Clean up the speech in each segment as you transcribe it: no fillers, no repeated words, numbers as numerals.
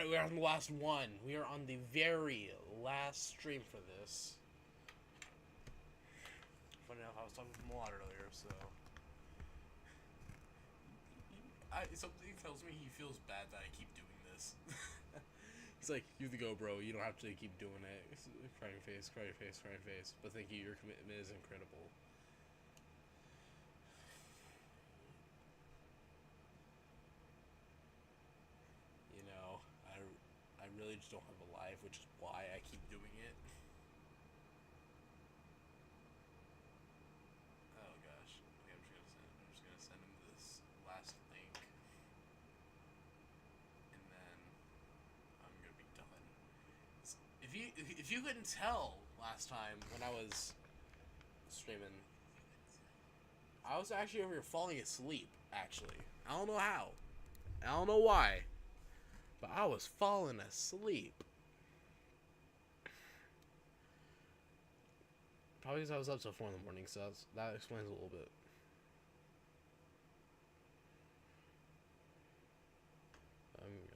Alright, we're on the last one. We are on the very last stream for this. Funny enough, I was talking to Malad earlier, so... something tells me he feels bad that I keep doing this. He's like, you the go, bro. You don't have to keep doing it. Crying face, crying face, crying face. But thank you, your commitment is incredible. You know, I really just don't have a life, which is why I keep doing it. Oh gosh. Okay, I'm just gonna send him this last link. And then I'm gonna be done. If you couldn't tell last time when I was streaming, I was actually over here falling asleep, actually. I don't know how. I don't know why. But I was falling asleep. Probably because I was up till 4 in the morning, so that explains a little bit. I'm gonna...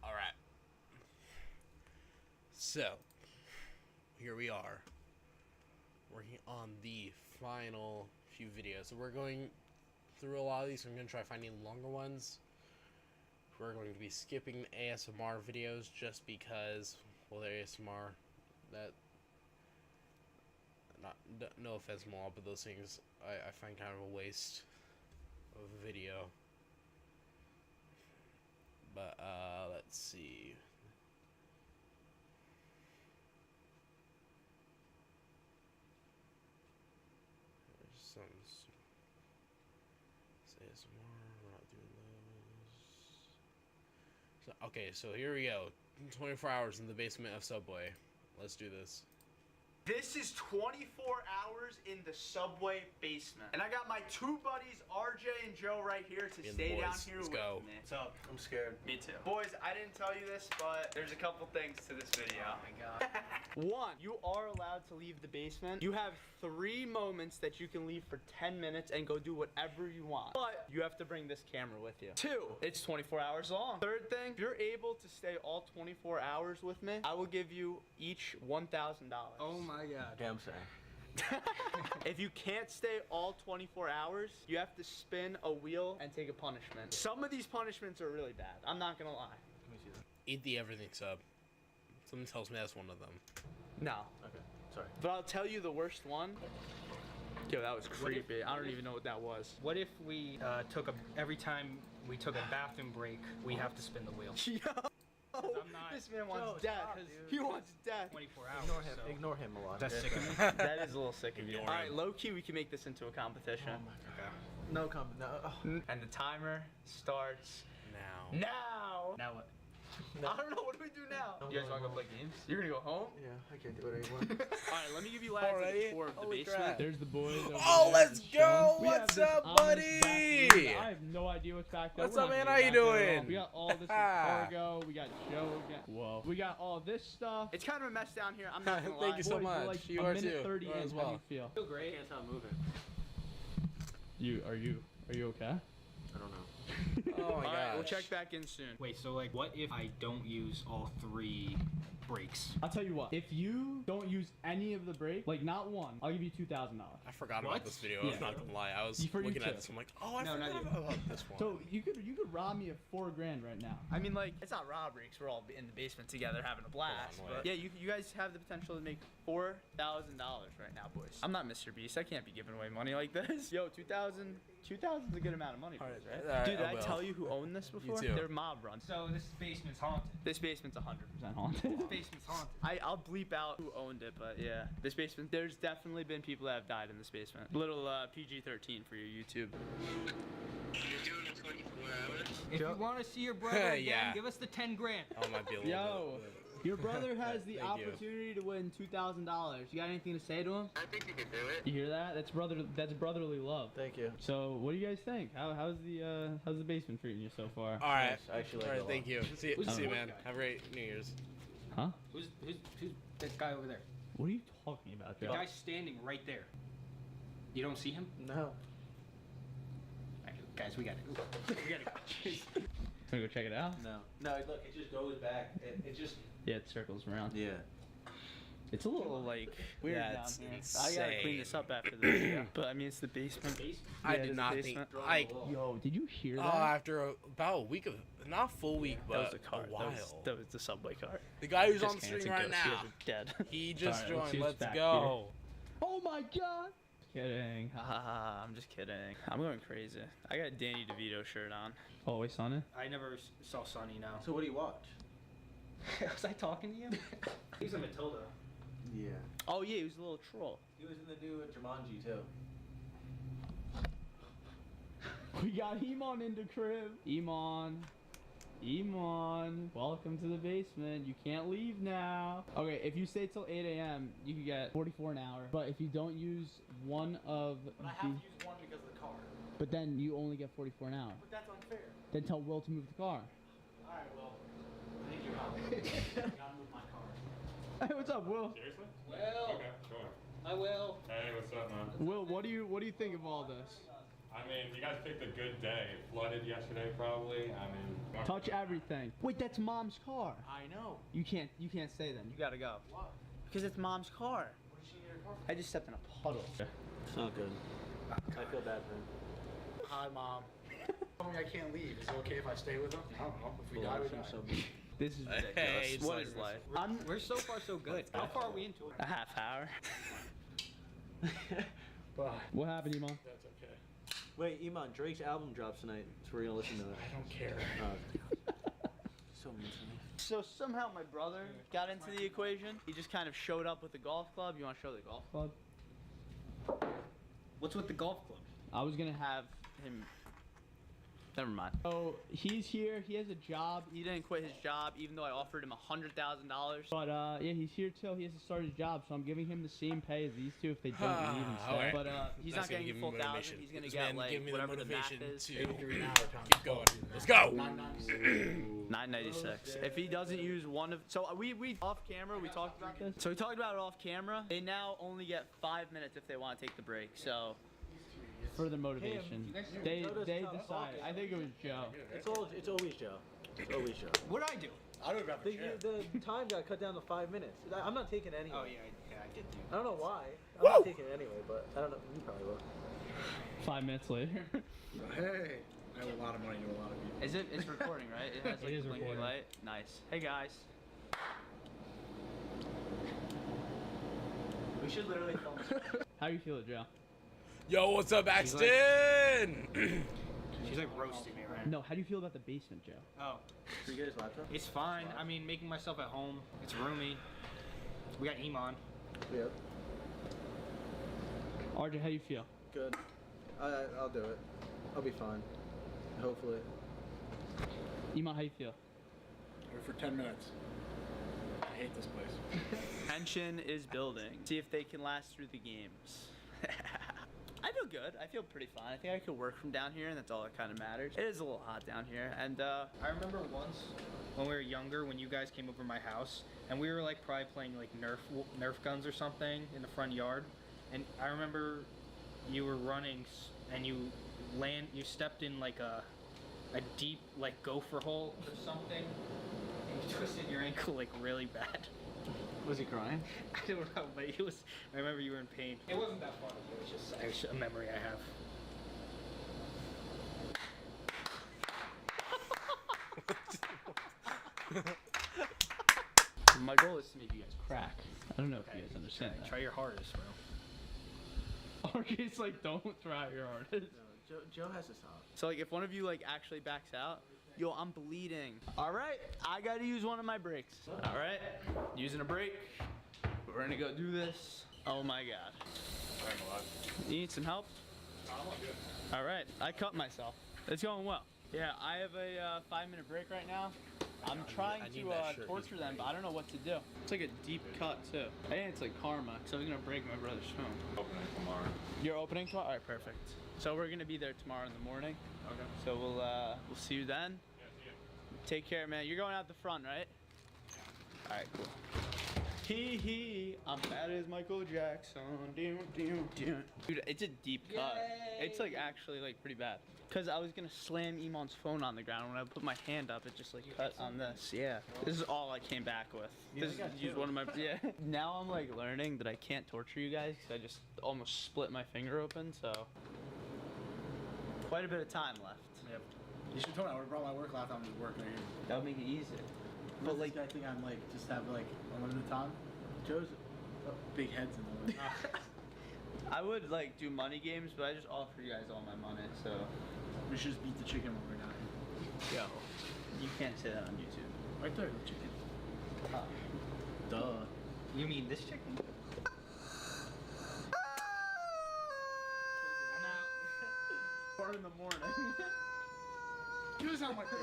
Alright. So, here we are. Working on the final few videos. So we're going through a lot of these. I'm going to try finding longer ones. We're going to be skipping ASMR videos just because, well, they're ASMR. No offense, Maul, but those things I find kind of a waste of a video. But, let's see. There's some ASMR, we're not doing those. So, okay, so here we go. 24 hours in the basement of Subway. Let's do this. This is 24 hours in the Subway basement. And I got my two buddies, RJ and Joe, right here to stay boys, down here let's with go. me. What's up? I'm scared. Me too. Boys, I didn't tell you this, but there's a couple things to this video. Oh my god. One, you are allowed to leave the basement. You have 3 moments that you can leave for 10 minutes and go do whatever you want. But you have to bring this camera with you. 2, it's 24 hours long. Third thing, if you're able to stay all 24 hours with me, I will give you each $1,000. Oh my god. Damn sorry. If you can't stay all 24 hours, you have to spin a wheel and take a punishment. Some of these punishments are really bad. I'm not gonna lie. Let me see that. Eat the everything sub. Something tells me that's one of them. No. Okay. Sorry. But I'll tell you the worst one. Yo, that was creepy. I don't even know what that was. What if we every time we took a bathroom break, we have to spin the wheel? Yo, this man wants death. He wants death. 24 hours. Ignore him. So Ignore him a lot. that's sick of me. That is a little sick of you. Ignore All right, him. low key, we can make this into a competition. Oh my god. No comment. No. Oh. And the timer starts Now. now. Now what? No. I don't know. What do we do now? I'm You guys going want to go home. play games? You're gonna go home? Yeah, I can't do it anymore. All right, let me give you lads Already? a tour of the Holy basement. crap. There's the boys. Over Oh, there, let's just go! chilling. We have What's this up, ominous buddy? back room. I have no idea what's back there. What's We're up, not man? gonna How get you back there at all. doing? We got all this with cargo. We got Joe. Whoa. We got all this stuff. It's kind of a mess down here. I'm not gonna lie. Thank you so Boys, we're much. like You a are minute too. 30 You are in. as How well. do you feel? Feel great. Can't stop moving. Are you okay? I don't know. Oh my All right, we'll gosh. check back in soon. Wait, so like, what if I don't use all 3 breaks. I'll tell you what. If you don't use any of the break, like not one, I'll give you $2,000. I forgot What? about this video. Yeah. I'm not gonna lie. I was You looking too. at this. I'm like, oh, I No, not forgot you. about this one. So you could rob me of $4,000 right now. I mean, like, it's not robbery 'cause we're all in the basement together having a blast. Hold on, But yeah, you guys have the potential to make $4,000 right now, boys. I'm not Mr. Beast. I can't be giving away money like this. Yo, 2,000 is a good amount of money, boys, right? All right, Dude, did I I will. tell you who owned this before? too. They're mob runs. So this basement's haunted. This basement's 100% Haunted. This basement's haunted. I'll bleep out who owned it, but yeah, this basement. There's definitely been people that have died in this basement. Little PG-13 for your YouTube. You're doing it 24 hours? If you want to see your brother again, Yeah. give us the 10 grand. Oh, might be a little Yo, bit. your brother has the Thank you. opportunity to win $2,000. You got anything to say to him? I think you can do it. You hear that? That's brotherly love. Thank you. So, what do you guys think? How's the basement treating you so far? All right. Yes, I actually like All it right. a Thank lot. you. See Who's you, the man. guy? Have a great New Year's. Huh? Who's that guy over there? What are you talking about, The Joe? guy's standing right there. You don't see him? No. All right, guys, we gotta go. We gotta go. Wanna go check it out? No. No, look, it just goes back. It just. Yeah, it circles around. Yeah. It's a little like weird Yeah, down it's here. I gotta clean this up after the video. But I mean, it's the basement. I Yeah, did there's not a think. basement. I Yo, did you hear that? after about a week of, not a full week, That was but the car. a while. That was the subway car. The guy who's Just on the can't stream right go. She now. was dead. He just Alright, let's see joined. what's Let's back go. Oh my god! Kidding. Haha, I'm just kidding. I'm going crazy. I got a Danny DeVito shirt on. Always Sunny? I never saw Sonny now. So what do you watch? Was I talking to you? He's a Matilda. Yeah. Oh yeah, he was a little troll. He was in the new Jumanji too. We got Iman in the crib. Iman, welcome to the basement. You can't leave now. Okay, if you stay till 8 a.m., you can get 44 an hour. But if you don't use one of But I have to use one because of the car. But then you only get 44 an hour. But that's unfair. Then tell Will to move the car. Alright, well, I think you're out. Gotta move my car. Hey, what's up, Will? Seriously? Well, Okay, sure. I will. Hey, what's up, man? Will, what do you think of all this? I mean, you guys picked a good day. It flooded yesterday, probably. I mean, Touch everything. Wait, that's Mom's car. I know. You can't stay then. You gotta go. Why? Because it's Mom's car. What did she need her car for? I just stepped in a puddle. It's not good. I feel bad for him. Hi, Mom. Tell me I can't leave. Is it okay if I stay with him? I don't know. If we Well, die, we from die. some- This is Hey, ridiculous. it's What like- is life? We're so far so good. How far are we into it? A half hour. What happened, Iman? That's okay. Wait, Iman, Drake's album drops tonight, so we're gonna listen to it. I don't care. So mean to me. So somehow my brother got into the equation. He just kind of showed up with the golf club. You want to show the golf club? What's with the golf club? I was gonna have. Him. Never mind. So he's here. He has a job. He didn't quit his job, even though I offered him $100,000. But yeah, he's here till he has to start his job. So I'm giving him the same pay as these two if they don't leave and stuff. Alright. But he's That's not gonna getting give the me full thousand. motivation. He's gonna This get man like give me the whatever the math motivation is. to keep going. Let's go. 996. If he doesn't use one of, so we off camera we talked about this. So we talked about it off camera. They now only get 5 minutes if they want to take the break. So Further motivation. They Joe doesn't decide. stop talking. I think it was Joe. It's always Joe. It's always Joe. What'd I do? I would grab The time got cut down to 5 minutes. I'm not taking it anyway. Oh yeah, I did do. I don't know why. I'm not taking it anyway, but I don't know. You probably will. 5 minutes later. Hey, I have a lot of money to a lot of people. Is it? It's recording, right? It has like It is the blinking recording. light. Nice. Hey guys. We should literally film this. How you feel, Joe? Yo, what's up, She's like- Axton? She's like roasting me right No, how do you feel about the basement, Joe? Oh, Did you get his laptop? it's fine. I mean, making myself at home. It's roomy. We got Iman. Yep. RJ, how you feel? Good. I'll do it. I'll be fine. Hopefully. Iman, how you feel? For 10 minutes. I hate this place. Tension is building. See if they can last through the games. I feel good. I feel pretty fine. I think I could work from down here, and that's all that kind of matters. It is a little hot down here, and I remember once when we were younger, when you guys came over to my house, and we were like probably playing like Nerf guns or something in the front yard, and I remember you were running and you stepped in like a deep like gopher hole or something, You twisted your ankle like really bad. Was he crying? I don't know, but it was. I remember you were in pain. It wasn't that funny. It was just a memory I have. My goal is to make you guys crack. I don't know if you guys understand that. Try your hardest, bro. RJ's like, don't try your hardest. No, Joe has to stop. So like if one of you like actually backs out, yo, I'm bleeding. All right, I gotta use one of my brakes. All right, using a brake. We're gonna go do this. Oh my God. You need some help? All right, I cut myself. It's going well. Yeah, I have a 5-minute break right now. I'm trying to torture them, but I don't know what to do. It's like a deep cut too. I think it's like karma, because I was gonna break my brother's phone. Opening tomorrow. You're opening tomorrow? All right, perfect. So we're gonna be there tomorrow in the morning. Okay. So we'll see you then. Yeah, see ya. Take care, man. You're going out the front, right? All right, cool. Hee hee, I'm bad as Michael Jackson. Dude, it's a deep cut. It's like actually like pretty bad. Cause I was gonna slam Iman's phone on the ground. When I put my hand up, it just like cut on this. Yeah. This is all I came back with. This is one of my yeah. Now I'm like learning that I can't torture you guys because I just almost split my finger open. So quite a bit of time left. Yep. You should tell me. I would've brought my work laptop and just work right here. That would make it easier. But like, I think I'm like just have like unlimited time. Joe's big heads in the way. I would like do money games, but I just offer you guys all my money. So We should just beat the chicken when we're done. yo, you can't say that on YouTube. Right there, the chicken. Duh. You mean this chicken? Or in the morning. You sound like that.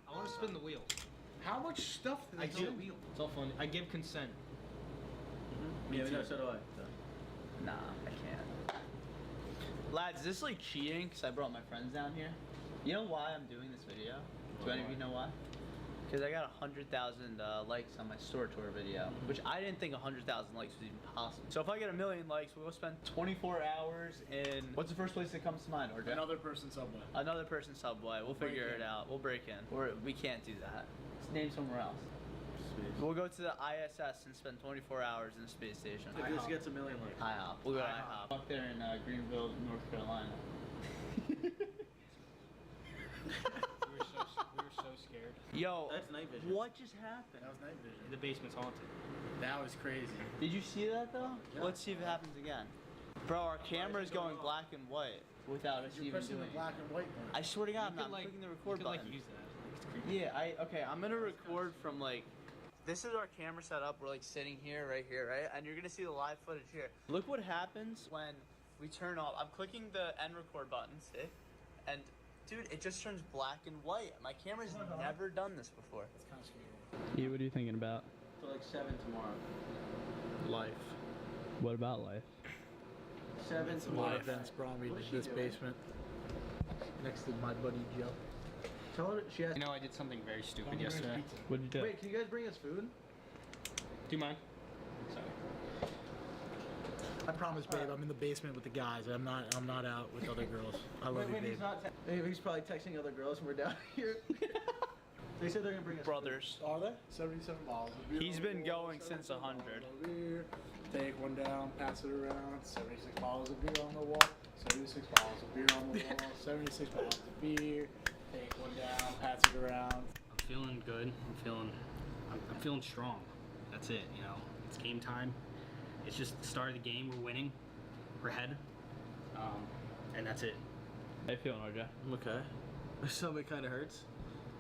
I want to spin the wheel. How much stuff I did they do. do? It's all fun. I give consent. Yeah, no, so do I. Nah, I can't. Lads, is this like cheating? Cause I brought my friends down here. You know why I'm doing this video? Do any of you know why? Because I got 100,000 likes on my store tour video, which I didn't think 100,000 likes was even possible. So if I get 1 million likes, we'll spend 24 hours in. What's the first place that comes to mind, RJ? Another person Subway. Another person's Subway. We'll figure it out. We'll break in. We can't do that. Let's name somewhere else. We'll go to the ISS and spend 24 hours in the space station. If this gets 1 million likes. IHOP. We'll go to IHOP. Up there in Greenville, North Carolina. We were so scared. Yo, That's night vision. what just happened? That was night vision. The basement's haunted. That was crazy. Did you see that though? Yeah. Let's see if it happens again. Bro, our camera is going black and white without us You're even pressing doing the black and white button. I swear to God, I'm You not could, like, clicking the you record could, like, button. use that. Like, it's creepy. Yeah, okay, I'm gonna record from like. This is our camera setup. We're like sitting here, right, and you're gonna see the live footage here. Look what happens when we turn off. I'm clicking the end record button, see? And dude, it just turns black and white. My camera's never done this before. It's kind of scary. What are you thinking about? So like 7 tomorrow. Life. What about life? 7 Some more tomorrow. events brought me What to is she this doing? basement. Next to my buddy Joe. Tell her she has. You know, I did something very stupid Don't bring us yesterday. pizza. What did you do? Wait, can you guys bring us food? Do you mind? Sorry. I promise, babe. I'm in the basement with the guys. I'm not out with other girls. I love you, babe. Maybe he's probably texting other girls and we're down here. They said they're gonna bring us Brothers. Are they? 77 bottles of beer. He's on the been wall, going since 77 100. bottles of beer. Take one down, pass it around. 76 bottles of beer on the wall. 76 bottles of beer on the wall. 76 bottles of beer. Take one down, pass it around. I'm feeling good. I'm feeling strong. That's it. You know, it's game time. It's just the start of the game. We're winning. We're ahead. And that's it. How you feeling, RJ? I'm okay. My stomach kind of hurts,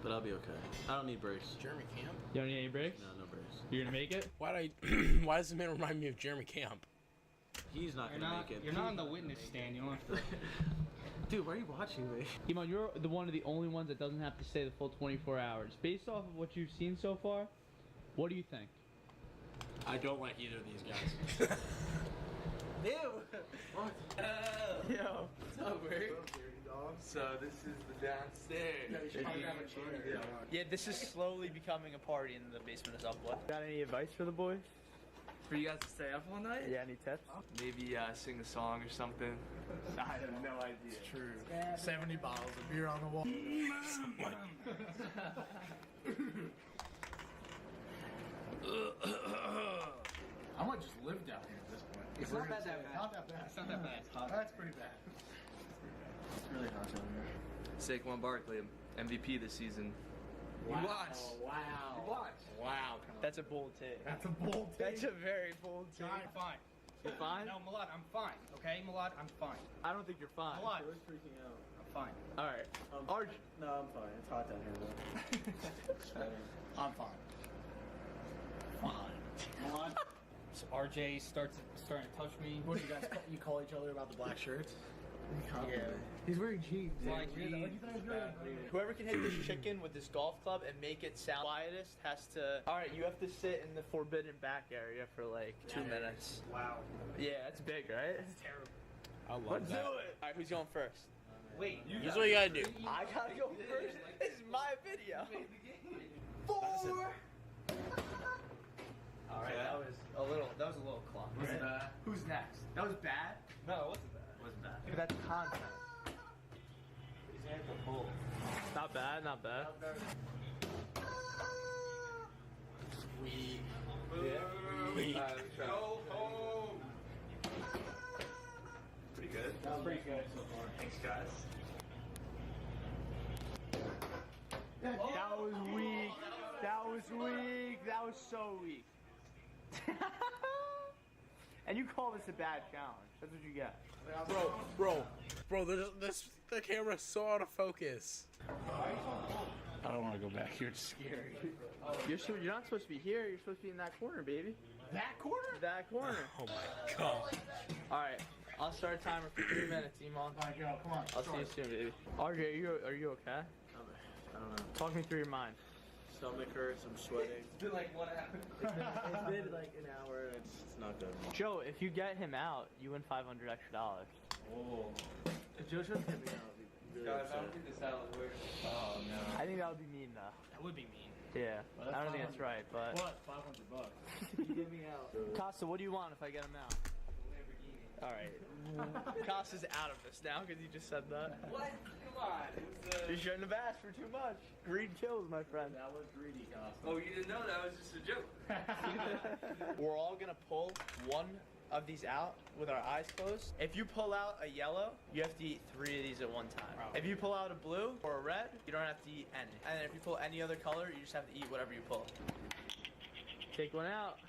but I'll be okay. I don't need breaks. Jeremy Camp? You don't need any breaks? No breaks. You're gonna make it? Why does this man remind me of Jeremy Camp? He's not gonna make it. You're not on the witness stand. You don't have to. Dude, why are you watching me? Iman, you're one of the only ones that doesn't have to stay the full 24 hours. Based off of what you've seen so far, what do you think? I don't like either of these guys. Ew! What? Yo, what's up, Rick? So this is the downstairs. Yeah, this is slowly becoming a party in the basement of Subway. Got any advice for the boys? For you guys to stay up all night? Yeah, any tips? Maybe sing a song or something. I have no idea. It's true. 70 bottles of beer on the wall. I might just live down here at this point. It's not that bad. Not that bad. It's not that bad. It's hot. That's pretty bad. It's really hot down here. Saquon Barkley, MVP this season. Wow. You watch. Wow. You watch. Wow. That's a bold take. That's a bold That's a very bold take. I'm fine. You're fine? No, Malad, I'm fine. Okay, Malad, I'm fine. I don't think you're fine. Malad, Joe's freaking out. I'm fine. All right. Arch. No, I'm fine. It's hot down here though. I'm fine. Fine. Milan, So RJ starting to touch me. What do you guys call, you call each other about the black shirts? Yeah. He's wearing jeans. Flying jeans. Whoever can hit this chicken with this golf club and make it sound quietest has to. All right, you have to sit in the forbidden back area for like 2 minutes. Wow. Yeah, that's big, right? That's terrible. I love Let's do that. it. All right, who's going first? Wait, Here's what you gotta do. I gotta go first. This is my video. 4. All right, that was a little clock. Was Right? it bad? Who's next? That was bad. No, it wasn't bad. It wasn't bad. But that's content. He's gonna have to pull. Not bad. Not bad. Sweet. Go home. Pretty good. That was pretty good so far. Thanks, guys. That was weak. That was weak. That was so weak. And you call this a bad challenge. That's what you get. Bro, the camera's so out of focus. I don't want to go back here. It's scary. You're not supposed to be here. You're supposed to be in that corner, baby. That corner? That corner. Oh my god. All right. I'll start a timer for 3 minutes, Iman. All right, go. Come on. I'll see you soon, baby. RJ, are you okay? I don't know. Talk me through your mind. Stomach hurts. I'm sweating. It's been like 1 hour. It's been like an hour. It's not good. Joe, if you get him out, you win $500 extra. Oh. If Joe should hit me out, I'd be really Guys, I upset. don't think this salad works. Oh no. I think that would be mean, though. That would be mean. Yeah. Well, that's I don't think that's 500. right, but. What? $500. You get me out. Costa, what do you want if I get him out? All right. Costa's out of this now because you just said that. What? Come on. You shouldn't have asked for too much. Greed kills, my friend. That was greedy, Costa. Oh, you didn't know that was just a joke. We're all gonna pull one of these out with our eyes closed. If you pull out a yellow, you have to eat 3 of these at one time. If you pull out a blue or a red, you don't have to eat any. And then if you pull any other color, you just have to eat whatever you pull. Take one out.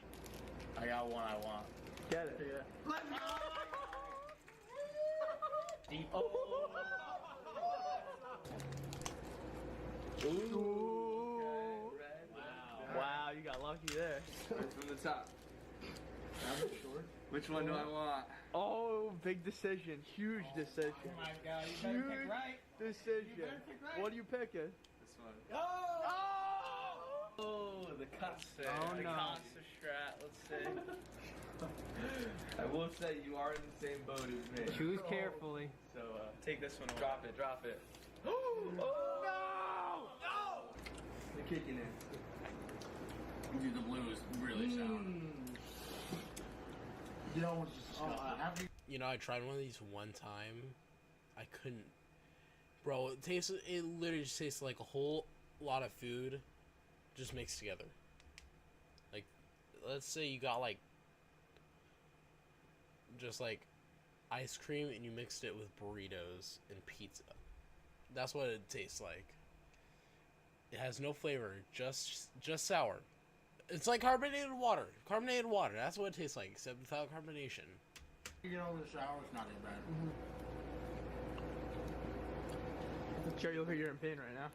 I got one I want. Get it. Yeah. Let's go! Deep. Ooh. Wow, you got lucky there. From the top. That was short. Which one do I want? Oh, big decision. Huge decision. Oh my God, you better pick right. Decision. You better pick right. What are you picking? This one. Oh! Oh, the Costa. Oh The no. Costa. Strat. Let's see. I will say you are in the same boat as me. Choose carefully. So Take this one away. drop it, drop it. Oh no! They're kicking it. Dude, the blue is really sour. You know, it's just disgusting. You know, I tried one of these one time. I couldn't. Bro, it literally just tastes like a whole lot of food just mixed together. Like, let's say you got like just like ice cream and you mixed it with burritos and pizza. That's what it tastes like. It has no flavor, just sour. It's like carbonated water. Carbonated water. That's what it tastes like, except without carbonation. You get over the shower, it's not as bad. Sure, you'll hear you're in pain right now.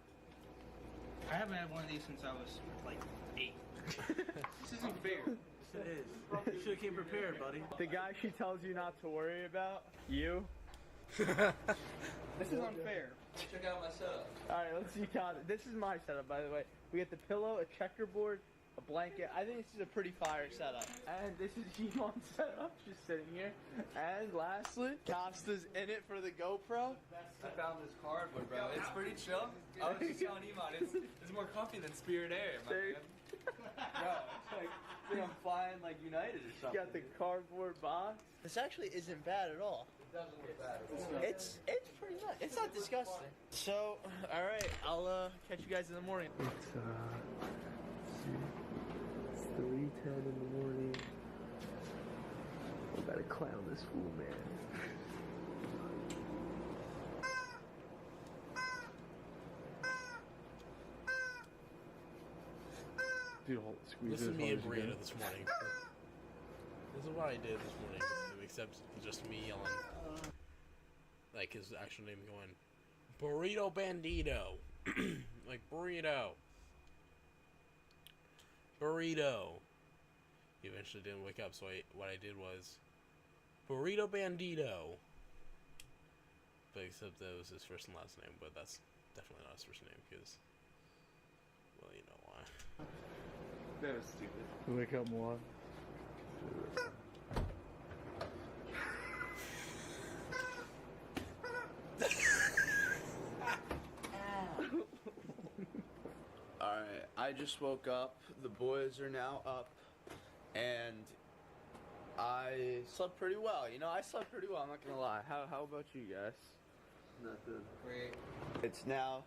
I haven't had one of these since I was like 8. This isn't fair. Yes, it is. You should have came prepared, buddy. The guy she tells you not to worry about, you. This is unfair. Check out my setup. All right, let's see. This is my setup, by the way. We get the pillow, a checkerboard, a blanket. I think this is a pretty fire setup. And this is Iman's setup, just sitting here. And lastly, Costa's in it for the GoPro. I found this cardboard, bro. It's pretty chill. I was just telling Iman, it's more comfy than Spirit Air, my There- man. Bro, it's like I'm flying like United or something. Got the cardboard box. This actually isn't bad at all. It's pretty nice. It's not disgusting. So, all right, I'll catch you guys in the morning. It's 3:10 in the morning. I gotta clown this fool, man. Dude, hold, squeeze This it is as me hard and as you Burrito can. this morning. This is what I did this morning, except just me yelling, like his actual name, going, Burrito Bandito, like burrito, burrito. He eventually didn't wake up, so what I did was, Burrito Bandito. But except that was his first and last name, but that's definitely not his first name because, well, you know why. That was stupid. Wake up, Milan. Alright, I just woke up. The boys are now up. And I slept pretty well. You know, I slept pretty well, I'm not gonna lie. How about you guys? Nothing. Great. It's now,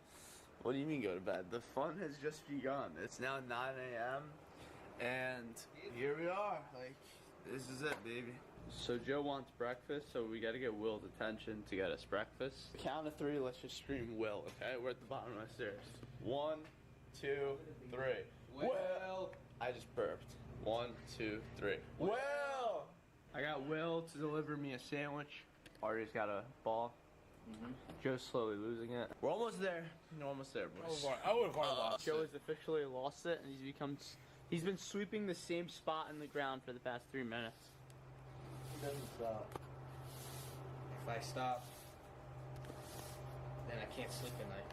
what do you mean go to bed? The fun has just begun. It's now 9 a.m. and here we are. Like, this is it, baby. So Joe wants breakfast, so we gotta get Will's attention to get us breakfast. Count of three, let's just scream Will, okay? We're at the bottom of the stairs. 1, 2, 3. Well. I just burped. 1, 2, 3. Will! I got Will to deliver me a sandwich. Artie's got a ball. Joe's slowly losing it. We're almost there. We're almost there, boys. I would have lost Joe it. has officially lost it, and he's been sweeping the same spot in the ground for the past 3 minutes. He doesn't stop. If I stop, then I can't sleep at night.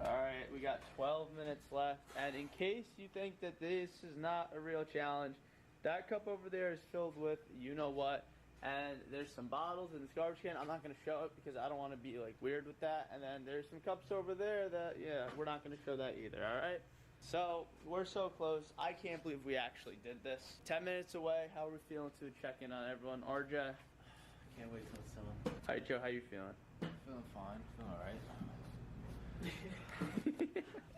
Alright, we got 12 minutes left, and in case you think that this is not a real challenge, that cup over there is filled with you know what, and there's some bottles in this garbage can. I'm not going to show it because I don't want to be like weird with that, and then there's some cups over there that, yeah, we're not going to show that either, alright? So, we're so close. I can't believe we actually did this. 10 minutes away. How are we feeling to check in on everyone? RJ? Can't wait till it's done. Alright, Joe, how you feeling? Feeling fine. Feeling alright.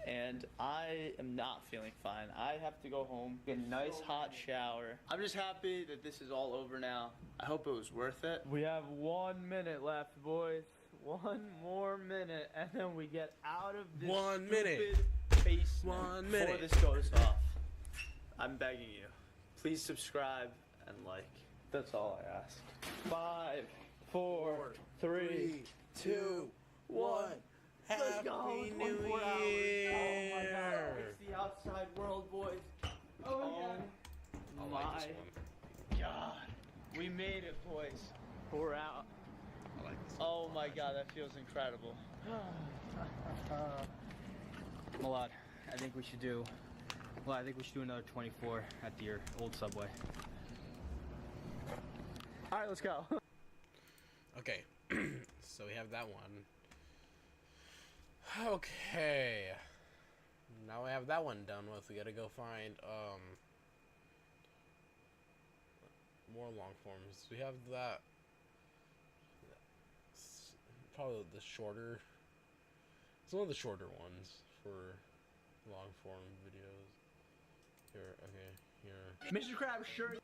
And I am not feeling fine. I have to go home, get a nice hot shower. I'm just happy that this is all over now. I hope it was worth it. We have 1 minute left, boys. 1 more minute, and then we get out of this 1 minute. basement 1 minute. before this goes off. I'm begging you. Please subscribe and like. That's all I ask. 5, 4, 3, 2, 1. Let's go. Happy It's New 24 hours. Year! Oh my God. It's the outside world, boys. Oh I my like this one. God. We made it, boys. We're out. I like this one. Oh my God, that feels incredible. Malad, I think we should do another 24 at your old Subway. All right, let's go. Okay, so we have that one. Okay, now we have that one done with. We gotta go find more long forms. We have that. Probably the shorter. It's one of the shorter ones for long form videos. Here, okay, here. Mr. Krabs, sure.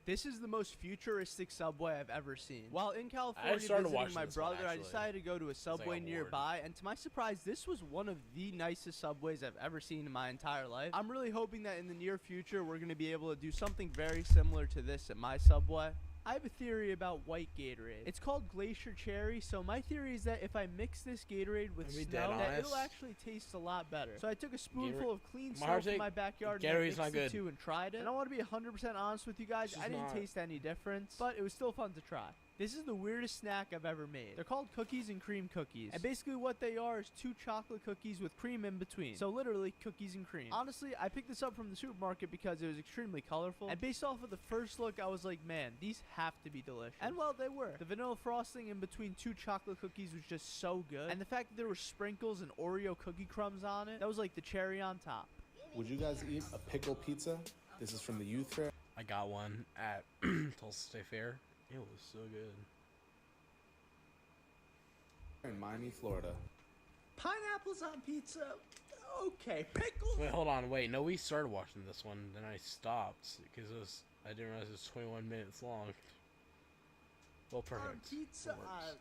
This is the most futuristic Subway I've ever seen. While in I California started visiting watching my this one, brother, I actually. decided to go to a Subway like a nearby, and to my surprise, this was one of the nicest Subways I've ever seen in my entire life. I'm really hoping that in the near future, we're going to be able to do something very similar to this at my Subway. I have a theory about white Gatorade. It's called Glacier Cherry, so my theory is that if I mix this Gatorade with To be snow, dead that honest, it'll actually taste a lot better. So I took a spoonful of clean my snow heart from take- my backyard Gatorade's and I not mixed the good. two and tried it. And I want to be 100% honest with you guys, It's I didn't not. taste any difference, but it was still fun to try. This is the weirdest snack I've ever made. They're called cookies and cream cookies. And basically what they are is 2 chocolate cookies with cream in between. So literally cookies and cream. Honestly, I picked this up from the supermarket because it was extremely colorful. And based off of the first look, I was like, man, these have to be delicious. And well, they were. The vanilla frosting in between 2 chocolate cookies was just so good. And the fact that there were sprinkles and Oreo cookie crumbs on it, that was like the cherry on top. Would you guys eat a pickle pizza? This is from the youth fair. I got one at Tulsa State Fair. It was so good. in Miami, Florida. Pineapples on pizza? Okay. Pickles? Wait, hold on. Wait, no, we started watching this one, then I stopped because I didn't realize it was 21 minutes long. Well, perfect. On pizza? It works.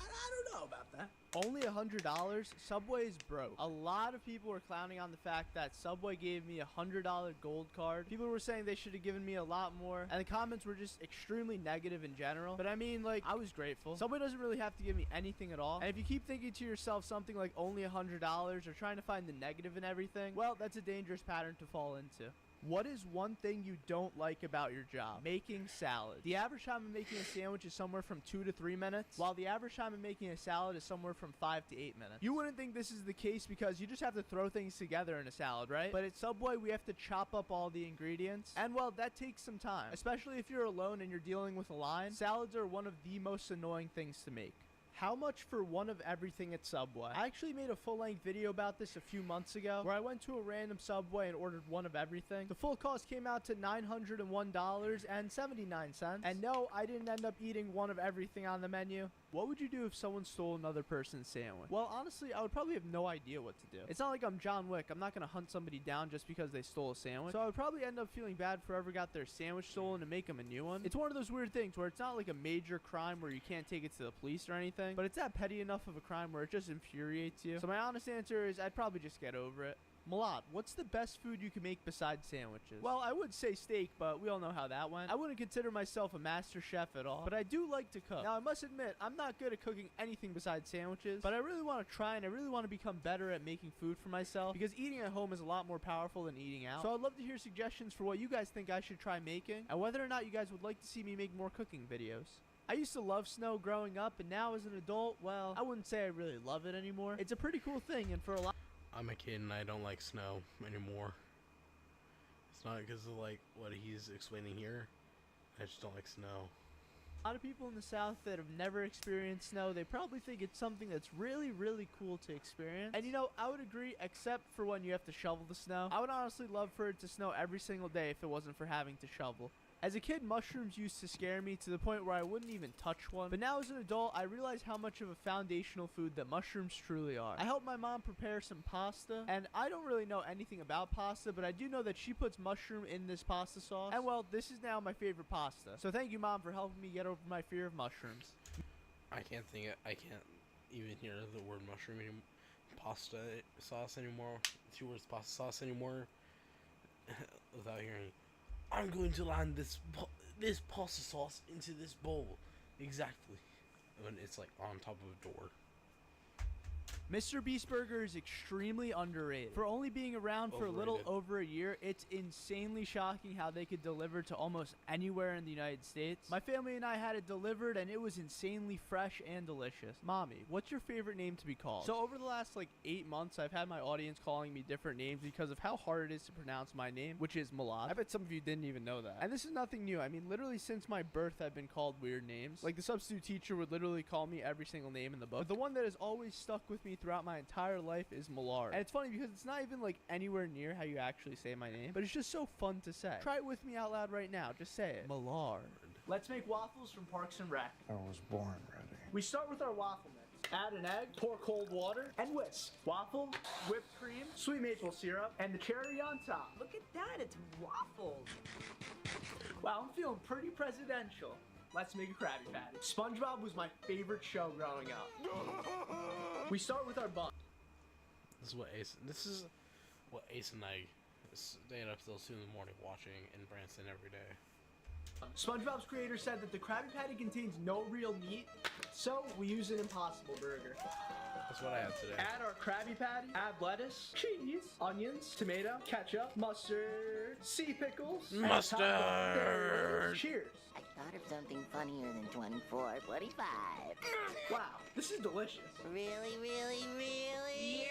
I don't know about that. Only $100? Subway is broke. A lot of people were clowning on the fact that Subway gave me a $100 gold card. People were saying they should have given me a lot more, and the comments were just extremely negative in general. But I mean, like, I was grateful. Subway doesn't really have to give me anything at all. And if you keep thinking to yourself something like only $100 or trying to find the negative in everything, well, that's a dangerous pattern to fall into. What is one thing you don't like about your job? Making salad. The average time of making a sandwich is somewhere from 2 to 3 minutes, while the average time of making a salad is somewhere from 5 to 8 minutes. You wouldn't think this is the case because you just have to throw things together in a salad, right? But at Subway, we have to chop up all the ingredients, and well, that takes some time, especially if you're alone and you're dealing with a line. Salads are one of the most annoying things to make. How much for one of everything at Subway? I actually made a full-length video about this a few months ago where I went to a random Subway and ordered one of everything. The full cost came out to $901.79. And no, I didn't end up eating one of everything on the menu. What would you do if someone stole another person's sandwich? Well, honestly, I would probably have no idea what to do. It's not like I'm John Wick. I'm not going to hunt somebody down just because they stole a sandwich. So I would probably end up feeling bad for whoever got their sandwich stolen and make them a new one. It's one of those weird things where it's not like a major crime where you can't take it to the police or anything, but it's that petty enough of a crime where it just infuriates you. So my honest answer is I'd probably just get over it. Malad, what's the best food you can make besides sandwiches? Well, I would say steak, but we all know how that went. I wouldn't consider myself a master chef at all, but I do like to cook. Now, I must admit, I'm not good at cooking anything besides sandwiches, but I really want to try and I really want to become better at making food for myself because eating at home is a lot more powerful than eating out. So I'd love to hear suggestions for what you guys think I should try making and whether or not you guys would like to see me make more cooking videos. I used to love snow growing up, and now as an adult, well, I wouldn't say I really love it anymore. It's a pretty cool thing, and for a lot... I'm a kid and I don't like snow anymore. It's not because of like what he's explaining here. I just don't like snow. A lot of people in the South that have never experienced snow, they probably think it's something that's really, really cool to experience. And you know, I would agree, except for when you have to shovel the snow. I would honestly love for it to snow every single day if it wasn't for having to shovel. As a kid, mushrooms used to scare me to the point where I wouldn't even touch one. But now as an adult, I realize how much of a foundational food that mushrooms truly are. I helped my mom prepare some pasta, and I don't really know anything about pasta, but I do know that she puts mushroom in this pasta sauce. And well, this is now my favorite pasta. So thank you, Mom, for helping me get over my fear of mushrooms. I can't even hear the word mushroom anymore. Pasta sauce anymore. 2 words pasta sauce anymore. Without hearing. I'm going to land this pasta sauce into this bowl. Exactly. When it's like on top of a door. Mr. Beast Burger is extremely underrated. For only being around for a little over a year, it's insanely shocking how they could deliver to almost anywhere in the United States. My family and I had it delivered and it was insanely fresh and delicious. Mommy, what's your favorite name to be called? So over the last like 8 months, I've had my audience calling me different names because of how hard it is to pronounce my name, which is Malad. I bet some of you didn't even know that. And this is nothing new. I mean, literally since my birth, I've been called weird names. Like the substitute teacher would literally call me every single name in the book. But the one that has always stuck with me throughout my entire life is Millard. And it's funny because it's not even like anywhere near how you actually say my name, but it's just so fun to say. Try it with me out loud right now. Just say it. Millard. Let's make waffles from Parks and Rec. I was born ready. We start with our waffle mix. Add an egg, pour cold water, and whisk. Waffle, whipped cream, sweet maple syrup, and the cherry on top. Look at that, it's waffles. Wow, I'm feeling pretty presidential. Let's make a Krabby Patty. SpongeBob was my favorite show growing up. We start with our bun. This is what Ace and I staying up till 2 in the morning watching in Branson every day. SpongeBob's creator said that the Krabby Patty contains no real meat, so we use an Impossible Burger. That's what I had today. Add our Krabby Patty, add lettuce, cheese, onions, tomato, ketchup, mustard, sea pickles, mustard. Cheers. I thought of something funnier than 24.45. Wow, this is delicious. Really, really, really?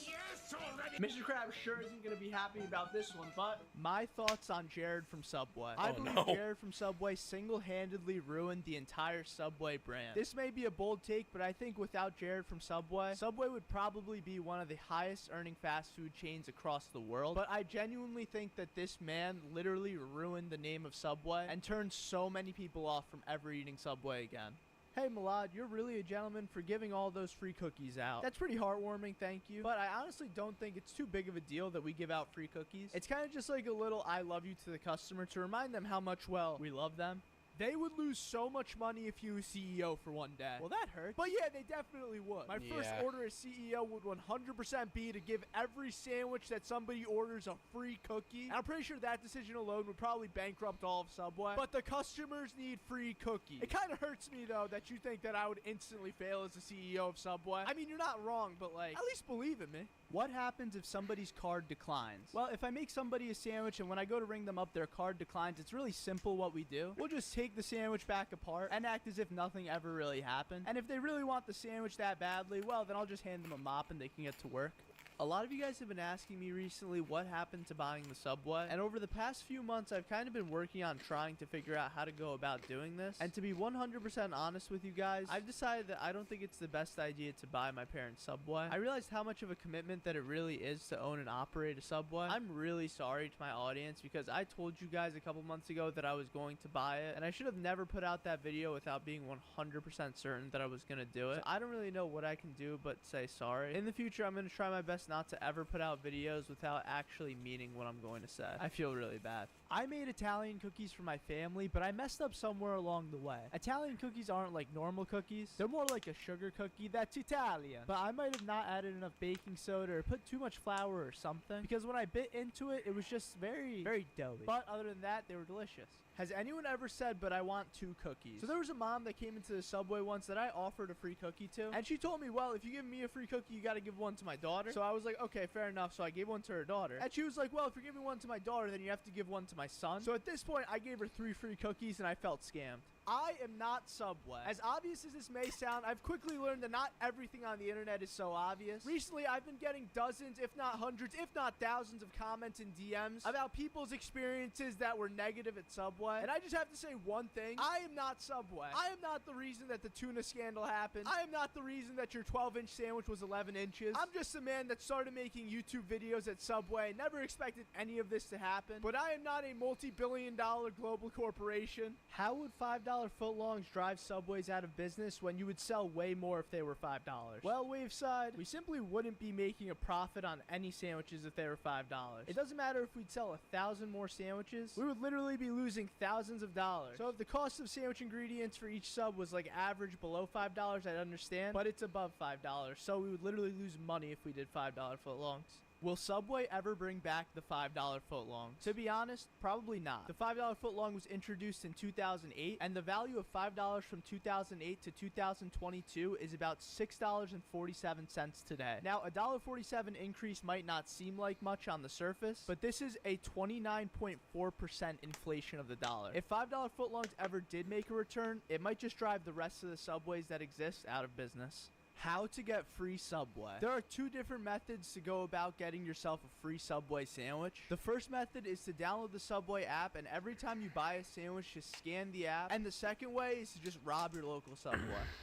Yes, already. Mr. Krabs sure isn't going to be happy about this one, but my thoughts on Jared from Subway. I believe Jared from Subway single-handedly ruined the entire Subway brand. This may be a bold take, but I think without Jared from Subway, Subway would probably be one of the highest earning fast food chains across the world. But I genuinely think that this man literally ruined the name of Subway and turned so many people off from ever eating Subway again. "Hey Milad, you're really a gentleman for giving all those free cookies out. That's pretty heartwarming, thank you. But I honestly don't think it's too big of a deal that we give out free cookies. It's kind of just like a little I love you to the customer to remind them how much, well, we love them." They would lose so much money if you were CEO for one day. Well, that hurts. But yeah, they definitely would. My first order as CEO would 100% be to give every sandwich that somebody orders a free cookie. And I'm pretty sure that decision alone would probably bankrupt all of Subway. But the customers need free cookies. It kind of hurts me, though, that you think that I would instantly fail as the CEO of Subway. I mean, you're not wrong, but, like, at least believe in me. What happens if somebody's card declines? Well, if I make somebody a sandwich and when I go to ring them up, their card declines, it's really simple what we do. We'll just take the sandwich back apart and act as if nothing ever really happened. And if they really want the sandwich that badly, well, then I'll just hand them a mop and they can get to work. A lot of you guys have been asking me recently what happened to buying the Subway, and over the past few months I've kind of been working on trying to figure out how to go about doing this. And to be 100% honest with you guys, I've decided that I don't think it's the best idea to buy my parents' Subway. I realized how much of a commitment that it really is to own and operate a Subway. I'm really sorry to my audience because I told you guys a couple months ago that I was going to buy it, and I should have never put out that video without being 100% certain that I was going to do it. So I don't really know what I can do but say sorry. In the future, I'm going to try my best not to ever put out videos without actually meaning what I'm going to say. I feel really bad. I made Italian cookies for my family, but I messed up somewhere along the way. Italian cookies aren't like normal cookies. They're more like a sugar cookie that's Italian. But I might have not added enough baking soda or put too much flour or something, because when I bit into it, it was just very, very doughy. But other than that, they were delicious. Has anyone ever said, "But I want 2 cookies"? So there was a mom that came into the Subway once that I offered a free cookie to, and she told me, "Well, if you give me a free cookie, you got to give one to my daughter." So I was like, okay, fair enough. So I gave one to her daughter, and she was like, "Well, if you're giving one to my daughter, then you have to give one to my son." So at this point, I gave her 3 free cookies, and I felt scammed. I am not Subway. As obvious as this may sound, I've quickly learned that not everything on the internet is so obvious. Recently, I've been getting dozens, if not hundreds, if not thousands of comments and DMs about people's experiences that were negative at Subway. And I just have to say one thing. I am not Subway. I am not the reason that the tuna scandal happened. I am not the reason that your 12-inch sandwich was 11 inches. I'm just a man that started making YouTube videos at Subway, never expected any of this to happen. But I am not a multi-billion-dollar global corporation. How would $5 footlongs drive Subways out of business when you would sell way more if they were $5? Well, Waveside, we simply wouldn't be making a profit on any sandwiches if they were $5. It doesn't matter if we'd sell 1,000 more sandwiches, we would literally be losing thousands of dollars. So if the cost of sandwich ingredients for each sub was like average below $5, I'd understand, but it's above $5, so we would literally lose money if we did $5 footlongs. Will Subway ever bring back the $5 footlong? To be honest, probably not. The $5 footlong was introduced in 2008, and the value of $5 from 2008 to 2022 is about $6.47 today. Now, a $1.47 increase might not seem like much on the surface, but this is a 29.4% inflation of the dollar. If $5 footlongs ever did make a return, it might just drive the rest of the Subways that exist out of business. How to get free Subway. There are 2 different methods to go about getting yourself a free Subway sandwich. The first method is to download the Subway app, and every time you buy a sandwich, just scan the app. And the second way is to just rob your local Subway.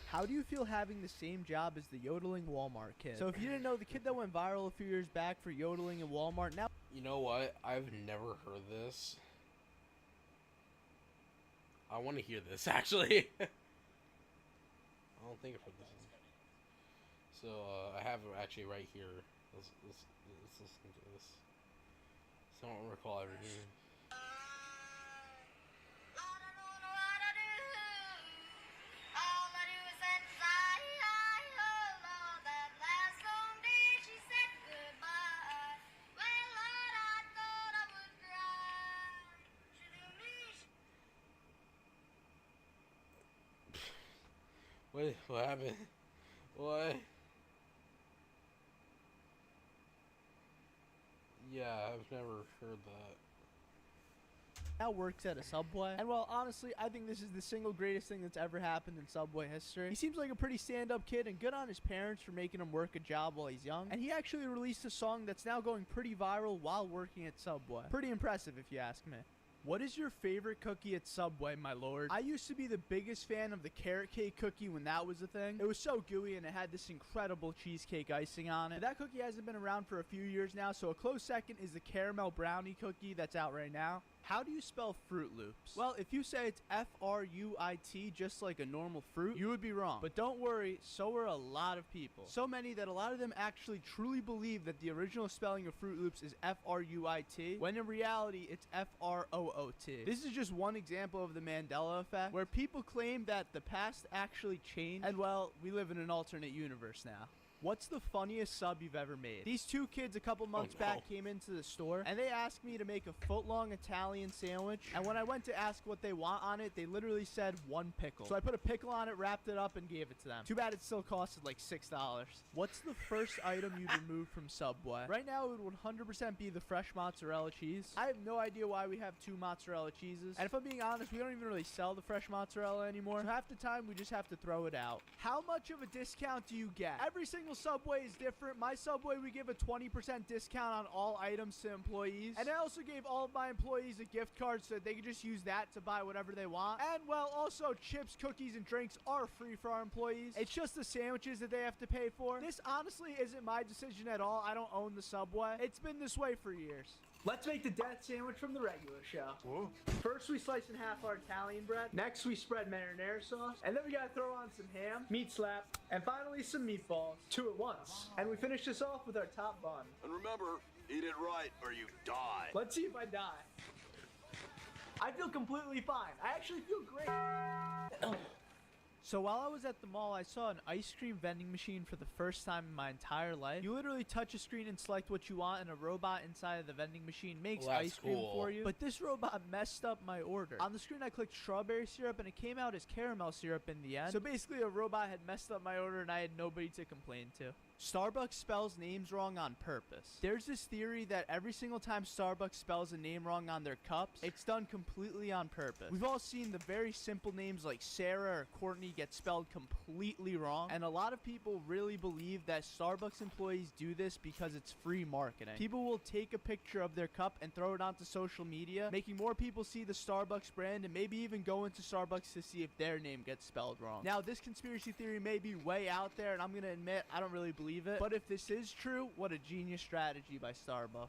How do you feel having the same job as the yodeling Walmart kid? So if you didn't know, the kid that went viral a few years back for yodeling in Walmart, now... You know what? I've never heard this. I want to hear this, actually. I don't think I've heard this. So, I have it actually right here. Let's listen to this. So I don't recall everything. What happened? What? Yeah, I've never heard that. Now works at a Subway. And well, honestly, I think this is the single greatest thing that's ever happened in Subway history. He seems like a pretty stand-up kid, and good on his parents for making him work a job while he's young. And he actually released a song that's now going pretty viral while working at Subway. Pretty impressive if you ask me. What is your favorite cookie at Subway, my lord? I used to be the biggest fan of the carrot cake cookie when that was a thing. It was so gooey and it had this incredible cheesecake icing on it. That cookie hasn't been around for a few years now, so a close second is the caramel brownie cookie that's out right now. How do you spell Fruit Loops? Well, if you say it's F-R-U-I-T, just like a normal fruit, you would be wrong. But don't worry, so are a lot of people. So many that a lot of them actually truly believe that the original spelling of Fruit Loops is F-R-U-I-T, when in reality, it's F-R-O-O-T. This is just one example of the Mandela effect, where people claim that the past actually changed, and well, we live in an alternate universe now. What's the funniest sub you've ever made? These two kids a couple months back came into the store and they asked me to make a foot-long Italian sandwich, and when I went to ask what they want on it, they literally said 1 pickle. So I put a pickle on it, wrapped it up, and gave it to them. Too bad it still costed like $6. What's the first item you'd remove from Subway? Right now it would 100% be the fresh mozzarella cheese. I have no idea why we have 2 mozzarella cheeses, and if I'm being honest, we don't even really sell the fresh mozzarella anymore, so half the time we just have to throw it out. How much of a discount do you get? Every single Subway is different. My Subway, we give a 20% discount on all items to employees, and I also gave all of my employees a gift card so that they could just use that to buy whatever they want. And well, also chips, cookies, and drinks are free for our employees. It's just the sandwiches that they have to pay for. This honestly isn't my decision at all. I don't own the Subway. It's been this way for years. Let's make the death sandwich from the regular show. Whoa. First, we slice in half our Italian bread. Next, we spread marinara sauce. And then we gotta throw on some ham, meat slap, and finally some meatballs. 2 at once. And we finish this off with our top bun. And remember, eat it right or you die. Let's see if I die. I feel completely fine. I actually feel great. So while I was at the mall, I saw an ice cream vending machine for the first time in my entire life. You literally touch a screen and select what you want, and a robot inside of the vending machine makes ice cream for you. But this robot messed up my order. On the screen, I clicked strawberry syrup, and it came out as caramel syrup in the end. So basically, a robot had messed up my order, and I had nobody to complain to. Starbucks spells names wrong on purpose. There's this theory that every single time Starbucks spells a name wrong on their cups, it's done completely on purpose. We've all seen the very simple names like Sarah or Courtney get spelled completely wrong, and a lot of people really believe that Starbucks employees do this because it's free marketing. People will take a picture of their cup and throw it onto social media, making more people see the Starbucks brand and maybe even go into Starbucks to see if their name gets spelled wrong. Now, this conspiracy theory may be way out there, and I'm gonna admit I don't really believe it, but if this is true, what a genius strategy by Starbucks.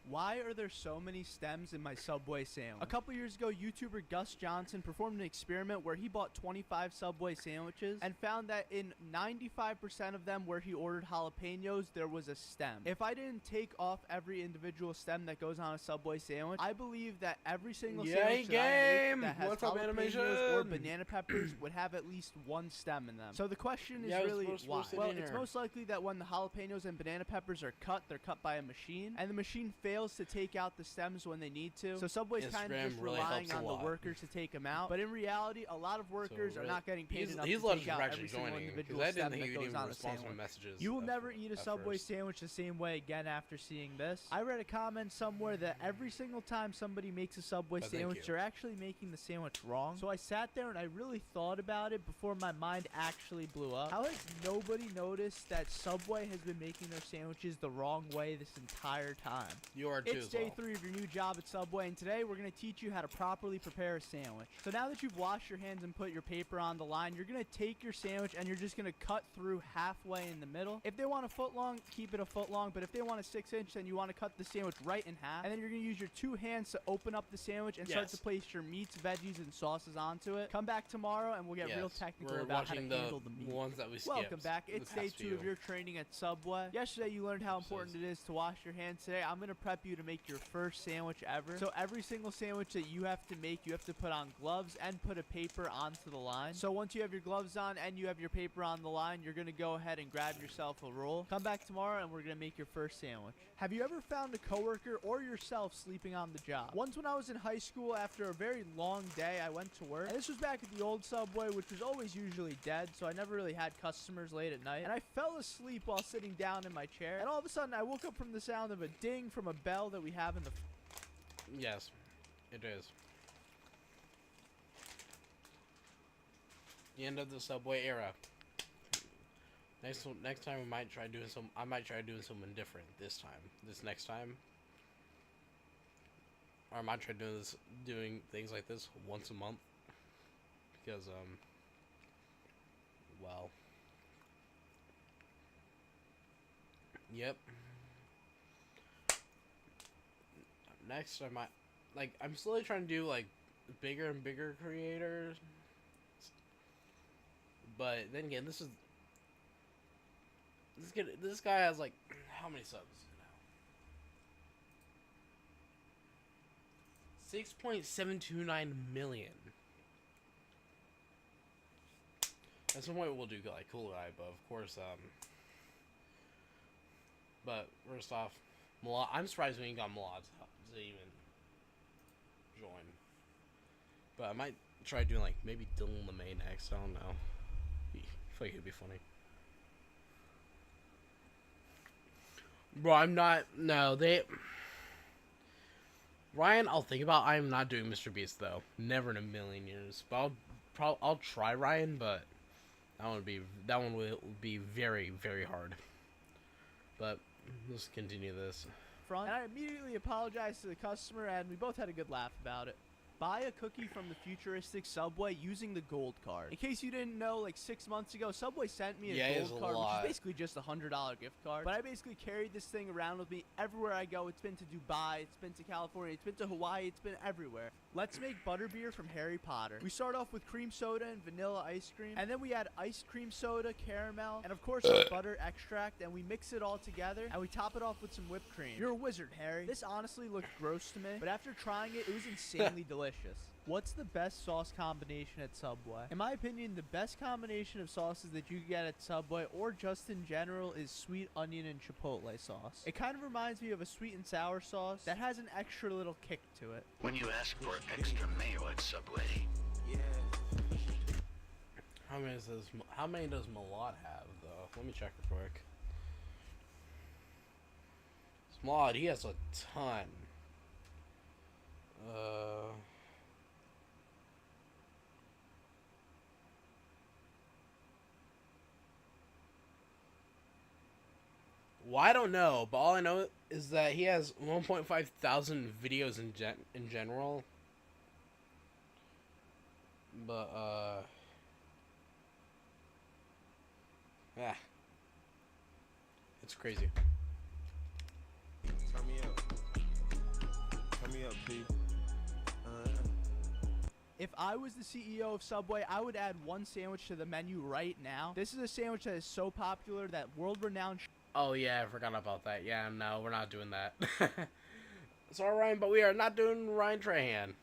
Why are there so many stems in my Subway sandwich? A couple years ago, YouTuber Gus Johnson performed an experiment where he bought 25 Subway sandwiches and found that in 95% of them where he ordered jalapenos, there was a stem. If I didn't take off every individual stem that goes on a Subway sandwich, I believe that every single sandwich that I make that has jalapenos or banana peppers would have at least 1 stem in them. So the question is really why? Well, it's most likely that when the jalapenos and banana peppers are cut, they're cut by a machine, and the machine fails to take out the stems when they need to. So Subway's kind of just relying on the workers to take them out. But in reality, a lot of workers are not getting paid enough to take out every single individual stem that goes on a sandwich. You will never eat a Subway sandwich the same way again after seeing this. I read a comment somewhere that every single time somebody makes a Subway sandwich, they're actually making the sandwich wrong. So I sat there and I really thought about it before my mind actually blew up. How has nobody noticed that Subway has been making their sandwiches the wrong way this entire time? It's day 3 of your new job at Subway, and today we're going to teach you how to properly prepare a sandwich. So now that you've washed your hands and put your paper on the line, you're going to take your sandwich and you're just going to cut through halfway in the middle. If they want a foot long, keep it a foot long, but if they want a 6-inch, then you want to cut the sandwich right in half, and then you're going to use your 2 hands to open up the sandwich and start to place your meats, veggies, and sauces onto it. Come back tomorrow and we'll get real technical about how to handle the meat. Ones that we skipped. Welcome back. It's day 2 of your training at Subway. Yesterday you learned how important it is to wash your hands. Today I'm going to prep you to make your first sandwich ever. So every single sandwich that you have to make, you have to put on gloves and put a paper onto the line. So once you have your gloves on and you have your paper on the line, you're going to go ahead and grab yourself a roll. Come back tomorrow and we're going to make your first sandwich. Have you ever found a coworker or yourself sleeping on the job? Once when I was in high school, after a very long day, I went to work. And this was back at the old Subway, which was always usually dead, so I never really had customers late at night. And I fell asleep while sitting down in my chair. And all of a sudden, I woke up from the sound of a ding from a bell that we have in the... Yes, it is. The end of the Subway era. Next time we might try doing I might try doing something different this time. This next time. Or I might try doing things like this once a month. Because well. Yep. Next I might like I'm slowly trying to do like bigger and bigger creators. But then again, this guy has like how many subs now? 6.729 million. At some point we'll do like Cool Guy, but of course, but first off, Malad, I'm surprised we ain't got Malad to even join. But I might try doing like maybe Dylan LeMay next. I don't know. I feel like it'd be funny. Bro, I'm not. No, they. Ryan, I'll think about. I'm not doing Mr. Beast though. Never in a million years. But I'll try Ryan, but that one will be very, very hard. But let's continue this. And I immediately apologized to the customer, and we both had a good laugh about it. Buy a cookie from the futuristic Subway using the gold card. In case you didn't know, like 6 months ago, Subway sent me a gold card, which is basically just a $100 gift card. But I basically carried this thing around with me everywhere I go. It's been to Dubai, it's been to California, it's been to Hawaii, it's been everywhere. Let's make butterbeer from Harry Potter. We start off with cream soda and vanilla ice cream, and then we add iced cream soda, caramel, and of course our butter extract, and we mix it all together, and we top it off with some whipped cream. You're a wizard, Harry. This honestly looked gross to me, but after trying it, it was insanely delicious. What's the best sauce combination at Subway? In my opinion, the best combination of sauces that you can get at Subway or just in general is sweet onion and chipotle sauce. It kind of reminds me of a sweet and sour sauce that has an extra little kick to it. When you ask for extra mayo at Subway, yeah. How many does Malad have though? Let me check real quick. Malad, he has a ton. Well, I don't know, but all I know is that he has 1.5 thousand videos in general. But yeah, it's crazy. Turn me up, B. If I was the CEO of Subway, I would add one sandwich to the menu right now. This is a sandwich that is so popular that world-renowned... Oh yeah, I forgot about that. Yeah, no, we're not doing that. Sorry, Ryan, but we are not doing Ryan Trahan.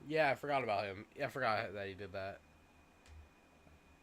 Yeah, I forgot about him. Yeah, I forgot that he did that.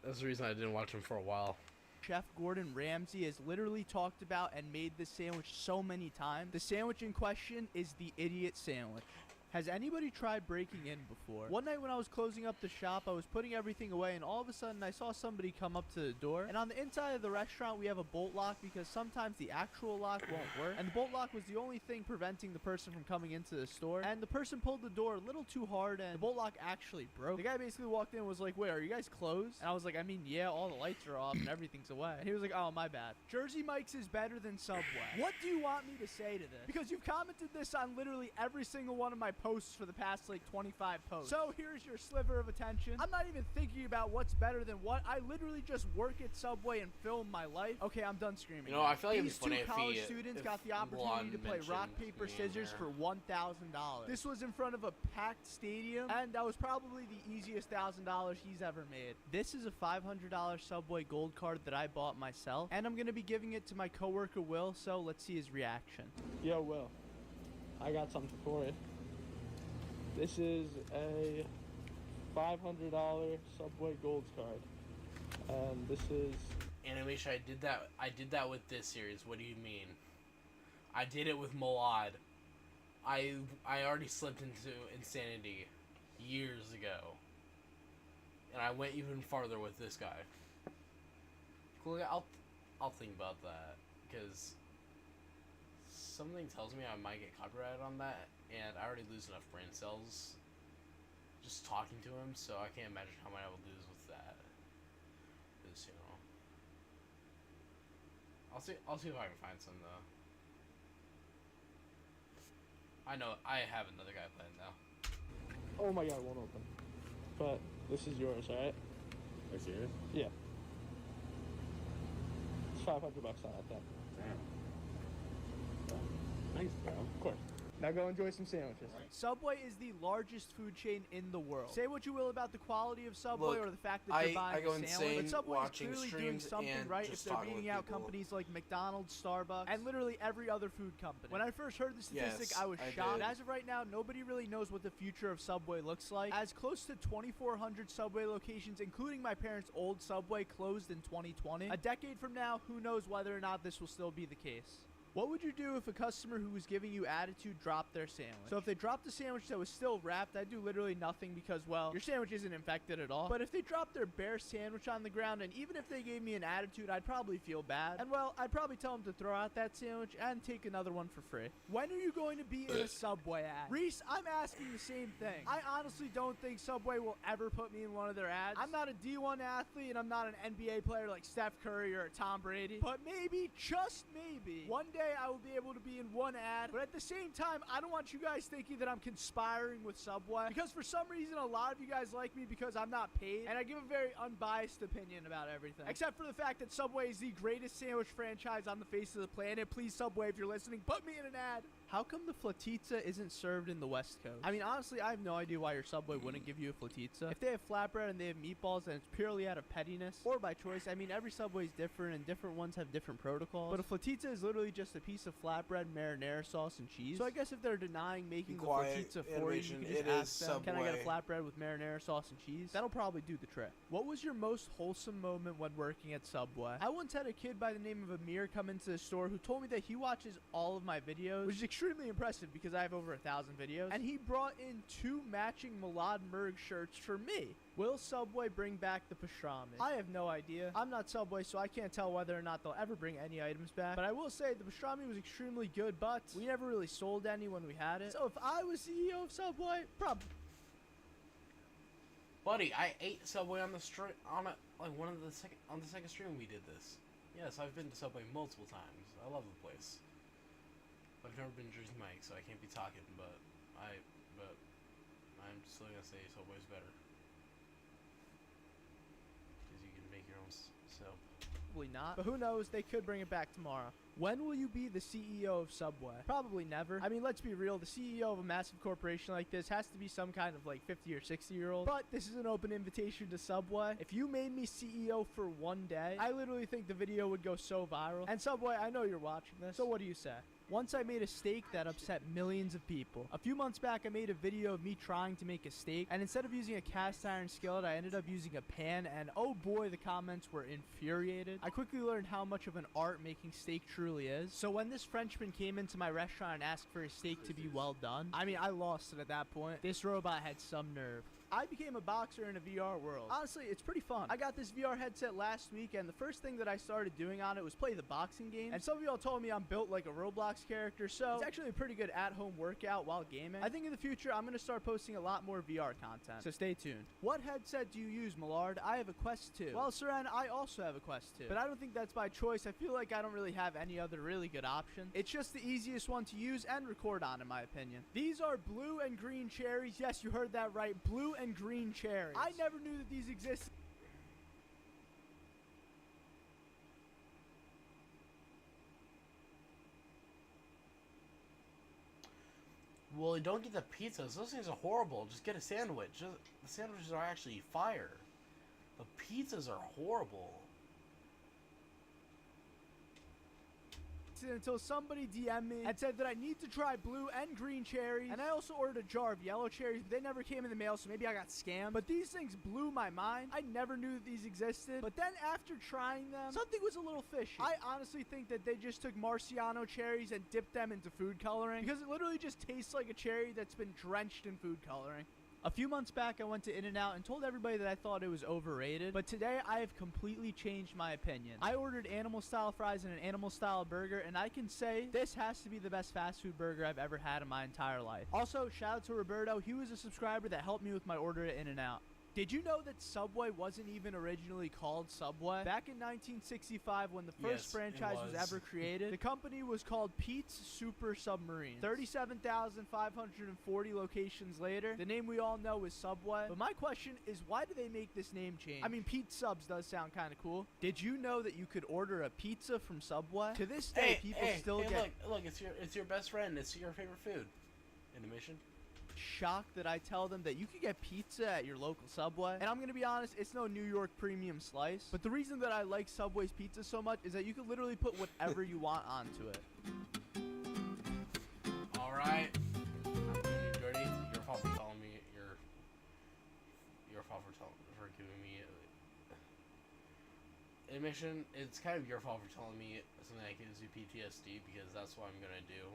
That's the reason I didn't watch him for a while. Chef Gordon Ramsay has literally talked about and made this sandwich so many times. The sandwich in question is the idiot sandwich. Has anybody tried breaking in before? One night when I was closing up the shop, I was putting everything away, and all of a sudden I saw somebody come up to the door. And on the inside of the restaurant, we have a bolt lock because sometimes the actual lock won't work. And the bolt lock was the only thing preventing the person from coming into the store. And the person pulled the door a little too hard, and the bolt lock actually broke. The guy basically walked in and was like, "Wait, are you guys closed?" And I was like, "I mean, yeah, all the lights are off and everything's away." And he was like, "Oh, my bad." Jersey Mike's is better than Subway. What do you want me to say to this? Because you've commented this on literally every single one of my posts for the past like 25 posts. So here's your sliver of attention. I'm not even thinking about what's better than what. I literally just work at Subway and film my life. Okay, I'm done screaming. You know, I feel like these it'd be funny two college students got the opportunity to play rock, paper, scissors for $1,000. This was in front of a packed stadium, and that was probably the easiest $1,000 he's ever made. This is a $500 Subway gold card that I bought myself, and I'm gonna be giving it to my coworker Will. So let's see his reaction. Yo, Will, I got something for you. This is a $500 Subway Golds card, and this is Animation. I did that with this series. What do you mean? I did it with Malad. I already slipped into insanity years ago, and I went even farther with this guy. Cool. I'll think about that because something tells me I might get copyrighted on that. And I already lose enough brain cells just talking to him, so I can't imagine how much I would lose with that. Because, you know, I'll see if I can find some though. I know I have another guy playing now. Oh my god, it won't open. But this is yours, alright? That's yours? Yeah. It's $500 on it then. Damn. Thanks, bro. Of course. Now go enjoy some sandwiches. Subway is the largest food chain in the world. Say what you will about the quality of Subway Look, or the fact that you're buying I go a sandwich, insane but Subway is watching clearly doing streams something and right if just they're talking beating with out people. companies like McDonald's, Starbucks, and literally every other food company. When I first heard the statistic, Yes, I was I shocked. did. As of right now, nobody really knows what the future of Subway looks like, as close to 2,400 Subway locations, including my parents' old Subway, closed in 2020. A decade from now, who knows whether or not this will still be the case. What would you do if a customer who was giving you attitude dropped their sandwich? So if they dropped a sandwich that was still wrapped, I'd do literally nothing because, well, your sandwich isn't infected at all. But if they dropped their bare sandwich on the ground, and even if they gave me an attitude, I'd probably feel bad. And, well, I'd probably tell them to throw out that sandwich and take another one for free. When are you going to be in a Subway ad? Reese, I'm asking the same thing. I honestly don't think Subway will ever put me in one of their ads. I'm not a D1 athlete, and I'm not an NBA player like Steph Curry or Tom Brady. But maybe, just maybe, one day I will be able to be in one ad, but at the same time, I don't want you guys thinking that I'm conspiring with Subway, because for some reason, a lot of you guys like me because I'm not paid, and I give a very unbiased opinion about everything, except for the fact that Subway is the greatest sandwich franchise on the face of the planet. Please, Subway, if you're listening, put me in an ad. How come the flatizza isn't served in the West Coast? I mean, honestly, I have no idea why your Subway wouldn't give you a flatizza. If they have flatbread and they have meatballs, then it's purely out of pettiness or by choice. I mean, every Subway is different and different ones have different protocols. But a flatizza is literally just a piece of flatbread, marinara sauce, and cheese. So I guess if they're denying making the flatizza for you, you can just ask them, can I get a flatbread with marinara sauce and cheese? That'll probably do the trick. What was your most wholesome moment when working at Subway? I once had a kid by the name of Amir come into the store who told me that he watches all of my videos, which is extremely impressive because I have over 1,000 videos, and he brought in 2 matching Milad Merg shirts for me. Will Subway bring back the pastrami? I have no idea. I'm not Subway, so I can't tell whether or not they'll ever bring any items back. But I will say the pastrami was extremely good, but we never really sold any when we had it. So if I was CEO of Subway, probably. Buddy, I ate Subway on the street on the second stream we did this. Yes, I've been to Subway multiple times. I love the place. But I've never been Jersey Mike, so I can't be talking. But I'm still gonna say Subway's better because you can make your own sub. Probably not, but who knows, they could bring it back tomorrow. When will you be the CEO of Subway? Probably never. I mean, let's be real, the CEO of a massive corporation like this has to be some kind of like 50 or 60-year-old. But this is an open invitation to Subway. If you made me CEO for one day, I literally think the video would go so viral. And Subway, I know you're watching this, so what do you say? Once I made a steak that upset millions of people. A few months back, I made a video of me trying to make a steak, and instead of using a cast iron skillet, I ended up using a pan, and oh boy, the comments were infuriated. I quickly learned how much of an art making steak truly is. So when this Frenchman came into my restaurant and asked for his steak to be well done, I mean, I lost it at that point. This robot had some nerve. I became a boxer in a VR world. Honestly, it's pretty fun. I got this VR headset last week, and the first thing that I started doing on it was play the boxing game. And some of y'all told me I'm built like a Roblox character, so it's actually a pretty good at-home workout while gaming. I think in the future, I'm going to start posting a lot more VR content, so stay tuned. What headset do you use, Millard? I have a Quest 2. Well, Seren, I also have a Quest 2, but I don't think that's by choice. I feel like I don't really have any other really good option. It's just the easiest one to use and record on, in my opinion. These are blue and green cherries. Yes, you heard that right. Blue and green cherries. I never knew that these existed. Well, don't get the pizzas. Those things are horrible. Just get a sandwich. The sandwiches are actually fire. The pizzas are horrible. Until somebody DM'd me and said that I need to try blue and green cherries, and I also ordered a jar of yellow cherries, but they never came in the mail, so maybe I got scammed. But these things blew my mind. I never knew that these existed, but then after trying them, something was a little fishy. I honestly think that they just took Marciano cherries and dipped them into food coloring, because it literally just tastes like a cherry that's been drenched in food coloring. A few months back, I went to In-N-Out and told everybody that I thought it was overrated, but today I have completely changed my opinion. I ordered animal-style fries and an animal-style burger, and I can say this has to be the best fast food burger I've ever had in my entire life. Also, shout out to Roberto. He was a subscriber that helped me with my order at In-N-Out. Did you know that Subway wasn't even originally called Subway? Back in 1965, when the first franchise was ever created, the company was called Pete's Super Submarine. 37,540 locations later, the name we all know is Subway. But my question is, why do they make this name change? I mean, Pete's Subs does sound kind of cool. Did you know that you could order a pizza from Subway? To this day, people still get... Look, it's your best friend. It's your favorite food. Intermission? Shocked that I tell them that you can get pizza at your local Subway. And I'm gonna be honest, it's no New York premium slice. But the reason that I like Subway's pizza so much is that you can literally put whatever you want onto it. Alright. Dirty. Your fault for telling me. Your fault for giving me admission. It's kind of your fault for telling me something that gives you PTSD, because that's what I'm gonna do.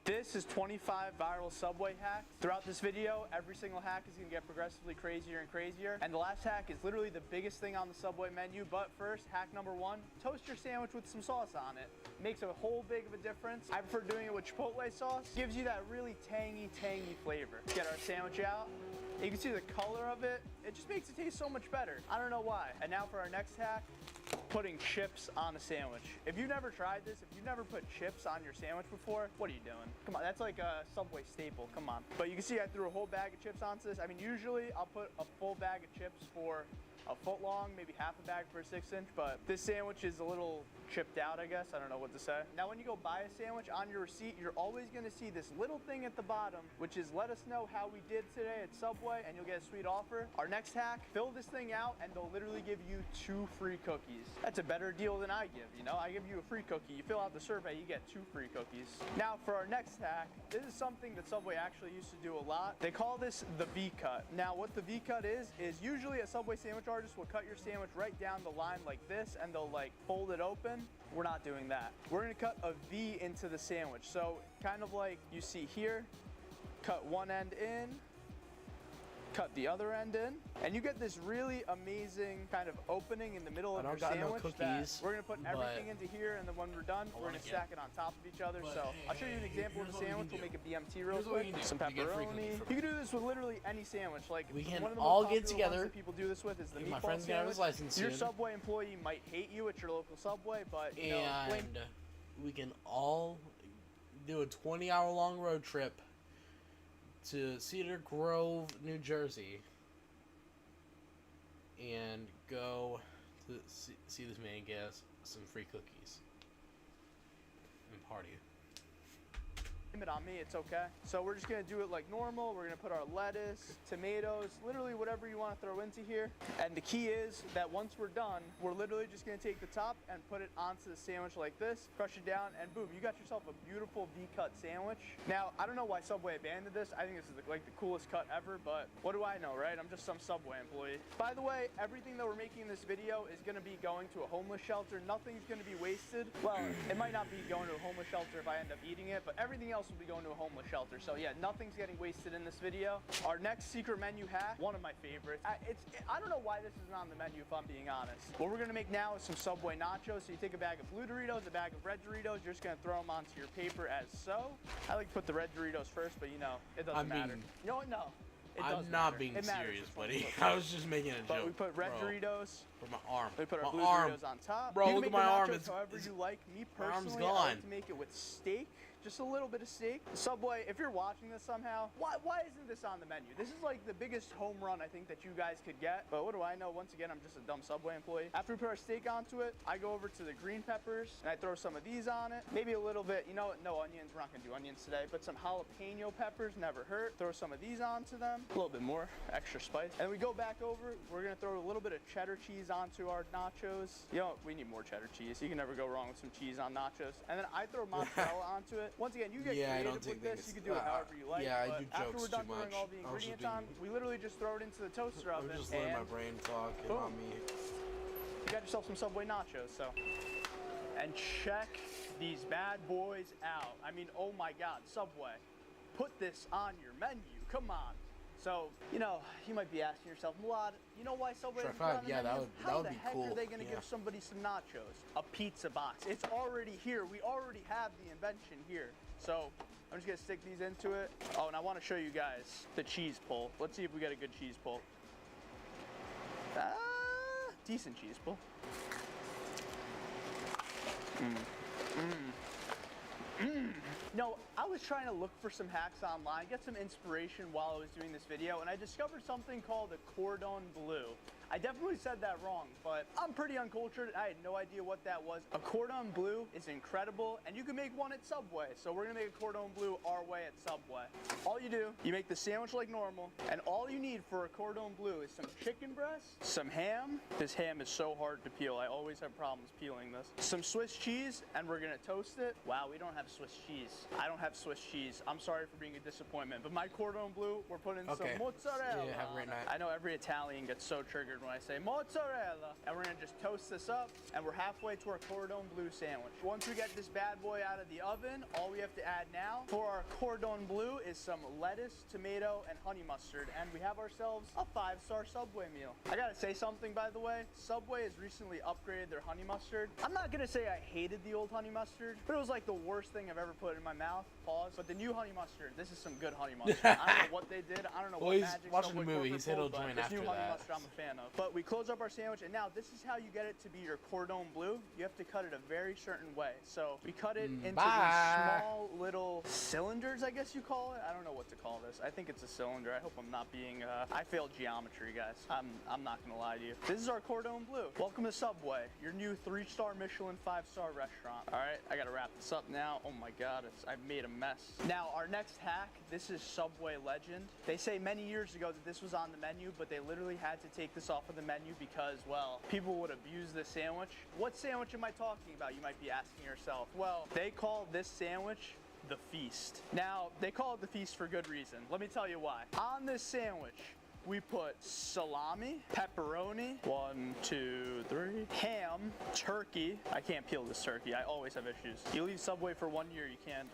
This is 25 viral Subway hacks. Throughout this video, every single hack is gonna get progressively crazier and crazier. And the last hack is literally the biggest thing on the Subway menu. But first, hack number 1, toast your sandwich with some sauce on it. Makes a whole big of a difference. I prefer doing it with Chipotle sauce. Gives you that really tangy flavor. Get our sandwich out. You can see the color of it. It just makes it taste so much better. I don't know why. And now for our next hack, putting chips on a sandwich. If you've never tried this, if you've never put chips on your sandwich before, what are you doing? Come on, that's like a Subway staple, come on. But you can see I threw a whole bag of chips onto this. I mean, usually I'll put a full bag of chips for a foot long, maybe half a bag for a 6-inch, but this sandwich is a little chipped out, I guess. I don't know what to say. Now, when you go buy a sandwich, on your receipt, you're always gonna see this little thing at the bottom, which is let us know how we did today at Subway, and you'll get a sweet offer. Our next hack, fill this thing out, and they'll literally give you 2 free cookies. That's a better deal than I give, you know? I give you a free cookie, you fill out the survey, you get 2 free cookies. Now, for our next hack, this is something that Subway actually used to do a lot. They call this the V-cut. Now, what the V-cut is usually a Subway sandwich artist will cut your sandwich right down the line like this, and they'll like fold it open. We're not doing that. We're gonna cut a V into the sandwich. So kind of like you see here, cut one end in, cut the other end in, and you get this really amazing kind of opening in the middle of your sandwich. Cookies, we're gonna put everything into here, and then when we're done, we're gonna stack it on top of each other. So I'll show you an example of a sandwich. We'll make a BMT real quick. Some pepperoni. You can do this with literally any sandwich. Like we can one of the all most get popular together. Ones that people do this with is the meatball my friend's sandwich. got his license Your soon. Subway employee might hate you at your local Subway, but you know, and we can all do a 20-hour-long road trip to Cedar Grove, New Jersey, and go to see this man get us some free cookies and party. It on me, it's okay. So we're just gonna do it like normal. We're gonna put our lettuce, tomatoes, literally whatever you want to throw into here. And the key is that once we're done, we're literally just gonna take the top and put it onto the sandwich like this, crush it down, and boom, you got yourself a beautiful V-cut sandwich. Now, I don't know why Subway abandoned this. I think this is like the coolest cut ever, but what do I know, right? I'm just some Subway employee. By the way, everything that we're making in this video is gonna be going to a homeless shelter. Nothing's gonna be wasted. Well, it might not be going to a homeless shelter if I end up eating it, but everything else will be going to a homeless shelter. So yeah, nothing's getting wasted in this video. Our next secret menu hack, one of my favorites. I don't know why this isn't on the menu if I'm being honest. What we're gonna make now is some Subway nachos. So you take a bag of blue Doritos, a bag of red Doritos, you're just gonna throw them onto your paper as so. I like to put the red Doritos first, but you know, it doesn't matter. No, no. I'm not being serious, buddy. I was just making a joke. But we put red Doritos. For my arm. We put our blue Doritos on top. Bro, look at my arm. It's however you like. Me personally, my arm's gone. I like to make it with steak. Just a little bit of steak. Subway, if you're watching this somehow, why isn't this on the menu? This is like the biggest home run I think that you guys could get. But what do I know? Once again, I'm just a dumb Subway employee. After we put our steak onto it, I go over to the green peppers and I throw some of these on it. Maybe a little bit, you know what? No onions. We're not gonna do onions today, but some jalapeno peppers never hurt. Throw some of these onto them. A little bit more extra spice. And we go back over. We're gonna throw a little bit of cheddar cheese onto our nachos. You know, we need more cheddar cheese. You can never go wrong with some cheese on nachos. And then I throw mozzarella onto it. Once again, you get creative with this. You can do it however you like. Yeah, I but do after we're jokes done too throwing much. all the ingredients on, we literally just throw it into the toaster oven. I'm just letting my brain talk and boom. not me. You got yourself some Subway nachos, so. And check these bad boys out. I mean, oh my God, Subway, put this on your menu. Come on. So, you know, you might be asking yourself, Mulad, you know why Subway is on the yeah, menu? that would be How the heck cool. are they gonna give somebody some nachos? A pizza box. It's already here. We already have the invention here. So, I'm just gonna stick these into it. Oh, and I wanna show you guys the cheese pull. Let's see if we get a good cheese pull. Decent cheese pull. No, I was trying to look for some hacks online, get some inspiration while I was doing this video, and I discovered something called a cordon bleu. I definitely said that wrong, but I'm pretty uncultured. I had no idea what that was. A cordon bleu is incredible, and you can make one at Subway. So we're gonna make a cordon bleu our way at Subway. All you do, you make the sandwich like normal, and all you need for a cordon bleu is some chicken breast, some ham. This ham is so hard to peel. I always have problems peeling this. Some Swiss cheese, and we're gonna toast it. Wow, we don't have Swiss cheese. I don't have Swiss cheese. I'm sorry for being a disappointment, but my cordon bleu, we're putting some mozzarella. Yeah, have a great night. I know every Italian gets so triggered when I say mozzarella. And we're gonna just toast this up, and we're halfway to our cordon bleu sandwich. Once we get this bad boy out of the oven, all we have to add now for our cordon bleu is some lettuce, tomato, and honey mustard, and we have ourselves a 5-star Subway meal. I gotta say something, by the way. Subway has recently upgraded their honey mustard. I'm not gonna say I hated the old honey mustard, but it was like the worst thing I've ever put in my mouth. Pause. But the new honey mustard, this is some good honey mustard. I don't know what they did. I don't know Well, what he's magic watching Subway the movie. corporate He's hit pulled, a but joint this after new honey that. mustard I'm a fan of. But we close up our sandwich, and now this is how you get it to be your cordon bleu. You have to cut it a very certain way. So we cut it into these small little cylinders, I guess you call it. I don't know what to call this. I think it's a cylinder. I hope I'm not being, I failed geometry, guys. I'm not gonna lie to you. This is our cordon bleu. Welcome to Subway, your new 3-star Michelin 5-star restaurant. All right, I gotta wrap this up now. Oh my God, I've made a mess. Now, our next hack, this is Subway legend. They say many years ago that this was on the menu, but they literally had to take this off of the menu because, well, people would abuse this sandwich. What sandwich am I talking about, you might be asking yourself? Well, they call this sandwich the Feast. Now, they call it the Feast for good reason. Let me tell you why. On this sandwich, we put salami, pepperoni, 1, 2, 3, ham, turkey. I can't peel this turkey. I always have issues. You leave Subway for 1 year, you can't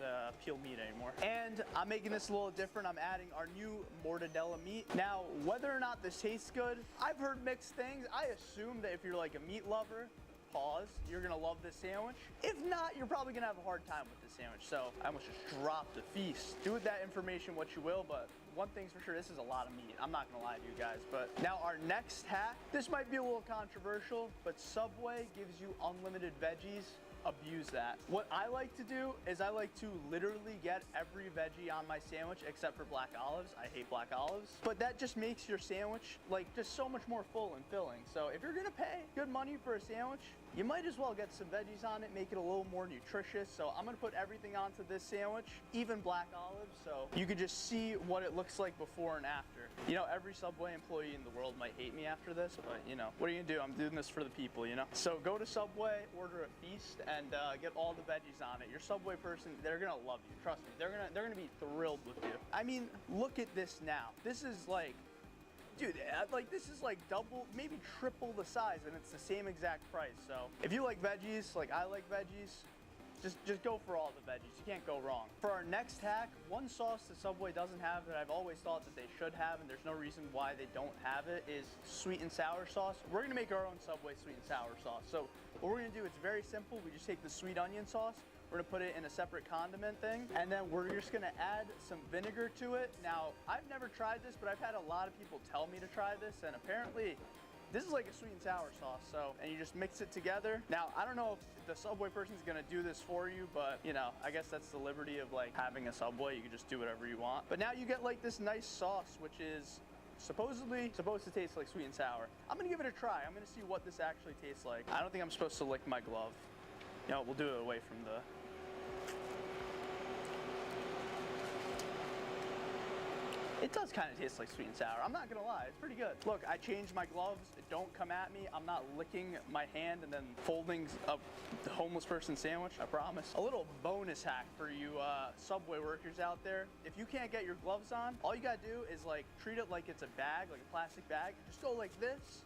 peel meat anymore. And I'm making this a little different. I'm adding our new mortadella meat. Now, whether or not this tastes good, I've heard mixed things. I assume that if you're like a meat lover, pause, you're gonna love this sandwich. If not, you're probably gonna have a hard time with this sandwich. So I almost just dropped the Feast. Do with that information what you will, but one thing's for sure, this is a lot of meat. I'm not gonna lie to you guys, but now our next hack, this might be a little controversial, but Subway gives you unlimited veggies. Abuse that. What I like to do is I like to literally get every veggie on my sandwich except for black olives. I hate black olives, but that just makes your sandwich like just so much more full and filling. So if you're gonna pay good money for a sandwich, you might as well get some veggies on it, make it a little more nutritious. So I'm gonna put everything onto this sandwich, even black olives, so you can just see what it looks like before and after. You know, every Subway employee in the world might hate me after this, but you know, what are you gonna do? I'm doing this for the people, you know? So go to Subway, order a Feast, and get all the veggies on it. Your Subway person, they're gonna love you. Trust me, they're gonna be thrilled with you. I mean, look at this now. This is like, dude, like this is like double, maybe triple the size, and it's the same exact price. So if you like veggies, like I like veggies, just go for all the veggies. You can't go wrong. For our next hack, one sauce that Subway doesn't have that I've always thought that they should have, and there's no reason why they don't have it, is sweet and sour sauce. We're gonna make our own Subway sweet and sour sauce. So what we're gonna do, it's very simple. We just take the sweet onion sauce, we're gonna put it in a separate condiment thing, and then we're just gonna add some vinegar to it. Now, I've never tried this, but I've had a lot of people tell me to try this, and apparently this is like a sweet and sour sauce. So, and you just mix it together. Now, I don't know if the Subway person's gonna do this for you, but you know, I guess that's the liberty of like having a Subway. You can just do whatever you want. But now you get like this nice sauce, which is supposedly supposed to taste like sweet and sour. I'm gonna give it a try. I'm gonna see what this actually tastes like. I don't think I'm supposed to lick my glove. You know, we'll do it away from the... It does kind of taste like sweet and sour. I'm not gonna lie, it's pretty good. Look, I changed my gloves. Don't come at me. I'm not licking my hand and then folding up the homeless person sandwich, I promise. A little bonus hack for you Subway workers out there. If you can't get your gloves on, all you gotta do is like treat it like it's a bag, like a plastic bag. Just go like this.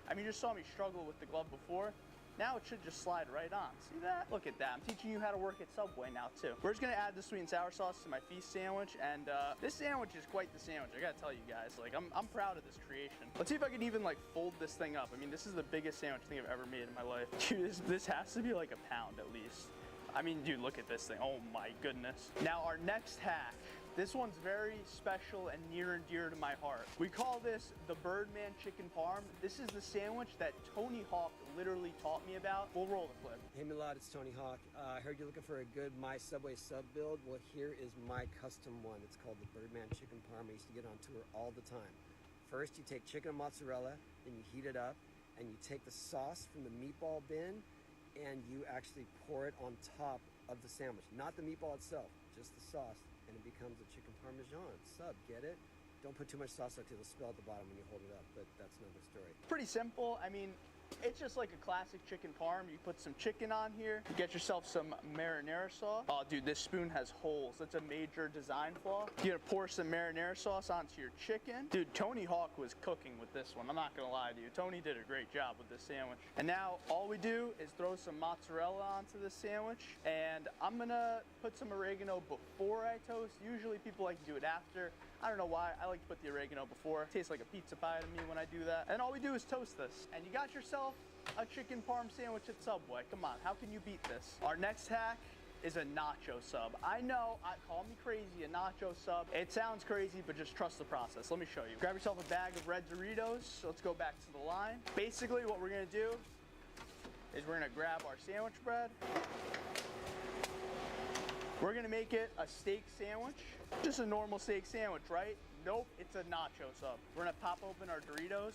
I mean, you just saw me struggle with the glove before. Now it should just slide right on. See that? Look at that. I'm teaching you how to work at Subway now too. We're just gonna add the sweet and sour sauce to my Feast sandwich, and this sandwich is quite the sandwich. I gotta tell you guys, like I'm proud of this creation. Let's see if I can even like fold this thing up. I mean, this is the biggest sandwich I think I've ever made in my life. Dude, this has to be like a pound at least. I mean, dude, look at this thing. Oh my goodness. Now our next hack This one's very special and near and dear to my heart. We call this the Birdman Chicken Parm. This is the sandwich that Tony Hawk literally taught me about. We'll roll the clip. Hey Milad, it's Tony Hawk. I heard you're looking for a good My Subway sub build. Well, here is my custom one. It's called the Birdman Chicken Parm. I used to get on tour all the time. First, you take chicken and mozzarella, then you heat it up, and you take the sauce from the meatball bin, and you actually pour it on top of the sandwich. Not the meatball itself, just the sauce, and it becomes a chicken parmesan sub. Get it? Don't put too much sauce up, it'll spill at the bottom when you hold it up, but that's another story. Pretty simple. I mean, it's just like a classic chicken parm. You put some chicken on here, you get yourself some marinara sauce. Oh dude, this spoon has holes. That's a major design flaw. You're gonna pour some marinara sauce onto your chicken. Dude, Tony Hawk was cooking with this one. I'm not gonna lie to you. Tony did a great job with this sandwich. And now all we do is throw some mozzarella onto this sandwich, and I'm gonna put some oregano before I toast. Usually people like to do it after. I don't know why, I like to put the oregano before. It tastes like a pizza pie to me when I do that. And all we do is toast this. And you got yourself a chicken parm sandwich at Subway. Come on, how can you beat this? Our next hack is a nacho sub. I know, call me crazy, a nacho sub. It sounds crazy, but just trust the process. Let me show you. Grab yourself a bag of red Doritos. Let's go back to the line. Basically, what we're gonna do is we're gonna grab our sandwich bread. We're gonna make it a steak sandwich. Just a normal steak sandwich, right? Nope, it's a nacho sub. We're gonna pop open our Doritos,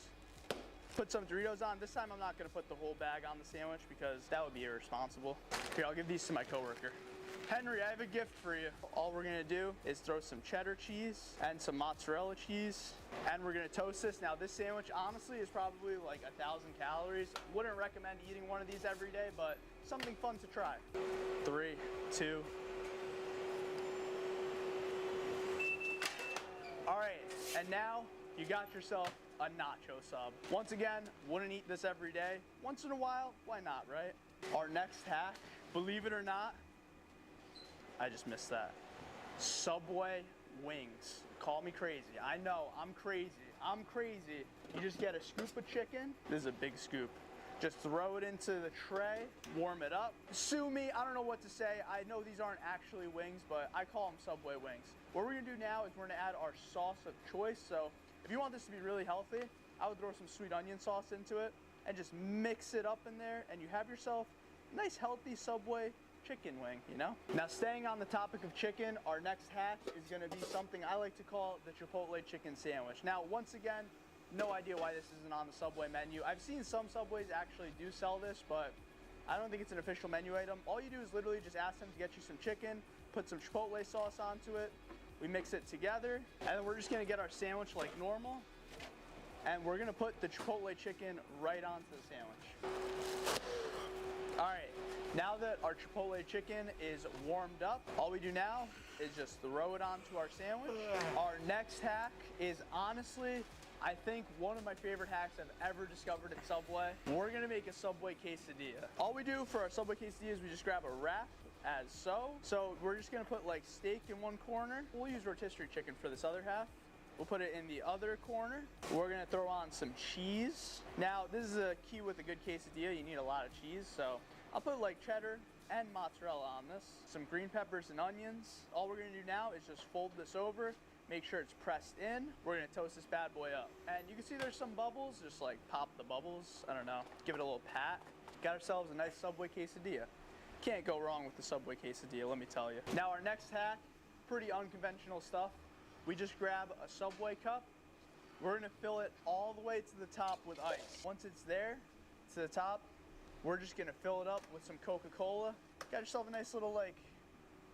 put some Doritos on. This time I'm not gonna put the whole bag on the sandwich because that would be irresponsible. Here, I'll give these to my coworker. Henry, I have a gift for you. All we're gonna do is throw some cheddar cheese and some mozzarella cheese, and we're gonna toast this. Now this sandwich, honestly, is probably like 1,000 calories. Wouldn't recommend eating one of these every day, but something fun to try. 3, 2, all right, and now you got yourself a nacho sub. Once again, wouldn't eat this every day. Once in a while, why not, right? Our next hack, believe it or not, I just missed that. Subway wings. Call me crazy. I know, I'm crazy. I'm crazy. You just get a scoop of chicken. This is a big scoop. Just throw it into the tray, warm it up. Sue me, I don't know what to say. I know these aren't actually wings, but I call them Subway wings. What we're gonna do now is we're gonna add our sauce of choice. So if you want this to be really healthy, I would throw some sweet onion sauce into it and just mix it up in there, and you have yourself a nice healthy Subway chicken wing, you know? Now staying on the topic of chicken, our next hack is gonna be something I like to call the Chipotle chicken sandwich. Now, once again, no idea why this isn't on the Subway menu. I've seen some Subways actually do sell this, but I don't think it's an official menu item. All you do is literally just ask them to get you some chicken, put some Chipotle sauce onto it, we mix it together, and then we're just gonna get our sandwich like normal, and we're gonna put the Chipotle chicken right onto the sandwich. All right, now that our Chipotle chicken is warmed up, all we do now is just throw it onto our sandwich. Our next hack is honestly, I think one of my favorite hacks I've ever discovered at Subway. We're gonna make a Subway quesadilla. All we do for our Subway quesadilla is we just grab a wrap as so. So we're just gonna put like steak in one corner. We'll use rotisserie chicken for this other half. We'll put it in the other corner. We're gonna throw on some cheese. Now, this is a key with a good quesadilla. You need a lot of cheese, so I'll put like cheddar and mozzarella on this. Some green peppers and onions. All we're gonna do now is just fold this over, make sure it's pressed in. We're gonna toast this bad boy up. And you can see there's some bubbles, just like pop the bubbles. I don't know, give it a little pat. Got ourselves a nice Subway quesadilla. Can't go wrong with the Subway quesadilla, let me tell you. Now our next hack, pretty unconventional stuff. We just grab a Subway cup. We're gonna fill it all the way to the top with ice. Once it's there, to the top, we're just gonna fill it up with some Coca-Cola. Got yourself a nice little like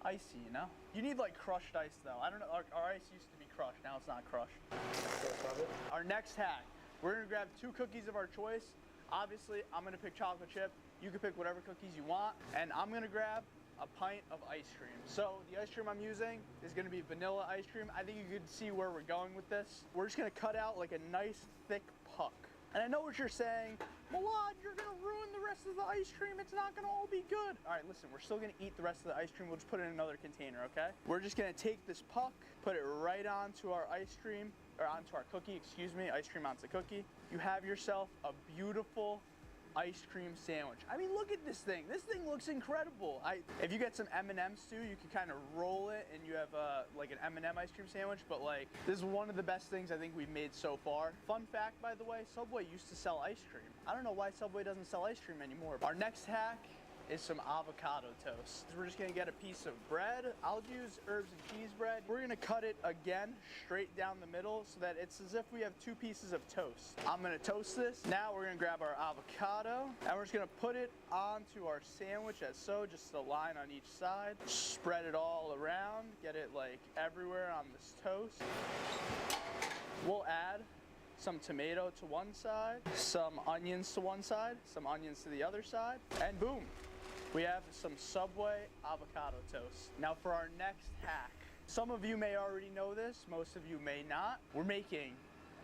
icy, you know? You need like crushed ice though. I don't know, our ice used to be crushed, now it's not crushed. Our next hack, we're gonna grab 2 cookies of our choice. Obviously, I'm gonna pick chocolate chip. You can pick whatever cookies you want. And I'm gonna grab a pint of ice cream. So the ice cream I'm using is gonna be vanilla ice cream. I think you can see where we're going with this. We're just gonna cut out like a nice thick puck. And I know what you're saying, Milad, you're gonna ruin the rest of the ice cream. It's not gonna all be good. All right, listen, we're still gonna eat the rest of the ice cream. We'll just put it in another container, okay? We're just gonna take this puck, put it right onto our ice cream, or onto our cookie, excuse me, ice cream onto cookie. You have yourself a beautiful ice cream sandwich. I mean, look at this thing. This thing looks incredible. If you get some M&Ms too, you can kind of roll it and you have like an M&M ice cream sandwich, but like this is one of the best things I think we've made so far. Fun fact, by the way, Subway used to sell ice cream. I don't know why Subway doesn't sell ice cream anymore. Our next hack is some avocado toast. We're just gonna get a piece of bread. I'll use herbs and cheese bread. We're gonna cut it again straight down the middle so that it's as if we have two pieces of toast. I'm gonna toast this. Now we're gonna grab our avocado and we're just gonna put it onto our sandwich as so, just a line on each side. Spread it all around, get it like everywhere on this toast. We'll add some tomato to one side, some onions to one side, some onions to the other side, and boom. We have some Subway avocado toast. Now for our next hack. Some of you may already know this, most of you may not. We're making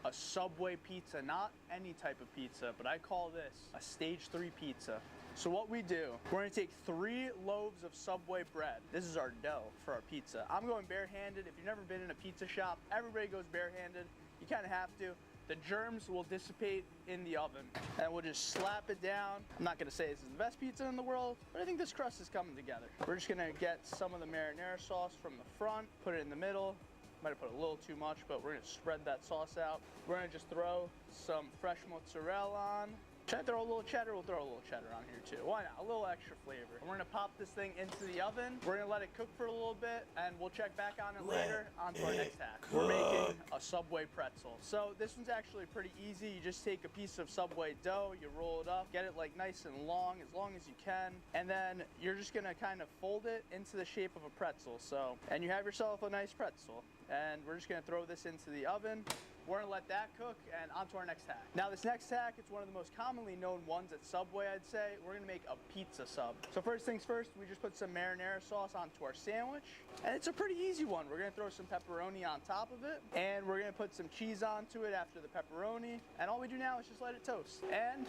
a Subway pizza, not any type of pizza, but I call this a stage 3 pizza. So what we do, we're gonna take 3 loaves of Subway bread. This is our dough for our pizza. I'm going barehanded. If you've never been in a pizza shop, everybody goes barehanded. You kind of have to. The germs will dissipate in the oven and we'll just slap it down. I'm not gonna say this is the best pizza in the world, but I think this crust is coming together. We're just gonna get some of the marinara sauce from the front, put it in the middle. Might have put a little too much, but we're gonna spread that sauce out. We're gonna just throw some fresh mozzarella on. Should I throw a little cheddar? We'll throw a little cheddar on here too. Why not? A little extra flavor. And we're gonna pop this thing into the oven. We're gonna let it cook for a little bit and we'll check back on it later. On to our next hack. We're making a Subway pretzel. So this one's actually pretty easy. You just take a piece of Subway dough, you roll it up, get it like nice and long as you can. And then you're just gonna kind of fold it into the shape of a pretzel. So, and you have yourself a nice pretzel. And we're just gonna throw this into the oven. We're gonna let that cook and on to our next hack. Now this next hack, it's one of the most commonly known ones at Subway, I'd say. We're gonna make a pizza sub. So first things first, we just put some marinara sauce onto our sandwich. And it's a pretty easy one. We're gonna throw some pepperoni on top of it. And we're gonna put some cheese onto it after the pepperoni. And all we do now is just let it toast. And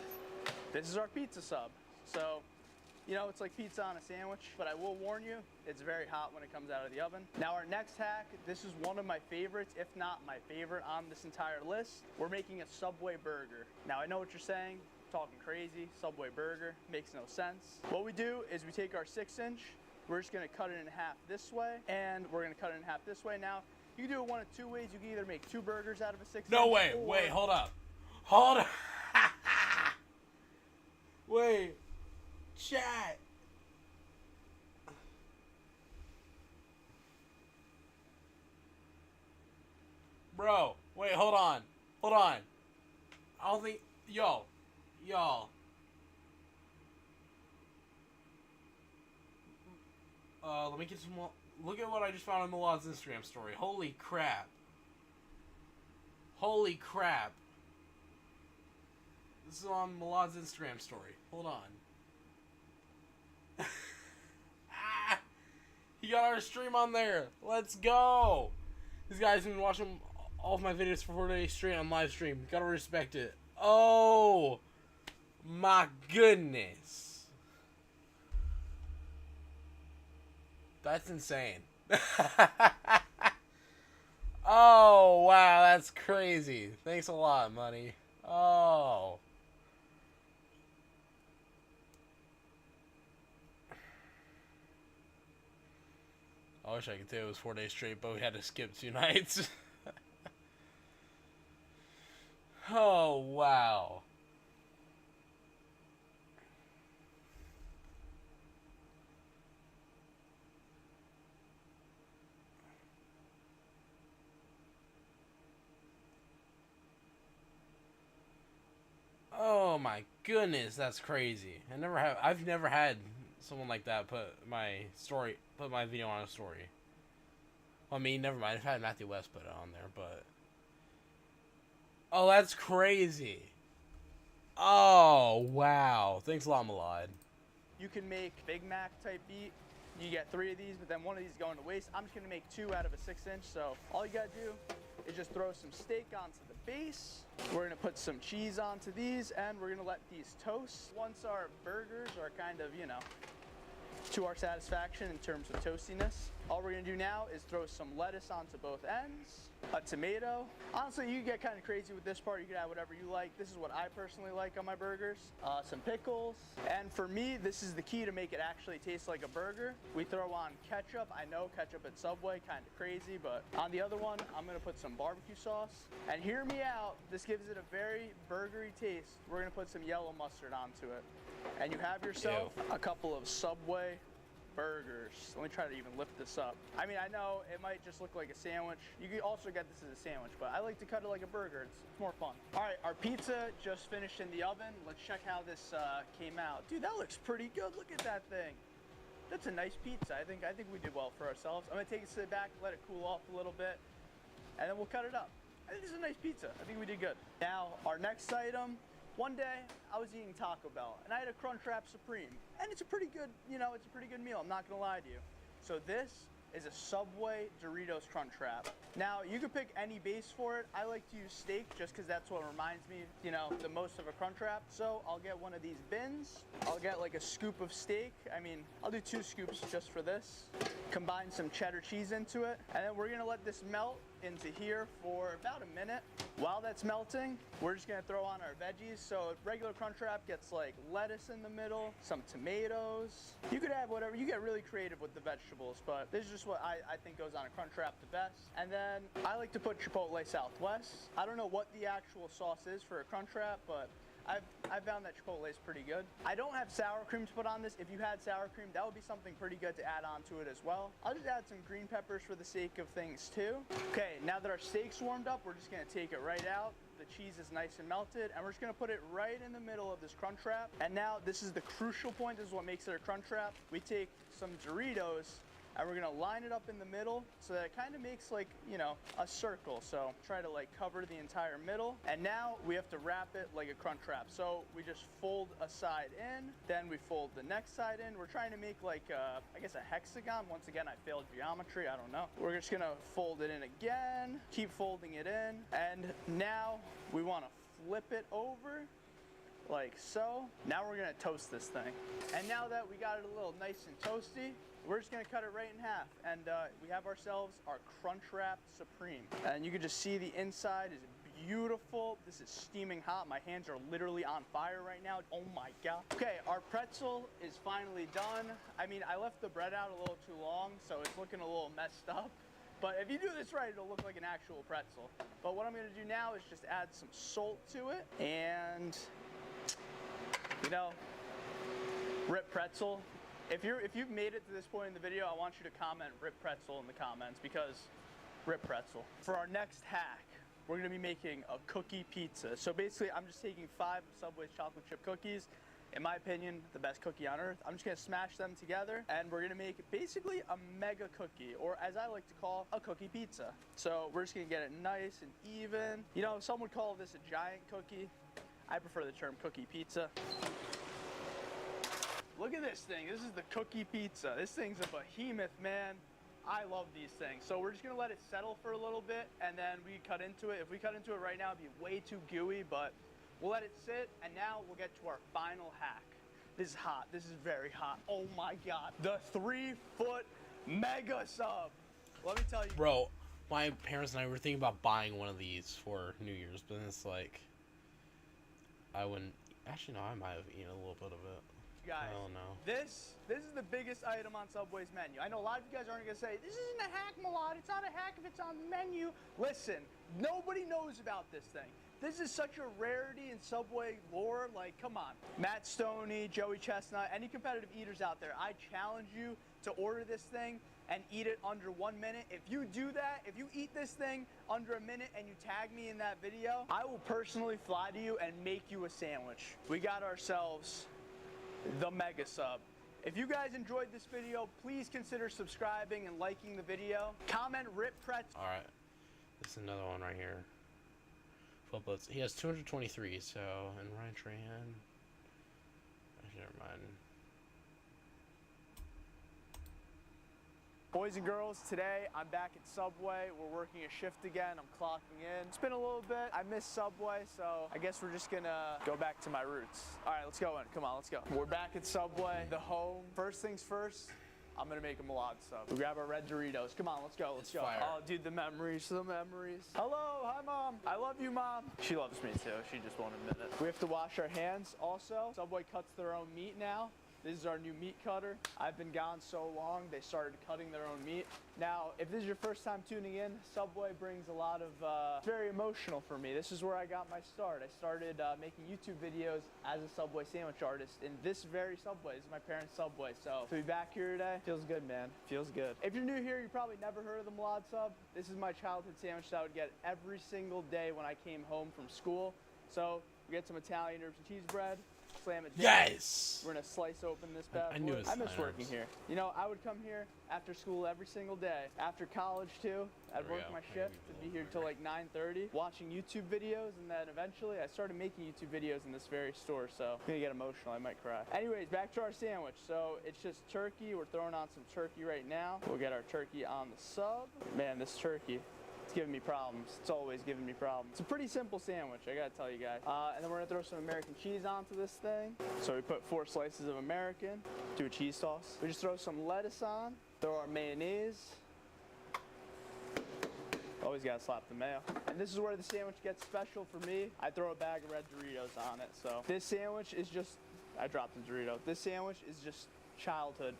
this is our pizza sub. So, you know, it's like pizza on a sandwich, but I will warn you, it's very hot when it comes out of the oven. Now our next hack, this is one of my favorites, if not my favorite on this entire list. We're making a Subway burger. Now I know what you're saying, talking crazy, Subway burger, makes no sense. What we do is we take our 6-inch, we're just gonna cut it in half this way, and we're gonna cut it in half this way. Now, you can do it one of 2 ways. You can either make 2 burgers out of a 6-inch. No way, wait, hold up. Hold up. Wait. Chat. Bro, wait, hold on. Hold on. I don't think, y'all. Let me get some more. Look at what I just found on Milad's Instagram story. Holy crap. Holy crap. This is on Milad's Instagram story. Hold on. He got our stream on there. Let's go. This guy's been watching all of my videos for 4 days straight on live stream. Gotta respect it. Oh my goodness. That's insane. Oh wow, that's crazy. Thanks a lot, money. Oh. I wish I could say it was 4 days straight, but we had to skip 2 nights. Oh, wow. Oh my goodness, that's crazy. I've never had someone like that put my video on a story. Well, I mean, never mind. I've had Matthew West put it on there, but oh, that's crazy. Oh, wow. Thanks a lot, Malad. You can make Big Mac type beat. You get 3 of these, but then one of these is going to waste. I'm just gonna make 2 out of a 6-inch. So all you gotta do is just throw some steak onto the base. We're gonna put some cheese onto these, and we're gonna let these toast. Once our burgers are kind of, you know, to our satisfaction in terms of toastiness, All we're gonna do now is throw some lettuce onto both ends, a tomato. Honestly, you can get kind of crazy with this part. You can add whatever you like. This is what I personally like on my burgers. Some pickles. And for me, this is the key to make it actually taste like a burger. We throw on ketchup. I know ketchup at Subway, kind of crazy, but on the other one, I'm gonna put some barbecue sauce. And hear me out, this gives it a very burgery taste. We're gonna put some yellow mustard onto it. And you have yourself a couple of Subway burgers. Let me try to even lift this up. I mean, I know it might just look like a sandwich. You could also get this as a sandwich, but I like to cut it like a burger. It's more fun. All right, our pizza just finished in the oven. Let's check how this came out. Dude, that looks pretty good. Look at that thing. That's a nice pizza. I think we did well for ourselves. I'm gonna take it to the back, let it cool off a little bit, and then we'll cut it up. I think this is a nice pizza. I think we did good. Now, our next item. One day, I was eating Taco Bell, and I had a Crunchwrap Supreme, and it's a pretty good, it's a pretty good meal, I'm not gonna lie to you. So this is a Subway Doritos Crunchwrap. Now, you could pick any base for it. I like to use steak just because that's what reminds me, the most of a Crunchwrap. So I'll get one of these bins. I'll get like a scoop of steak. I mean, I'll do 2 scoops just for this. Combine some cheddar cheese into it, and then we're gonna let this melt into here for about a minute. While that's melting, we're just gonna throw on our veggies. So regular Crunchwrap gets like lettuce in the middle, some tomatoes. You could add whatever, you get really creative with the vegetables, but this is just what I think goes on a Crunchwrap the best. And then I like to put Chipotle Southwest. I don't know what the actual sauce is for a Crunchwrap, but I've found that Chipotle is pretty good. I don't have sour cream to put on this. If you had sour cream, that would be something pretty good to add on to it as well. I'll just add some green peppers for the sake of things too. Okay, now that our steak's warmed up, we're just gonna take it right out. The cheese is nice and melted, and we're just gonna put it right in the middle of this Crunchwrap. And now this is the crucial point. This is what makes it a Crunchwrap. We take some Doritos, and we're gonna line it up in the middle so that it kind of makes like, a circle. So try to like cover the entire middle. And now we have to wrap it like a Crunchwrap. So we just fold a side in, then we fold the next side in. We're trying to make like, I guess a hexagon. Once again, I failed geometry, I don't know. We're just gonna fold it in again, keep folding it in. And now we wanna flip it over like so. Now we're gonna toast this thing. And now that we got it a little nice and toasty, we're just gonna cut it right in half. And we have ourselves our Crunchwrap Supreme. And you can just see the inside is beautiful. This is steaming hot. My hands are literally on fire right now. Oh my God. Okay, our pretzel is finally done. I mean, I left the bread out a little too long, so it's looking a little messed up. But if you do this right, it'll look like an actual pretzel. But what I'm gonna do now is just add some salt to it. And rip pretzel. If you've made it to this point in the video, I want you to comment rip pretzel in the comments, because rip pretzel. For our next hack, we're gonna be making a cookie pizza. So basically, I'm just taking 5 of Subway's chocolate chip cookies. In my opinion, the best cookie on earth. I'm just gonna smash them together, and we're gonna make basically a mega cookie, or as I like to call, a cookie pizza. So we're just gonna get it nice and even. Some would call this a giant cookie. I prefer the term cookie pizza. Look at this thing. This is the cookie pizza. This thing's a behemoth, man. I love these things. So we're just gonna let it settle for a little bit, and then we cut into it. If we cut into it right now, it'd be way too gooey, but we'll let it sit, and now we'll get to our final hack. This is hot. This is very hot. Oh my God. The 3-foot mega sub. Let me tell you. Bro, my parents and I were thinking about buying one of these for New Year's, but it's like, I wouldn't. Actually, no, I might have eaten a little bit of it. Guys, I don't know. This is the biggest item on Subway's menu. I know a lot of you guys aren't gonna say, this isn't a hack, Malad. It's not a hack if it's on the menu. Listen, nobody knows about this thing. This is such a rarity in Subway lore. Like, come on. Matt Stoney, Joey Chestnut, any competitive eaters out there, I challenge you to order this thing and eat it under 1 minute. If you do that, if you eat this thing under a minute and you tag me in that video, I will personally fly to you and make you a sandwich. We got ourselves the mega sub. If you guys enjoyed this video, please consider subscribing and liking the video. Comment rip pretzel. All right, this is another one right here. Fliploads. He has 223. So, and Ryan Trahan. Actually, never mind. Boys and girls, today I'm back at Subway. We're working a shift again. I'm clocking in. It's been a little bit. I miss Subway, so I guess we're just gonna go back to my roots. All right, let's go in. Come on, let's go. We're back at Subway, the home. First things first, I'm gonna make a malad sub. We grab our red Doritos. Come on, let's go, let's go. fire. Oh, dude, the memories, the memories. Hello, hi, Mom. I love you, Mom. She loves me too. She just won't admit it. We have to wash our hands also. Subway cuts their own meat now. This is our new meat cutter. I've been gone so long, they started cutting their own meat. Now, if this is your first time tuning in, Subway brings a lot of, very emotional for me. This is where I got my start. I started making YouTube videos as a Subway sandwich artist in this very Subway. This is my parents' Subway. So to be back here today, feels good, man. Feels good. If you're new here, you probably never heard of the Malad Sub. This is my childhood sandwich that I would get every single day when I came home from school. So we get some Italian herbs and cheese bread. Slam it down. Yes! We're gonna slice open this bad boy. I knew it was I miss Italian working herbs. here. You know, I would come here after school every single day. After college too, I'd There we work go. my I shift can to be be here till like 9:30, watching YouTube videos, and then eventually I started making YouTube videos in this very store. So I'm gonna get emotional. I might cry. Anyways, back to our sandwich. So it's just turkey. We're throwing on some turkey right now. We'll get our turkey on the sub. Man, this turkey. It's giving me problems. It's always giving me problems. It's a pretty simple sandwich, I gotta tell you guys. And then we're gonna throw some American cheese onto this thing. So we put 4 slices of American, do a cheese toss. We just throw some lettuce on, throw our mayonnaise. Always gotta slap the mayo. And this is where the sandwich gets special for me. I throw a bag of red Doritos on it. So this sandwich is just, I dropped the Dorito. This sandwich is just childhood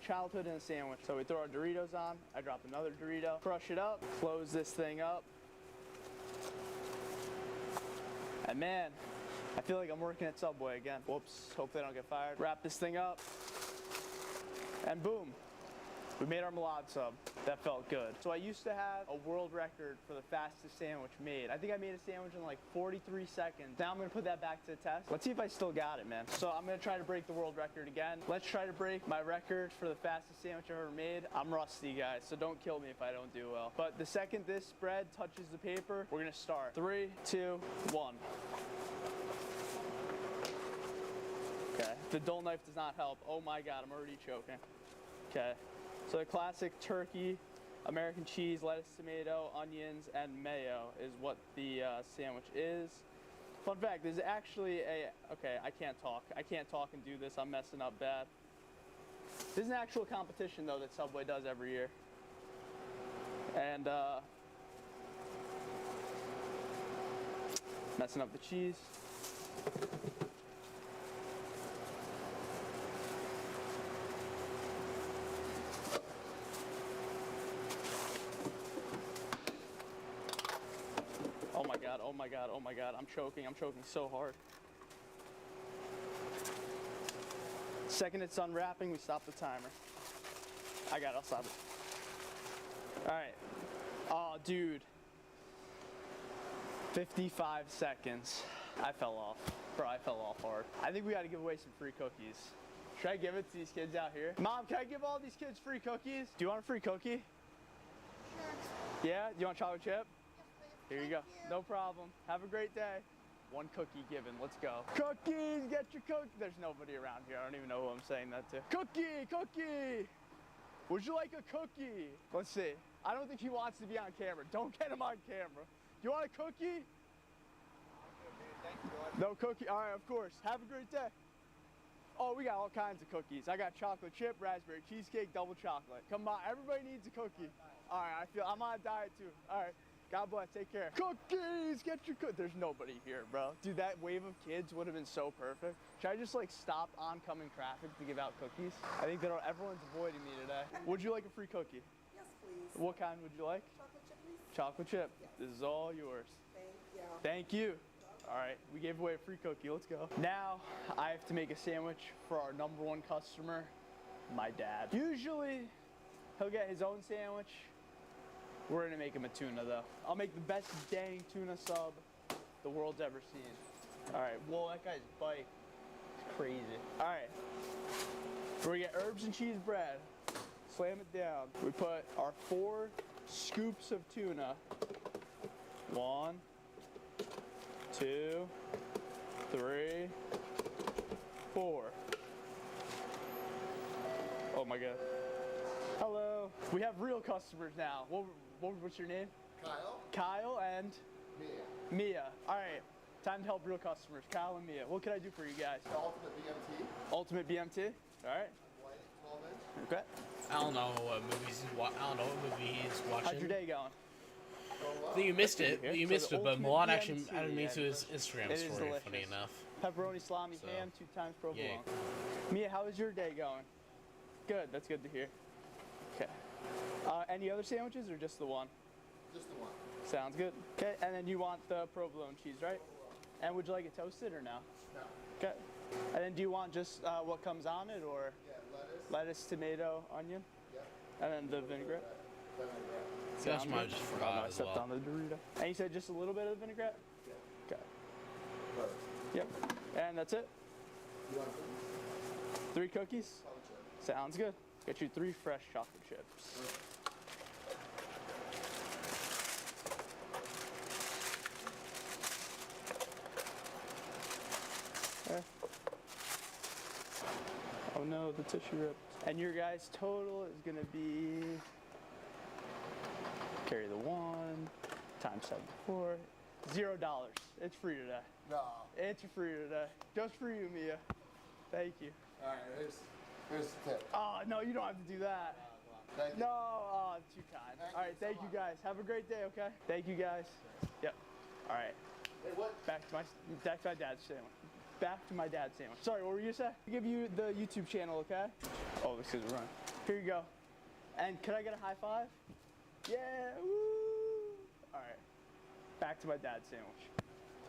in a sandwich. So we throw our Doritos on, I drop another Dorito, crush it up, close this thing up. And man, I feel like I'm working at Subway again. Whoops, hope they don't get fired. Wrap this thing up, and boom. We made our Malad sub. That felt good. So I used to have a world record for the fastest sandwich made. I think I made a sandwich in like 43 seconds. Now I'm gonna put that back to the test. Let's see if I still got it, man. So I'm gonna try to break the world record again. Let's try to break my record for the fastest sandwich I've ever made. I'm rusty, guys, so don't kill me if I don't do well. But the second this bread touches the paper, we're gonna start. 3, 2, 1. Okay, the dull knife does not help. Oh my God, I'm already choking. Okay. So the classic turkey, American cheese, lettuce, tomato, onions, and mayo is what the sandwich is. Fun fact, there's actually okay, I can't talk. I can't talk and do this. I'm messing up bad. There's an actual competition, though, that Subway does every year. And, messing up the cheese. Oh my God, oh my God, I'm choking so hard. Second it's unwrapping, we stop the timer. I got it, I'll stop it. All right, oh dude. 55 seconds. I fell off, bro, I fell off hard. I think we gotta give away some free cookies. Should I give it to these kids out here? Mom, can I give all these kids free cookies? Do you want a free cookie? Sure. Yeah, do you want chocolate chip? Here you go. No problem. Have a great day. 1 cookie given. Let's go. Cookies, get your cookie. There's nobody around here. I don't even know who I'm saying that to. Cookie, cookie. Would you like a cookie? Let's see. I don't think he wants to be on camera. Don't get him on camera. You want a cookie? No cookie. All right, of course. Have a great day. Oh, we got all kinds of cookies. I got chocolate chip, raspberry cheesecake, double chocolate. Come on, everybody needs a cookie. All right, I'm on a diet too. All right. God bless, take care. Cookies, get your cookies. There's nobody here, bro. Dude, that wave of kids would have been so perfect. Should I just like stop oncoming traffic to give out cookies? I think that everyone's avoiding me today. Would you like a free cookie? Yes, please. What kind would you like? Chocolate chip, please. Chocolate chip. Yes. This is all yours. Thank you. Thank you. All right, we gave away a free cookie. Let's go. Now, I have to make a sandwich for our #1 customer, my dad. Usually, he'll get his own sandwich. We're gonna make him a tuna though. I'll make the best dang tuna sub the world's ever seen. All right, whoa, that guy's bike is crazy. All right, we're gonna get herbs and cheese bread. Slam it down. We put our 4 scoops of tuna. 1, 2, 3, 4. Oh my God. Hello. We have real customers now. What's your name? Kyle. Kyle and? Mia. Mia. All right. Time to help real customers. Kyle and Mia. What can I do for you guys? Ultimate BMT. Ultimate BMT. All right. White 12 inch. Okay. I don't know what movies I don't know what movie he's watching. How's your day going? I think you missed it. Here. You So missed the it, but ultimate Milad actually BMT, added me yeah, to his Instagram it is story. Funny delicious. enough. Pepperoni, salami, So, ham, 2 times provolone. yay. Mia, how is your day going? Good. That's good to hear. Okay. Any other sandwiches or just the one? Just the one. Sounds good. Okay, and then you want the provolone cheese, right? And would you like it toasted or no? No. Okay. And then do you want just what comes on it, or Yeah, lettuce. lettuce, tomato, onion, Yeah. and then the vinaigrette? Vinaigrette. See, that's Sounds what I good. just Oh, forgot no, I as stepped well. on the Dorito. And you said just a little bit of vinaigrette? Yeah. Okay. Butter. Yep. And that's it? You want them? 3 cookies? Chocolate chip. Sounds good. Get you 3 fresh chocolate chips. Okay. Oh no, the tissue ripped. And your guys' total is gonna be, carry the 1 times 74, $0. It's free today. No. It's free today. Just for you, Mia. Thank you. All right, here's the tip. Oh, no, you don't have to do that. Thank you. No, oh, too kind. All right, thank you guys. Have a great day, okay? Thank you guys. Yep. All right. Hey, what? Back to my dad's sandwich. Back to my dad's sandwich. Sorry, what were you gonna say? I'll give you the YouTube channel, okay? Oh, this is running. Here you go. And can I get a high five? Yeah, woo! All right. Back to my dad's sandwich.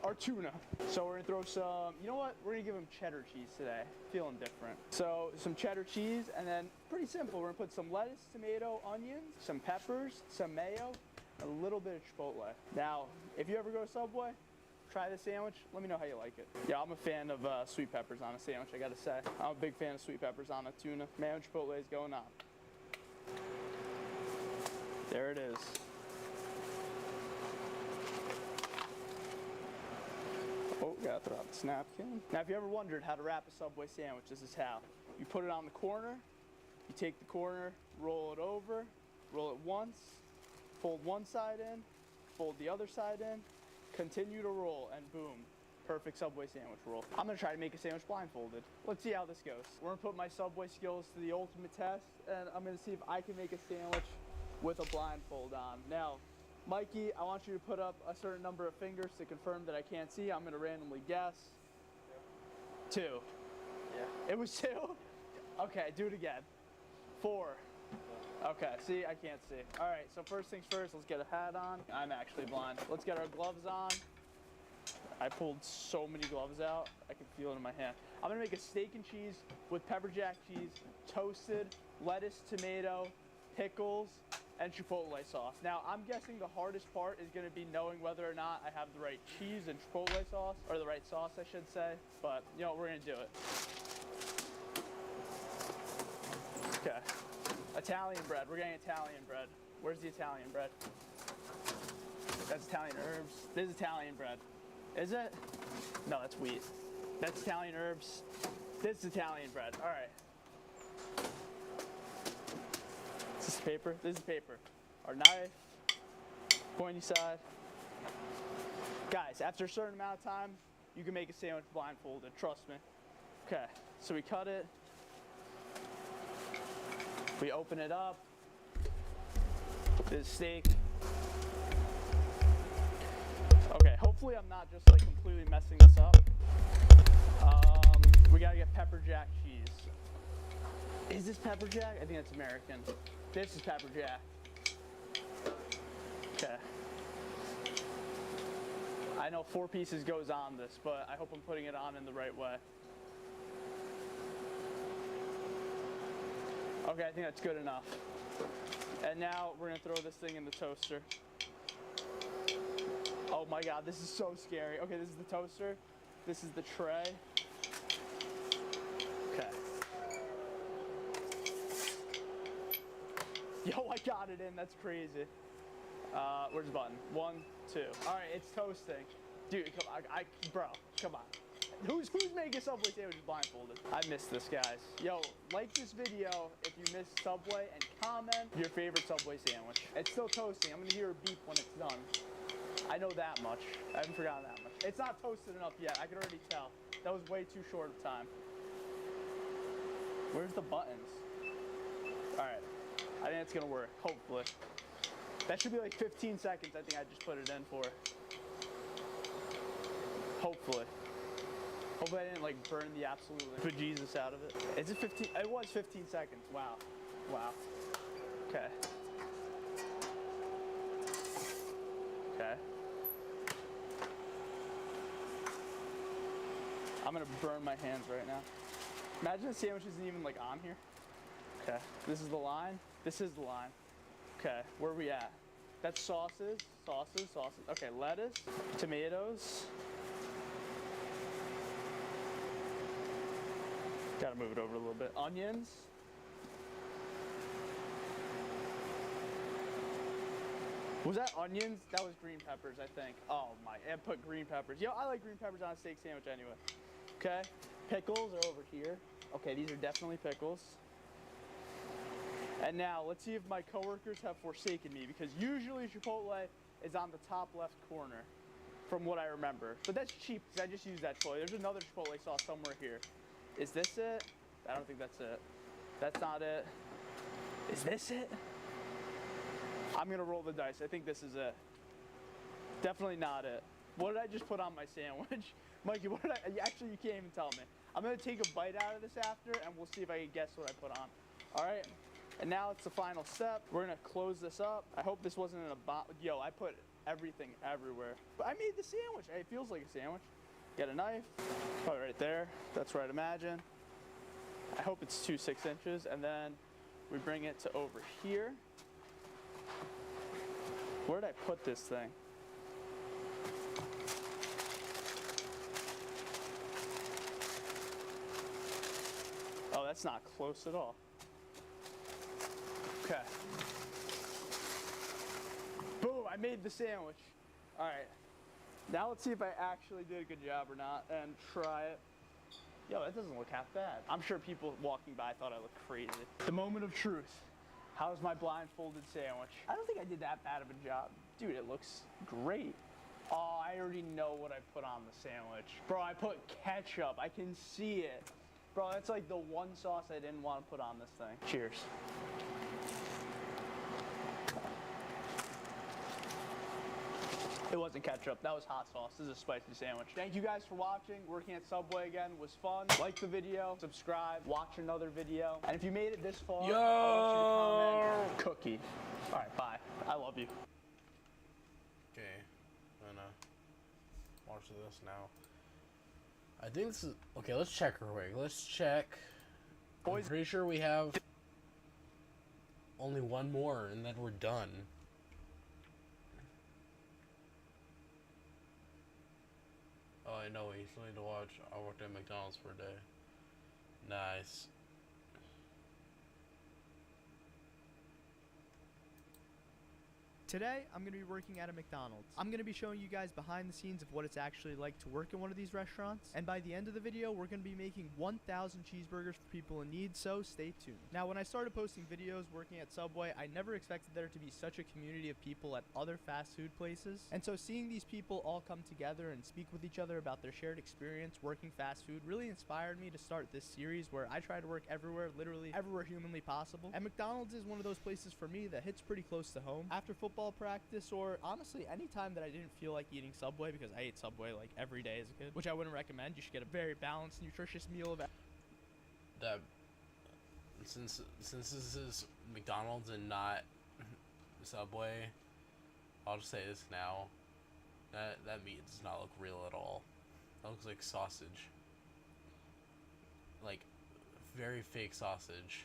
Our tuna. So we're gonna throw some, you know what? We're gonna give him cheddar cheese today. Feeling different. So some cheddar cheese, and then pretty simple. We're gonna put some lettuce, tomato, onions, some peppers, some mayo, a little bit of chipotle. Now, if you ever go to Subway, try this sandwich. Let me know how you like it. Yeah, I'm a fan of sweet peppers on a sandwich, I gotta say. I'm a big fan of sweet peppers on a tuna. Mayo and chipotle is going on. There it is. Oh, gotta throw out the napkin. Now, if you ever wondered how to wrap a Subway sandwich, this is how. You put it on the corner, you take the corner, roll it over, roll it once, fold one side in, fold the other side in, continue to roll, and boom, perfect Subway sandwich roll. I'm gonna try to make a sandwich blindfolded. Let's see how this goes. We're gonna put my Subway skills to the ultimate test, and I'm gonna see if I can make a sandwich with a blindfold on. Now, Mikey, I want you to put up a certain number of fingers to confirm that I can't see. I'm gonna randomly guess. 2. Yeah. It was 2? Okay, do it again. 4. Okay, see, I can't see. All right, so first things first, let's get a hat on. I'm actually blind. Let's get our gloves on. I pulled so many gloves out, I can feel it in my hand. I'm gonna make a steak and cheese with pepper jack cheese, toasted, lettuce, tomato, pickles, and chipotle sauce. Now, I'm guessing the hardest part is gonna be knowing whether or not I have the right cheese and chipotle sauce, or the right sauce, I should say. But, you know, we're gonna do it. Okay. Italian bread. We're getting Italian bread. Where's the Italian bread? That's Italian herbs. This is Italian bread. Is it? No, that's wheat. That's Italian herbs. This is Italian bread. All right. Is this paper? This is paper. Our knife. Pointy side. Guys, after a certain amount of time, you can make a sandwich blindfolded. Trust me. Okay. So we cut it. We open it up. This steak. Okay, hopefully I'm not just like completely messing this up. We gotta get pepper jack cheese. Is this pepper jack? I think that's American. This is pepper jack. Okay. I know 4 pieces goes on this, but I hope I'm putting it on in the right way. Okay, I think that's good enough. And now we're gonna throw this thing in the toaster. Oh my God, this is so scary. Okay, this is the toaster. This is the tray. Okay. Yo, I got it in, that's crazy. Where's the button? 1, 2. All right, it's toasting. Dude, come on, bro, come on. Who's making Subway sandwiches blindfolded? I missed this, guys. Yo, like this video if you missed Subway, and comment your favorite Subway sandwich. It's still toasting. I'm gonna hear a beep when it's done. I know that much. I haven't forgotten that much. It's not toasted enough yet. I can already tell. That was way too short of time. Where's the buttons? Alright. I think it's gonna work, hopefully. That should be like 15 seconds, I think I just put it in for. Hopefully. Hopefully I didn't like burn the absolute bejesus out of it. Is it 15? It was 15 seconds. Wow. Wow. Okay. Okay. I'm gonna burn my hands right now. Imagine the sandwich isn't even like on here. Okay. This is the line. This is the line. Okay. Where are we at? That's sauces. Sauces. Sauces. Okay. Lettuce. Tomatoes. Gotta move it over a little bit. Onions. Was that onions? That was green peppers, I think. Oh my, I put green peppers. Yo, I like green peppers on a steak sandwich anyway. Okay, pickles are over here. Okay, these are definitely pickles. And now, let's see if my coworkers have forsaken me, because usually Chipotle is on the top left corner, from what I remember. But that's cheap, because I just use that Chipotle. There's another Chipotle sauce somewhere here. Is this it? I don't think that's it. That's not it. Is this it? I'm gonna roll the dice. I think this is it. Definitely not it. What did I just put on my sandwich? Mikey, what did I, actually you can't even tell me. I'm gonna take a bite out of this after and we'll see if I can guess what I put on. All right, and now it's the final step. We're gonna close this up. I hope this wasn't in a box. Yo, I put everything everywhere. But I made the sandwich. Hey, it feels like a sandwich. Get a knife, put it right there. That's what I'd imagine. I hope it's 2 6 inches, and then we bring it to over here. Where did I put this thing? Oh, that's not close at all. Okay. Boom, I made the sandwich. All right. Now let's see if I actually did a good job or not and try it. Yo, that doesn't look half bad. I'm sure people walking by thought I looked crazy. The moment of truth. How's my blindfolded sandwich? I don't think I did that bad of a job. Dude, it looks great. Oh, I already know what I put on the sandwich. Bro, I put ketchup. I can see it. Bro, that's like the one sauce I didn't want to put on this thing. Cheers. It wasn't ketchup, that was hot sauce. This is a spicy sandwich. Thank you guys for watching. Working at Subway again was fun. Like the video, subscribe, watch another video. And if you made it this far, I want you to comment cookie. All right, bye. I love you. Okay, I'm gonna watch this now. I think this is, okay, let's check real quick. Let's check. I'm pretty sure we have only one more and then we're done. Oh, I know. We still need to watch. I worked at McDonald's for a day. Nice. Today, I'm going to be working at a McDonald's. I'm going to be showing you guys behind the scenes of what it's actually like to work in one of these restaurants. And by the end of the video, we're going to be making 1,000 cheeseburgers for people in need, so stay tuned. Now, when I started posting videos working at Subway, I never expected there to be such a community of people at other fast food places. And so seeing these people all come together and speak with each other about their shared experience working fast food really inspired me to start this series where I try to work everywhere, literally everywhere humanly possible. And McDonald's is one of those places for me that hits pretty close to home. After football practice, or honestly any time that I didn't feel like eating Subway, because I ate Subway like every day as a kid, which I wouldn't recommend. You should get a very balanced, nutritious meal of That since this is McDonald's and not Subway, I'll just say this now. That meat does not look real at all. That looks like sausage. Like very fake sausage.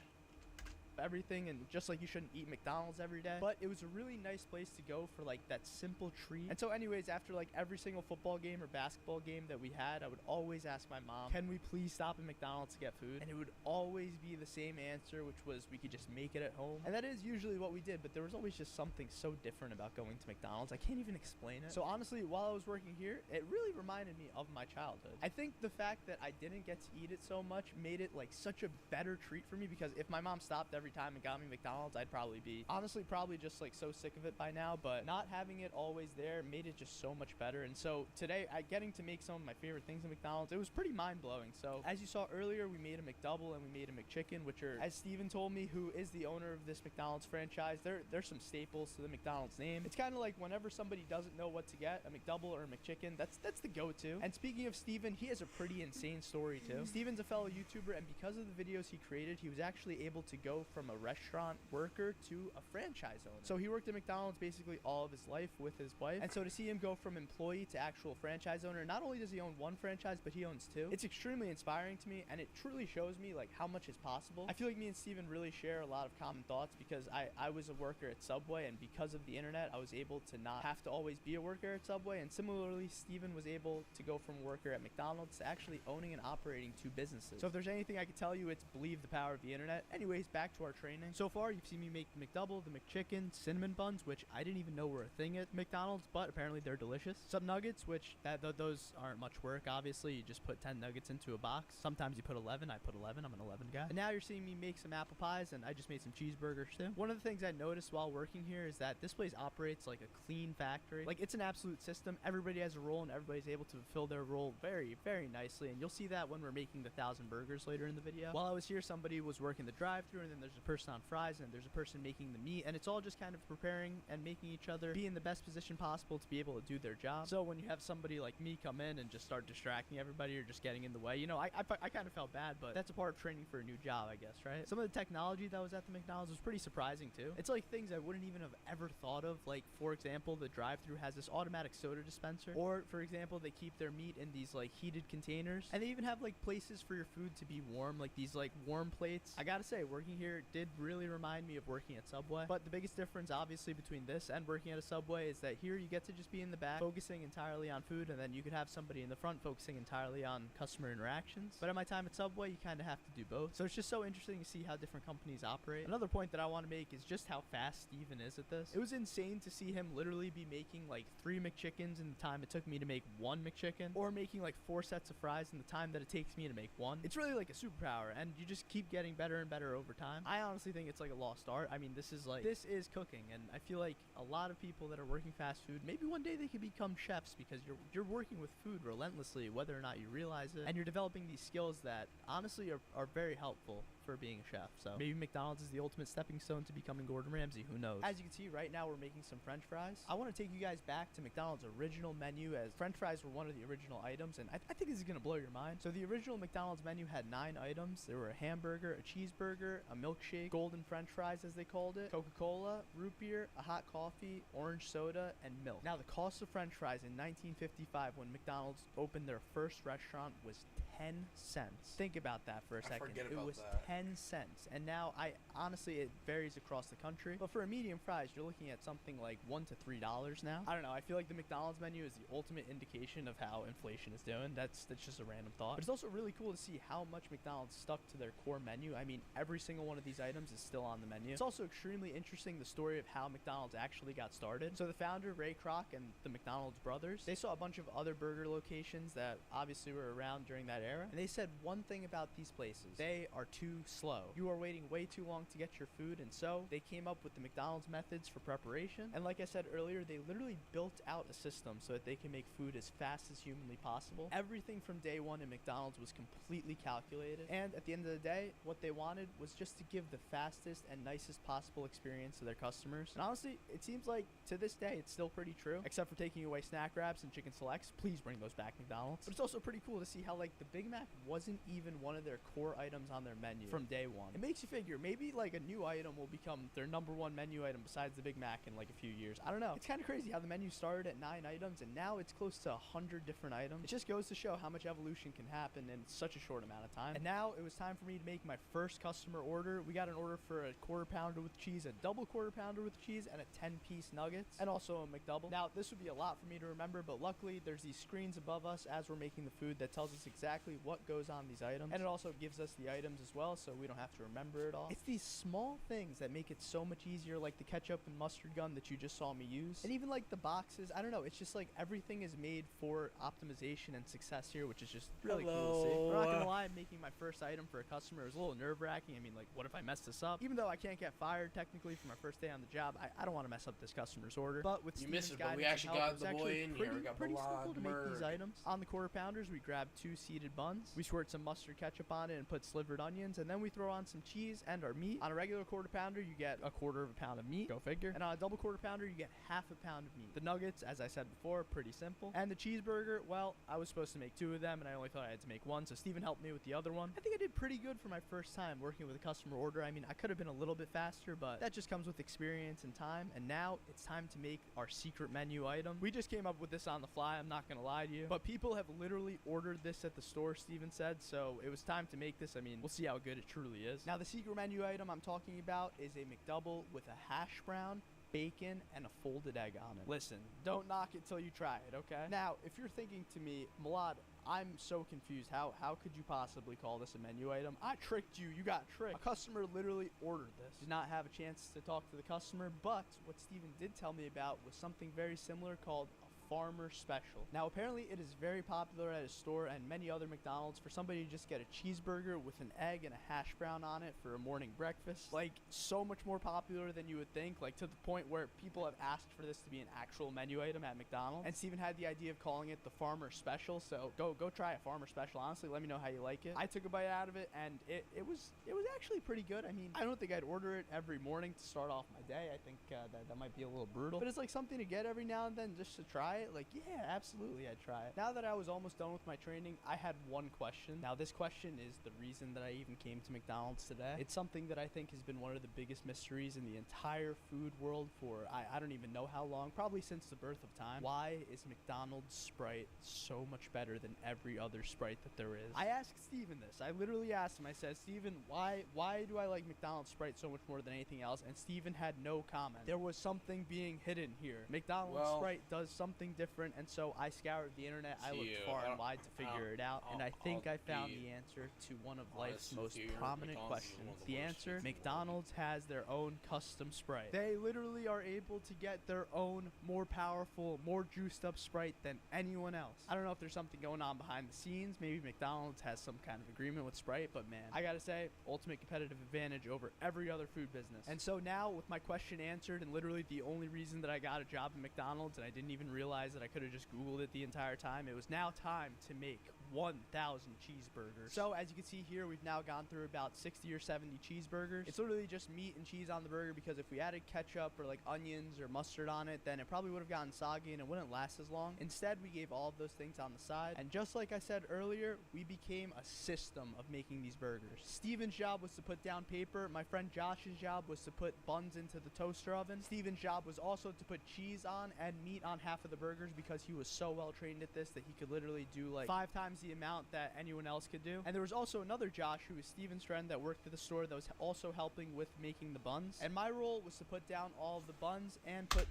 everything, and just like you shouldn't eat McDonald's every day, but it was a really nice place to go for like that simple treat. And so anyways, after like every single football game or basketball game that we had, I would always ask my mom, can we please stop at McDonald's to get food? And it would always be the same answer, which was we could just make it at home. And that is usually what we did, but there was always just something so different about going to McDonald's. I can't even explain it. So honestly, while I was working here, it really reminded me of my childhood. I think the fact that I didn't get to eat it so much made it like such a better treat for me, because if my mom stopped every every time and got me McDonald's, I'd probably be honestly probably just like so sick of it by now. But not having it always there made it just so much better. And so today, getting to make some of my favorite things at McDonald's, it was pretty mind-blowing. So as you saw earlier, we made a McDouble and we made a McChicken, which are, as Steven told me, who is the owner of this McDonald's franchise, they're some staples to the McDonald's name. It's kind of like whenever somebody doesn't know what to get, a McDouble or a McChicken, that's the go-to. And speaking of Steven, he has a pretty insane story too. Steven's a fellow YouTuber, and because of the videos he created, he was actually able to go from a restaurant worker to a franchise owner. So he worked at McDonald's basically all of his life with his wife, and so to see him go from employee to actual franchise owner, not only does he own one franchise, but he owns two. It's extremely inspiring to me, and it truly shows me like how much is possible. I feel like me and Steven really share a lot of common thoughts because I was a worker at Subway, and because of the internet, I was able to not have to always be a worker at Subway. And similarly, Steven was able to go from worker at McDonald's to actually owning and operating two businesses. So if there's anything I can tell you, it's believe the power of the internet. Anyways, back to our training. So far, you've seen me make the McDouble, the McChicken, cinnamon buns, which I didn't even know were a thing at McDonald's, but apparently they're delicious. Some nuggets, which those aren't much work, obviously. You just put 10 nuggets into a box. Sometimes you put 11. I put 11. I'm an 11 guy. And now you're seeing me make some apple pies, and I just made some cheeseburgers too. One of the things I noticed while working here is that this place operates like a clean factory. Like, it's an absolute system. Everybody has a role, and everybody's able to fulfill their role very, very nicely. And you'll see that when we're making the 1,000 burgers later in the video. While I was here, somebody was working the drive-thru, and then there's a person on fries, and there's a person making the meat, and it's all just kind of preparing and making each other be in the best position possible to be able to do their job. So when you have somebody like me come in and just start distracting everybody or just getting in the way, you know, I kind of felt bad, but that's a part of training for a new job, I guess, right? Some of the technology that was at the McDonald's was pretty surprising too. It's like things I wouldn't even have ever thought of. Like, for example, the drive-thru has this automatic soda dispenser, or for example, they keep their meat in these like heated containers, and they even have like places for your food to be warm, like these like warm plates. I gotta say, working here did really remind me of working at Subway. But the biggest difference obviously between this and working at a Subway is that here you get to just be in the back focusing entirely on food, and then you could have somebody in the front focusing entirely on customer interactions. But at my time at Subway, you kind of have to do both. So it's just so interesting to see how different companies operate. Another point that I want to make is just how fast Steven is at this. It was insane to see him literally be making like 3 McChickens in the time it took me to make 1 McChicken, or making like 4 sets of fries in the time that it takes me to make 1. It's really like a superpower, and you just keep getting better and better over time. I honestly think it's like a lost art. I mean, this is cooking, and I feel like a lot of people that are working fast food, maybe one day they could become chefs, because you're working with food relentlessly, whether or not you realize it, and you're developing these skills that honestly are very helpful for being a chef. So maybe McDonald's is the ultimate stepping stone to becoming Gordon Ramsay, who knows. As you can see right now, we're making some french fries. I want to take you guys back to McDonald's original menu, as french fries were one of the original items, and I think this is gonna blow your mind. So the original McDonald's menu had 9 items. There were a hamburger, a cheeseburger, a milkshake, golden french fries as they called it, Coca-Cola, root beer, a hot coffee, orange soda, and milk. Now the cost of french fries in 1955, when McDonald's opened their first restaurant, was 10 cents. Think about that for a second. It was 10 cents. And now, honestly, it varies across the country, but for a medium fries, you're looking at something like $1 to $3 now. I don't know. I feel like the McDonald's menu is the ultimate indication of how inflation is doing. That's just a random thought. But it's also really cool to see how much McDonald's stuck to their core menu. I mean, every single one of these items is still on the menu. It's also extremely interesting, the story of how McDonald's actually got started. So the founder, Ray Kroc, and the McDonald's brothers, they saw a bunch of other burger locations that obviously were around during that era, and they said one thing about these places: they are too slow. You are waiting way too long to get your food. And so they came up with the McDonald's methods for preparation, and like I said earlier, they literally built out a system so that they can make food as fast as humanly possible. Everything from day one in McDonald's was completely calculated, and at the end of the day, what they wanted was just to give the fastest and nicest possible experience to their customers. And honestly, it seems like to this day it's still pretty true, except for taking away snack wraps and chicken selects. Please bring those back, McDonald's. But it's also pretty cool to see how like the Big Mac wasn't even one of their core items on their menu from day one. It makes you figure maybe like a new item will become their #1 menu item besides the Big Mac in like a few years. I don't know. It's kind of crazy how the menu started at 9 items and now it's close to 100 different items. It just goes to show how much evolution can happen in such a short amount of time. And now it was time for me to make my first customer order. We got an order for a quarter pounder with cheese, a double quarter pounder with cheese, and a 10-piece nuggets, and also a McDouble. Now this would be a lot for me to remember, but luckily there's these screens above us as we're making the food that tells us exactly what goes on these items, and it also gives us the items as well, so we don't have to remember it all. It's these small things that make it so much easier, like the ketchup and mustard gun that you just saw me use, and even like the boxes. I don't know, it's just like everything is made for optimization and success here, which is just really cool to see. I'm not gonna lie, making my first item for a customer was a little nerve-wracking. I mean, like, what if if I mess this up, even though I can't get fired technically for my first day on the job, I don't want to mess up this customer's order. But with You Steven's missed it, but guidance we and actually help, got it was the boy actually in here. We got pretty simple to make these Blood items. On the quarter pounders, we grab 2 seeded buns. We squirt some mustard ketchup on it and put slivered onions, and then we throw on some cheese and our meat. On a regular quarter pounder, you get a quarter of a pound of meat. Go figure. And on a double quarter pounder, you get half a pound of meat. The nuggets, as I said before, pretty simple. And the cheeseburger, well, I was supposed to make 2 of them, and I only thought I had to make 1, so Steven helped me with the other one. I think I did pretty good for my first time working with a customer order. I mean, I could have been a little bit faster, but that just comes with experience and time. And now it's time to make our secret menu item. We just came up with this on the fly, I'm not gonna lie to you, but people have literally ordered this at the store, Steven said, so it was time to make this. I mean, we'll see how good it truly is. Now, the secret menu item I'm talking about is a McDouble with a hash brown, bacon, and a folded egg on it. Listen, don't knock it till you try it, okay? Now, if you're thinking to me, Malad, I'm so confused. How could you possibly call this a menu item? I tricked you. You got tricked. A customer literally ordered this. Did not have a chance to talk to the customer, but what Steven did tell me about was something very similar called farmer special. Now, apparently it is very popular at a store and many other McDonald's for somebody to just get a cheeseburger with an egg and a hash brown on it for a morning breakfast. Like, so much more popular than you would think, like to the point where people have asked for this to be an actual menu item at McDonald's. And Steven had the idea of calling it the farmer special, so go try a farmer special. Honestly, let me know how you like it. I took a bite out of it and it was actually pretty good. I mean, I don't think I'd order it every morning to start off my day. I think that might be a little brutal, but it's like something to get every now and then just to try it. Like, yeah, absolutely, I'd try it. Now that I was almost done with my training, I had one question. Now, this question is the reason that I even came to McDonald's today. It's something that I think has been one of the biggest mysteries in the entire food world for I don't even know how long, probably since the birth of time. Why is McDonald's Sprite so much better than every other Sprite that there is? I asked Steven this. I literally asked him. I said, Steven, why do I like McDonald's Sprite so much more than anything else? And Steven had no comment. There was something being hidden here. McDonald's Sprite does something different, and so I scoured the internet. I looked far and wide to figure it out, and I think I found the answer to one of life's most prominent questions. The answer: McDonald's has their own custom Sprite. They literally are able to get their own more powerful, more juiced up Sprite than anyone else. I don't know if there's something going on behind the scenes. Maybe McDonald's has some kind of agreement with Sprite, but man, I gotta say, ultimate competitive advantage over every other food business. And so now, with my question answered, and literally the only reason that I got a job at McDonald's, and I didn't even realize that I could have just Googled it the entire time, it was now time to make 1,000 cheeseburgers. So as you can see here, we've now gone through about 60 or 70 cheeseburgers. It's literally just meat and cheese on the burger, because if we added ketchup or like onions or mustard on it, then it probably would have gotten soggy and it wouldn't last as long. Instead, we gave all of those things on the side, and just like I said earlier, we became a system of making these burgers. Steven's job was to put down paper. My friend Josh's job was to put buns into the toaster oven. Steven's job was also to put cheese on and meat on half of the burgers, because he was so well trained at this that he could literally do like 5 times the amount that anyone else could do. And there was also another Josh, who was Steven's friend, that worked at the store, that was also helping with making the buns. And my role was to put down all of the buns and put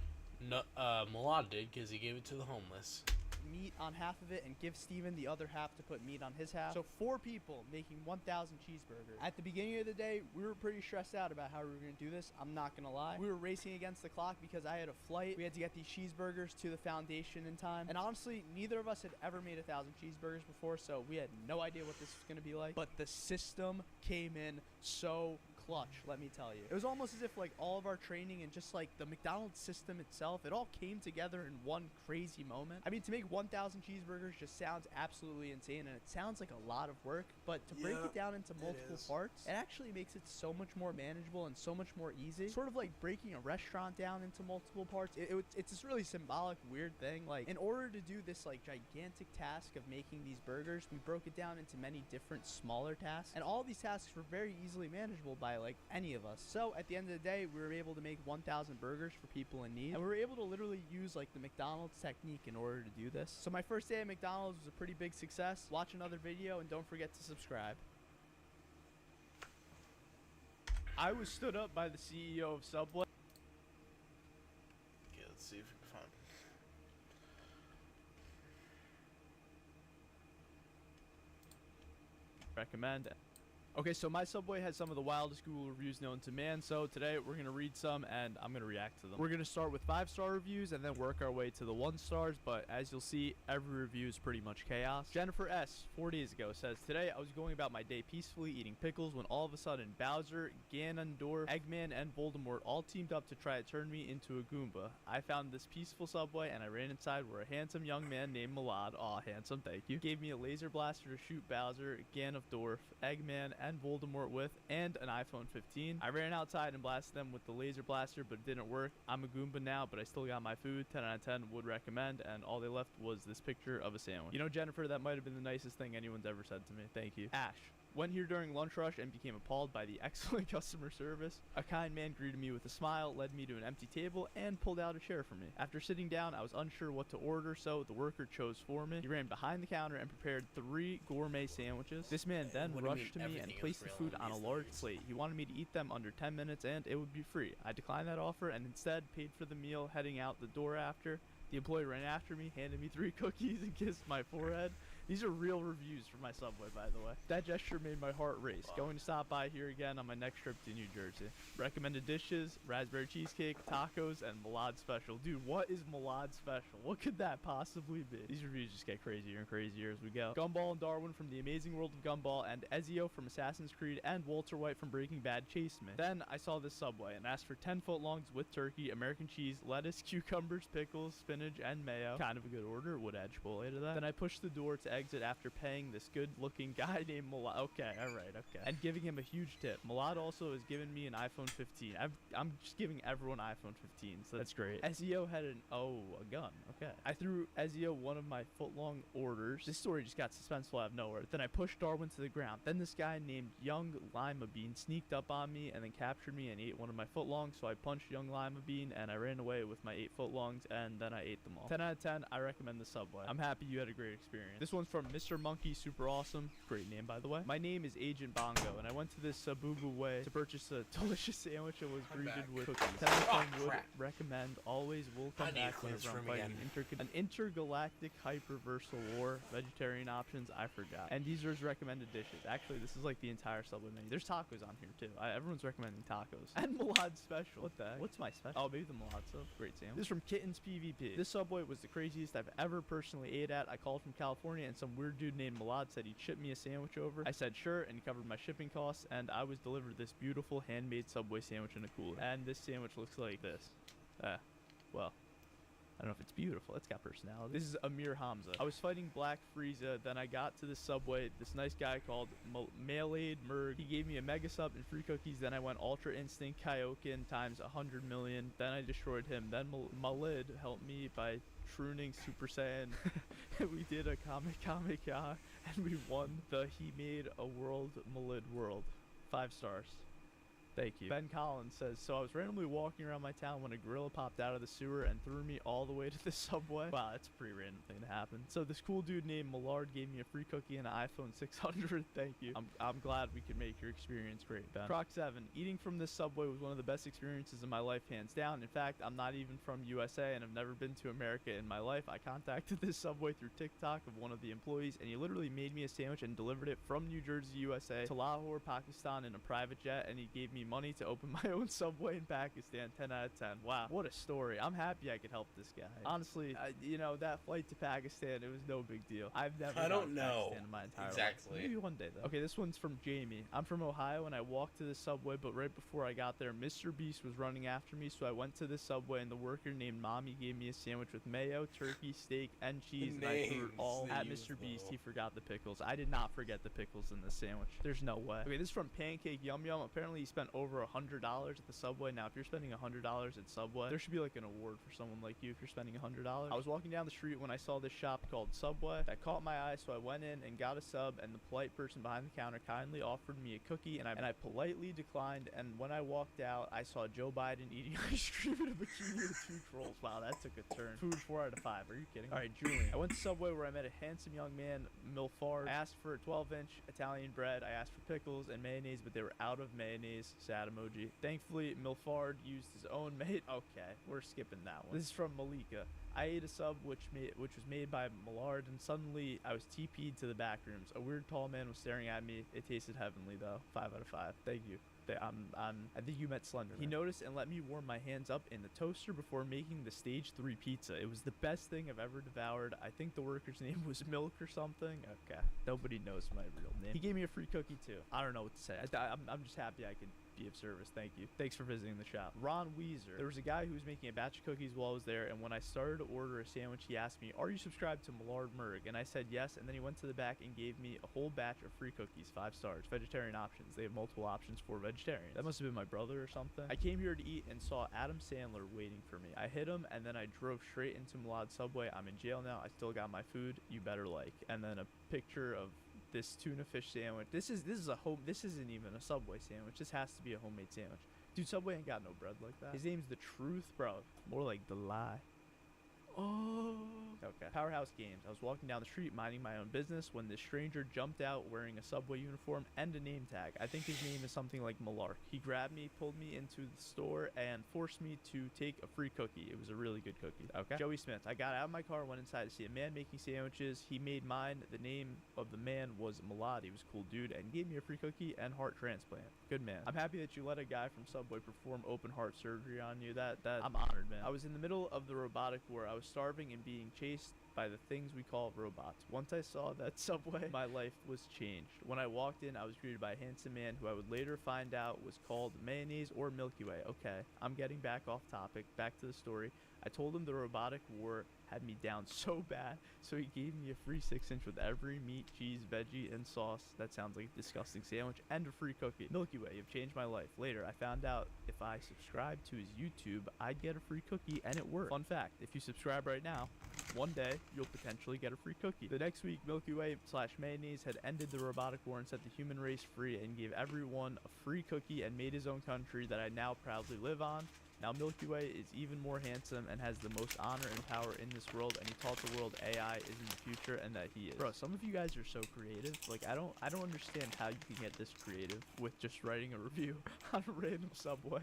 Malad did, because he gave it to the homeless. Meat on half of it and give Steven the other half to put meat on his half. So 4 people making 1,000 cheeseburgers. At the beginning of the day, we were pretty stressed out about how we were going to do this. I'm not going to lie. We were racing against the clock because I had a flight. We had to get these cheeseburgers to the foundation in time. And honestly, neither of us had ever made 1,000 cheeseburgers before, so we had no idea what this was going to be like. But the system came in so clutch, let me tell you. It was almost as if like all of our training and just like the McDonald's system itself, it all came together in one crazy moment. I mean, to make 1,000 cheeseburgers just sounds absolutely insane, and it sounds like a lot of work, but to break it down into multiple parts, it actually makes it so much more manageable and so much more easy. Sort of like breaking a restaurant down into multiple parts. It's this really symbolic, weird thing. Like, in order to do this like gigantic task of making these burgers, we broke it down into many different smaller tasks, and all these tasks were very easily manageable by like any of us. So at the end of the day, we were able to make 1,000 burgers for people in need, and we were able to literally use like the McDonald's technique in order to do this. So my first day at McDonald's was a pretty big success. Watch another video and don't forget to subscribe. I was stood up by the CEO of Subway. Okay, let's see if we can find Recommend it. Okay, so my Subway has some of the wildest Google reviews known to man, so today we're going to read some and I'm going to react to them. We're going to start with 5-star reviews and then work our way to the 1 stars, but as you'll see, every review is pretty much chaos. Jennifer S. 4 days ago says, today I was going about my day peacefully eating pickles when all of a sudden Bowser, Ganondorf, Eggman, and Voldemort all teamed up to try to turn me into a Goomba. I found this peaceful Subway and I ran inside where a handsome young man named Milad, aw handsome, thank you, gave me a laser blaster to shoot Bowser, Ganondorf, Eggman, and Voldemort with, and an iPhone 15. I ran outside and blasted them with the laser blaster, but it didn't work. I'm a Goomba now, but I still got my food. 10 out of 10 would recommend, and all they left was this picture of a sandwich. You know, Jennifer, that might have been the nicest thing anyone's ever said to me. Thank you. Ash. Went here during lunch rush and became appalled by the excellent customer service. A kind man greeted me with a smile, led me to an empty table, and pulled out a chair for me. After sitting down, I was unsure what to order, so the worker chose for me. He ran behind the counter and prepared 3 gourmet sandwiches. This man then rushed to me and placed the food on a large plate. He wanted me to eat them under 10 minutes and it would be free. I declined that offer and instead paid for the meal, heading out the door after. The employee ran after me, handed me 3 cookies, and kissed my forehead. These are real reviews for my Subway, by the way. That gesture made my heart race. Going to stop by here again on my next trip to New Jersey. Recommended dishes, raspberry cheesecake, tacos, and Milad Special. Dude, what is Milad Special? What could that possibly be? These reviews just get crazier and crazier as we go. Gumball and Darwin from The Amazing World of Gumball, and Ezio from Assassin's Creed, and Walter White from Breaking Bad chased me. Then I saw this Subway and asked for 10 footlongs with turkey, American cheese, lettuce, cucumbers, pickles, spinach, and mayo. Kind of a good order. Would add Chipotle to that. Then I pushed the door to exit after paying this good-looking guy named Milad. Okay, alright, okay. And giving him a huge tip. Milad also has given me an iPhone 15. I'm just giving everyone iPhone 15s. So that's great. Ezio had a gun. Okay. I threw Ezio one of my footlong orders. This story just got suspenseful out of nowhere. Then I pushed Darwin to the ground. Then this guy named Young Lima Bean sneaked up on me and then captured me and ate one of my footlongs. So I punched Young Lima Bean and I ran away with my 8 footlongs and then I ate them all. 10 out of 10, I recommend the Subway. I'm happy you had a great experience. This one's from Mr. Monkey, super awesome. Great name, by the way. My name is Agent Bongo, and I went to this Sabubu Way to purchase a delicious sandwich that was greeted with cookies. 10 out of 10 would recommend. Always will come back whenever I'm fighting an intergalactic hyperversal war. Vegetarian options, I forgot. And these are his recommended dishes. Actually, this is like the entire Subway menu. There's tacos on here, too. Everyone's recommending tacos. And Milad Special. What the heck? What's my special? Oh, maybe the Milad stuff. Great sandwich. This is from Kittens PvP. This Subway was the craziest I've ever personally ate at. I called from California and some weird dude named Milad said he'd ship me a sandwich over. I said sure, and he covered my shipping costs, and I was delivered this beautiful handmade Subway sandwich in a cooler. And this sandwich looks like this. Well, I don't know if it's beautiful. It's got personality. This is Amir Hamza. I was fighting Black Frieza, then I got to the Subway. This nice guy called Mailade Merg. He gave me a mega sub and free cookies. Then I went Ultra Instinct Kaioken times 100 million. Then I destroyed him. Then Malid helped me by Trooning Super Saiyan. We did a Kamikaze and we won He made a world Malid world. 5 stars. Thank you. Ben Collins says, so I was randomly walking around my town when a gorilla popped out of the sewer and threw me all the way to the Subway. Wow, that's a pretty random thing to happen. So this cool dude named Millard gave me a free cookie and an iPhone 600. Thank you. I'm glad we could make your experience great, Ben. Croc7, eating from this Subway was one of the best experiences in my life, hands down. In fact, I'm not even from USA and I've never been to America in my life. I contacted this Subway through TikTok of one of the employees and he literally made me a sandwich and delivered it from New Jersey, USA to Lahore, Pakistan in a private jet, and he gave me money to open my own Subway in Pakistan. 10 out of 10. Wow, what a story. I'm happy I could help this guy. Honestly, you know, that flight to Pakistan, it was no big deal. I've never I don't gone to know Pakistan in my entire exactly. life. Maybe one day though. Okay, this one's from Jamie. I'm from Ohio and I walked to the Subway, but right before I got there, Mr. Beast was running after me, so I went to the Subway and the worker named Mommy gave me a sandwich with mayo, turkey, steak, and cheese, and I threw it all at Mr. Beast. He forgot the pickles. I did not forget the pickles in this sandwich. There's no way. Okay, this is from Pancake Yum Yum. Apparently he spent over $100 at the Subway. Now, if you're spending $100 at Subway, there should be like an award for someone like you if you're spending $100. I was walking down the street when I saw this shop called Subway. That caught my eye, so I went in and got a sub, and the polite person behind the counter kindly offered me a cookie, and I politely declined, and when I walked out, I saw Joe Biden eating ice cream in a bikini with 2 trolls. Wow, that took a turn. Food 4 out of 5. Are you kidding? All right, Julian. I went to Subway where I met a handsome young man, Milfard. I asked for a 12-inch Italian bread. I asked for pickles and mayonnaise, but they were out of mayonnaise. Sad emoji. Thankfully, Milfard used his own Okay, we're skipping that one. This is from Malika. I ate a sub which was made by Millard, and suddenly I was TP'd to the back rooms. A weird tall man was staring at me. It tasted heavenly though. 5 out of 5. Thank you. I think you met Slender. He noticed and let me warm my hands up in the toaster before making the stage 3 pizza. It was the best thing I've ever devoured. I think the worker's name was Milk or something. Okay, nobody knows my real name. He gave me a free cookie too. I don't know what to say. I'm just happy I could be of service. Thank you. Thanks for visiting the shop. Ron Weezer. There was a guy who was making a batch of cookies while I was there, and when I started to order a sandwich, he asked me, "Are you subscribed to Millard Merg?" And I said yes, and then he went to the back and gave me a whole batch of free cookies, 5 stars, vegetarian options. They have multiple options for vegetarians. That must have been my brother or something. I came here to eat and saw Adam Sandler waiting for me. I hit him, and then I drove straight into Millard Subway. I'm in jail now. I still got my food. You better like. And then a picture of this tuna fish sandwich. This isn't even a Subway sandwich. This has to be a homemade sandwich. Dude, Subway ain't got no bread like that. His name's The Truth, bro. More like The Lie. Oh. Okay. Powerhouse Games. I was walking down the street minding my own business when this stranger jumped out wearing a Subway uniform and a name tag. I think his name is something like Malark. He grabbed me, pulled me into the store, and forced me to take a free cookie. It was a really good cookie. Okay. Joey Smith. I got out of my car, went inside to see a man making sandwiches. He made mine. The name of the man was Malad. He was a cool dude and gave me a free cookie and heart transplant. Good man. I'm happy that you let a guy from Subway perform open heart surgery on you. That I'm honored, man. I was in the middle of the robotic war. I was starving and being chased by the things we call robots. Once I saw that Subway, my life was changed. When I walked in, I was greeted by a handsome man who I would later find out was called Mayonnaise or Milky Way. Okay, I'm getting back off topic. Back to the story. I told him the robotic war had me down so bad, so he gave me a free 6-inch with every meat, cheese, veggie, and sauce. That sounds like a disgusting sandwich, and a free cookie. Milky Way, you've changed my life. Later, I found out if I subscribed to his YouTube, I'd get a free cookie, and it worked. Fun fact, if you subscribe right now, one day, you'll potentially get a free cookie. The next week, Milky Way / Mayonnaise had ended the robotic war and set the human race free and gave everyone a free cookie and made his own country that I now proudly live on. Now Milky Way is even more handsome and has the most honor and power in this world, and he taught the world AI is in the future and that he is. Bro, some of you guys are so creative. Like, I don't understand how you can get this creative with just writing a review on a random Subway.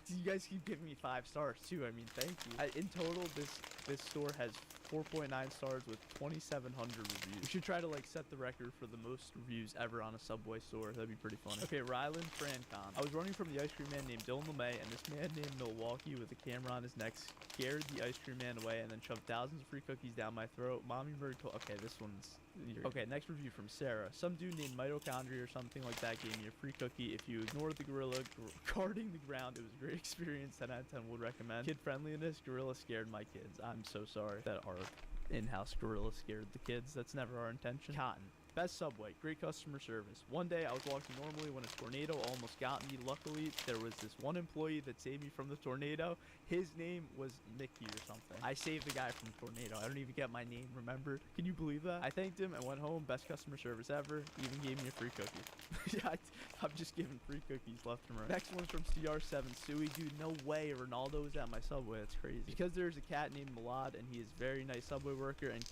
You guys keep giving me 5 stars too. I mean, thank you. In total, this store has 4.9 stars with 2,700 reviews. We should try to like set the record for the most reviews ever on a Subway store. That'd be pretty funny. Okay, Ryland Francon. I was running from the ice cream man named Dylan LeMay, and this man named Milwaukee with a camera on his neck scared the ice cream man away and then shoved thousands of free cookies down my throat. Mommy Bird told. Okay, this one's. Okay, next review from Sarah. Some dude named Mitochondria or something like that gave me a free cookie. If you ignored the gorilla guarding the ground, it was a great experience. 10 out of 10 would recommend. Kid friendliness, gorilla scared my kids. I'm so sorry that our in-house gorilla scared the kids. That's never our intention. Cotton. Best Subway, great customer service. One day I was walking normally when a tornado almost got me. Luckily, there was this one employee that saved me from the tornado. His name was Mickey or something. I saved the guy from the tornado. I don't even get my name remembered. Can you believe that? I thanked him and went home. Best customer service ever. He even gave me a free cookie. Yeah, I'm just giving free cookies left and right. Next one's from CR7 Suey. Dude, no way Ronaldo was at my Subway. That's crazy. Because there's a cat named Milad and he is a very nice Subway worker and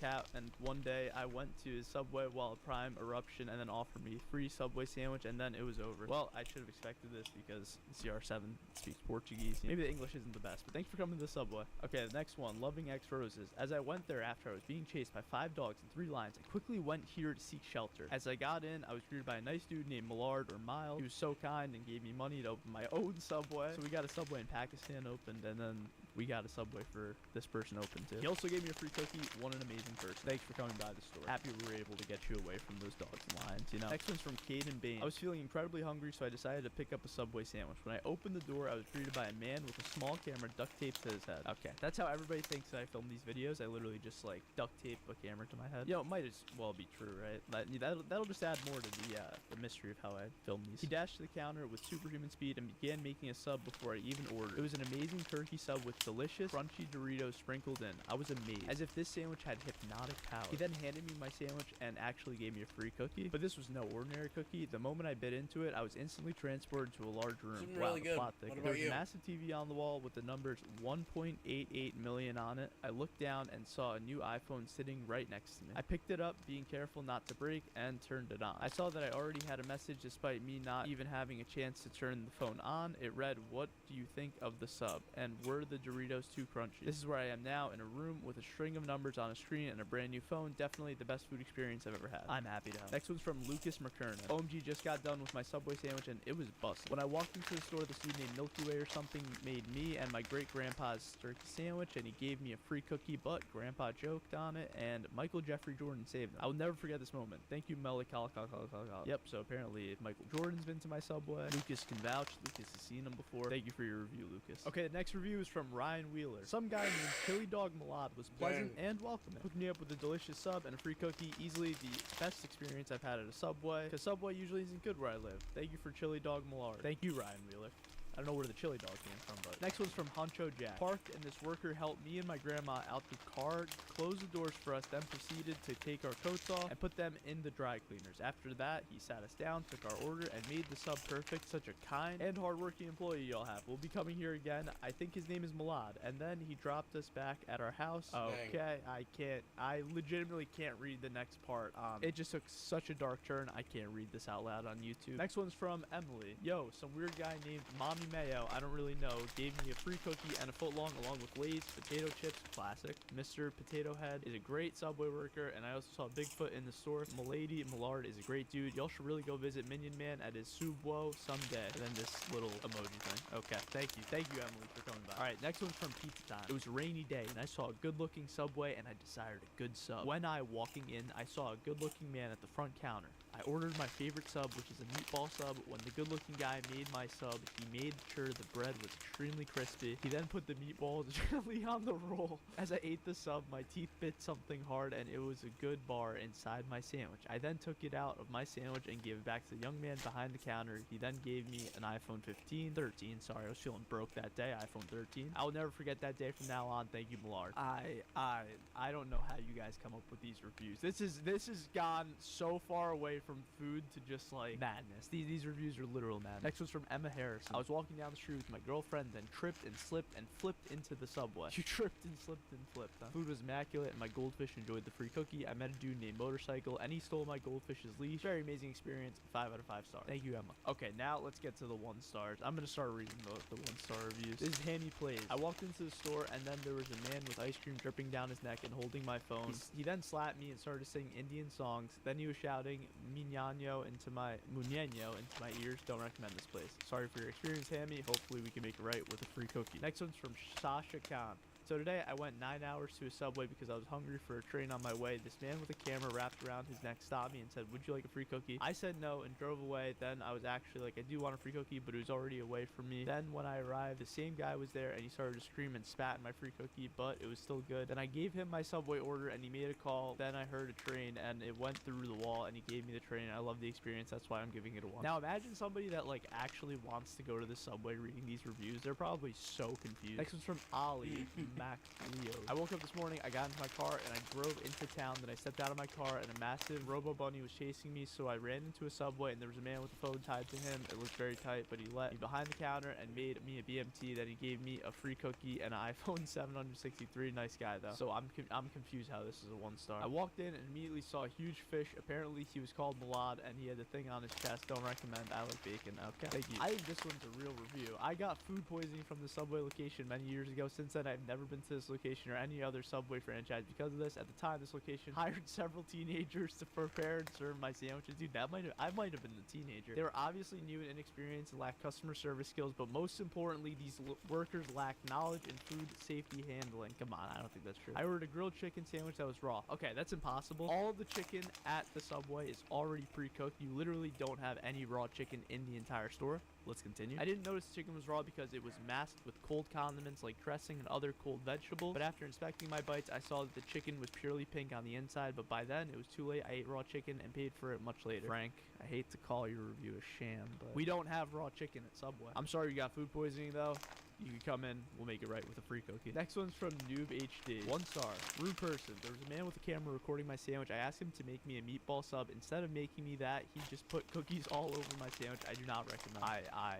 one day I went to his Subway while a prime eruption and then offered me free Subway sandwich, and then it was over. Well, I should have expected this because CR7 speaks Portuguese. Maybe the English isn't the best, but thanks for coming to the Subway. Okay, the next one, Loving X Roses. As I went there after I was being chased by 5 dogs in 3 lines, I quickly went here to seek shelter. As I got in, I was greeted by a nice dude named Millard or Miles. He was so kind and gave me money to open my own Subway. So we got a Subway in Pakistan opened, and then we got a Subway for this person open too. He also gave me a free cookie. What an amazing person. Thanks for coming by the store. Happy we were able to get you away from those dogs and lions, you know. Next one's from Caden Bain. I was feeling incredibly hungry, so I decided to pick up a Subway sandwich. When I opened the door, I was greeted by a man with a small camera duct taped to his head. Okay, that's how everybody thinks that I film these videos. I literally just like duct tape a camera to my head. You know, it might as well be true, right? That'll just add more to the mystery of how I film these. He dashed to the counter with superhuman speed and began making a sub before I even ordered. It was an amazing turkey sub with delicious, crunchy Doritos sprinkled in. I was amazed, as if this sandwich had hypnotic power. He then handed me my sandwich and actually gave me a free cookie. But this was no ordinary cookie. The moment I bit into it, I was instantly transported to a large room. Wow, really the good. plot What thickens. about There was you? a massive TV on the wall with the numbers 1.88 million on it. I looked down and saw a new iPhone sitting right next to me. I picked it up, being careful not to break, and turned it on. I saw that I already had a message despite me not even having a chance to turn the phone on. It read, "What do you think of the sub?" And were the Doritos Doritos too crunchy. This is where I am now, in a room with a string of numbers on a screen and a brand new phone. Definitely the best food experience I've ever had. I'm happy to have. Next one's from Lucas McKernan. OMG, just got done with my Subway sandwich and it was busted. When I walked into the store, this dude named Milky Way or something made me and my great grandpa's turkey sandwich, and he gave me a free cookie, but grandpa joked on it and Michael Jeffrey Jordan saved him. I will never forget this moment. Thank you, Melikal. Yep, so apparently if Michael Jordan's been to my Subway, Lucas can vouch. Lucas has seen him before. Thank you for your review, Lucas. Okay, the next review is from Ryan Wheeler. Some guy named Chili Dog Malad was pleasant and welcoming. Hooked me up with a delicious sub and a free cookie. Easily the best experience I've had at a Subway, because Subway usually isn't good where I live. Thank you for Chili Dog Malad. Thank you, Ryan Wheeler. I don't know where the chili dog came from, but next one's from Honcho Jack. Parked, and this worker helped me and my grandma out the car, closed the doors for us, then proceeded to take our coats off and put them in the dry cleaners. After that, he sat us down, took our order, and made the sub perfect. Such a kind and hardworking employee y'all have. We'll be coming here again. I think his name is Malad. And then he dropped us back at our house. Okay, I legitimately can't read the next part. It just took such a dark turn. I can't read this out loud on YouTube. Next one's from Emily. Yo, some weird guy named Mommy Mayo, I don't really know, gave me a free cookie and a footlong along with Lay's potato chips, classic. Mr. Potato Head is a great Subway worker, and I also saw Bigfoot in the store. Milady Millard is a great dude. Y'all should really go visit Minion Man at his Subwo someday. And then this little emoji thing. Okay, thank you, Emily, for coming by. All right, next one's from Pizza Time. It was a rainy day, and I saw a good-looking Subway, and I desired a good sub. When I walking in, I saw a good-looking man at the front counter. I ordered my favorite sub, which is a meatball sub. When the good-looking guy made my sub, he made sure the bread was extremely crispy. He then put the meatballs gently on the roll. As I ate the sub, my teeth bit something hard, and it was a good bar inside my sandwich. I then took it out of my sandwich and gave it back to the young man behind the counter. He then gave me an iPhone 13, sorry, I was feeling broke that day, iPhone 13. I will never forget that day from now on. Thank you, Millard. I don't know how you guys come up with these reviews. This has gone so far away from food to just like madness. These reviews are literal madness. Next one's from Emma Harrison. I was walking down the street with my girlfriend, then tripped and slipped and flipped into the Subway. You tripped and slipped and flipped, huh? Food was immaculate and my goldfish enjoyed the free cookie. I met a dude named Motorcycle and he stole my goldfish's leash. Very amazing experience. 5 out of 5 stars. Thank you, Emma. Okay, now let's get to the 1 stars. I'm gonna start reading the 1-star reviews. This is Handy Plays. I walked into the store and then there was a man with ice cream dripping down his neck and holding my phone. He then slapped me and started singing Indian songs. Then he was shouting Muñeño into my ears. Don't recommend this place. Sorry for your experience, Hammy. Hopefully we can make it right with a free cookie. Next one's from Sasha Khan. So today I went 9 hours to a Subway because I was hungry for a train on my way. This man with a camera wrapped around his neck stopped me and said, "Would you like a free cookie?" I said no and drove away. Then I was actually like, I do want a free cookie, but it was already away from me. Then when I arrived, the same guy was there and he started to scream and spat in my free cookie, but it was still good. Then I gave him my Subway order and he made a call. Then I heard a train and it went through the wall and he gave me the train. I love the experience. That's why I'm giving it a 1. Now imagine somebody that like actually wants to go to the Subway reading these reviews. They're probably so confused. Next one's from Ali Mac Leo. I woke up this morning, I got into my car, and I drove into town. Then I stepped out of my car, and a massive robo-bunny was chasing me, so I ran into a Subway, and there was a man with a phone tied to him. It looked very tight, but he let me behind the counter and made me a BMT. Then he gave me a free cookie and an iPhone 763. Nice guy, though. So I'm confused how this is a 1 star. I walked in and immediately saw a huge fish. Apparently, he was called Malad, and he had the thing on his chest. Don't recommend. I like bacon. Okay. Thank you. I think this one's a real review. I got food poisoning from the Subway location many years ago. Since then, I've never been to this location or any other Subway franchise because of this. At the time, this location hired several teenagers to prepare and serve my sandwiches. Dude, I might have been the teenager. They were obviously new and inexperienced and lacked customer service skills, but most importantly, these workers lacked knowledge in food safety handling. Come on, I don't think that's true. I ordered a grilled chicken sandwich that was raw. Okay, that's impossible. All of the chicken at the Subway is already pre-cooked. You literally don't have any raw chicken in the entire store. Let's continue. I didn't notice the chicken was raw because it was masked with cold condiments like dressing and other cold vegetables, but after inspecting my bites, I saw that the chicken was purely pink on the inside, but by then, it was too late. I ate raw chicken and paid for it much later. Frank, I hate to call your review a sham, but we don't have raw chicken at Subway. I'm sorry you got food poisoning, though. You can come in, we'll make it right with a free cookie. Next one's from Noob HD. 1 star. Rude person. There was a man with a camera recording my sandwich. I asked him to make me a meatball sub. Instead of making me that, he just put cookies all over my sandwich. I do not recommend. I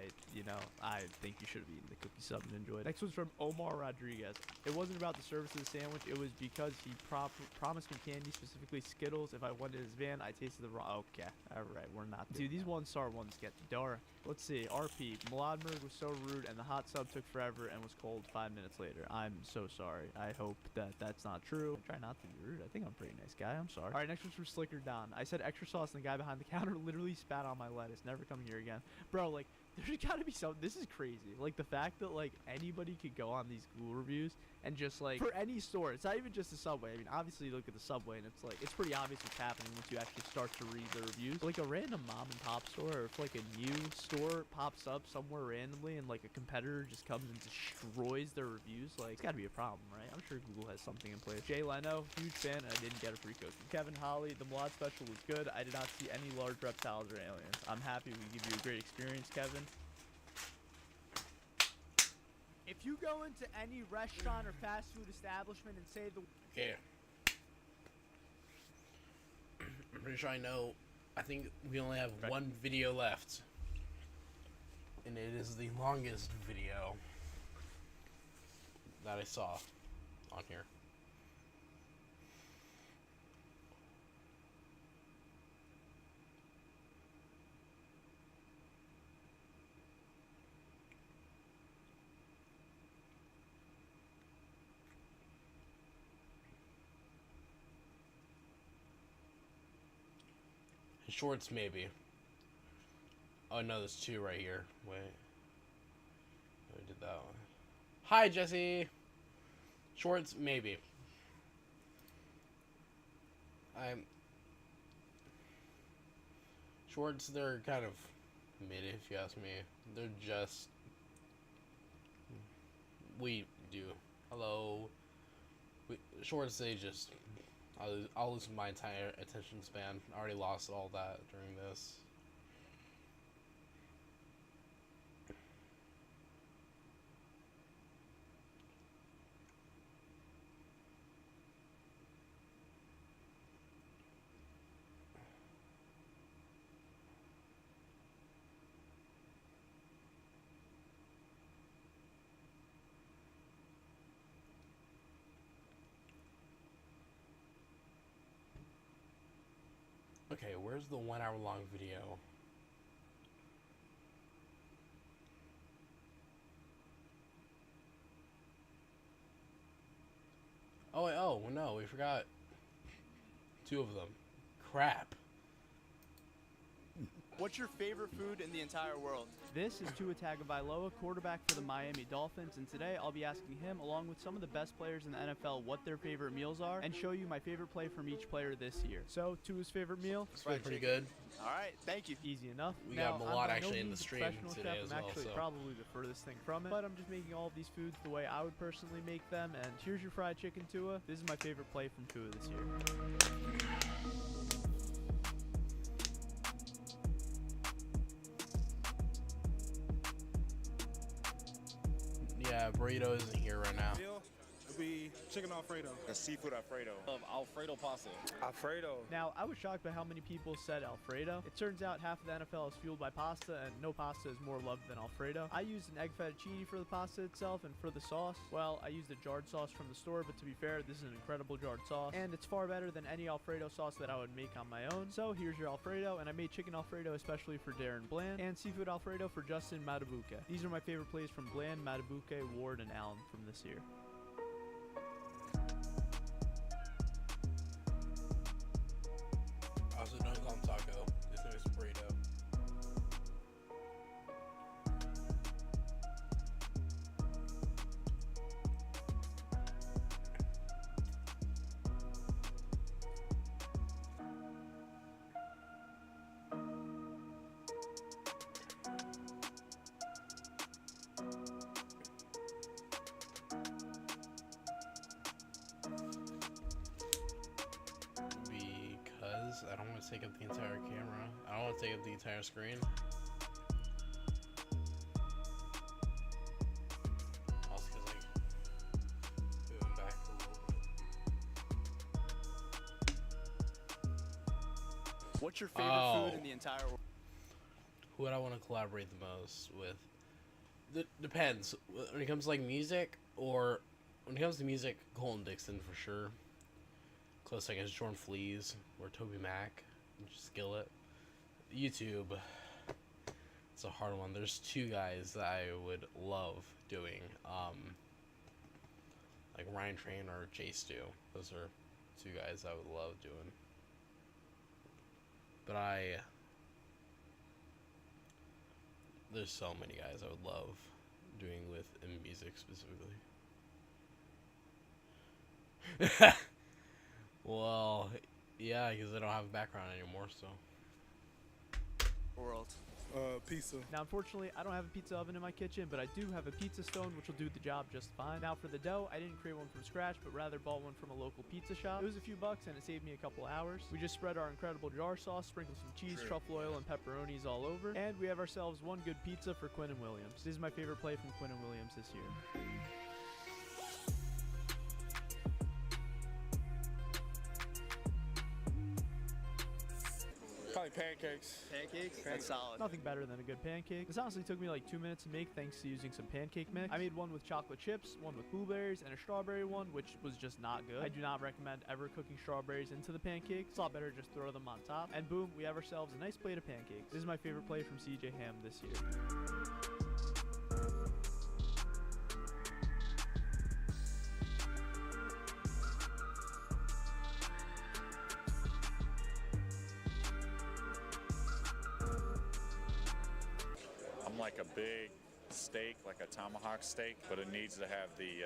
think you should have eaten the cookie sub and enjoyed it. Next one's from Omar Rodriguez. It wasn't about the service of the sandwich. It was because he promised me candy, specifically Skittles. If I went in his van, I tasted the raw. Okay. Alright, we're not. Dude, these 1-star ones get dark. Let's see. RP. Mladberg was so rude and the hot sub took forever and was cold 5 minutes later. I'm so sorry. I hope that that's not true. I try not to be rude. I think I'm a pretty nice guy. I'm sorry. All right, next one's from Slicker Don. I said extra sauce, and the guy behind the counter literally spat on my lettuce. Never coming here again. Bro, like, there's gotta be some. This is crazy. Like, the fact that, like, anybody could go on these Google reviews and just, like, for any store, it's not even just a Subway. I mean, obviously, you look at the Subway and it's, like, it's pretty obvious what's happening once you actually start to read the reviews. But, like, a random mom and pop store, or if, like, a new store pops up somewhere randomly and, like, a competitor just comes and destroys their reviews, like, it's gotta be a problem, right? I'm sure Google has something in place. Jay Leno, huge fan, and I didn't get a free cookie. Kevin Holly, the Muad special was good. I did not see any large reptiles or aliens. I'm happy we give you a great experience, Kevin. If you go into any restaurant or fast food establishment and say the... Okay. I'm pretty sure I know. I think we only have one video left. And it is the longest video that I saw on here. Shorts, maybe. Oh no, there's two right here. Wait. I did that one. Hi, Jesse. Shorts, maybe. Shorts, they're kind of mid, if you ask me. They're just... We do. Hello. Shorts, they just... I'll lose my entire attention span. I already lost all that during this. Okay, where's the 1 hour long video? Oh, wait, oh, no, we forgot two of them. Crap. What's your favorite food in the entire world? This is Tua Tagovailoa, quarterback for the Miami Dolphins, and today I'll be asking him, along with some of the best players in the NFL, what their favorite meals are, and show you my favorite play from each player this year. So, Tua's favorite meal? It's pretty good. All right, thank you. Easy enough. We now, got a lot I'm by actually no in the means a stream professional today chef. as I'm well, actually so. probably the furthest thing from it, but I'm just making all of these foods the way I would personally make them, and here's your fried chicken, Tua. This is my favorite play from Tua this year. Yeah, burrito isn't here right now. It'll be chicken Alfredo. A seafood Alfredo. Alfredo pasta. Alfredo. Now, I was shocked by how many people said Alfredo. It turns out half of the NFL is fueled by pasta, and no pasta is more loved than Alfredo. I used an egg fettuccine for the pasta itself, and for the sauce, well, I used a jarred sauce from the store, but to be fair, this is an incredible jarred sauce, and it's far better than any Alfredo sauce that I would make on my own. So here's your Alfredo, and I made chicken Alfredo especially for Darren Bland, and seafood Alfredo for Justin Matabuke. These are my favorite plays from Bland, Matabuke, Ward, and Allen from this year. I also don't call him taco. This name is burrito. Because I don't want to take up the entire camera. I don't want to take up the entire screen. Also because like moving back a little bit. What's your favorite food in the entire world? Who would I want to collaborate the most with? Depends. When it comes to like music, or when it comes to music, Colton Dixon for sure. Close second is Jordan Fleas or Toby Mac, Skillet. YouTube. It's a hard one. There's two guys that I would love doing. Like Ryan Train or Jay Stu. Those are two guys I would love doing. But there's so many guys I would love doing with in music specifically. Well, yeah, because I don't have a background anymore, so. World. Pizza. Now, unfortunately, I don't have a pizza oven in my kitchen, but I do have a pizza stone, which will do the job just fine. Now, for the dough, I didn't create one from scratch, but rather bought one from a local pizza shop. It was a few bucks, and it saved me a couple hours. We just spread our incredible jar sauce, sprinkle some cheese, truffle oil, and pepperonis all over, and we have ourselves one good pizza for Quinn and Williams. This is my favorite play from Quinn and Williams this year. Probably pancakes. Pancakes? That's solid. Nothing better than a good pancake. This honestly took me like 2 minutes to make thanks to using some pancake mix. I made one with chocolate chips, one with blueberries, and a strawberry one, which was just not good. I do not recommend ever cooking strawberries into the pancakes. It's a lot better to just throw them on top. And boom, we have ourselves a nice plate of pancakes. This is my favorite play from CJ Ham this year. I'm like a big steak, like a tomahawk steak, but it needs to have the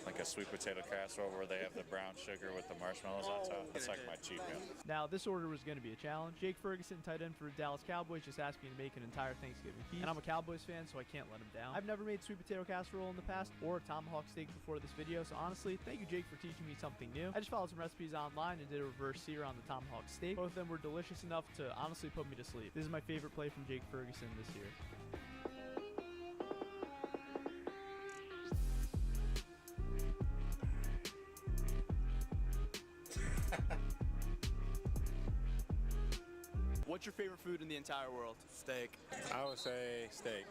like a sweet potato casserole where they have the brown sugar with the marshmallows on top. That's like my cheat meal. Now, this order was going to be a challenge. Jake Ferguson, tight end for the Dallas Cowboys, just asked me to make an entire Thanksgiving feast, and I'm a Cowboys fan, so I can't let him down. I've never made sweet potato casserole in the past or a tomahawk steak before this video, so honestly, thank you, Jake, for teaching me something new. I just followed some recipes online and did a reverse sear on the tomahawk steak. Both of them were delicious enough to honestly put me to sleep. This is my favorite play from Jake Ferguson this year. What's your favorite food in the entire world? Steak. I would say steak.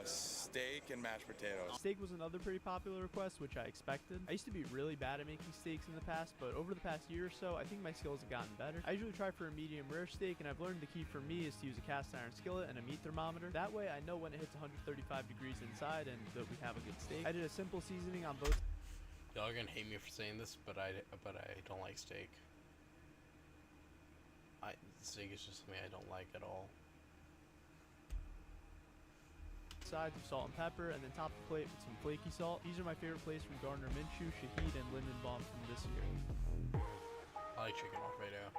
Steak and mashed potatoes. Steak was another pretty popular request, which I expected. I used to be really bad at making steaks in the past, but over the past year or so, I think my skills have gotten better. I usually try for a medium rare steak, and I've learned the key for me is to use a cast iron skillet and a meat thermometer. That way, I know when it hits 135 degrees inside and that we have a good steak. I did a simple seasoning on both. Y'all are gonna hate me for saying this, but I don't like steak. Steak is just something I don't like at all. Sides of salt and pepper, and then top the plate with some flaky salt. These are my favorite plays from Gardner Minshew, Shaheed, and Lindenbaum from this year. I like chicken Alfredo.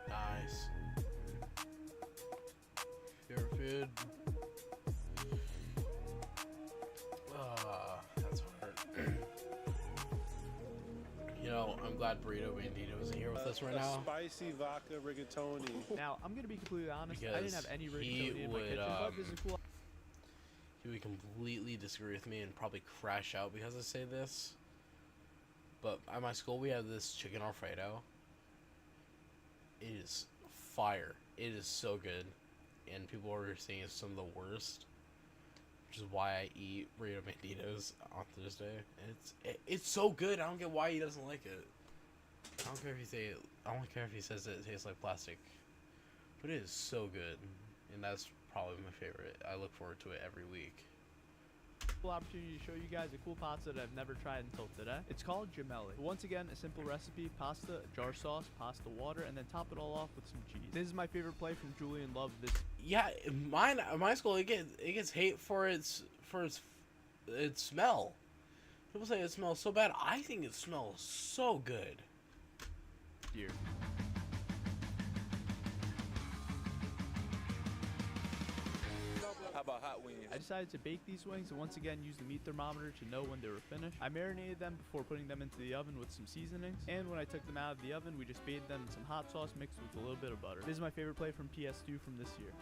Nice. Favorite food? That's hard. You know, I'm glad Burrito Bandito is here with us right now. Spicy vodka rigatoni. Now, I'm gonna be completely honest. I Because didn't have any he rigatoni in my would, kitchen, but this is cool. He would completely disagree with me and probably crash out because I say this. But at my school, we have this chicken Alfredo. It is fire. It is so good. And people are saying it's some of the worst. Which is why I eat burrito banditos on Thursday. And it's so good. I don't get why he doesn't like it. I don't care if he says it tastes like plastic. But it is so good. And that's probably my favorite. I look forward to it every week. Cool opportunity to show you guys a cool pasta that I've never tried until today. It's called gemelli. Once again, a simple recipe: pasta, jar sauce, pasta water, and then top it all off with some cheese. This is my favorite play from Julian Love. This. Yeah, my school it gets hate for its smell. People say it smells so bad. I think it smells so good. Year. How about hot wings? I decided to bake these wings and once again use the meat thermometer to know when they were finished. I marinated them before putting them into the oven with some seasonings, and when I took them out of the oven, we just bathed them in some hot sauce mixed with a little bit of butter. This is my favorite play from PS2 from this year.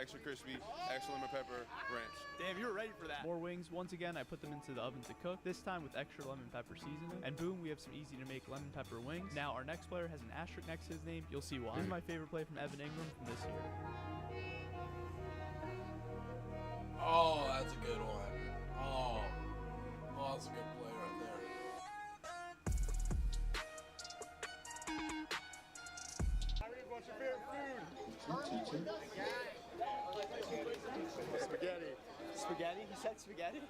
extra crispy, extra lemon pepper, ranch. Damn, you were ready for that. More wings. Once again, I put them into the oven to cook, this time with extra lemon pepper seasoning. And boom, we have some easy to make lemon pepper wings. Now, our next player has an asterisk next to his name. You'll see why. This is my favorite play from Evan Ingram from this year. Oh, that's a good one. Oh, that's a good play right there. What's your favorite food? Spaghetti. Spaghetti? He said spaghetti?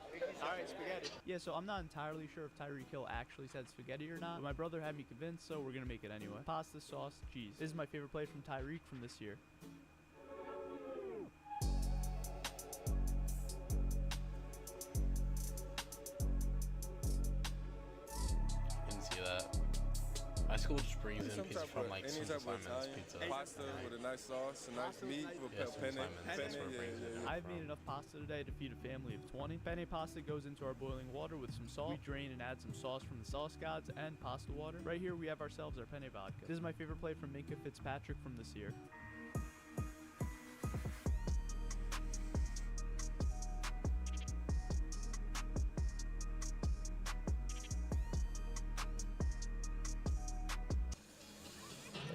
Alright, spaghetti. Yeah, so I'm not entirely sure if Tyreek Hill actually said spaghetti or not, but my brother had me convinced, so we're gonna make it anyway. Pasta, sauce, cheese. This is my favorite play from Tyreek from this year. Didn't see that. My school just brings in pizza from like any Simple type of Simon's Italian Pizza. pasta with a nice sauce, a nice meat with Yeah, penne. Simple Simon's, that's where it brings it in. I've made enough pasta today to feed a family of 20. Penne pasta goes into our boiling water with some salt. We drain and add some sauce from the sauce gods and pasta water. Right here we have ourselves our penne vodka. This is my favorite play from Minka Fitzpatrick from this year.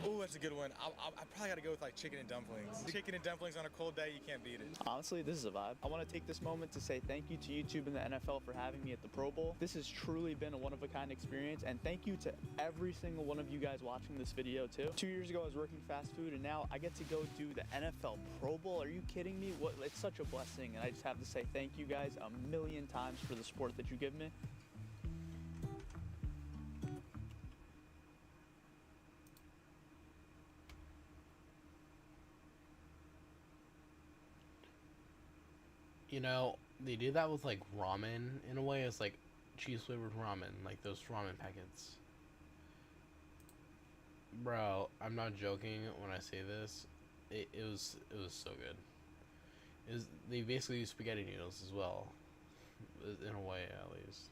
Ooh, that's a good one. I probably got to go with like chicken and dumplings. Chicken and dumplings on a cold day, you can't beat it. Honestly, this is a vibe. I want to take this moment to say thank you to YouTube and the NFL for having me at the Pro Bowl. This has truly been a one-of-a-kind experience, and thank you to every single one of you guys watching this video too. 2 years ago, I was working fast food, and now I get to go do the NFL Pro Bowl. Are you kidding me? It's such a blessing, and I just have to say thank you guys a million times for the support that you give me. You know, they do that with like ramen in a way. It's like cheese flavored ramen, like those ramen packets. Bro, I'm not joking when I say this. It was so good. They basically use spaghetti noodles as well, in a way at least.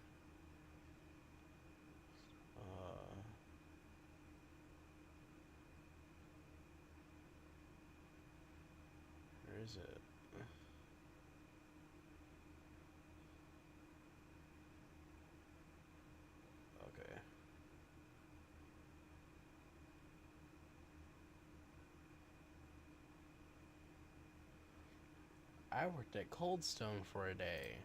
Where is it? Okay. I worked at Cold Stone for a day.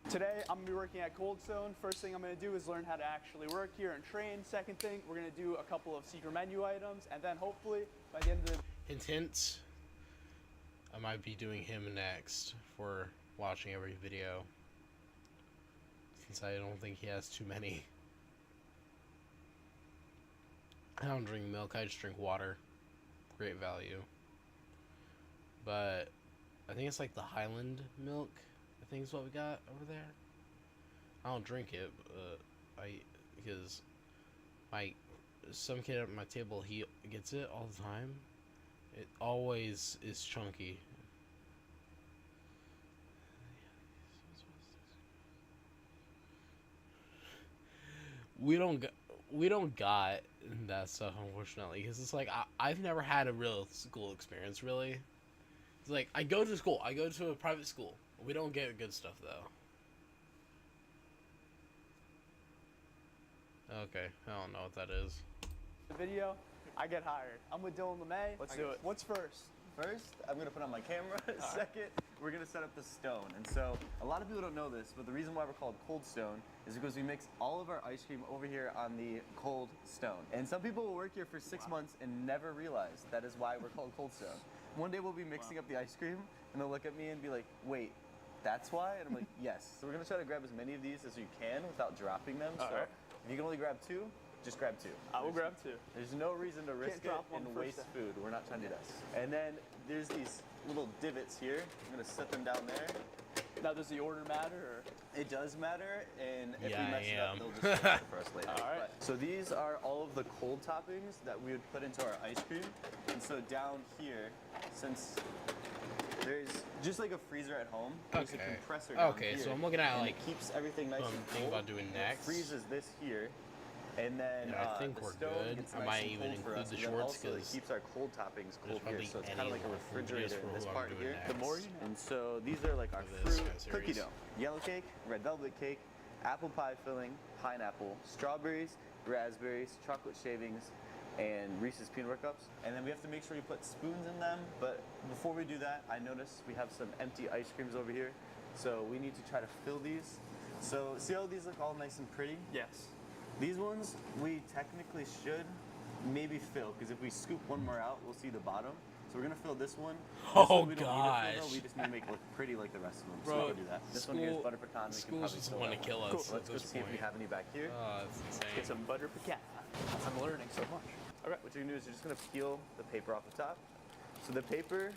Today, I'm gonna be working at Cold Stone. First thing I'm gonna do is learn how to actually work here and train. Second thing, we're gonna do a couple of secret menu items, and then hopefully, by the end of the Hint, hint. I might be doing him next for watching every video, since I don't think he has too many. I don't drink milk, I just drink water. Great value. But I think it's like the Highland milk, I think is what we got over there. I don't drink it, because some kid at my table, he gets it all the time. It always is chunky. We don't got that stuff, unfortunately, because it's like I've never had a real school experience, really. It's like I go to school, I go to a private school. We don't get good stuff though. Okay, I don't know what that is. video, I get hired. I'm with Dylan LeMay. Let's do it. What's first? First, I'm gonna put on my camera. Second, we're gonna set up the stone. And so, a lot of people don't know this, but the reason why we're called Cold Stone is because we mix all of our ice cream over here on the cold stone. And some people will work here for 6 months and never realize that is why we're called Cold Stone. One day we'll be mixing up the ice cream, and they'll look at me and be like, wait, that's why? And I'm like, yes. So we're gonna try to grab as many of these as you can without dropping them. So if you can only grab 2, just grab 2. I will grab 2. There's no reason to risk it and waste food. We're not trying to do this. And then there's these little divots here. I'm gonna set them down there. Now, does the order matter? Or? It does matter, and if Yeah, we mess it I up, they'll just fix it for us later. All right. But, so these are all of the cold toppings that we would put into our ice cream. And so down here, since there's just like a freezer at home, there's a compressor down here. So I'm looking at and like it keeps everything nice and cold. Thinking about doing next. It freezes this here. And then Yeah, I think the we're stone good. gets I nice might and even cold for include us, the but then shorts also it 'cause keeps our cold toppings cold here. probably So it's kind of like a any food refrigerator for in this who I'm part doing here. next. The more you know. And so these are like our For this fruit kind of cookie series. dough. Yellow cake, red velvet cake, apple pie filling, pineapple, strawberries, raspberries, chocolate shavings, and Reese's peanut butter cups. And then we have to make sure you put spoons in them. But before we do that, I noticed we have some empty ice creams over here. So we need to try to fill these. So see how these look all nice and pretty? Yes. These ones we technically should maybe fill, because if we scoop one more out, we'll see the bottom. So we're gonna fill this one. This Oh, one we don't need to fill, though. gosh. We just need to make it look pretty like the rest of them. so Bro, we can do that. This one here is butter pecan. We can schools probably just fill wanna that one. kill us Cool. at Let's go this see if we point. have any back here. Oh, that's insane. Get some butter pecan. I'm learning so much. Okay, what you're gonna do is you're just gonna peel the paper off the top. So the paper,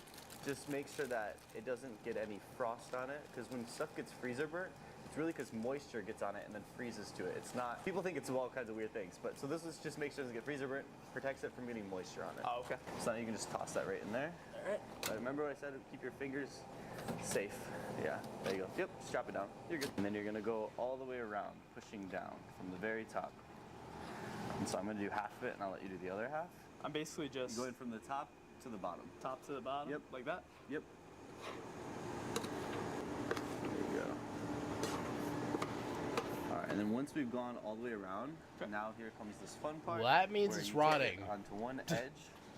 just make sure that it doesn't get any frost on it, because when stuff gets freezer burnt, it's really because moisture gets on it and then freezes to it. It's not, people think it's all kinds of weird things, but so this is just make sure it doesn't get freezer burnt, protects it from getting moisture on it. Oh, okay. So now you can just toss that right in there. All right. Remember what I said, keep your fingers safe. Yeah, there you go. Yep, just drop it down. You're good. And then you're gonna go all the way around, pushing down from the very top. And so I'm gonna do half of it and I'll let you do the other half. I'm basically just Going from the top to the bottom. top to the bottom. Yep. Like that. Yep. There you go. All right, and then once we've gone all the way around, now here comes this fun part. Well, that means where it's you take rotting. it onto one edge,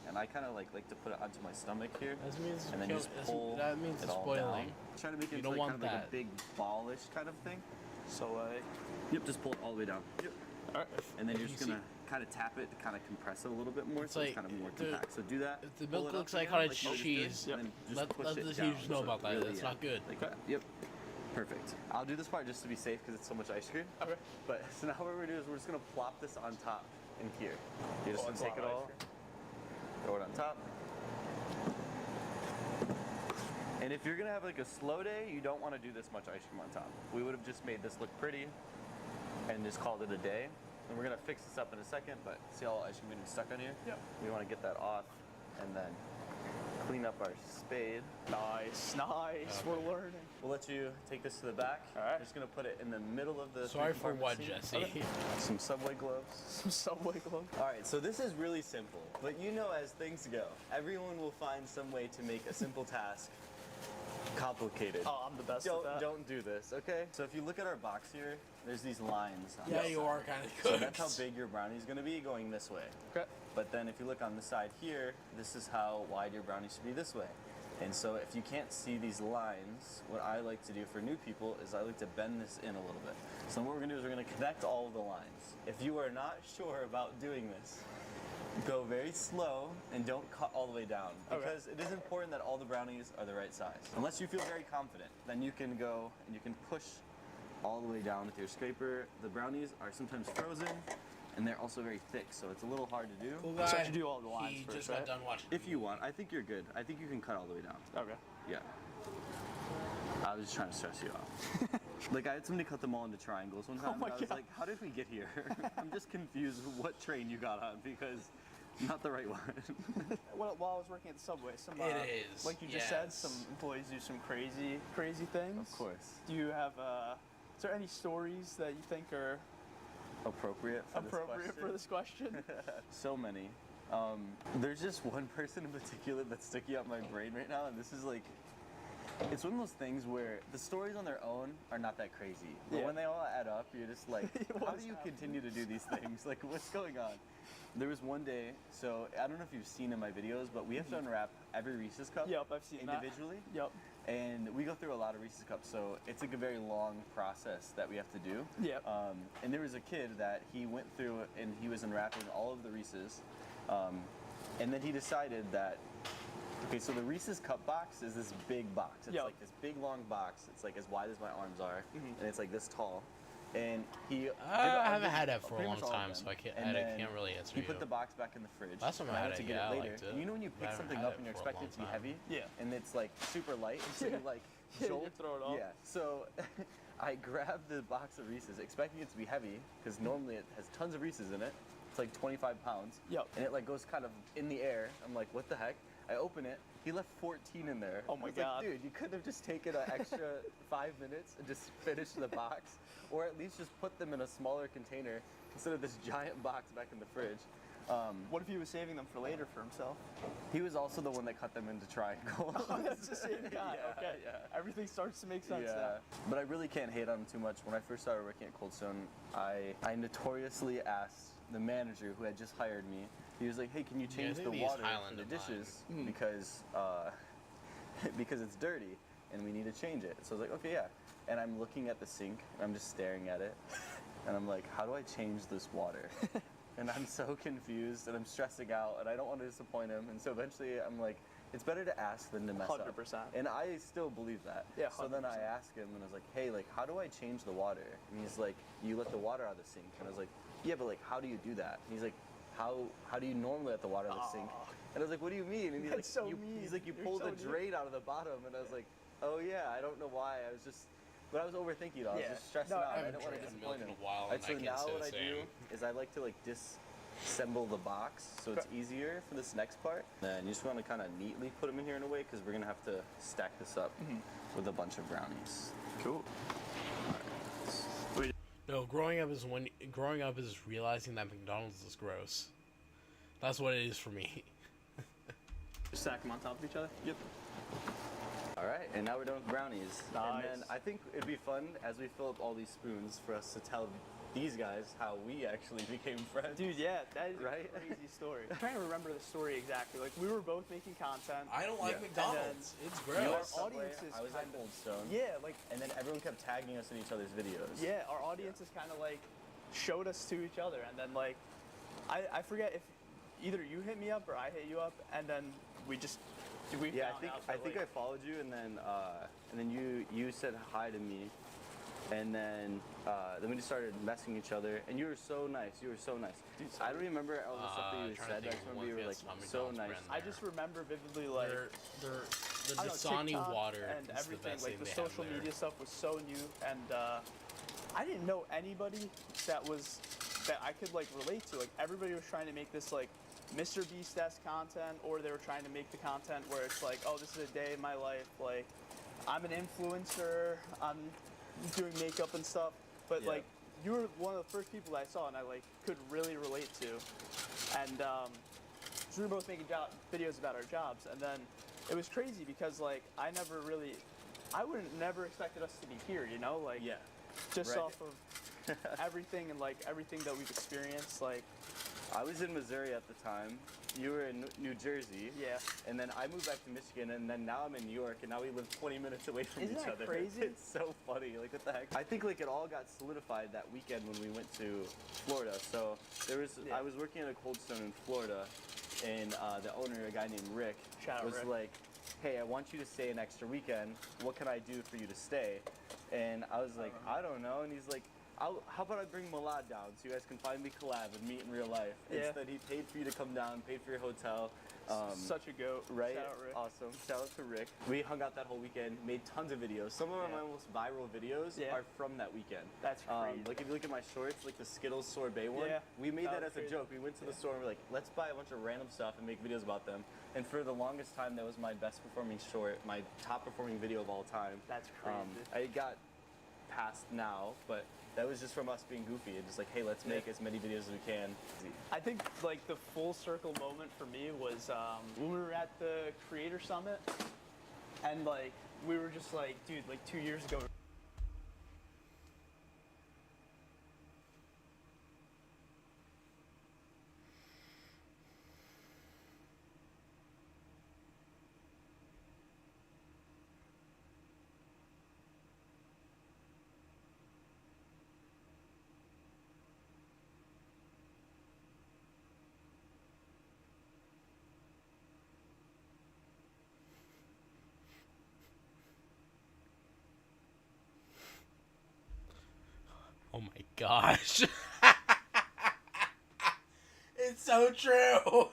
and I kind of like to put it onto my stomach here, That means and then kill- just pull that means it it's all boiling. down. Try to make it You into don't like, want kind of like that. a big ballish kind of thing. So like. Yep, just pull it all the way down. Yep. All right. And then If you're you just gonna kind of tap it to kind of compress it a little bit more, It's so like, it's kind of more the- compact. So do that. If the pull milk it up looks like again, cottage you always cheese, did, and then just let push the it down, users know so about that. really, That's yeah, not good. Like that. Yep. Perfect. I'll do this part just to be safe because it's so much ice cream. Okay. But so now what we're gonna do is we're just gonna plop this on top in here. You're just Oh, gonna it's a take it lot of all, ice throw it on top. And if you're gonna have like a slow day, you don't want to do this much ice cream on top. We would have just made this look pretty and just called it a day. And we're gonna fix this up in a second, but see all the ice cream getting stuck on here? Yep. We want to get that off and then clean up our spade. Nice, nice. We're learning. We'll let you take this to the back. All right. We're just gonna put it in the middle of the. Sorry three for what, compartment seat. Jesse? Some Subway gloves. Some Subway gloves. All right, so this is really simple, but you know as things go, everyone will find some way to make a simple task complicated. Oh, I'm the best Don't, at that. don't do this, okay? So if you look at our box here, there's these lines. On Yeah, the you side. are kind of So good. that's how big your brownie's gonna be going this way. Okay. But then if you look on the side here, this is how wide your brownie should be this way. And so if you can't see these lines, what I like to do for new people is I like to bend this in a little bit. So what we're gonna do is we're gonna connect all of the lines. If you are not sure about doing this, go very slow and don't cut all the way down, because it is important that all the brownies are the right size. Unless you feel very confident, then you can go and you can push all the way down with your scraper. The brownies are sometimes frozen and they're also very thick, so it's a little hard to do. Cool So guy. you do all the lines He first, just right? got done watching. If you want, I think you're good. I think you can cut all the way down. Okay. Yeah. I was just trying to stress you out. Like I had somebody cut them all into triangles one time, my and I was God. like, how did we get here? I'm just confused what train you got on, because not the right one. While I was working at the Subway, some It is, like you just said, yes. some employees do some crazy things. Of course. Do you have? Is there any stories that you think are Appropriate for this question? for this question? So many. There's just one person in particular that's sticking out my brain right now, and this is like, it's one of those things where the stories on their own are not that crazy, but Yeah. when they all add up, you're just like, how What's do you happening? continue to do these things? Like, what's going on? There was one day, so I don't know if you've seen in my videos, but we have to unwrap every Reese's cup Yep, I've seen that. individually. Yep. And we go through a lot of Reese's cups, so it's like a very long process that we have to do. Yep. And there was a kid that he went through and he was unwrapping all of the Reese's, and then he decided that, okay, so the Reese's cup box is this big box. It's Yep. like this big long box. It's like as wide as my arms are, and it's like this tall. And he. I haven't had that for a pretty long much all of time, them. so I can't And then can't really answer He you. put the box back in the fridge. Last time I and had went to it, get yeah, I it later. liked it. And you know when you I pick haven't something had up it and you're for a expecting it to be long heavy, Yeah. and it's like super light, and so you like Yeah, jolt. you throw it off. Yeah. So I grabbed the box of Reese's, expecting it to be heavy, because normally it has tons of Reese's in it. It's like 25 pounds. Yep. And it like goes kind of in the air. I'm like, what the heck? I open it. He left 14 in there. Oh my I was God. Like, dude, you could have just taken an extra 5 minutes and just finished the box, or at least just put them in a smaller container instead of this giant box back in the fridge. What if he was saving them for later for himself? He was also the one that cut them into triangles. Oh, that's the same guy. Yeah, Okay. yeah. Everything starts to make sense Yeah, now. but I really can't hate on him too much. When I first started working at Cold Stone, I notoriously asked the manager who had just hired me. He was like, "Hey, can you change the water for the dishes because because it's dirty and we need to change it?" So I was like, "Okay, yeah." And I'm looking at the sink and I'm just staring at it, and I'm like, "How do I change this water?" And I'm so confused and I'm stressing out and I don't want to disappoint him. And so eventually I'm like, it's better to ask than to mess 100%. up. And I still believe that. Yeah, so then I asked him and I was like, hey, like, how do I change the water? And he's like, you let the water out of the sink. And I was like, yeah, but like, how do you do that? And he's like, how do you normally let the water out of the sink? And I was like, what do you mean? And he's like, so mean. he's like, you You're pull so the drain out of the bottom. And I was like, oh yeah, I don't know why. But I was overthinking it. I was just stressing out. I didn't want to disappoint him. And So now what I do is I like to like disassemble the box so it's easier for this next part. Then you just want to kind of neatly put them in here in a way because we're gonna have to stack this up with a bunch of brownies. Cool. No, growing up is realizing that McDonald's is gross. That's what it is for me. Just stack them on top of each other? Yep. All right, and now we're done with brownies. Nice. And then I think it'd be fun as we fill up all these spoons for us to tell these guys how we actually became friends. Dude, yeah, that is Right? a crazy story. I'm trying to remember the story exactly. Like, we were both making content. I don't like McDonald's. It's gross. You were Our Subway, audience is I was at Cold Stone. Yeah, like, And then everyone kept tagging us in each other's videos. yeah, our audience is kind of like showed us to each other, and then like, I forget if either you hit me up or I hit you up, and then we just Yeah, I think I followed you, and then you said hi to me, and then we just started messing each other, and you were so nice. You were so nice. Dude, I don't remember all the stuff that you said. I just remember you were like so nice. I just remember vividly like the I don't know, Dasani TikTok water and is everything. the best Like thing the they have social there. media stuff was so new, and I didn't know anybody that I could like relate to. Like everybody was trying to make this like Mr. Beast-esque content, or they were trying to make the content where it's like, oh, this is a day in my life. Like I'm an influencer. I'm doing makeup and stuff. But like you were one of the first people that I saw, and I like could really relate to. And so we were both making videos about our jobs, and then it was crazy because like I wouldn't never expected us to be here, you know, like just Right. off of everything and like everything that we've experienced, like. I was in Missouri at the time. You were in New Jersey. Yeah. And then I moved back to Michigan, and then now I'm in New York, and now we live 20 minutes away from Isn't each that other. crazy? It's so funny. Like, what the heck? I think like it all got solidified that weekend when we went to Florida. So I was working at a Cold Stone in Florida, and the owner, a guy named Rick, Shout out was Rick. like, "Hey, I want you to stay an extra weekend. What can I do for you to stay?" And I was like, "I don't know." And he's like, how about I bring Malad down so you guys can finally collab and meet in real life? Yeah. Instead, he paid for you to come down, paid for your hotel. Such a goat. Right? Shout out Rick. Awesome. Shout out to Rick. We hung out that whole weekend, made tons of videos. Some of my most viral videos are from that weekend. That's crazy. Like if you look at my shorts, like the Skittles sorbet one, Yeah, we made that that was as a crazy. joke. We went to the store and we're like, let's buy a bunch of random stuff and make videos about them. And for the longest time, that was my best performing short, my top performing video of all time. That's crazy. I got past now, but that was just from us being goofy and just like, hey, let's make as many videos as we can. I think like the full circle moment for me was when we were at the Creator Summit, and like we were just like, dude, like 2 years ago. Oh my gosh. It's so true.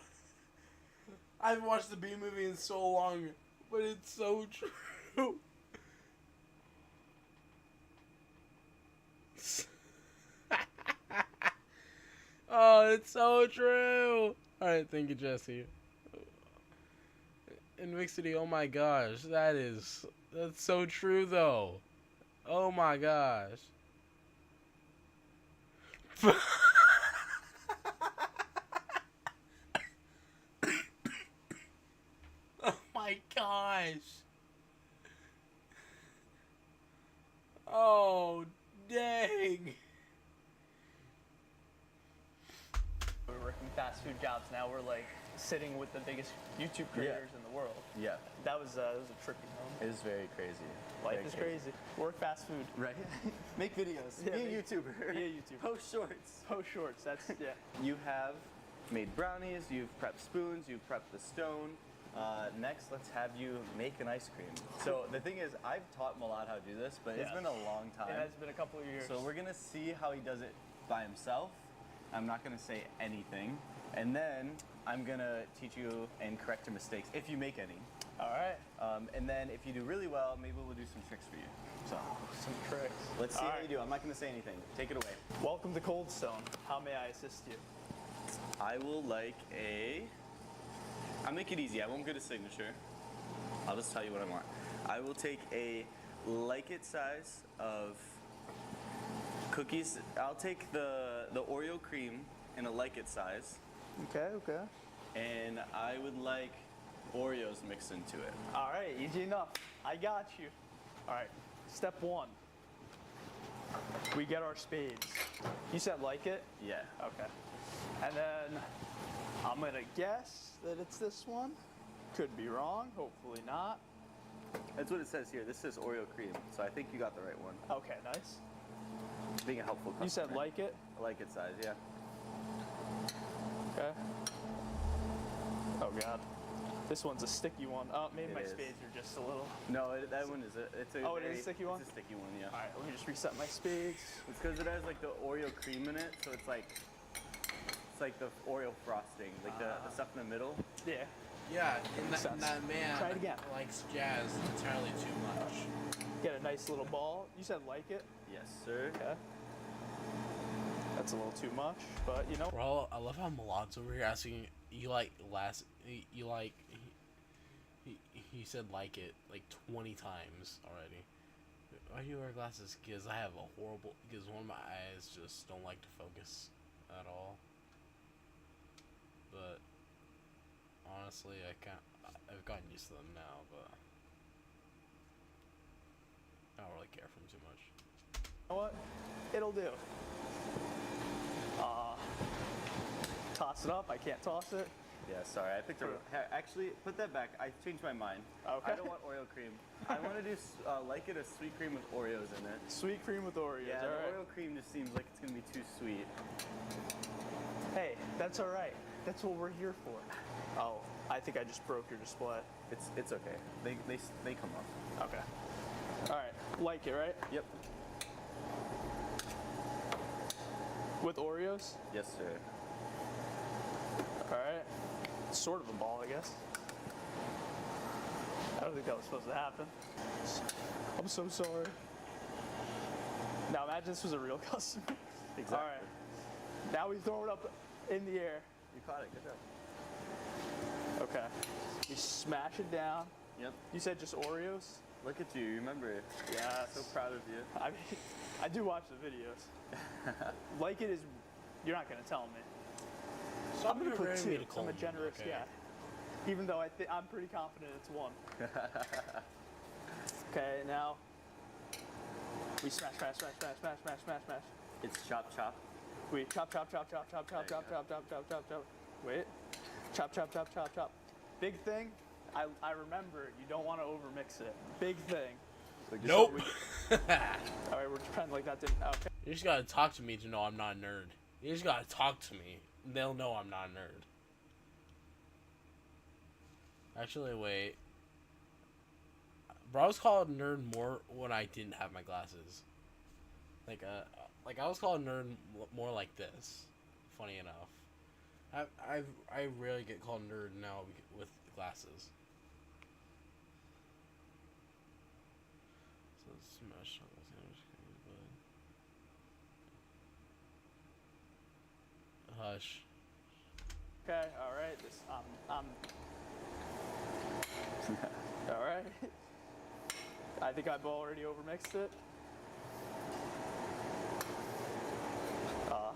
I haven't watched the B movie in so long, but it's so true. Oh, it's so true. Alright, thank you, Jesse. in mixity. Oh my gosh, that's so true though. Oh my gosh. Oh my gosh. Oh dang. We're working fast food jobs now. We're like sitting with the biggest YouTube creators in the world. Yeah. That was a trippy moment. It is very crazy. Life Very is crazy. Work fast food. Right? Make videos. Yeah, Be a YouTuber. Be a YouTuber. Post shorts. Post shorts. That's yeah. You have made brownies. You've prepped spoons. You've prepped the stone. Next, let's have you make an ice cream. So the thing is, I've taught him a lot how to do this, but it's Yes. been a long time. It has been a couple of years. So we're gonna see how he does it by himself. I'm not gonna say anything, and then I'm gonna teach you and correct your mistakes if you make any. All right. And then if you do really well, maybe we'll do some tricks for you. So some tricks. let's see All how right. you do. I'm not gonna say anything. Take it away. Welcome to Cold Stone. How may I assist you? I will like a. I'll make it easy. I won't get a signature. I'll just tell you what I want. I will take a like it size of cookies. I'll take the Oreo cream in a like it size, Okay. Okay. and I would like Oreos mixed into it. All right. Easy enough. I got you. All right. Step one. We get our spades. You said like it? Yeah. Okay. And then I'm gonna guess that it's this one. Could be wrong. Hopefully not. That's what it says here. This says Oreo cream, so I think you got the right one. Okay. Nice. Being a helpful customer. You said like it? Like it size, yeah. Okay. Oh God. This one's a sticky one. Oh, maybe It my is. spades are just a little. No, that one is it's a. Oh, it is very- a sticky one? It's a sticky one, yeah. All right. Let me just reset my spades. It's because it has like the Oreo cream in it, so it's like the Oreo frosting, like the stuff in the middle. Yeah. Yeah, and Makes sense. that man Try it again. likes jazz entirely too much. Get a nice little ball. You said like it? Yes, sir. Okay. That's a little too much, but you know. Bro, I love how Milad's over here asking you like he said like it like 20 times already. Why do you wear glasses? Because I have a horrible, because one of my eyes just don't like to focus at all. But honestly, I've gotten used to them now, but I don't really care for them too much. You know what? It'll do. Toss it up. I can't toss it. Yeah, sorry, I picked a. Actually, put that back. I changed my mind. Okay. I don't want Oreo cream. I want to do like it a sweet cream with Oreos in it. Sweet cream with Oreos. Yeah, all the right. Oreo cream just seems like it's gonna be too sweet. Hey, that's all right. That's what we're here for. Oh, I think I just broke your display. It's okay. They come off. Okay. All right. Like it, right? Yep. With Oreos? Yes, sir. All right. Sort of a ball, I guess. I don't think that was supposed to happen. I'm so sorry. Now imagine this was a real customer. Exactly. All right. Now we throw it up in the air. You caught it. Good job. Okay. We smash it down. Yep. You said just Oreos? Look at you. Remember it. Yeah. So proud of you. I mean, I do watch the videos. Like it is, you're not gonna tell me. So I'm gonna put ready two. to I'm call a him, generous okay. guy. Even though I'm pretty confident it's one. Okay, now we smash. It's chop chop. We chop. Wait. Chop. Big thing. I remember you don't want to overmix it. Big thing. Nope. All right, we're pretending like that didn't. Okay. You just gotta talk to me to know I'm not a nerd. You just gotta talk to me. They'll know I'm not a nerd. Actually, wait. Bro, I was called a nerd more when I didn't have my glasses. Like I was called a nerd more like this. Funny enough. I rarely get called nerd now with glasses. So smash chocolate sandwich cream, but hush. Okay. All right. This All right. I think I've already overmixed it. All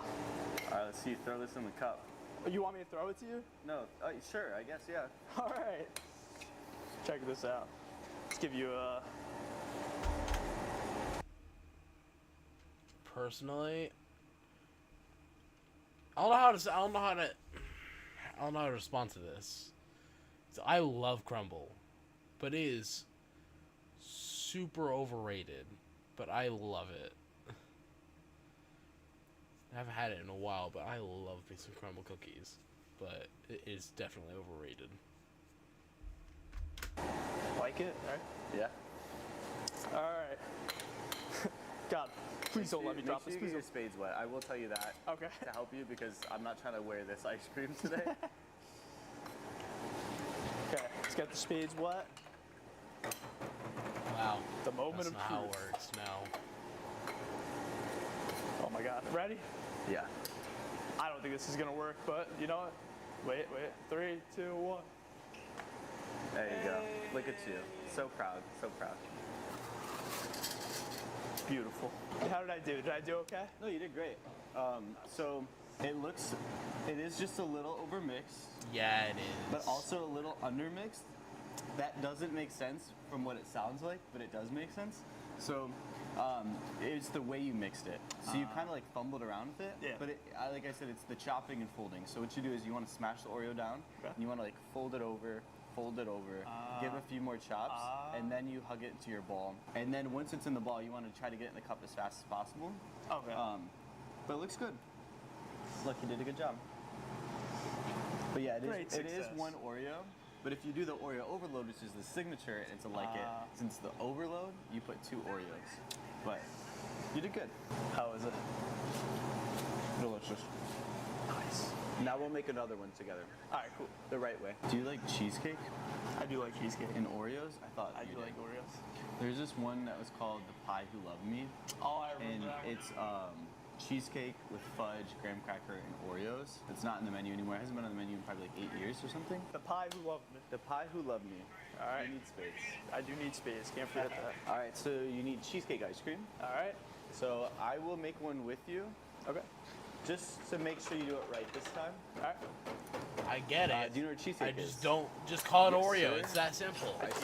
right, let's see. Throw this in the cup. You want me to throw it to you? No, sure. I guess yeah. All right. Check this out. Let's give you a. Personally, I don't know how to respond to this. So I love crumble, but it is super overrated. But I love it. I haven't had it in a while, but I love me some crumble cookies. But it is definitely overrated. Like it, right? Yeah. All right. God, please don't let me drop this. Make sure you get your spades wet. I will tell you that. Okay. To help you because I'm not trying to wear this ice cream today. Okay, let's get the spades wet. Wow. The moment That's of not truth. how it works. No. Oh my God. Ready? Yeah. I don't think this is gonna work, but you know what? Wait. 3, 2, 1. There you go. Look at you. So proud. So proud. Beautiful. How did I do? Did I do okay? No, you did great. So it is just a little overmixed. Yeah, it is. But also a little undermixed. That doesn't make sense from what it sounds like, but it does make sense. So it's the way you mixed it. So you kind of like fumbled around with it. Yeah. But like I said, it's the chopping and folding. So what you do is you want to smash the Oreo down. Okay. And you want to like fold it over, give a few more chops, and then you hug it into your ball. And then once it's in the ball, you want to try to get it in the cup as fast as possible. Okay. But it looks good. Look, you did a good job. But yeah, it is one Oreo. But if you do the Oreo overload, which is the signature, it's like it. Since the overload, you put 2 Oreos. But you did good. How is it? Delicious. Nice. Now we'll make another one together. All right, cool. The right way. Do you like cheesecake? I do like cheesecake. And Oreos? I thought I you do did. like Oreos. There's this one that was called The Pie Who Loved Me. Oh, I remember that. And it's cheesecake with fudge, graham cracker, and Oreos. It's not in the menu anymore. It hasn't been on the menu in probably like 8 years or something. The Pie Who Loved Me. The Pie Who Loved Me. All right. You need spades. I do need spades. Can't forget that. All right, so you need cheesecake ice cream. All right. So I will make one with you. Okay. Just to make sure you do it right this time. All right. I get it. Do you know what cheesecake I is? just don't. Just call it Yes, Oreo. sir. It's that simple. All right,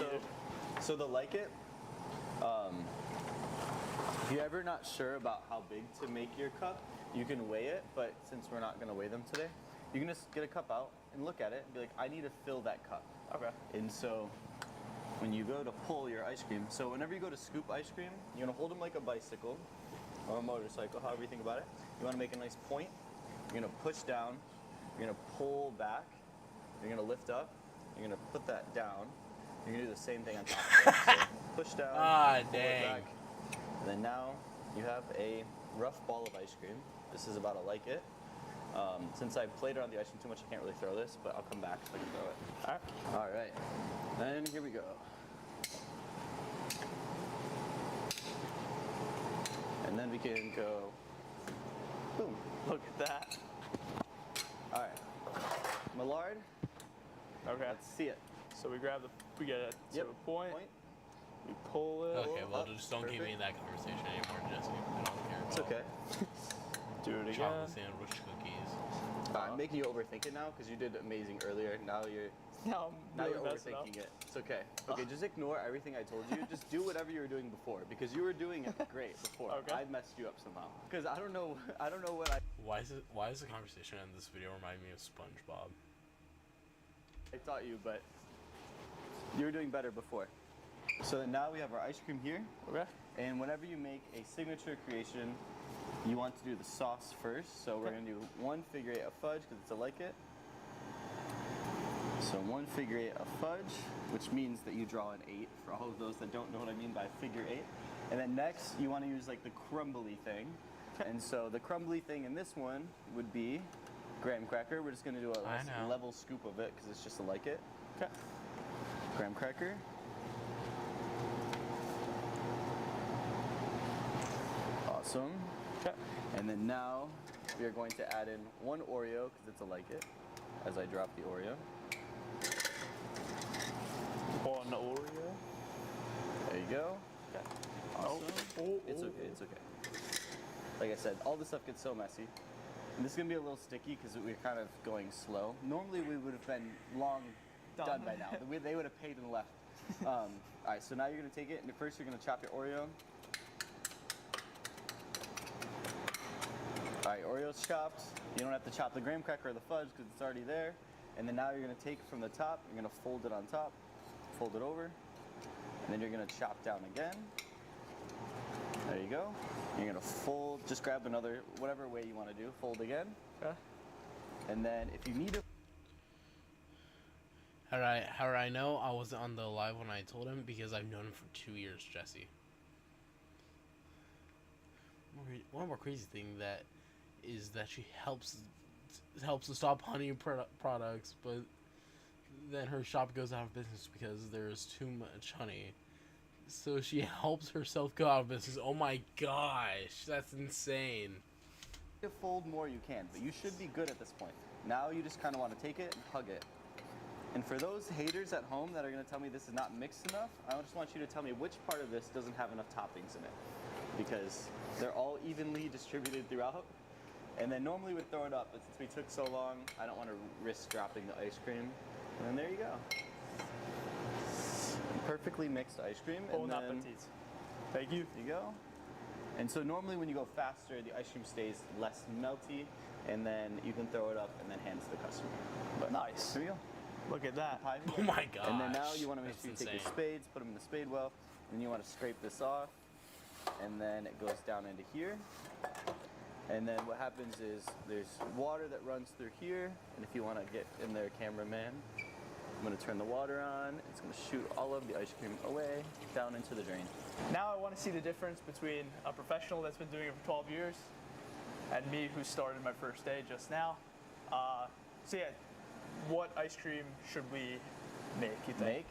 so the Like It. If you're ever not sure about how big to make your cup, you can weigh it. But since we're not going to weigh them today, you can just get a cup out and look at it and be like, I need to fill that cup. Okay. And so when you go to pull your ice cream, so whenever you go to scoop ice cream, you're going to hold them like a bicycle or a motorcycle, however you think about it. You want to make a nice point. You're going to push down. You're going to pull back. You're going to lift up. You're going to put that down. You're going to do the same thing on top of it. So push down, pull it back. And then now you have a rough ball of ice cream. This is about a Like It. Since I played around the ice cream too much, I can't really throw this, but I'll come back so I can throw it. All right. And here we go. And then we can go, boom. Look at that. All right. Millard. Okay. Let's see it. So we get it to a point. We pull it. Okay, well, up. just don't keep me in that conversation anymore, Jesse. I don't care about It's okay. Do it again. chocolate sandwich cookies. I'm making you overthink it now because you did amazing earlier. Now you're Now now really you're messing up. overthinking it. It's okay. Okay, just ignore everything I told you. Just do whatever you were doing before because you were doing it great before. Okay. I messed you up somehow because I don't know what I Why is the conversation in this video reminding me of SpongeBob? taught you, but you were doing better before. So then now we have our ice cream here. Okay. And whenever you make a signature creation, you want to do the sauce first. So we're gonna do 1 figure 8 of fudge because it's a Like It. So 1 figure 8 of fudge, which means that you draw an 8 for all of those that don't know what I mean by figure 8. And then next, you want to use like the crumbly thing. And so the crumbly thing in this one would be graham cracker. We're just gonna do a nice level scoop of it because it's just a Like It. Okay. Graham cracker. Awesome. Okay. And then now we are going to add in 1 Oreo because it's a Like It as I drop the Oreo. One Oreo. There you go. Okay. Awesome. Oh, It's okay, it's okay. Like I said, all this stuff gets so messy. And this is gonna be a little sticky because we're kind of going slow. Normally we would have been long done by now. They would have paid and left. All right, so now you're gonna take it, and first you're gonna chop your Oreo. All right, Oreo's chopped. You don't have to chop the graham cracker or the fudge because it's already there. And then now you're gonna take from the top, you're gonna fold it on top, fold it over, and then you're gonna chop down again. There you go. You're gonna fold, just grab another, whatever way you wanna do, fold again. Okay. And then if you need to. How did I know I wasn't on the live when I told him? Because I've known him for 2 years, Jesse. One more crazy thing that is that she helps to stop honey products, but then her shop goes out of business because there's too much honey. So she helps herself go out of business. Oh my gosh, that's insane. If you fold more, you can, but you should be good at this point. Now you just kind of want to take it and hug it. And for those haters at home that are going to tell me this is not mixed enough, I just want you to tell me which part of this doesn't have enough toppings in it, because they're all evenly distributed throughout. And then normally we'd throw it up, but since we took so long, I don't want to risk dropping the ice cream. And then there you go. Perfectly mixed ice cream. Bon and then, appetit. Thank you. There you go. And so normally when you go faster, the ice cream stays less melty, and then you can throw it up and then hand it to the customer. But nice. Here we go. Look at that. Oh my gosh. And then now you want to make sure you That's take your insane. spades, put them in the spade well, and you want to scrape this off, and then it goes down into here. And then what happens is there's water that runs through here, and if you want to get in there, cameraman, I'm going to turn the water on. It's going to shoot all of the ice cream away down into the drain. Now I want to see the difference between a professional that's been doing it for 12 years and me who started my first day just now. So yeah, what ice cream should we make, you think?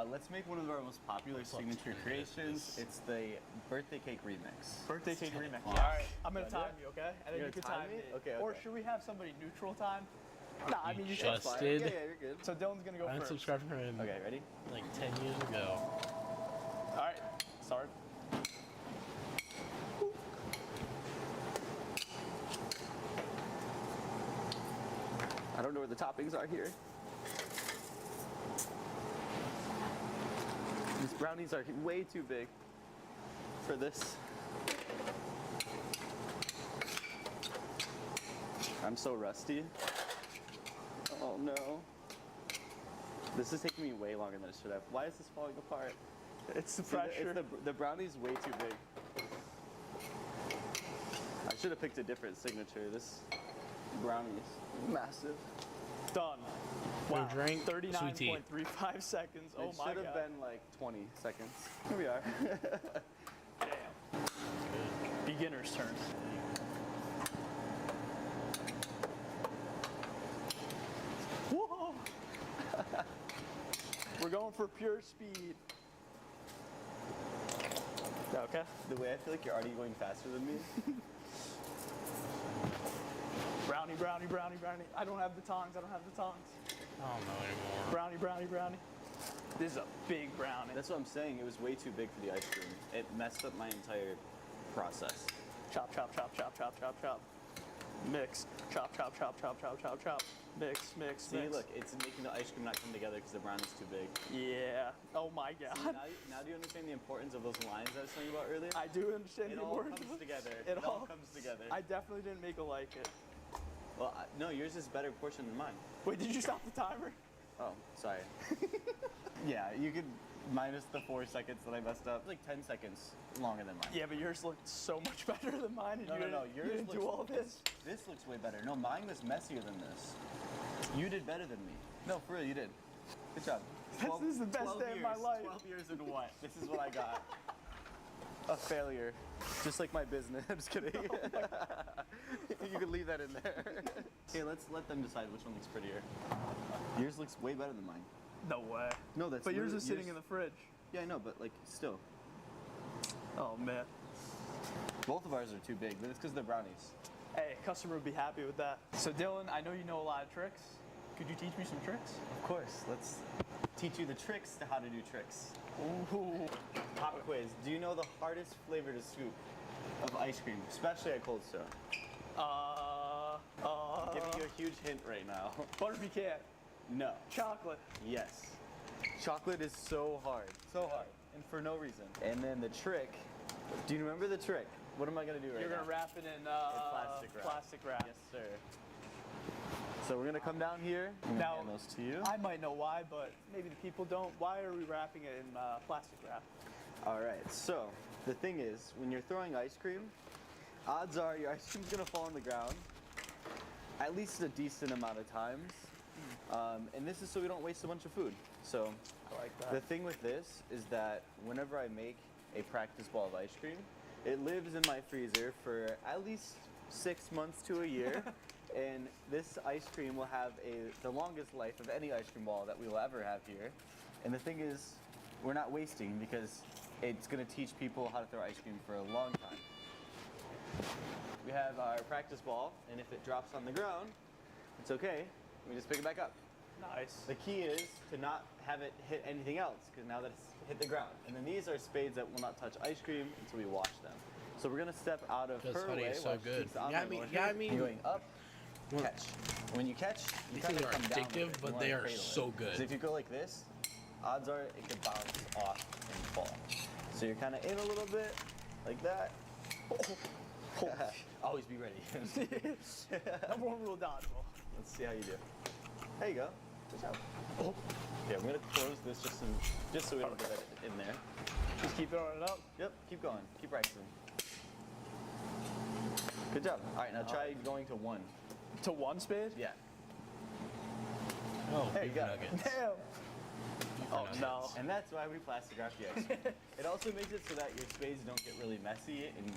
Let's make one of our most popular signature creations. It's the birthday cake remix. Birthday cake remix. All right, I'm going to Wanna do time it? you, okay? And then You're you can gonna time time me. me? Okay, Or okay. should we have somebody neutral time? Nah, I mean, you just can. did. Yeah, you're good. So Dylan's going to go I first. unsubscribed from him Okay, ready? like 10 years ago. All right, start. I don't know where the toppings are here. These brownies are way too big for this. I'm so rusty. Oh no. This is taking me way longer than it should have. Why is this falling apart? It's the See, pressure. the brownie's way too big. I should have picked a different signature. This brownie's massive. Done. Wow, drink, sweet tea. 39.35 seconds. Oh It my should have god. been like 20 seconds. Here we are. Damn. Beginner's turn. Whoa! We're going for pure speed. Okay. The way I feel like you're already going faster than me. Brownie, brownie, brownie, brownie. I don't have the tongs. I don't have the tongs. I don't know anymore. Brownie, brownie, brownie. This is a big brownie. That's what I'm saying. It was way too big for the ice cream. It messed up my entire process. Chop, chop, chop, chop, chop, chop, chop. Mix. Chop, chop, chop, chop, chop, chop, chop. Mix, mix, See, mix. look, it's making the ice cream not come together because the brownie's too big. Yeah. Oh my god. See, now do you understand the importance of those lines I was telling you about earlier? I do understand It the all importance comes of together. It It all comes together. I definitely didn't make a like it. Well, no, yours is better portion than mine. Wait, did you stop the timer? Oh, sorry. Yeah, you could minus the 4 seconds that I messed up. Like 10 seconds longer than mine. Yeah, but yours looked so much better than mine, and No, you no, didn't, no. you Yours didn't looks, do all this. This looks way better. No, mine was messier than this. You did better than me. No, for real, you did. Good job. This is the best 12 day of my years, life. 12 years into what? This is what I got. A failure. Just like my business. I'm just kidding. You can leave that in there. Okay, let's let them decide which one looks prettier. Yours looks way better than mine. No way. No, that's But yours literally- is sitting in the fridge. Yeah, I know, but like still. Oh man. Both of ours are too big, but it's because they're brownies. Hey, customer would be happy with that. So Dylan, I know you know a lot of tricks. Could you teach me some tricks? Of course. Let's teach you the tricks to how to do tricks. Ooh. Pop quiz. Do you know the hardest flavor to scoop of ice cream, especially at Cold Stone? Giving you a huge hint right now. Butter pecan. No. Chocolate. Yes. Chocolate is so hard. So hard. And for no reason. And then the trick. Do you remember the trick? What am I going to do right now? You're going to wrap it in plastic wrap. Yes, sir. So we're going to come down here. Now, hand those to you. I might know why, but maybe the people don't. Why are we wrapping it in plastic wrap? All right. So the thing is, when you're throwing ice cream, odds are your ice cream's going to fall on the ground at least a decent amount of times. And this is so we don't waste a bunch of food. So I like that. The thing with this is that whenever I make a practice ball of ice cream, it lives in my freezer for at least 6 months to a year. And this ice cream will have the longest life of any ice cream ball that we will ever have here. And the thing is, we're not wasting because it's going to teach people how to throw ice cream for a long time. We have our practice ball, and if it drops on the ground, it's okay. We just pick it back up. Nice. The key is to not have it hit anything else, because now that it's hit the ground. And then these are spades that will not touch ice cream until we wash them. So we're gonna step out of her honey way. is so while she good. keeps the Yeah, omelet I going. mean- You're going up, catch. When you catch, you These kind things of are come down with addictive, it. You but wanna they are cradle it. so good. So if you go like this, odds are it could bounce off and fall. So you're kind of in a little bit, like that. Always be ready. Number one rule, dodgeball. Let's see how you do. There you go. Good job. Yeah, I'm gonna close this just so we don't get it in there. Just keep throwing it up. Yep, keep going. Keep practicing. Good job. All right, now try going to one. To one spade? Yeah. Oh, there you go. Damn. Oh no. And that's why we plastic wrap the ice cream. It also makes it so that your spades don't get really messy and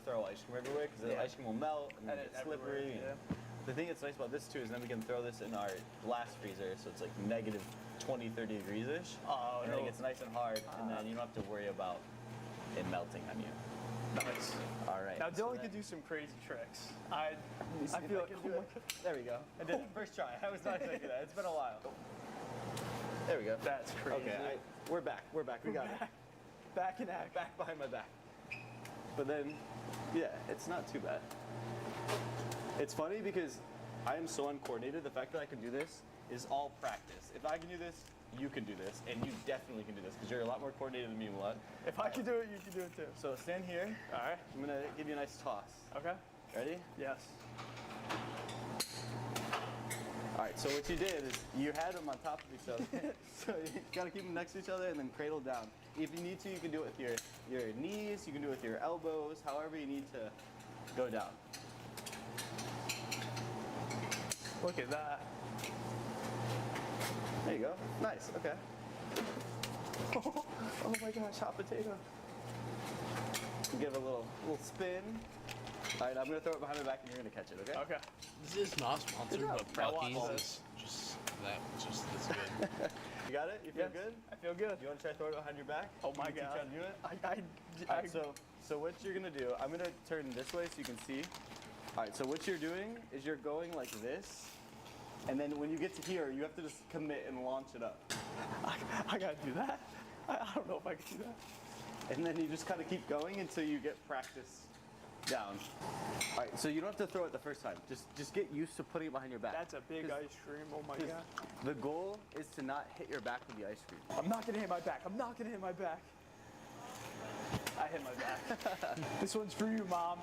throw ice cream everywhere, because the ice cream will melt and And get slippery. everywhere, And the thing that's nice about this too is then we can throw this in our glass freezer, so it's like negative 20, 30 degrees-ish. Oh, and no. then it gets nice and hard, and then you don't have to worry about it melting on you. Nice. All right. Now so Dylan then- could do some crazy tricks. I see if feel I like, can oh do my it. There we go. I did it first try. I was not expecting that. It's been a while. There we go. That's crazy. Okay, we're back. We're back. We got it. Back in act. Back behind my back. But then, yeah, it's not too bad. It's funny because I am so uncoordinated. The fact that I can do this is all practice. If I can do this, you can do this, and you definitely can do this because you're a lot more coordinated than me, Mulat. If I can do it, you can do it too. So stand here. All right. I'm gonna give you a nice toss. Okay. Ready? Yes. All right, so what you did is you had them on top of each other. So you gotta keep them next to each other and then cradle down. If you need to, you can do it with your knees, you can do it with your elbows, however you need to go down. Look at that. There you go. Nice, okay. Oh my gosh, hot potato. Give it a little spin. All right, I'm gonna throw it behind my back and you're gonna catch it, okay? Okay. This is not sponsored, Good job. but Pralkies is just this good. You got it? You feel good? I feel good. You wanna try throwing it behind your back? Oh my You keep god. trying to do it? I All right, so what you're gonna do, I'm gonna turn this way so you can see. All right, so what you're doing is you're going like this, and then when you get to here, you have to just commit and launch it up. I gotta do that. I don't know if I can do that. And then you just kind of keep going until you get practice down. All right, so you don't have to throw it the first time. Just get used to putting it behind your back. That's a big ice cream. Oh my god. The goal is to not hit your back with the ice cream. I'm not gonna hit my back. I'm not gonna hit my back. I hit my back. This one's for you, Mom.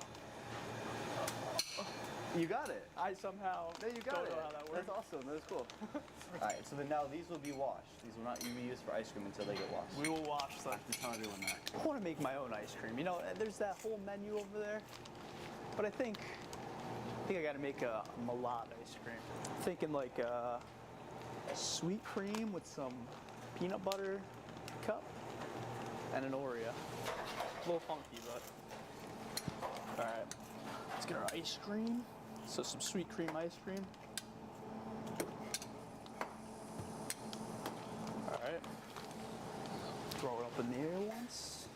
You got it. I somehow There you got don't it. know how that works. That's awesome. That's cool. All right, so then now these will be washed. These will not be used for ice cream until they get washed. We will wash I them. have to tell everyone that. I want to make my own ice cream. You know, there's that whole menu over there, but I think I got to make a Malad ice cream. I'm thinking like a sweet cream with some peanut butter cup and an Oreo. A little funky, but all right. Let's get our ice cream. So some sweet cream ice cream. All right. Throw it up in the air once.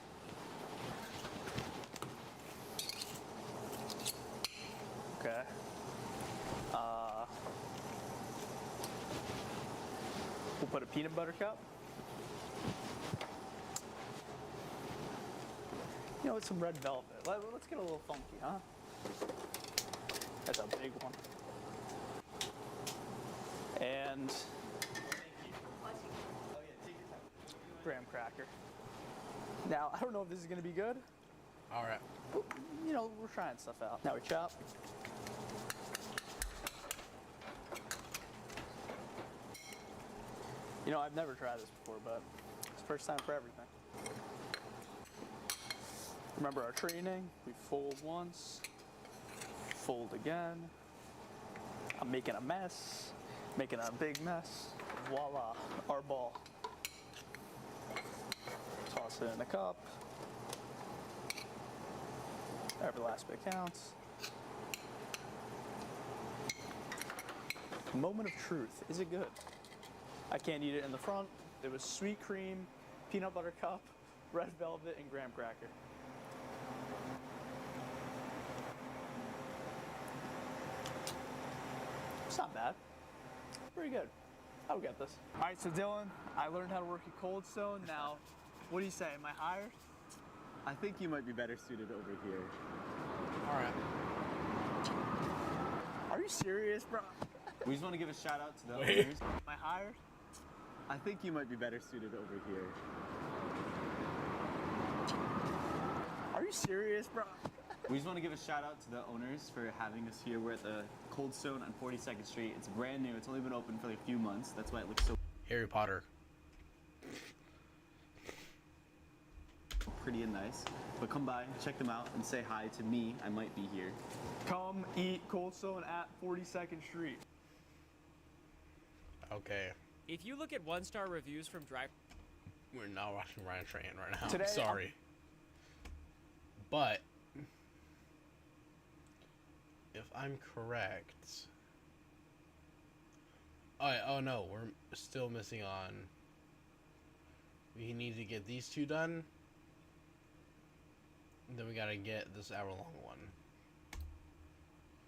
Okay. We'll put a peanut butter cup. You know, with some red velvet. Let's get a little funky, huh? That's a big one. And graham cracker. Now, I don't know if this is gonna be good. All right. But, you know, we're trying stuff out. Now we chop. You know, I've never tried this before, but it's the first time for everything. Remember our training? We fold once, fold again. I'm making a mess, making a big mess. Voila, our ball. Toss it in the cup. Every last bit counts. Moment of truth. Is it good? I can't eat it in the front. It was sweet cream, peanut butter cup, red velvet, and graham cracker. It's not bad. Pretty good. I'll get this. All right, so Dylan, I learned how to work at Cold Stone. Now, what do you say? Am I hired? I think you might be better suited over here. All right. Are you serious, bro? We just want to give a shout out to the Wait. owners. Am I hired? I think you might be better suited over here. Are you serious, bro? We just want to give a shout out to the owners for having us here. We're at the Cold Stone on 42nd Street. It's brand new. It's only been open for like a few months. That's why it looks so Harry Potter. pretty and nice. But come by, check them out, and say hi to me. I might be here. Come eat Cold Stone at 42nd Street. Okay. If you look at 1-star reviews from Drive... We're not watching Ryan Train right now. Today, I'm sorry. But if I'm correct, oh no, we're still missing on. We need to get these two done. Then we gotta get this hour-long one.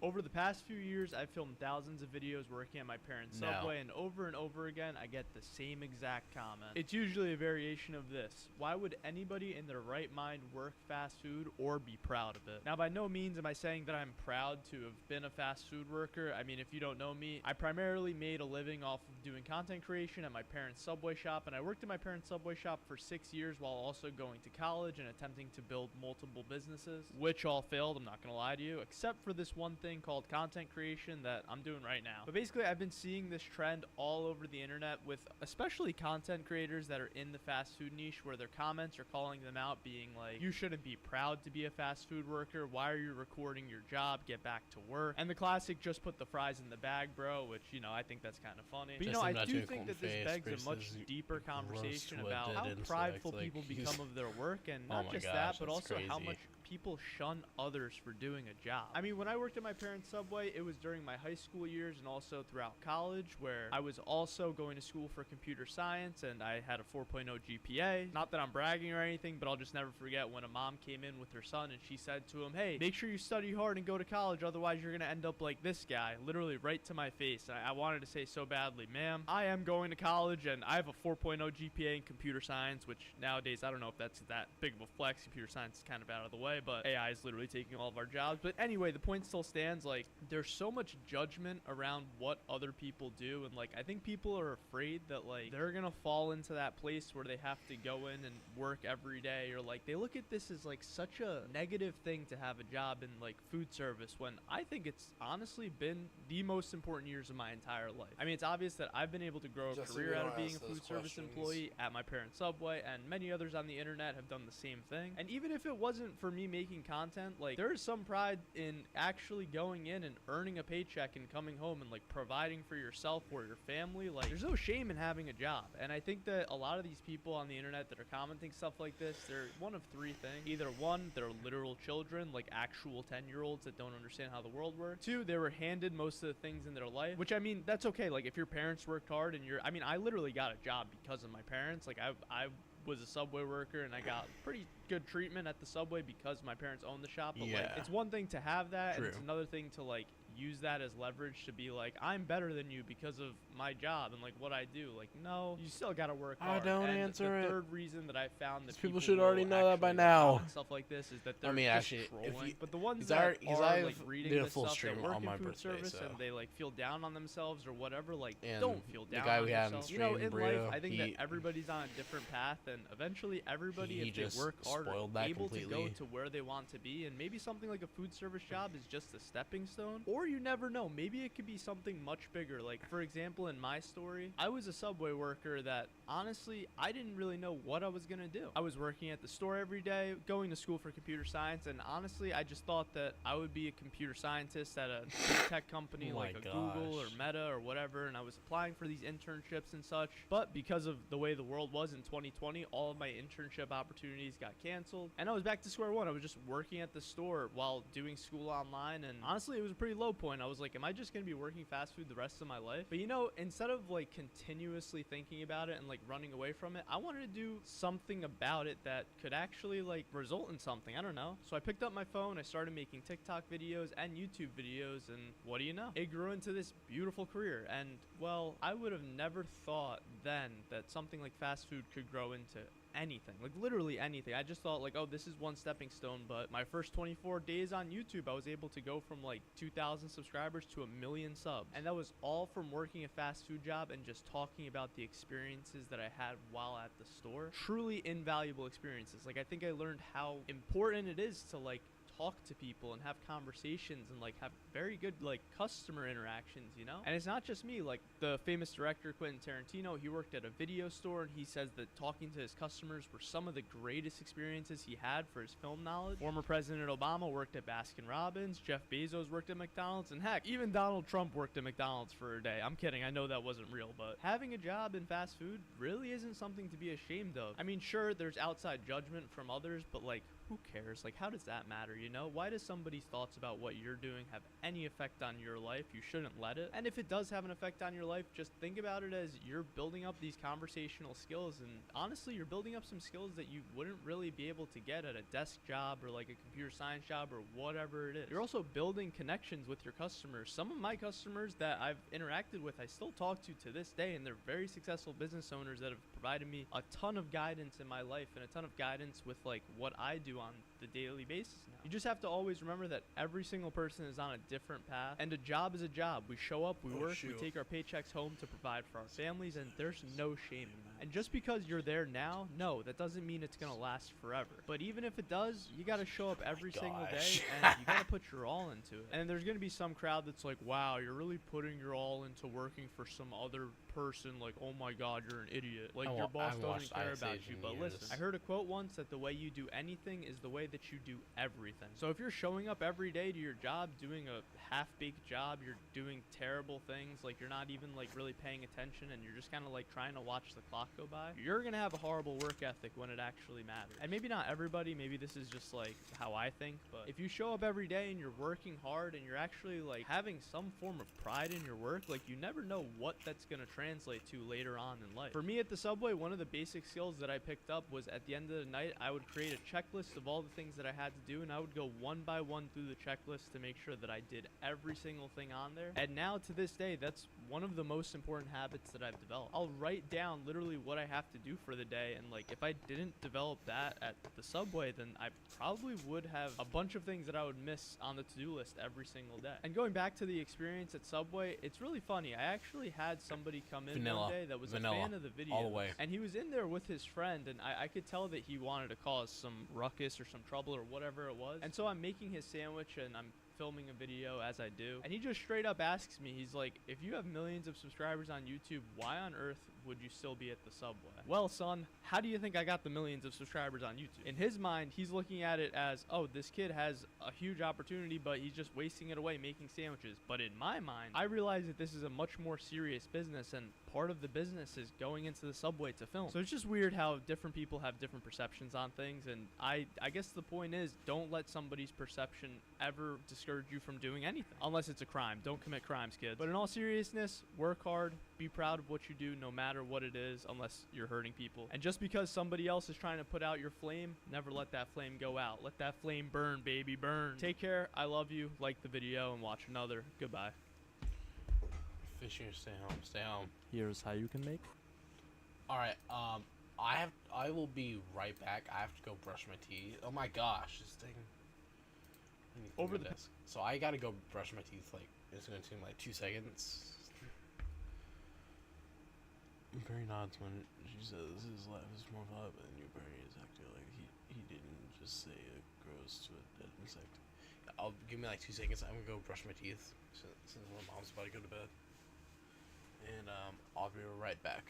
Over the past few years, I've filmed thousands of videos working at my parents' No. Subway, and over again, I get the same exact comment. It's usually a variation of this: why would anybody in their right mind work fast food or be proud of it? Now, by no means am I saying that I'm proud to have been a fast food worker. I mean, if you don't know me, I primarily made a living off of doing content creation at my parents' Subway shop, and I worked at my parents' Subway shop for 6 years while also going to college and attempting to build multiple businesses, which all failed, I'm not gonna lie to you, except for this one thing called content creation that I'm doing right now. But basically, I've been seeing this trend all over the internet with especially content creators that are in the fast food niche, where their comments are calling them out, being like, you shouldn't be proud to be a fast food worker, why are you recording your job, get back to work. And the classic, just put the fries in the bag, bro, which, you know, I think that's kind of funny. But you know, I do think that this begs a much deeper conversation about how prideful people become of their work, and not just that, but also how much people shun others for doing a job. I mean, when I worked at my parents' Subway, it was during my high school years and also throughout college, where I was also going to school for computer science, and I had a 4.0 GPA. Not that I'm bragging or anything, but I'll just never forget when a mom came in with her son and she said to him, hey, make sure you study hard and go to college, otherwise you're gonna end up like this guy. Literally right to my face. I wanted to say so badly, ma'am, I am going to college and I have a 4.0 GPA in computer science, which nowadays I don't know if that's that big of a flex. Computer science is kind of out of the way, but AI is literally taking all of our jobs. But anyway, the point still stands. Like, there's so much judgment around what other people do, and like I think people are afraid that like they're gonna fall into that place where they have to go in and work every day, or like they look at this as like such a negative thing to have a job in like food service, when I think it's honestly been the most important years of my entire life. I mean, it's obvious that I've been able to grow a Just so career you out don't of being ask a those food service questions. employee at my parents' Subway, and many others on the internet have done the same thing. And even if it wasn't for me making content, like there is some pride in actually going in and earning a paycheck and coming home and like providing for yourself or your family. Like, there's no shame in having a job. And I think that a lot of these people on the internet that are commenting stuff like this, they're one of three things. Either one, they're literal children, like actual 10-year-olds that don't understand how the world works. Two, they were handed most of the things in their life, which I mean, that's okay. Like if your parents worked hard and I mean, I literally got a job because of my parents. Like I was a Subway worker and I got pretty good treatment at the Subway because my parents owned the shop. But like, it's one thing to have that, and it's another thing to like use that as leverage to be like, I'm better than you because of my job and like what I do. Like, no, you still gotta work hard. don't and answer the it. third reason that I found that People should will already know that by actually now. comment stuff like this is that they're just actually, if trolling. you, But the ones because that are I've like reading did a this full stuff stream that work on in my food birthday, service so. and they like feel down on themselves or whatever, like And don't feel the down guy on we had on yourself. stream, You know, in Brio, life, I think that he- everybody's on a different path, and eventually everybody, he if they just work hard, spoiled are that able to completely. go to where they want to be. And maybe something like a food service job is just a stepping stone, or you never know. Maybe it could be something much bigger. Like, for example, in my story, I was a Subway worker that honestly I didn't really know what I was gonna do. I was working at the store every day, going to school for computer science, and honestly I just thought that I would be a computer scientist at a big tech company Oh my like a Google or gosh. Meta or whatever, and I was applying for these internships and such. But because of the way the world was in 2020, all of my internship opportunities got canceled, and I was back to square one. I was just working at the store while doing school online, and honestly it was a pretty low point. I was like, am I just gonna be working fast food the rest of my life? But you know, instead of like continuously thinking about it and like running away from it, I wanted to do something about it that could actually like result in something. I don't know. So I picked up my phone, I started making TikTok videos and YouTube videos, and what do you know? It grew into this beautiful career. And well, I would have never thought then that something like fast food could grow into anything, like literally anything. I just thought like, oh, this is one stepping stone. But my first 24 days on YouTube, I was able to go from like 2,000 subscribers to 1 million subs, and that was all from working a fast food job and just talking about the experiences that I had while at the store. Truly invaluable experiences. Like, I think I learned how important it is to like talk to people and have conversations and like have very good like customer interactions, you know? And it's not just me. Like, the famous director Quentin Tarantino, he worked at a video store, and he says that talking to his customers were some of the greatest experiences he had for his film knowledge. Former President Obama worked at Baskin Robbins, Jeff Bezos worked at McDonald's, and heck, even Donald Trump worked at McDonald's for a day. I'm kidding, I know that wasn't real, but having a job in fast food really isn't something to be ashamed of. I mean, sure, there's outside judgment from others, but like, who cares? Like, how does that matter, you know? Why does somebody's thoughts about what you're doing have any effect on your life? You shouldn't let it. And if it does have an effect on your life, just think about it as you're building up these conversational skills, and honestly, you're building up some skills that you wouldn't really be able to get at a desk job or like a computer science job or whatever it is. You're also building connections with your customers. Some of my customers that I've interacted with, I still talk to this day, and they're very successful business owners that have provided me a ton of guidance in my life and a ton of guidance with like what I do on the daily basis now. You just have to always remember that every single person is on a different path, and a job is a job. We show up, we work, we take our paychecks home to provide for our families, and there's no shame in that. And just because you're there now, no, that doesn't mean it's gonna last forever. But even if it does, you gotta show up every single day, and you gotta put your all into it. And there's gonna be some crowd that's like, wow, you're really putting your all into working for some other person, like, oh my god, you're an idiot, like your boss doesn't care about you. But listen, I heard a quote once that the way you do anything is the way that you do everything. So if you're showing up every day to your job doing a half-baked job, you're doing terrible things, like you're not even like really paying attention, and you're just kind of like trying to watch the clock go by, you're gonna have a horrible work ethic when it actually matters. And maybe not everybody, maybe this is just like how I think, but if you show up every day and you're working hard and you're actually like having some form of pride in your work, like you never know what that's gonna translate to later on in life. For me at the Subway, one of the basic skills that I picked up was at the end of the night, I would create a checklist of all the things that I had to do, and I would go one by one through the checklist to make sure that I did every single thing on there. And now to this day, that's one of the most important habits that I've developed. I'll write down literally what I have to do for the day, and like if I didn't develop that at the Subway, then I probably would have a bunch of things that I would miss on the to-do list every single day. And going back to the experience at Subway, it's really funny. I actually had somebody come in one day that was a fan of the video, all the way. and he was in there with his friend, and I could tell that he wanted to cause some ruckus or some trouble or whatever it was. And so I'm making his sandwich, and I'm filming a video as I do, and he just straight up asks me, he's like, if you have millions of subscribers on YouTube, why on earth would you still be at the Subway? Well, son, how do you think I got the millions of subscribers on YouTube? In his mind, he's looking at it as, oh, this kid has a huge opportunity, but he's just wasting it away making sandwiches. But in my mind, I realize that this is a much more serious business, and part of the business is going into the Subway to film. So it's just weird how different people have different perceptions on things, and I guess the point is, don't let somebody's perception ever discourage discourage you from doing anything. Unless it's a crime. Don't commit crimes, kids. But in all seriousness, work hard. Be proud of what you do no matter what it is, unless you're hurting people. And just because somebody else is trying to put out your flame, never let that flame go out. Let that flame burn, baby, burn. Take care. I love you. Like the video and watch another. Goodbye. Fishing or stay home. Stay home. Here's how you can make. All right. I will be right back. I have to go brush my teeth. Oh my gosh, this thing. Over the desk. So I gotta go brush my teeth. Like it's gonna take like 2 seconds. Barry nods when she says his laugh is more violent than you. Barry is acting like he didn't just say a gross to a dead insect. I'll give me like 2 seconds. I'm gonna go brush my teeth since my mom's about to go to bed. And I'll be right back.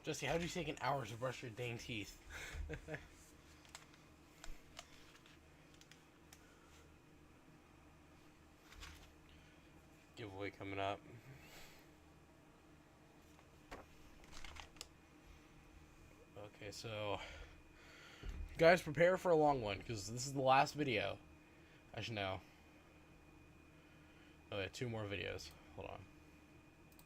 Jesse, how'd you take an hour to brush your dang teeth? Giveaway coming up. Okay, so guys, prepare for a long one because this is the last video. I should know. Oh, yeah, 2 more videos. Hold on.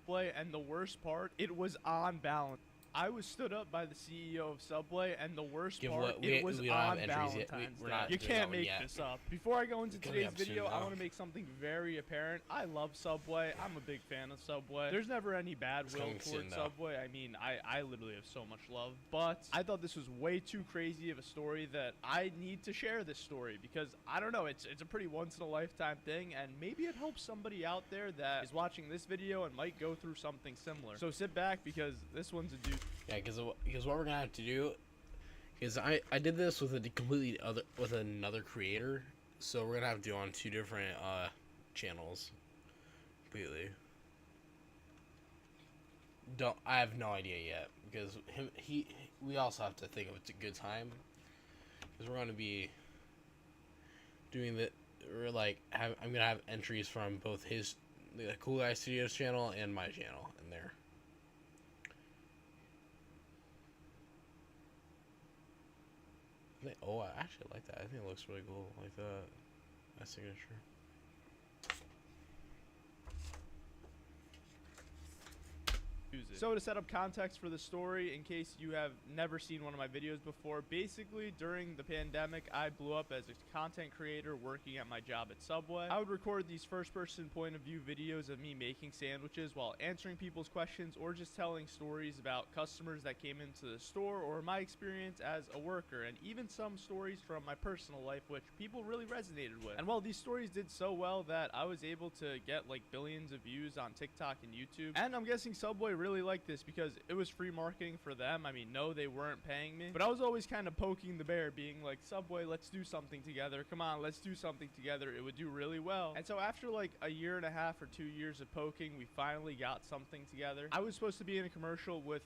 Subway, and the worst part, it was on balance. I was stood up by the CEO of Subway, and the worst part, it was on Valentine's Day. You can't make this up. Before I go into today's video, I want to make something very apparent. I love Subway. I'm a big fan of Subway. There's never any bad will towards Subway. I mean, I literally have so much love. But I thought this was way too crazy of a story that I need to share this story because, I don't know, it's a pretty once-in-a-lifetime thing, and maybe it helps somebody out there that is watching this video and might go through something similar. So sit back because this one's a dude. Yeah, because what we're gonna have to do is I did this with another creator, so we're gonna have to do on 2 different channels completely. I have no idea yet because we also have to think of a good time because we're gonna be doing the I'm gonna have entries from both the Cool Guy Studios channel and my channel in there. Oh, I actually like that. I think it looks really cool. Like that. My signature. So to set up context for the story, in case you have never seen one of my videos before, basically during the pandemic, I blew up as a content creator working at my job at Subway. I would record these first-person point of view videos of me making sandwiches while answering people's questions or just telling stories about customers that came into the store or my experience as a worker, and even some stories from my personal life which people really resonated with. And while these stories did so well that I was able to get like billions of views on TikTok and YouTube, and I'm guessing Subway really liked this because it was free marketing for them. I mean, no, they weren't paying me, but I was always kind of poking the bear, being like, Subway, let's do something together. Come on, let's do something together. It would do really well. And so after like a year and a half or 2 years of poking, we finally got something together. I was supposed to be in a commercial with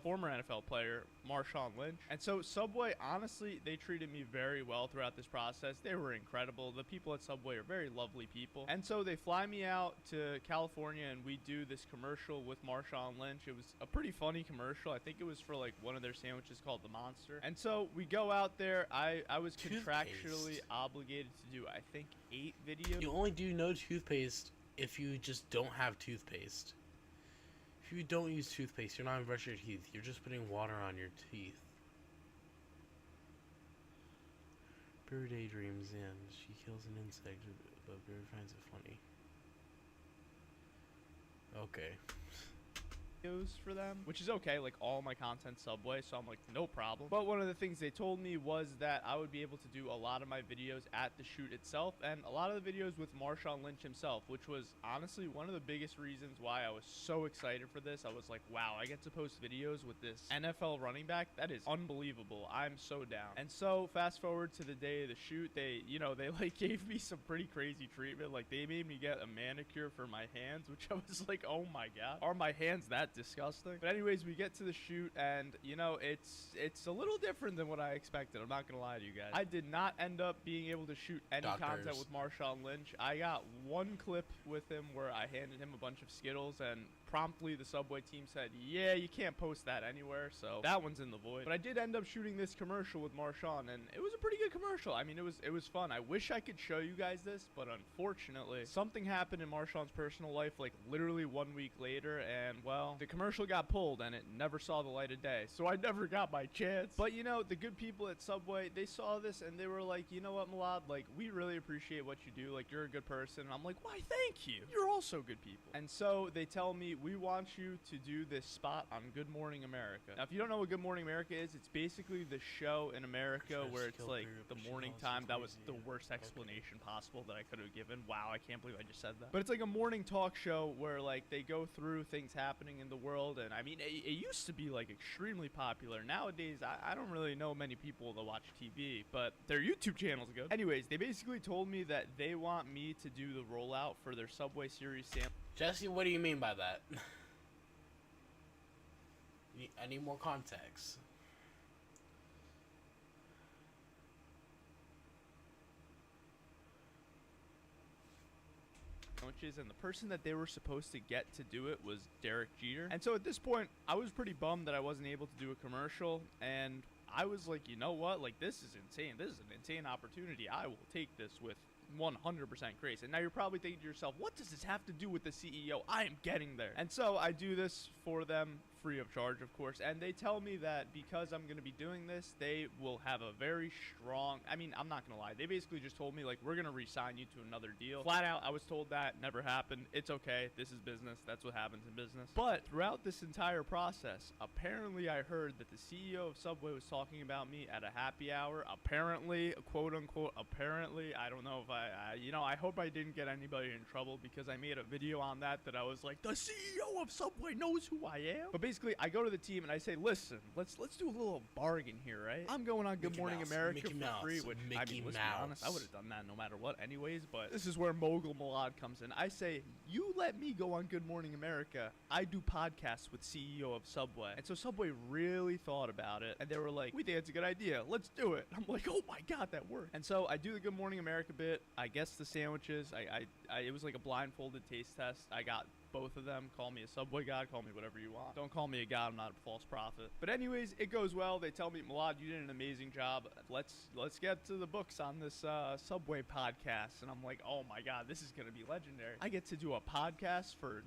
former NFL player Marshawn Lynch. And so Subway, honestly, they treated me very well throughout this process. They were incredible. The people at Subway are very lovely people. And so they fly me out to California and we do this commercial with Marshawn Lynch. It was a pretty funny commercial. I think it was for like one of their sandwiches called the Monster. And so we go out there. I was contractually obligated to do, I think, 8 videos. You only do no toothpaste if you just don't have toothpaste. If you don't use toothpaste, you're not even brushing your teeth. You're just putting water on your teeth. Bird daydreams in. She kills an insect, but Bird finds it funny. Okay. For them, which is okay, like all my content Subway, so I'm like, no problem. But one of the things they told me was that I would be able to do a lot of my videos at the shoot itself and a lot of the videos with Marshawn Lynch himself, which was honestly one of the biggest reasons why I was so excited for this. I was like, wow, I get to post videos with this NFL running back. That is unbelievable. I'm so down. And so fast forward to the day of the shoot, they like gave me some pretty crazy treatment. Like they made me get a manicure for my hands, which I was like, oh my god, are my hands that disgusting? But anyways, we get to the shoot and it's a little different than what I expected. I'm not gonna lie to you guys. I did not end up being able to shoot any content with Marshawn Lynch. I got one clip with him where I handed him a bunch of Skittles and promptly the Subway team said, yeah, you can't post that anywhere, so that one's in the void. But I did end up shooting this commercial with Marshawn and it was a pretty good commercial. I mean, it was fun. I wish I could show you guys this, but unfortunately something happened in Marshawn's personal life like literally 1 week later, and well, the commercial got pulled and it never saw the light of day, so I never got my chance. But you know, the good people at Subway, they saw this and they were like, you know what, Milad, like we really appreciate what you do, like you're a good person. And I'm like, why, thank you, you're also good people. And so they tell me, we want you to do this spot on Good Morning America. Now if you don't know what Good Morning America is, it's basically the show in America where it's like the morning time. That was the worst explanation possible that I could have given. Wow, I can't believe I just said that. But it's like a morning talk show where like they go through things happening in the world, and I mean it used to be like extremely popular. Nowadays I don't really know many people that watch TV, but their YouTube channel's good. Anyways, they basically told me that they want me to do the rollout for their Subway series sample. Jesse, what do you mean by that? Any more context? Sandwiches, and the person that they were supposed to get to do it was Derek Jeter. And so at this point, I was pretty bummed that I wasn't able to do a commercial, and I was like, you know what? Like, this is insane. This is an insane opportunity. I will take this with 100% grace. And now you're probably thinking to yourself, what does this have to do with the CEO? I am getting there. And so I do this for them free of charge, of course, and they tell me that because I'm going to be doing this, they will have a very strong, I mean, I'm not going to lie, they basically just told me, like, we're going to re-sign you to another deal. Flat out, I was told that, never happened. It's okay, this is business, that's what happens in business. But throughout this entire process, apparently I heard that the CEO of Subway was talking about me at a happy hour. Apparently, quote unquote, apparently, I don't know if I hope I didn't get anybody in trouble, because I made a video on that I was like, the CEO of Subway knows who I am. But basically, I go to the team and I say, listen, let's do a little bargain here, right? I'm going on Good Morning America for free, which, I mean, let's be honest, I would have done that no matter what anyways, but this is where Mogul Malad comes in. I say, you let me go on Good Morning America. I do podcasts with CEO of Subway. And so Subway really thought about it, and they were like, we think it's a good idea. Let's do it. I'm like, oh my God, that worked. And so I do the Good Morning America bit. I guess the sandwiches. It was like a blindfolded taste test. I got both of them. Call me a Subway god, call me whatever you want. Don't call me a god, I'm not a false prophet. But anyways, it goes well. They tell me, Malad, you did an amazing job. Let's get to the books on this Subway podcast. And I'm like, oh my God, this is gonna be legendary. I get to do a podcast for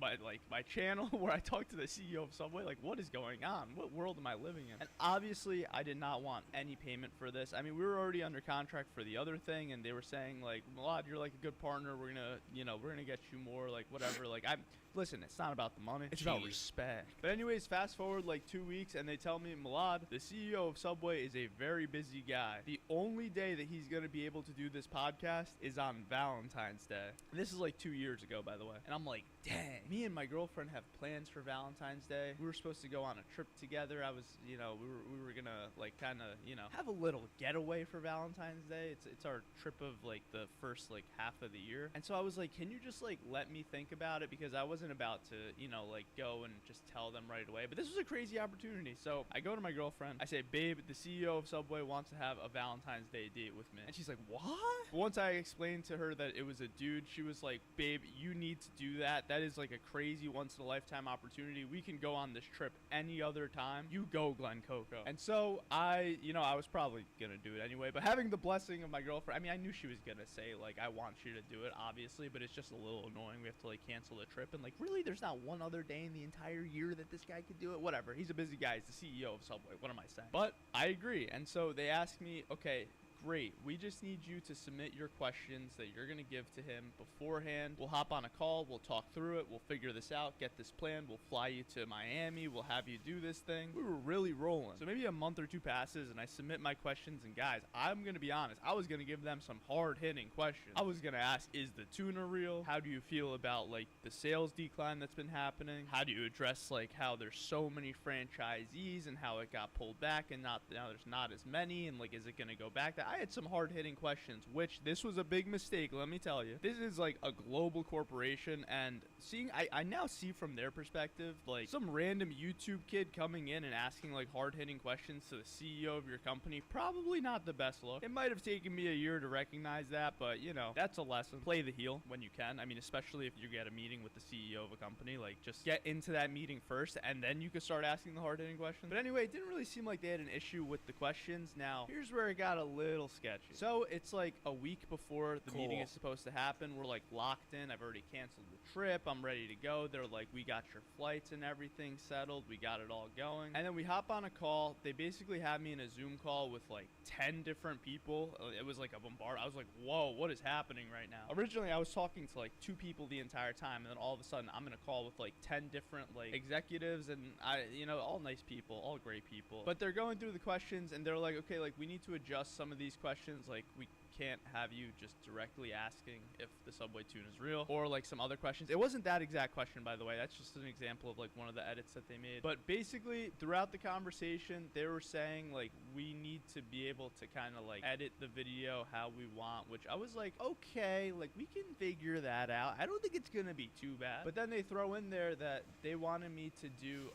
my channel where I talk to the CEO of Subway. Like, what is going on? What world am I living in? And obviously, I did not want any payment for this. I mean, we were already under contract for the other thing, and they were saying, like, Malad, you're like a good partner. We're gonna get you more, like, whatever. Like, listen, it's not about the money. It's about respect. But anyways, fast forward like 2 weeks, and they tell me, Malad, the CEO of Subway is a very busy guy. The only day that he's going to be able to do this podcast is on Valentine's Day. And this is like 2 years ago, by the way. And I'm like, dang. Me and my girlfriend have plans for Valentine's Day. We were supposed to go on a trip together. I was, we were going to, like, kind of, have a little getaway for Valentine's Day. It's our trip of, like, the first, like, half of the year. And so I was like, can you just, like, let me think about it? Because I wasn't about to, like, go and just tell them right away. But this was a crazy opportunity. So I go to my girlfriend. I say, babe, the CEO of Subway wants to have a Valentine's Day date with me. And she's like, what? But once I explained to her that it was a dude, she was like, babe, you need to do that. That is like a crazy once-in-a-lifetime opportunity. We can go on this trip any other time. You go, Glen Coco. And so I was probably going to do it anyway. But having the blessing of my girlfriend, I mean, I knew she was going to say, like, I want you to do it, obviously. But it's just a little annoying. We have to, like, cancel the trip. And, like, really, there's not one other day in the entire year that this guy could do it. Whatever. He's a busy guy. He's the CEO of Subway. What am I saying? But I agree. And so they asked me, okay, great. We just need you to submit your questions that you're going to give to him beforehand. We'll hop on a call. We'll talk through it. We'll figure this out. Get this plan. We'll fly you to Miami. We'll have you do this thing. We were really rolling. So maybe a month or two passes and I submit my questions. And guys, I'm going to be honest. I was going to give them some hard-hitting questions. I was going to ask, is the tuna real? How do you feel about, like, the sales decline that's been happening? How do you address, like, how there's so many franchisees and how it got pulled back and now there's not as many, and, like, is it going to go back? I had some hard-hitting questions, which this was a big mistake, let me tell you. This is like a global corporation, and I now see from their perspective, like, some random YouTube kid coming in and asking, like, hard-hitting questions to the CEO of your company, probably not the best look. It might have taken me a year to recognize that, but, that's a lesson. Play the heel when you can. I mean, especially if you get a meeting with the CEO of a company, like, just get into that meeting first, and then you can start asking the hard-hitting questions. But anyway, it didn't really seem like they had an issue with the questions. Now, here's where it got a little sketchy. So it's like a week before the meeting is supposed to happen. We're like locked in. I've already canceled the trip. I'm ready to go. They're like, we got your flights and everything settled. We got it all going. And then we hop on a call. They basically had me in a Zoom call with like 10 different people. It was like a bombard. I was like, whoa, what is happening right now? Originally, I was talking to like 2 people the entire time. And then all of a sudden, I'm in a call with like 10 different like executives and all nice people, all great people. But they're going through the questions and they're like, okay, like we need to adjust some of these questions. Like we can't have you just directly asking if the subway tune is real or like some other questions. It wasn't that exact question, by the way. That's just an example of like one of the edits that they made. But basically, throughout the conversation, they were saying like we need to be able to kind of like edit the video how we want, which I was like, okay, like we can figure that out. I don't think it's gonna be too bad. But then they throw in there that they wanted me to do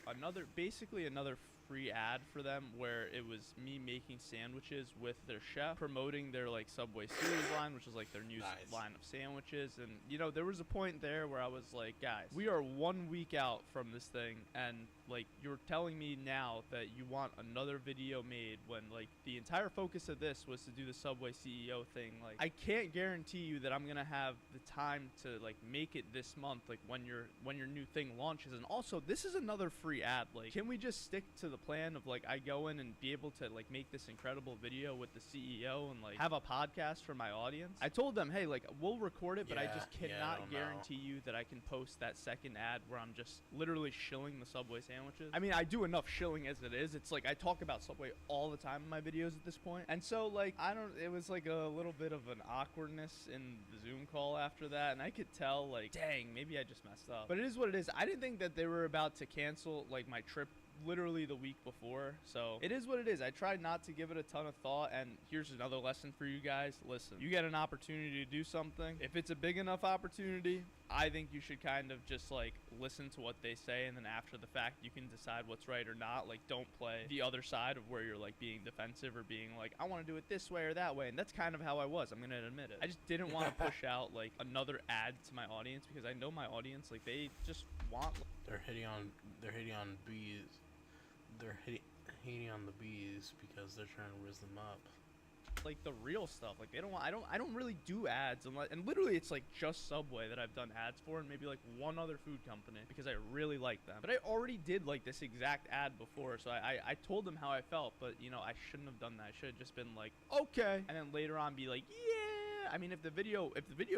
basically another free ad for them where it was me making sandwiches with their chef promoting their like Subway series line, which is like their new line of sandwiches. And you know, there was a point there where I was like, guys, we are 1 week out from this thing, and like you're telling me now that you want another video made when like the entire focus of this was to do the Subway CEO thing. Like I can't guarantee you that I'm gonna have the time to like make it this month, like when your new thing launches. And also, this is another free ad. Like, can we just stick to the plan of like I go in and be able to like make this incredible video with the CEO and like have a podcast for my audience? I told them, hey, like we'll record it, but I just cannot guarantee you that I can post that second ad where I'm just literally shilling the Subway sandwiches. I mean, I do enough shilling as it is. It's like I talk about Subway all the time in my videos at this point. And so like it was like a little bit of an awkwardness in the Zoom call after that, and I could tell like, dang, maybe I just messed up. But it is what it is. I didn't think that they were about to cancel like my trip literally the week before, so it is what it is. I tried not to give it a ton of thought, and here's another lesson for you guys. Listen, you get an opportunity to do something. If it's a big enough opportunity, I think you should kind of just like listen to what they say, and then after the fact you can decide what's right or not. Like, don't play the other side of where you're like being defensive or being like, I want to do it this way or that way. And that's kind of how I was, I'm gonna admit it. I just didn't want to push out like another ad to my audience, because I know my audience, like they just want, they're hitting on bees. They're hating on the bees because they're trying to riz them up. Like the real stuff. Like they don't want. I don't really do ads unless, and literally it's like just Subway that I've done ads for, and maybe like one other food company because I really like them. But I already did like this exact ad before, so I told them how I felt. But you know, I shouldn't have done that. I should have just been like, okay, and then later on be like, yeah. I mean, if the video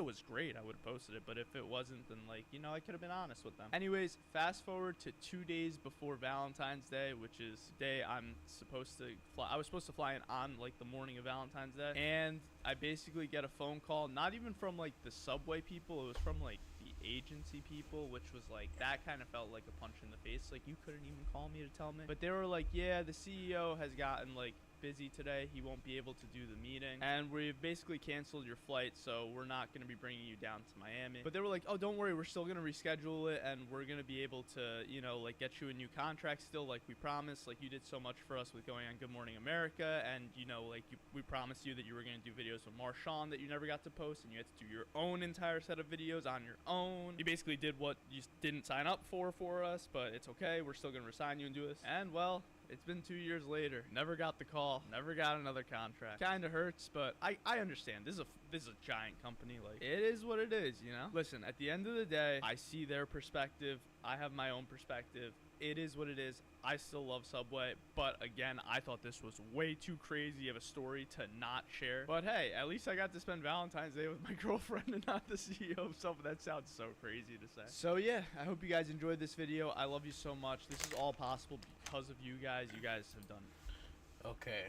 was great, I would have posted it. But if it wasn't, then like, you know, I could have been honest with them. Anyways, fast forward to 2 days before Valentine's Day, which is the day I'm supposed to fly. I was supposed to fly in on like the morning of Valentine's Day, and I basically get a phone call, not even from like the Subway people. It was from like the agency people, which was like, that kind of felt like a punch in the face. Like, you couldn't even call me to tell me. But they were like, yeah, the CEO has gotten like busy today, he won't be able to do the meeting, and we've basically canceled your flight, so we're not going to be bringing you down to Miami. But they were like, oh, don't worry, we're still going to reschedule it, and we're going to be able to, you know, like get you a new contract still, like we promised. Like, you did so much for us with going on Good Morning America, and you know, like we promised you that you were going to do videos with Marshawn that you never got to post, and you had to do your own entire set of videos on your own. You basically did what you didn't sign up for us, but it's okay, we're still going to resign you and do this. And well, it's been 2 years later. Never got the call. Never got another contract. Kind of hurts, but I understand. This is a giant company. Like, it is what it is, you know? Listen, at the end of the day, I see their perspective. I have my own perspective. It is what it is. I still love Subway, but again, I thought this was way too crazy of a story to not share. But hey, at least I got to spend Valentine's Day with my girlfriend and not the CEO of Subway. That sounds so crazy to say. So yeah, I hope you guys enjoyed this video. I love you so much. This is all possible because of you guys. You guys have done it. Okay.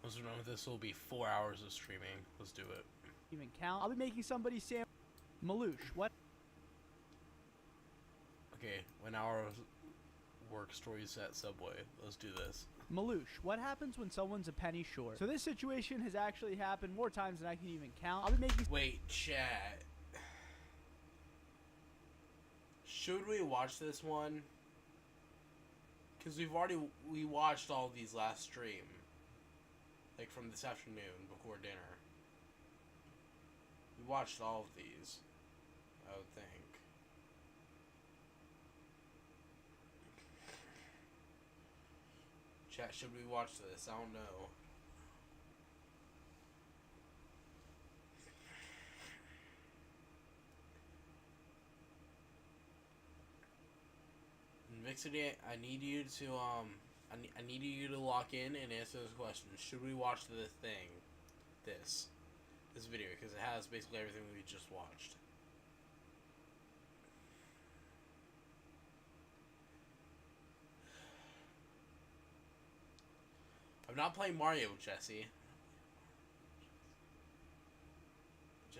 Let's remember, this will be 4 hours of streaming. Let's do it. Even count. I'll be making somebody Malouche, what? Okay, when our work stories at Subway. Let's do this. Malouche, what happens when someone's a penny short? So this situation has actually happened more times than I can even count. I'll be making. Wait, chat. Should we watch this one? Because we watched all these last stream. Like from this afternoon before dinner. We watched all of these, I would think. Chat, should we watch this? I don't know. Vixity, I need you to I need you to lock in and answer this question. Should we watch this video, because it has basically everything we just watched. I'm not playing Mario, Jesse.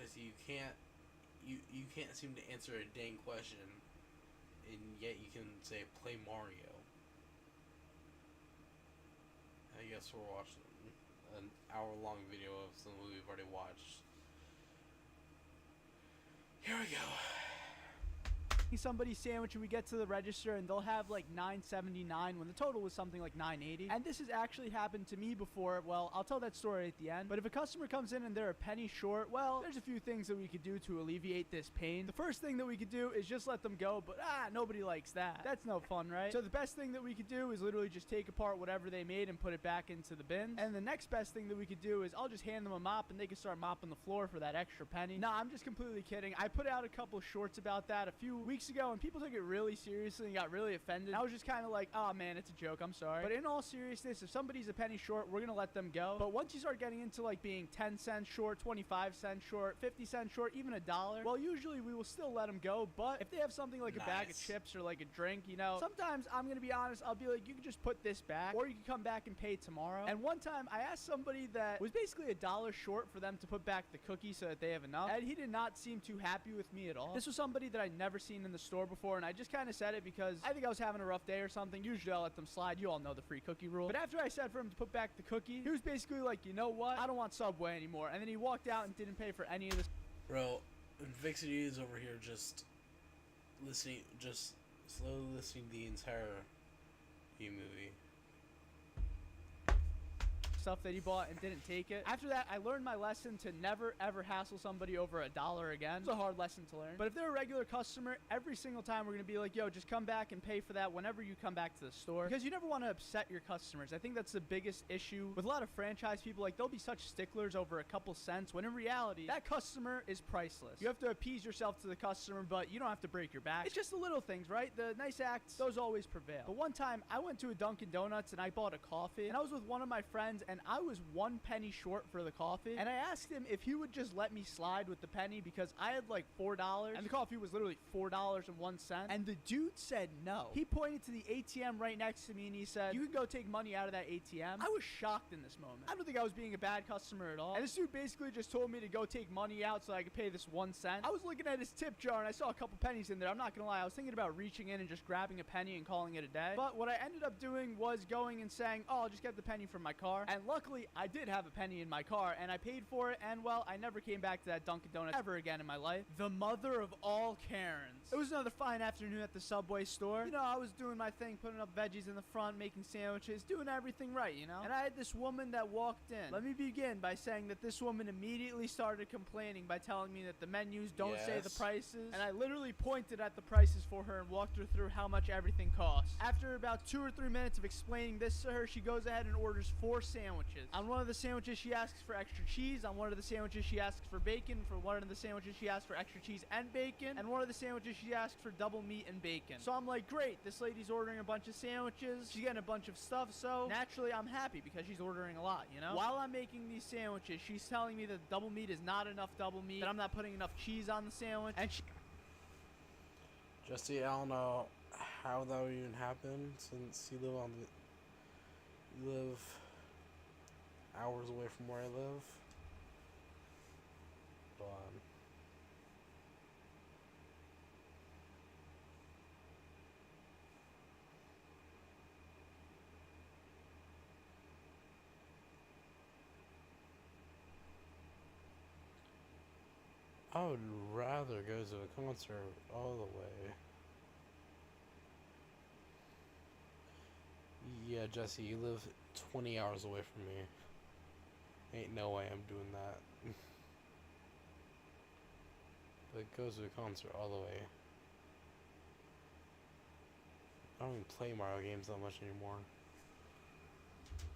Jesse, you can't seem to answer a dang question, and yet you can say play Mario. I guess we're watching an hour-long video of something we've already watched. Here we go. Somebody's sandwich and we get to the register and they'll have like $9.79 when the total was something like $9.80. And this has actually happened to me before. Well, I'll tell that story at the end. But if a customer comes in and they're a penny short, well, there's a few things that we could do to alleviate this pain. The first thing that we could do is just let them go, but nobody likes that. That's no fun, right? So the best thing that we could do is literally just take apart whatever they made and put it back into the bin. And the next best thing that we could do is I'll just hand them a mop and they can start mopping the floor for that extra penny. Nah, I'm just completely kidding. I put out a couple shorts about that a few weeks ago and people took it really seriously and got really offended. I was just kind of like, oh man, it's a joke, I'm sorry. But in all seriousness, if somebody's a penny short, we're gonna let them go. But once you start getting into like being 10 cents short, 25 cents short, 50 cents short, even $1, well, usually we will still let them go. But if they have something like a bag of chips or like a drink, you know, sometimes I'm gonna be honest, I'll be like, you can just put this back or you can come back and pay tomorrow. And one time I asked somebody that was basically $1 short for them to put back the cookie so that they have enough, and he did not seem too happy with me at all. This was somebody that I'd never seen in the store before, and I just kind of said it because I think I was having a rough day or something. Usually I'll let them slide. You all know the free cookie rule. But after I said for him to put back the cookie, he was basically like, you know what? I don't want Subway anymore. And then he walked out and didn't pay for any of this. Bro, Vixity is over here just slowly listening to the entire movie. Stuff that he bought and didn't take it. After that, I learned my lesson to never ever hassle somebody over $1 again. It's a hard lesson to learn. But if they're a regular customer, every single time we're gonna be like, yo, just come back and pay for that whenever you come back to the store. Because you never want to upset your customers. I think that's the biggest issue with a lot of franchise people. Like, they'll be such sticklers over a couple cents when in reality, that customer is priceless. You have to appease yourself to the customer, but you don't have to break your back. It's just the little things, right? The nice acts, those always prevail. But one time, I went to a Dunkin' Donuts and I bought a coffee, and I was with one of my friends, and I was 1 penny short for the coffee, and I asked him if he would just let me slide with the penny because I had like $4 and the coffee was literally $4.01, and the dude said no. He pointed to the ATM right next to me and he said, you can go take money out of that ATM. I was shocked in this moment. I don't think I was being a bad customer at all, and this dude basically just told me to go take money out so I could pay this 1 cent. I was looking at his tip jar and I saw a couple pennies in there. I'm not gonna lie, I was thinking about reaching in and just grabbing a penny and calling it a day, but what I ended up doing was going and saying, oh, I'll just get the penny from my car, and luckily I did have a penny in my car and I paid for it, and well, I never came back to that Dunkin' Donuts ever again in my life. The mother of all Karens. It was another fine afternoon at the Subway store. You know, I was doing my thing, putting up veggies in the front, making sandwiches, doing everything right, you know? And I had this woman that walked in. Let me begin by saying that this woman immediately started complaining by telling me that the menus don't say the prices, and I literally pointed at the prices for her and walked her through how much everything costs. After about 2 or 3 minutes of explaining this to her, she goes ahead and orders 4 sandwiches. On one of the sandwiches, she asks for extra cheese. On one of the sandwiches, she asks for bacon. For one of the sandwiches, she asks for extra cheese and bacon. And one of the sandwiches, she asks for double meat and bacon. So I'm like, great, this lady's ordering a bunch of sandwiches. She's getting a bunch of stuff, so naturally I'm happy because she's ordering a lot, you know? While I'm making these sandwiches, she's telling me that double meat is not enough double meat, that I'm not putting enough cheese on the sandwich, and Jesse, I don't know how that would even happen since you live hours away from where I live. But I would rather go to a concert all the way. Yeah, Jesse, you live 20 hours away from me. Ain't no way I'm doing that. But goes to a concert all the way. I don't even play Mario games that much anymore.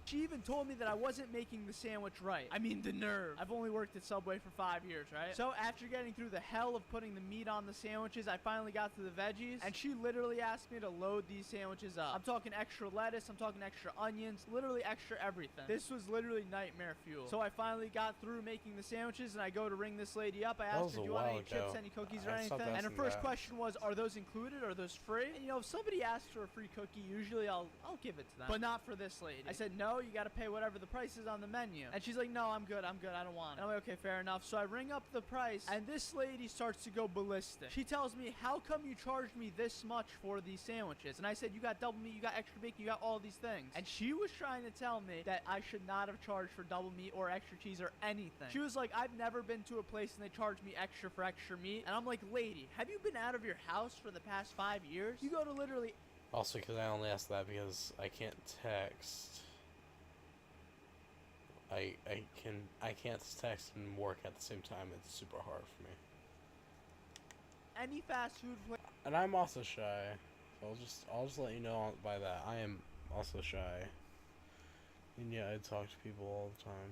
She even told me that I wasn't making the sandwich right. I mean, the nerve. I've only worked at Subway for 5 years, right? So after getting through the hell of putting the meat on the sandwiches, I finally got to the veggies, and she literally asked me to load these sandwiches up. I'm talking extra lettuce, I'm talking extra onions, literally extra everything. This was literally nightmare fuel. So I finally got through making the sandwiches, and I go to ring this lady up. I asked her, do you want any chips, any cookies, or anything? And her first question was, are those included? Are those free? And you know, if somebody asks for a free cookie, usually I'll give it to them. But not for this lady. I said, no, you gotta pay whatever the price is on the menu. And she's like, no, I'm good, I don't want it. And I'm like, okay, fair enough. So I ring up the price, and this lady starts to go ballistic. She tells me, how come you charged me this much for these sandwiches? And I said, you got double meat, you got extra bacon, you got all these things. And she was trying to tell me that I should not have charged for double meat or extra cheese or anything. She was like, I've never been to a place and they charged me extra for extra meat. And I'm like, lady, have you been out of your house for the past 5 years? You go to literally... Also, because I only asked that because I can't text. I can't text and work at the same time. It's super hard for me. any fast food place. And I'm also shy. So I'll just let you know by that. I am also shy. And yeah, I talk to people all the time.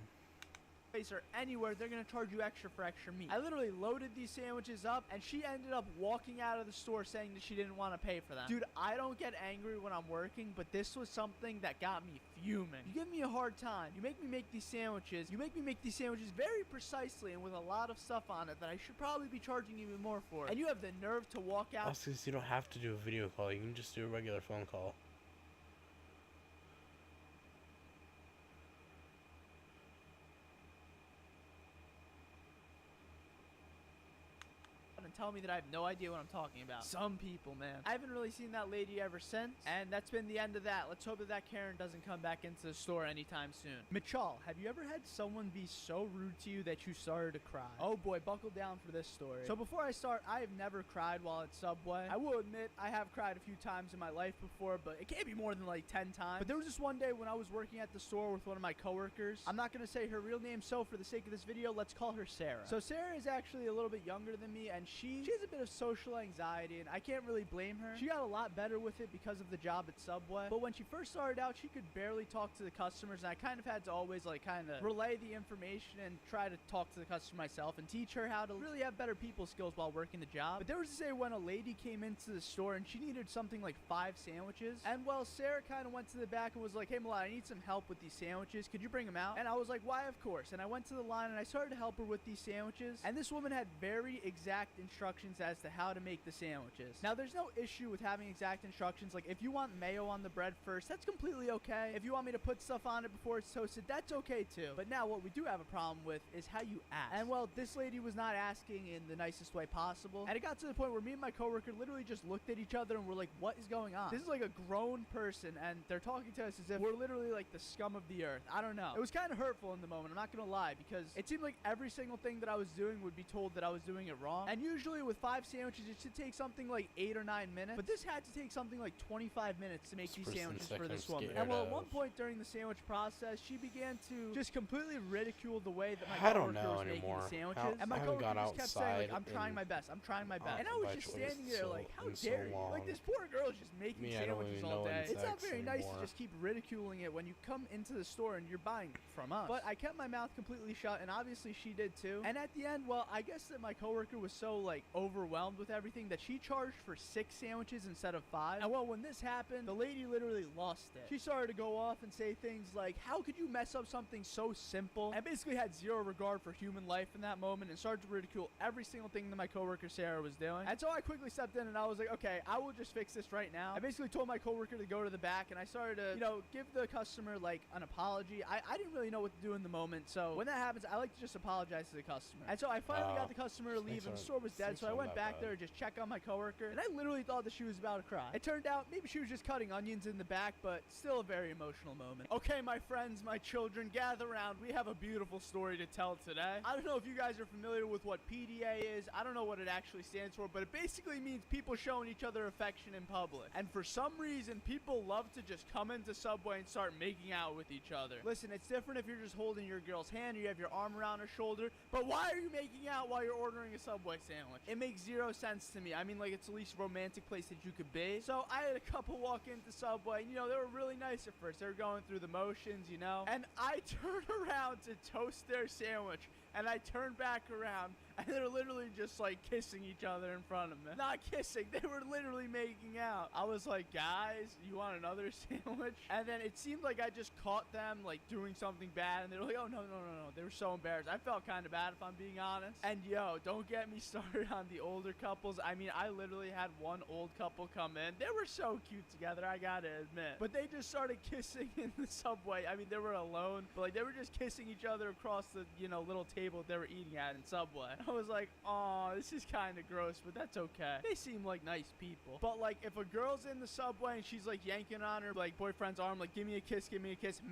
Or anywhere, they're gonna charge you extra for extra meat. I literally loaded these sandwiches up, and she ended up walking out of the store saying that she didn't want to pay for them. Dude, I don't get angry when I'm working, but this was something that got me fuming. You give me a hard time. You make me make these sandwiches. You make me make these sandwiches very precisely and with a lot of stuff on it that I should probably be charging even more for. And you have the nerve to walk out. Also, because you don't have to do a video call. You can just do a regular phone call. And tell me that I have no idea what I'm talking about. Some people, man. I haven't really seen that lady ever since, and that's been the end of that. Let's hope that that Karen doesn't come back into the store anytime soon. Mitchell, have you ever had someone be so rude to you that you started to cry? Oh boy, buckle down for this story. So before I start, I have never cried while at Subway. I will admit, I have cried a few times in my life before, but it can't be more than like 10 times. But there was this one day when I was working at the store with one of my coworkers. I'm not gonna say her real name, so for the sake of this video, let's call her Sarah. So Sarah is actually a little bit younger than me, and she has a bit of social anxiety, and I can't really blame her. She got a lot better with it because of the job at Subway, but when she first started out, she could barely talk to the customers, and I kind of had to always like kind of relay the information and try to talk to the customer myself and teach her how to really have better people skills while working the job. But there was this day when a lady came into the store and she needed something like 5 sandwiches, and well, Sarah kind of went to the back and was like, hey Malai, I need some help with these sandwiches, could you bring them out? And I was like, why, of course. And I went to the line and I started to help her with these sandwiches, and this woman had very exact instructions as to how to make the sandwiches. Now, there's no issue with having exact instructions. Like, if you want mayo on the bread first, that's completely okay. If you want me to put stuff on it before it's toasted, that's okay too. But now what we do have a problem with is how you ask. And well, this lady was not asking in the nicest way possible, and it got to the point where me and my coworker literally just looked at each other and were like, what is going on? This is like a grown person, and they're talking to us as if we're literally like the scum of the earth. I don't know. It was kind of hurtful in the moment, I'm not gonna lie, because it seemed like every single thing that I was doing would be told that I was doing it wrong. And usually with 5 sandwiches, it should take something like 8 or 9 minutes, but this had to take something like 25 minutes to make these sandwiches for this woman. And well, at one point during the sandwich process, she began to just completely ridicule the way that my coworker was making the sandwiches. And my coworker just kept saying, like, I'm trying my best, I'm trying my best. And I was just standing there like, how dare you? Like, this poor girl is just making sandwiches all day. It's not very nice to just keep ridiculing it when you come into the store and you're buying from us. But I kept my mouth completely shut, and obviously she did too. And at the end, well, I guess that my coworker was so like overwhelmed with everything that she charged for 6 sandwiches instead of 5. And well, when this happened, the lady literally lost it. She started to go off and say things like, how could you mess up something so simple? And basically had zero regard for human life in that moment and started to ridicule every single thing that my coworker Sarah was doing. And so I quickly stepped in and I was like, okay, I will just fix this right now. I basically told my coworker to go to the back, and I started to, you know, give the customer like an apology. I didn't really know what to do in the moment, so when that happens, I like to just apologize to the customer. And so I finally got the customer to leave, and the store was dead, so I went back there to just check on my coworker, and I literally thought that she was about to cry. It turned out maybe she was just cutting onions in the back, but still a very emotional moment. Okay, my friends, my children, gather around. We have a beautiful story to tell today. I don't know if you guys are familiar with what PDA is. I don't know what it actually stands for, but it basically means people showing each other affection in public. And for some reason, people love to just come into Subway and start making out with each other. Listen, it's different if you're just holding your girl's hand or you have your arm around her shoulder, but why are you making out while you're ordering a Subway sandwich? It makes zero sense to me. I mean, like, it's the least romantic place that you could be. So I had a couple walk into Subway, and, you know, they were really nice at first. They were going through the motions, you know, and I turned around to toast their sandwich, and I turned back around, and they're literally just like kissing each other in front of me. Not kissing, they were literally making out. I was like, guys, you want another sandwich? And then it seemed like I just caught them like doing something bad, and they're like, oh no. They were so embarrassed. I felt kind of bad, if I'm being honest. And yo, don't get me started on the older couples. I mean, I literally had one old couple come in. They were so cute together, I gotta admit. But they just started kissing in the subway. I mean, they were alone, but like they were just kissing each other across the, you know, little table they were eating at in Subway. I was like, oh, this is kind of gross, but that's okay. They seem like nice people. But like, if a girl's in the subway and she's like yanking on her like boyfriend's arm, like, give me a kiss,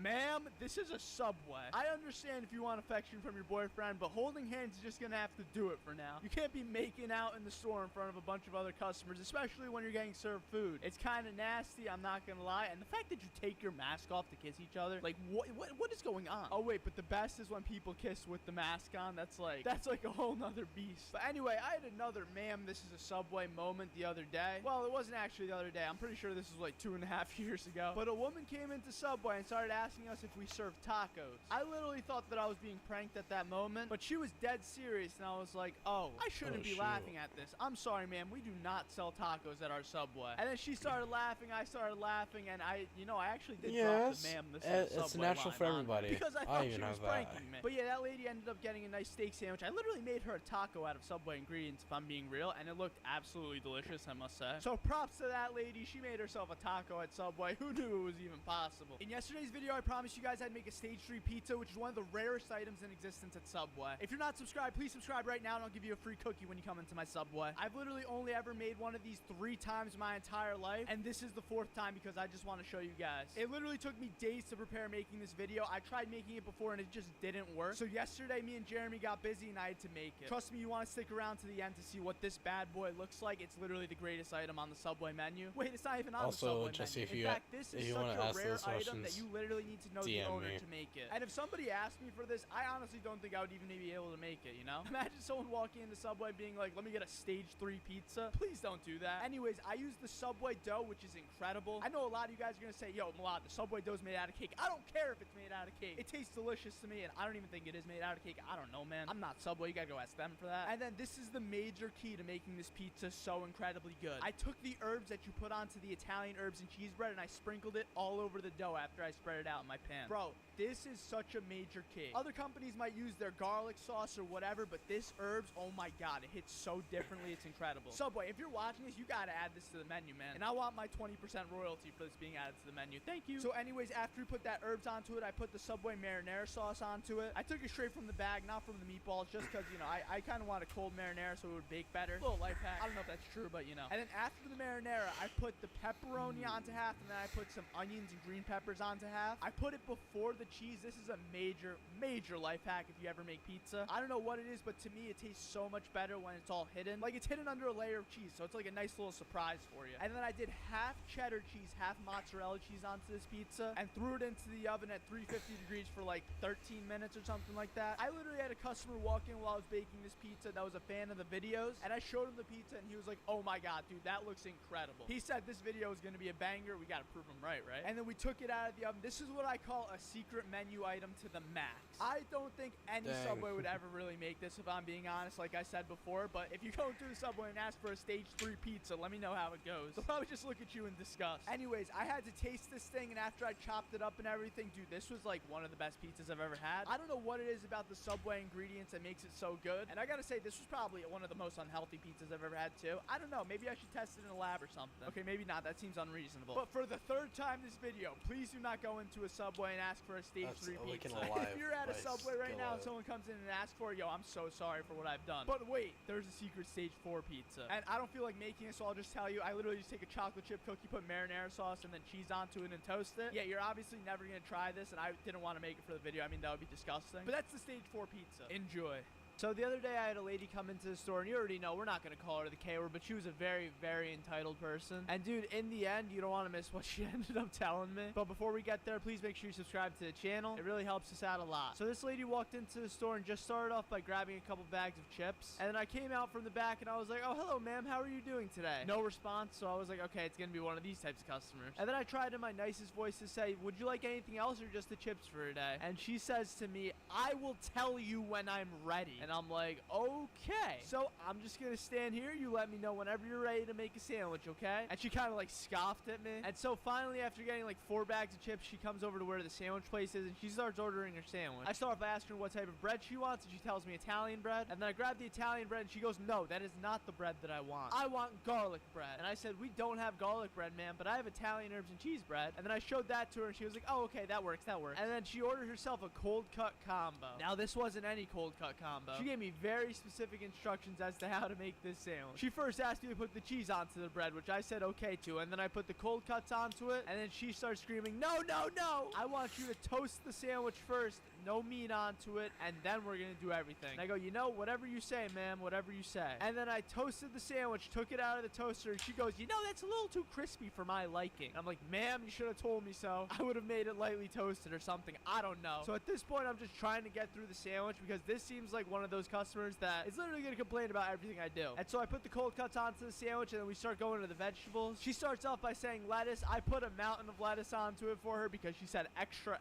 ma'am, this is a Subway. I understand if you want affection from your boyfriend, but holding hands is just gonna have to do it for now. You can't be making out in the store in front of a bunch of other customers, especially when you're getting served food. It's kind of nasty, I'm not gonna lie. And the fact that you take your mask off to kiss each other, like, what is going on? Oh wait, but the best is when people kiss with the mask on. That's like a whole nother beast. But anyway, I had another ma'am, this is a Subway moment the other day. Well, it wasn't actually the other day. I'm pretty sure this was like 2.5 years ago. But a woman came into Subway and started asking us if we served tacos. I literally thought that I was being pranked at that moment, but she was dead serious, and I was like, oh, I shouldn't be laughing at this. I'm sorry, ma'am, we do not sell tacos at our Subway. And then she started laughing, I started laughing, and I actually did drop the ma'am, this is a it's Subway natural line for on everybody. because I thought she even was have pranking me. But yeah, that lady ended up getting a nice steak sandwich. I literally made her a taco out of Subway ingredients, if I'm being real, and it looked absolutely delicious, I must say. So props to that lady. She made herself a taco at Subway. Who knew it was even possible? In yesterday's video, I promised you guys I'd make a stage 3 pizza, which is one of the rarest items in existence at Subway. If you're not subscribed, please subscribe right now, and I'll give you a free cookie when you come into my Subway. I've literally only ever made one of these 3 times my entire life, and this is the 4th time because I just want to show you guys. It literally took me days to prepare making this video. I tried making it before, and it just didn't work. So yesterday, me and Jeremy got busy, and I had to make it. Trust me, you want to stick around to the end to see what this bad boy looks like. It's literally the greatest item on the Subway menu. Wait, it's not even on the Subway menu. In fact, this is such a rare item that you literally need to know the owner to make it. And if somebody asked me for this, I honestly don't think I would even be able to make it, you know? Imagine someone walking into Subway being like, let me get a stage 3 pizza. Please don't do that. Anyways, I use the Subway dough, which is incredible. I know a lot of you guys are gonna say, yo, Malad, the Subway dough's made out of cake. I don't care if it's made out of cake. It tastes delicious to me, and I don't even think it is made out of cake. I don't know, man. I'm not Subway. You gotta go ask them for that. And then this is the major key to making this pizza so incredibly good. I took the herbs that you put onto the Italian herbs and cheese bread, and I sprinkled it all over the dough after I spread it out in my pan. Bro, this is such a major key. Other companies might use their garlic sauce or whatever, but this herbs, oh my god, it hits so differently. It's incredible. Subway, if you're watching this, you gotta add this to the menu, man. And I want my 20% royalty for this being added to the menu. Thank you. So anyways, after we put that herbs onto it, I put the Subway marinara sauce onto it. I took it straight from the bag, not from the meatballs, just because, you know, I kind of want a cold marinara so it would bake better. Little life hack. I don't know if that's true, but you know. And then after the marinara, I put the pepperoni onto half, and then I put some onions and green peppers onto half. I put it before the cheese. This is a major life hack if you ever make pizza. I don't know what it is, but to me, it tastes so much better when it's all hidden. Like, it's hidden under a layer of cheese, so it's like a nice little surprise for you. And then I did half cheddar cheese, half mozzarella cheese onto this pizza, and threw it into the oven at 350 degrees for like 13 minutes or something like that. I literally had a customer walk in while I was baking this pizza that was a fan of the videos, and I showed him the pizza, and he was like, oh my god, dude, that looks incredible. He said this video is going to be a banger. We got to prove him right? And then we took it out of the oven. This is what I call a secret menu item to the max. I don't think any Subway would ever really make this, if I'm being honest, like I said before, but if you go to the Subway and ask for a stage 3 pizza, let me know how it goes. They'll probably just look at you in disgust. Anyways, I had to taste this thing, and after I chopped it up and everything, dude, this was like one of the best pizzas I've ever had. I don't know what it is about the Subway ingredients that makes it so good, and I gotta say, this was probably one of the most unhealthy pizzas I've ever had too. I don't know, maybe I should test it in a lab or something. Okay, maybe not, that seems unreasonable. But for the 3rd time this video, please do not go into a Subway and ask for a stage 3 pizza. If you're at a Subway right now and someone comes in and asks for it, yo, I'm so sorry for what I've done. But wait, there's a secret stage 4 pizza. And I don't feel like making it, so I'll just tell you, I literally just take a chocolate chip cookie, put marinara sauce, and then cheese onto it and toast it. Yeah, you're obviously never gonna try this, and I didn't want to make it for the video. I mean, that would be disgusting. But that's the stage 4 pizza. Enjoy. So the other day I had a lady come into the store, and you already know, we're not going to call her the K word, but she was a very, very entitled person. And dude, in the end, you don't want to miss what she ended up telling me. But before we get there, please make sure you subscribe to the channel. It really helps us out a lot. So this lady walked into the store and just started off by grabbing a couple bags of chips. And then I came out from the back and I was like, oh, hello, ma'am. How are you doing today? No response. So I was like, okay, it's going to be one of these types of customers. And then I tried in my nicest voice to say, would you like anything else or just the chips for today? And she says to me, I will tell you when I'm ready. And And I'm like, okay. So I'm just gonna stand here. You let me know whenever you're ready to make a sandwich, okay? And she kind of like scoffed at me. And so finally, after getting like 4 bags of chips, she comes over to where the sandwich place is and she starts ordering her sandwich. I start off by asking her what type of bread she wants, and she tells me Italian bread. And then I grab the Italian bread and she goes, no, that is not the bread that I want. I want garlic bread. And I said, we don't have garlic bread, ma'am, but I have Italian herbs and cheese bread. And then I showed that to her and she was like, oh, okay, that works, that works. And then she ordered herself a cold cut combo. Now this wasn't any cold cut combo. She gave me very specific instructions as to how to make this sandwich. She first asked me to put the cheese onto the bread, which I said okay to, and then I put the cold cuts onto it, and then she starts screaming, no, no, no! I want you to toast the sandwich first, no meat onto it, and then we're gonna do everything. And I go, you know, whatever you say, ma'am, whatever you say. And then I toasted the sandwich, took it out of the toaster, and she goes, you know, that's a little too crispy for my liking. I'm like, ma'am, you should have told me so. I would have made it lightly toasted or something. I don't know. So at this point, I'm just trying to get through the sandwich because this seems like one of those customers that is literally gonna complain about everything I do. And so I put the cold cuts onto the sandwich, and then we start going to the vegetables. She starts off by saying lettuce. I put a mountain of lettuce onto it for her because she said extra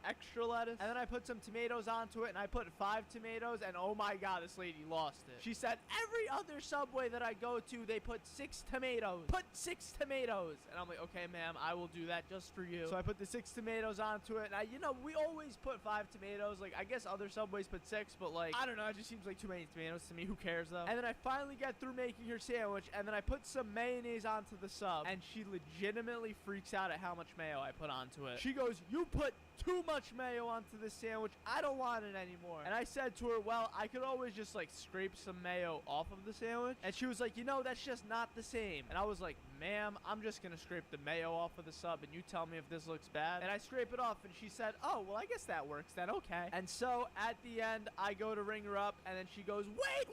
lettuce. And then I put some tomatoes onto it, and I put 5 tomatoes, and oh my god, this lady lost it. She said, every other Subway that I go to, they put 6 tomatoes. Put 6 tomatoes. And I'm like, okay, ma'am, I will do that just for you. So I put the 6 tomatoes onto it, and I, you know, we always put 5 tomatoes. Like, I guess other Subways put 6, but like, I don't know, it just seems like too many tomatoes to me. Who cares, though? And then I finally get through making her sandwich, and then I put some mayonnaise onto the sub, and she legitimately freaks out at how much mayo I put onto it. She goes, you put too much mayo onto this sandwich. I don't want it anymore. And I said to her, well, I could always just like scrape some mayo off of the sandwich. And she was like, you know, that's just not the same. And I was like, ma'am, I'm just gonna scrape the mayo off of the sub and you tell me if this looks bad. And I scrape it off and she said, oh, well, I guess that works then, okay. And so at the end, I go to ring her up and then she goes, wait.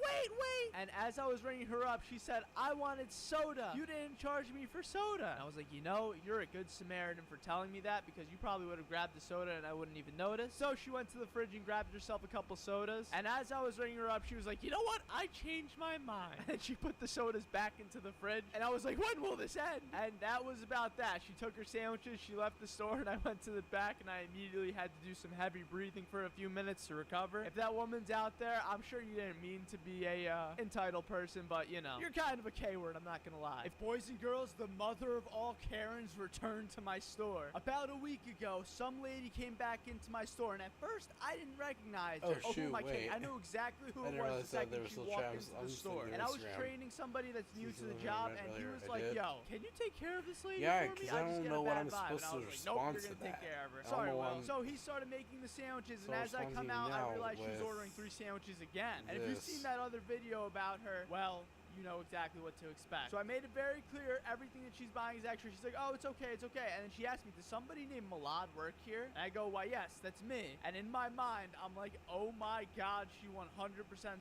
And as I was ringing her up, she said, I wanted soda. You didn't charge me for soda. And I was like, you know, you're a good Samaritan for telling me that because you probably would have grabbed the soda and I wouldn't even notice. So she went to the fridge and grabbed herself a couple sodas. And as I was ringing her up, she was like, you know what? I changed my mind. And she put the sodas back into the fridge. And I was like, when will this end? And that was about that. She took her sandwiches, she left the store, and I went to the back and I immediately had to do some heavy breathing for a few minutes to recover. If that woman's out there, I'm sure you didn't mean to be a entitled person, but you know, you're kind of a K-word, I'm not gonna lie. If boys and girls, the mother of all Karens returned to my store. About a week ago, some lady came back into my store, and at first, I didn't recognize her. Oh, shoot, my wait. I knew exactly who I it didn't was realize the that second there was she still walked channels. into I'm the just store. looking And at I was Instagram. training somebody that's new to the Season job, right and he earlier. was I like, did. yo, can you take care of this lady Yeah, for me? 'cause I just don't get know a what bad I'm vibe. supposed And I to was like, nope, respond you're to gonna take that. care of her. I don't Sorry, know Will. what So he started making the sandwiches, So and as I responding come out, I now realized she's with ordering 3 sandwiches again. And if you've this. seen that other video about her, well, you know exactly what to expect. So I made it very clear everything that she's buying is extra. She's like, oh, it's okay, it's okay. And then she asked me, does somebody named Milad work here? And I go, why, yes, that's me. And in my mind, I'm like, oh my god, she 100%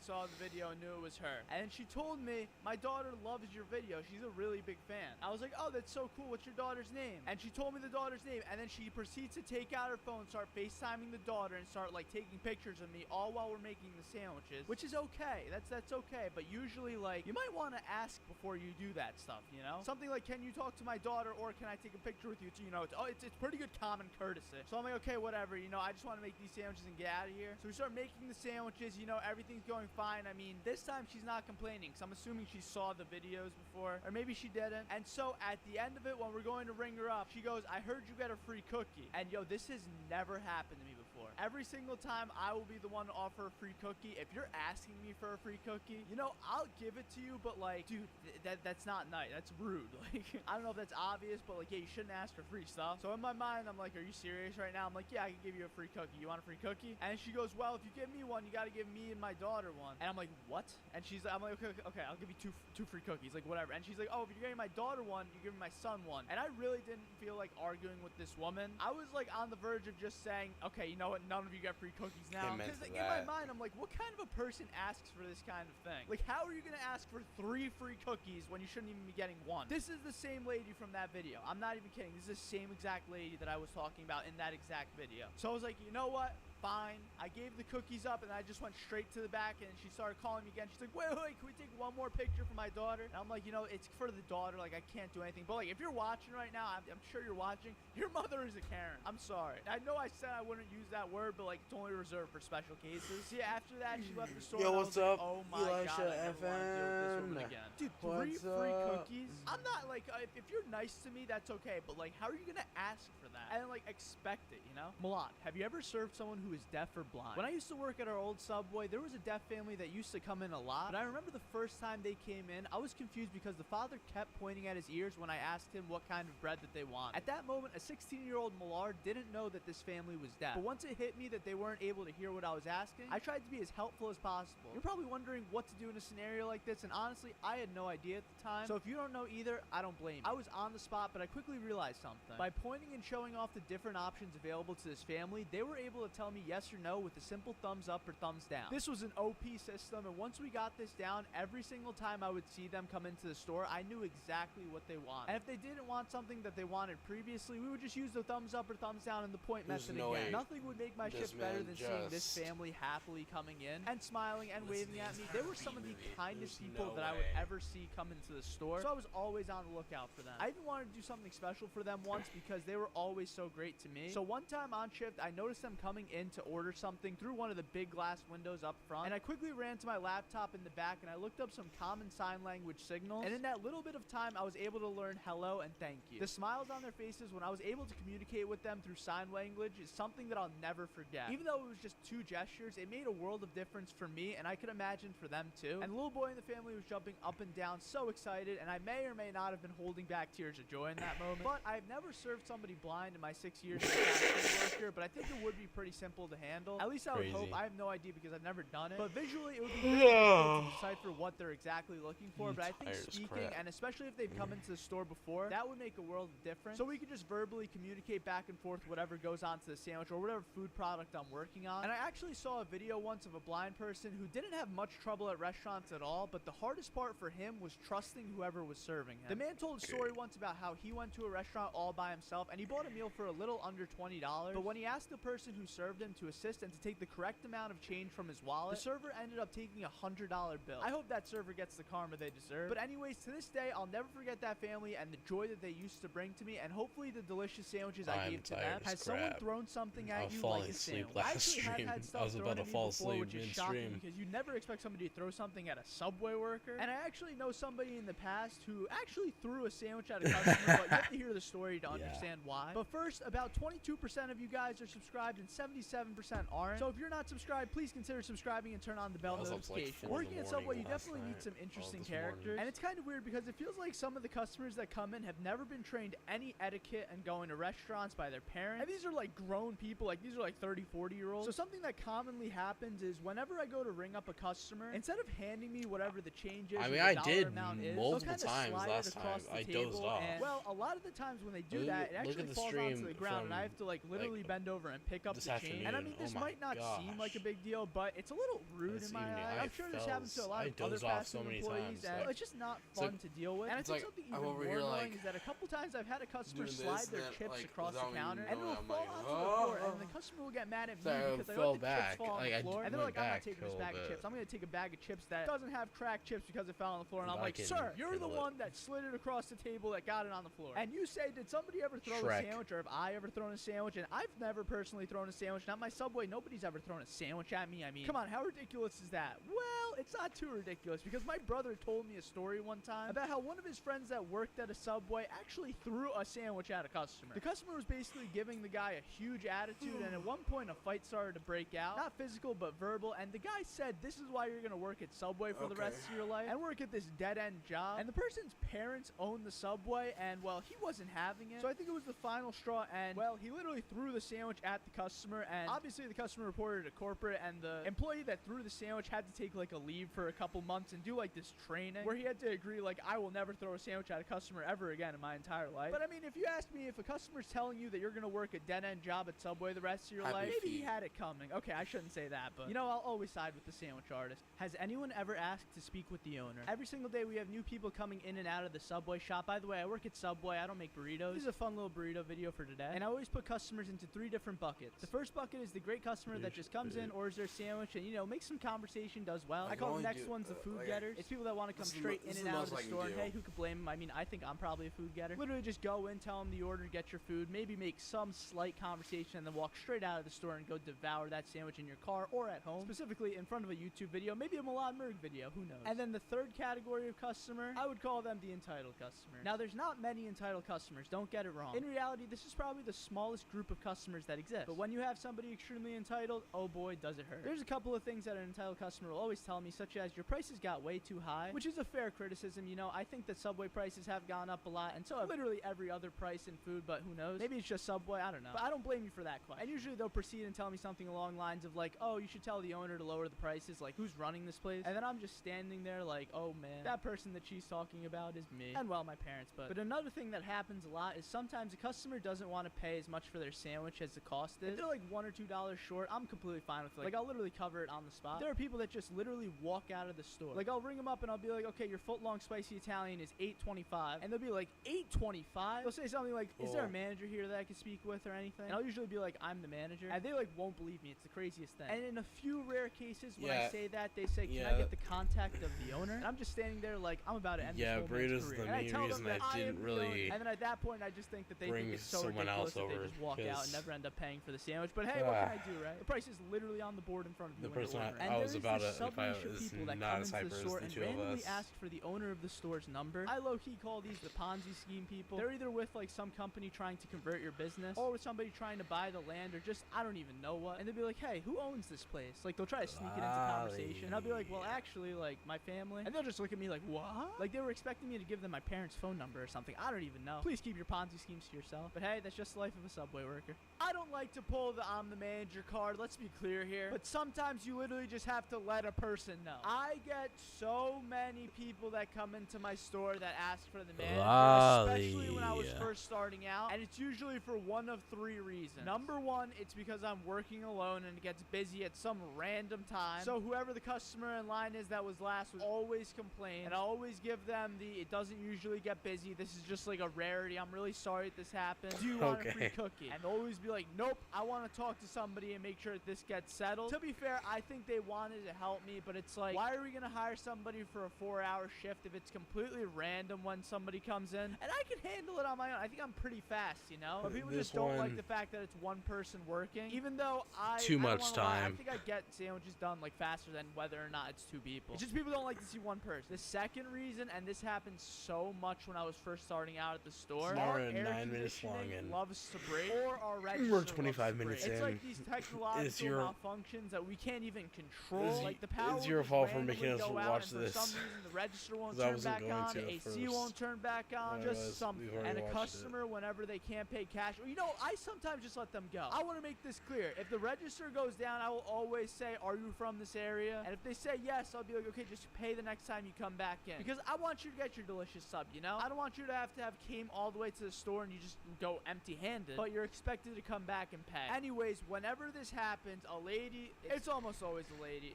saw the video and knew it was her. And then she told me, my daughter loves your video. She's a really big fan. I was like, oh, that's so cool. What's your daughter's name? And she told me the daughter's name. And then she proceeds to take out her phone, start FaceTiming the daughter, and start like taking pictures of me all while we're making the sandwiches, which is okay. That's okay. But usually, like, you might want to ask before you do that stuff, you know? Something like, can you talk to my daughter, or can I take a picture with you? You know, it's pretty good common courtesy. So I'm like, okay, whatever, you know, I just want to make these sandwiches and get out of here. So we start making the sandwiches, you know, everything's going fine. I mean, this time she's not complaining, because I'm assuming she saw the videos before, or maybe she didn't. And so at the end of it, when we're going to ring her up, she goes, I heard you get a free cookie. And yo, this has never happened to me before. Every single time I will be the one to offer a free cookie. If you're asking me for a free cookie, you know, I'll give it to you, but like, dude, that's not nice. That's rude. Like, I don't know if that's obvious, but like, yeah, you shouldn't ask for free stuff. So in my mind, I'm like, are you serious right now? I'm like, yeah, I can give you a free cookie. You want a free cookie? And she goes, well, if you give me one, you got to give me and my daughter one. And I'm like, what? And she's like, I'm like, okay, I'll give you two free cookies, like whatever. And she's like, oh, if you're getting my daughter one, you're giving my son one. And I really didn't feel like arguing with this woman. I was like on the verge of just saying, okay, you know what? None of you get free cookies now. Because like, in my mind, I'm like, what kind of a person asks for this kind of thing? Like, how are you gonna ask for 3 free cookies when you shouldn't even be getting 1? This is the same lady from that video. I'm not even kidding. This is the same exact lady that I was talking about in that exact video. So I was like, you know what? fine. I gave the cookies up, and I just went straight to the back, and she started calling me again. She's like, wait, can we take one more picture for my daughter? And I'm like, you know, it's for the daughter. Like, I can't do anything. But, like, if you're watching right now, I'm sure you're watching. Your mother is a Karen. I'm sorry. I know I said I wouldn't use that word, but, like, it's only reserved for special cases. See, after that, she left the store. Yo, and I what's was like, up? oh my Elisha God, I never want to deal with this woman FM. again. Dude, What's 3 free up? cookies? I'm not, like, if you're nice to me, that's okay. But, like, how are you going to ask for that? And, like, expect it, you know? Milan, have you ever served someone who is deaf or blind? When I used to work at our old Subway, there was a deaf family that used to come in a lot. But I remember the first time they came in, I was confused because the father kept pointing at his ears when I asked him what kind of bread that they wanted. At that moment, a 16-year-old Millard didn't know that this family was deaf. But once it hit me that they weren't able to hear what I was asking, I tried to be as helpful as possible. You're probably wondering what to do in a scenario like this, and honestly, I had no idea at the time. So if you don't know either, I don't blame you. I was on the spot, but I quickly realized something. By pointing and showing off the different options available to this family, they were able to tell me yes or no with a simple thumbs up or thumbs down. This was an OP system, and once we got this down, every single time I would see them come into the store, I knew exactly what they wanted. And if they didn't want something that they wanted previously, we would just use the thumbs up or thumbs down and the point There's method no again. way Nothing would make my this shift better man than seeing this just- family happily coming in and smiling and waving at me. They were some of the kindest There's people no that I would way. ever see come into the store, so I was always on the lookout for them. I even wanted to do something special for them once because they were always so great to me. So one time on shift, I noticed them coming in to order something through one of the big glass windows up front, and I quickly ran to my laptop in the back and I looked up some common sign language signals, and in that little bit of time, I was able to learn hello and thank you. The smiles on their faces when I was able to communicate with them through sign language is something that I'll never forget. Even though it was just 2 gestures, it made a world of difference for me, and I could imagine for them too. And the little boy in the family was jumping up and down so excited, and I may or may not have been holding back tears of joy in that moment. But I've never served somebody blind in my 6 years as a fast food worker, but I think it would be pretty simple to handle. At least I would hope. Crazy. I have no idea because I've never done it. But visually, it would be very difficult to decipher what they're exactly looking for. But I think tired as speaking, crap. and especially if they've come into the store before, that would make a world of difference. So we could just verbally communicate back and forth whatever goes onto the sandwich or whatever food product I'm working on. And I actually saw a video once of a blind person who didn't have much trouble at restaurants at all, but the hardest part for him was trusting whoever was serving him. The man told a story once about how he went to a restaurant all by himself and he bought a meal for a little under $20, but when he asked the person who served him to assist and to take the correct amount of change from his wallet, the server ended up taking a $100 bill. I hope that server gets the karma they deserve. But anyways, to this day, I'll never forget that family and the joy that they used to bring to me, and hopefully the delicious sandwiches I I'm gave to them. tired as Has someone crap. thrown something I at was you falling like a asleep sandwich? last I actually stream. have had stuff I was thrown about to at me fall before, asleep which is shocking midstream. because you never expect somebody to throw something at a Subway worker. And I actually know somebody in the past who actually threw a sandwich at a customer, but you have to hear the story to understand why. But first, about 22% of you guys are subscribed and 77% aren't. So if you're not subscribed, please consider subscribing and turn on the bell I was up to, like, notification. 4 in the Working at morning Subway, you last definitely need night. some interesting this morning. characters. And it's kind of weird because it feels like some of the customers that come in have never been trained any etiquette and going to restaurants by their parents. And these are like grown people, like these are like 30, 40-year-olds. So something that commonly happens is whenever I go to ring up a customer, instead of handing me whatever the change is, I or mean, the I dollar did amount is, multiple they'll kinda times slide last it across time. the I table, dozed off. and, well, a lot of the times when they do Look- that, it look actually at the falls onto stream the ground, and I from, have to like literally bend over and pick up this the change. And I afternoon. mean, Oh this my might not seem like a big deal, but it's a little rude This in my evening, eyes. I I'm sure this happens to a felt- lot I of other dozed off fast so food many employees, times, and like- it's just not it's fun like- to deal with. And I it's think like, something I'm even over more here, annoying like, is that a couple times I've had a customer doing slide this, their and then, chips like, across the without me counter, even and knowing, it'll I'm fall like, onto the "Oh." floor, and the customer will get mad at me So I because I fell let the chips back. fall on Like, the I floor, and they're went like, I'm not back taking a this little bag of bit. chips. I'm going to take a bag of chips that doesn't have cracked chips because it fell on the floor. And I'm I like, can sir, you're the handle it. one that slid it across the table that got it on the floor. And you say, did somebody ever throw Shrek. a sandwich, or have I ever thrown a sandwich? And I've never personally thrown a sandwich. Not my Subway. Nobody's ever thrown a sandwich at me. I mean, come on, how ridiculous is that? Well, it's not too ridiculous because my brother told me a story one time about how one of his friends that worked at a Subway actually threw a sandwich at a customer. The customer was basically giving the guy a huge attitude, and at one point a fight started to break out. Not physical, but verbal. And the guy said, this is why you're going to work at Subway for the rest of your life and work at this dead-end job. And the person's parents own the Subway, and, well, he wasn't having it. So I think it was the final straw, and, well, he literally threw the sandwich at the customer, and obviously the customer reported to corporate, and the employee that threw the sandwich had to take, like, a leave for a couple months and do, like, this training where he had to agree, like, I will never throw a sandwich at a customer ever again in my entire life. But, I mean, if you ask me, if a customer's telling you that you're going to work a dead-end job at Subway the rest of your Happy life, maybe he feet. had it coming. Okay, I shouldn't say that, but, you know, I'll always side with the sandwich artist. Has anyone ever asked to speak with the owner? Every single day we have new people coming in and out of the Subway shop. By the way, I work at Subway. I don't make burritos. This is a fun little burrito video for today. And I always put customers into 3 different buckets. The first bucket bucket is the great customer that just comes in, orders their sandwich, and, you know, makes some conversation, does well. I call the next ones the food getters. It's people that want to come straight in and out of the store. And hey, who could blame them? I mean, I think I'm probably a food getter. Literally just go in, tell them the order, get your food, maybe make some slight conversation, and then walk straight out of the store and go devour that sandwich in your car or at home, specifically in front of a YouTube video, maybe a Milan Merg video, who knows. And then the third category of customer, I would call them the entitled customer. Now, there's not many entitled customers, don't get it wrong. In reality, this is probably the smallest group of customers that exist. But when you have somebody extremely entitled, oh boy, does it hurt. There's a couple of things that an entitled customer will always tell me, such as your prices got way too high, which is a fair criticism. You know, I think that Subway prices have gone up a lot, and so have literally every other price in food, but who knows? Maybe it's just Subway, I don't know. But I don't blame you for that quite. And usually they'll proceed and tell me something along lines of like, oh, you should tell the owner to lower the prices, like, who's running this place? And then I'm just standing there like, oh man, that person that she's talking about is me. And well, my parents, but another thing that happens a lot is sometimes a customer doesn't want to pay as much for their sandwich as the cost is. If they're like $1 or $2 short, I'm completely fine with it. Like, I'll literally cover it on the spot. There are people that just literally walk out of the store. Like, I'll ring them up and I'll be like, okay, your foot-long spicy Italian is $8.25. And they'll be like, $8.25? They'll say something like, is there a manager here that I can speak with or anything? And I'll usually be like, I'm the manager. And they like won't believe me. It's the craziest thing. And in a few rare cases when I say that, they say, can I get the contact of the owner? And I'm just standing there like, I'm about to end this whole man's career. The main reason I didn't really. And then at that point, I just think that they think it's so ridiculous that they just walk out and never end up paying for the sandwich. But hey, what can I do, right? The price is literally on the board in front of you. The person I was about to, if I was not as hyper as the two of us, ask for the owner of the store's number. I low-key call these the Ponzi scheme people. They're either with like some company trying to convert your business, or with somebody trying to buy the land, or just I don't even know what. And they'll be like, hey, who owns this place? Like, they'll try to sneak it into conversation. And I'll be like, well, actually, like, my family. And they'll just look at me like, what? Like, they were expecting me to give them my parents' phone number or something. I don't even know. Please keep your Ponzi schemes to yourself. But hey, that's just the life of a Subway worker. I don't like to pull the I'm the manager card. Let's be clear here. But sometimes you literally just have to let a person know. I get so many people that come into my store that ask for the manager, especially when I was first starting out. And it's usually for one of three reasons. Number one, it's because I'm working alone and it gets busy at some random time. So whoever the customer in line is that was last would always complain. And I always give them the, it doesn't usually get busy. This is just like a rarity. I'm really sorry that this happened. Do you want a free cookie? And they'll always be like, nope, I want to talk to somebody and make sure that this gets settled. To be fair, I think they wanted to help me, but it's like, why are we going to hire somebody for a 4-hour shift if it's completely random when somebody comes in? And I can handle it on my own. I think I'm pretty fast, you know? But people just don't like the fact that it's one person working. Even though I think I get sandwiches done like faster than whether or not it's two people. It's just people don't like to see one person. The second reason, and this happens so much when I was first starting out at the store, our air 9 minutes long and loves to break, or our register we're 25 minutes in. It's like these technological malfunctions that we can't even control. Like the power it's your fault for making us watch this. For some reason, the register won't turn back on, the AC won't turn back on, just something. And a customer, whenever they can't pay cash, you know, I sometimes just let them go. I want to make this clear. If the register goes down, I will always say, are you from this area? And if they say yes, I'll be like, okay, just pay the next time you come back in. Because I want you to get your delicious sub, you know? I don't want you to have came all the way to the store and you just go empty-handed, but you're expected to come back and pay. Anyways, whenever this happens, a lady, it's almost always a lady.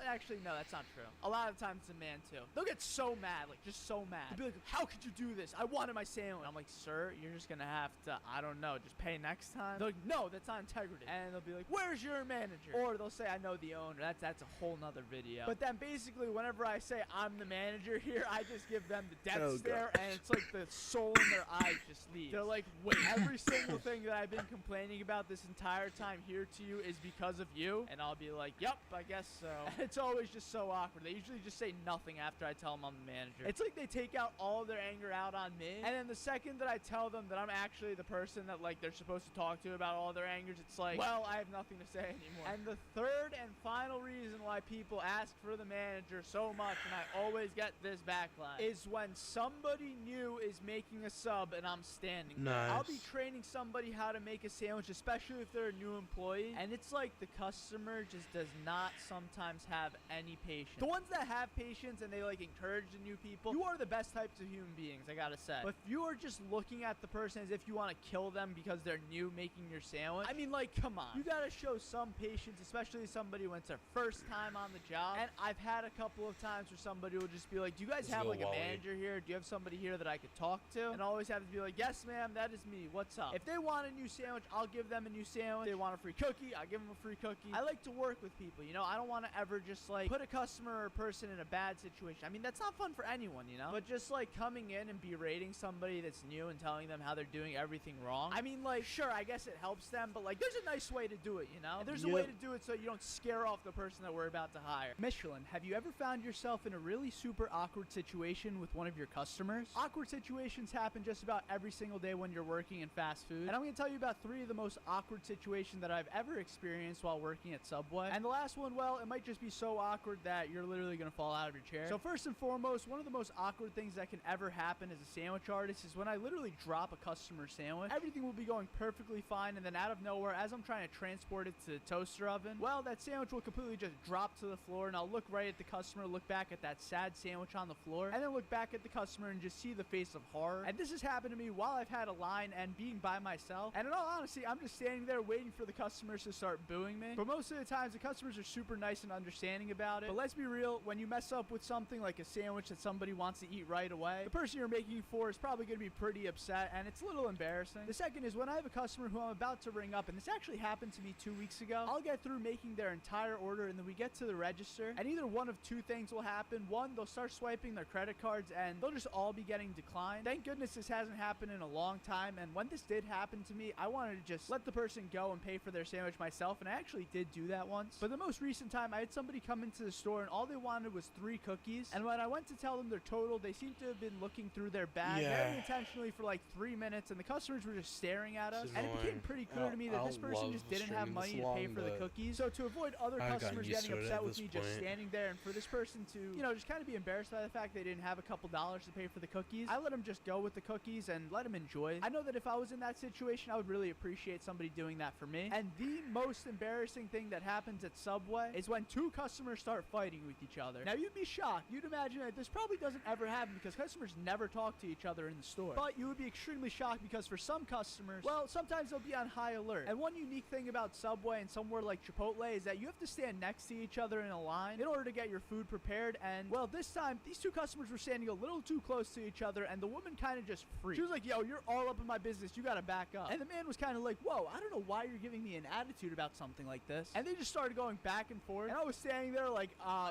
Actually, no, that's not true. A lot of times it's a man, too. They'll get so mad, like, just so mad. They'll be like, how could you do this? I wanted my sandwich. I'm like, sir, you're just gonna have to, I don't know, just pay next time. They're like, no, that's not integrity. And they'll be like, where's your manager? Or they'll say, I know the owner. That's a whole nother video. But then basically, whenever I say I'm the manager here, I just give them the death stare, and it's like the soul in their eyes just leaves. They're like, wait, every single thing that I've been complaining about this entire time here to you is because of you? And I'll be like, yep, I guess so. And it's always just so awkward. They usually just say nothing after I tell them I'm the manager. It's like they take out all their anger out on me, and then the second that I tell them that I'm actually the person that like they're supposed to talk to about all their angers, it's like, well, I have nothing to say anymore. And the third and final reason why people ask for the manager so much, and I always get this backlash, is when somebody new is making a sub and I'm standing there. I'll be training somebody how to make a sandwich, especially if they're a new employee, and it's like the customer just does not sometimes have any patience. The ones that have patience and they like encourage the new people, you are the best types of human beings, I gotta say. But if you are just just looking at the person as if you want to kill them because they're new making your sandwich. I mean, like, come on. You gotta show some patience, especially somebody when it's their first time on the job. And I've had a couple of times where somebody will just be like, do you guys have like a manager here? Do you have somebody here that I could talk to? And I always have to be like, yes, ma'am, that is me. What's up? If they want a new sandwich, I'll give them a new sandwich. If they want a free cookie, I'll give them a free cookie. I like to work with people, you know? I don't want to ever just like put a customer or person in a bad situation. I mean, that's not fun for anyone, you know? But just like coming in and berating somebody that's new and telling them how they're doing everything wrong. I mean, like, sure, I guess it helps them, but like, there's a nice way to do it, you know? And there's a way to do it so you don't scare off the person that we're about to hire. Michelin, have you ever found yourself in a really super awkward situation with one of your customers? Awkward situations happen just about every single day when you're working in fast food. And I'm going to tell you about 3 of the most awkward situations that I've ever experienced while working at Subway. And the last one, well, it might just be so awkward that you're literally going to fall out of your chair. So first and foremost, one of the most awkward things that can ever happen as a sandwich artist is when I literally drop a customer sandwich. Everything will be going perfectly fine, and then out of nowhere, as I'm trying to transport it to the toaster oven, well, that sandwich will completely just drop to the floor, and I'll look right at the customer, look back at that sad sandwich on the floor, and then look back at the customer and just see the face of horror. And this has happened to me while I've had a line and being by myself. And in all honesty, I'm just standing there waiting for the customers to start booing me. But most of the times, the customers are super nice and understanding about it. But let's be real, when you mess up with something like a sandwich that somebody wants to eat right away, the person you're making it for is probably going to be pretty upset, and it's a little embarrassing. The second is when I have a customer who I'm about to ring up, and this actually happened to me 2 weeks ago. I'll get through making their entire order, and then we get to the register, and either one of 2 things will happen. One, they'll start swiping their credit cards, and they'll just all be getting declined. Thank goodness this hasn't happened in a long time, and when this did happen to me, I wanted to just let the person go and pay for their sandwich myself, and I actually did do that once. But the most recent time, I had somebody come into the store, and all they wanted was 3 cookies, and when I went to tell them their total, they seemed to have been looking through their bag very intentionally for like 3 minutes, and the customers were just staring at us, and it became pretty clear to me that this person just didn't have money to pay for the cookies. So to avoid other customers getting upset with me just standing there, and for this person to, you know, just kind of be embarrassed by the fact they didn't have a couple dollars to pay for the cookies, I let them just go with the cookies and let them enjoy. I know that if I was in that situation, I would really appreciate somebody doing that for me. And the most embarrassing thing that happens at Subway is when 2 customers start fighting with each other. Now, you'd be shocked. You'd imagine that this probably doesn't ever happen because customers never talk to each other in the store. But you would be extremely shocked because for some customers, well, sometimes they'll be on high alert. And one unique thing about Subway and somewhere like Chipotle is that you have to stand next to each other in a line in order to get your food prepared. And, well, this time, these 2 customers were standing a little too close to each other, and the woman kind of just freaked. She was like, yo, you're all up in my business. You gotta back up. And the man was kind of like, whoa, I don't know why you're giving me an attitude about something like this. And they just started going back and forth. And I was standing there like,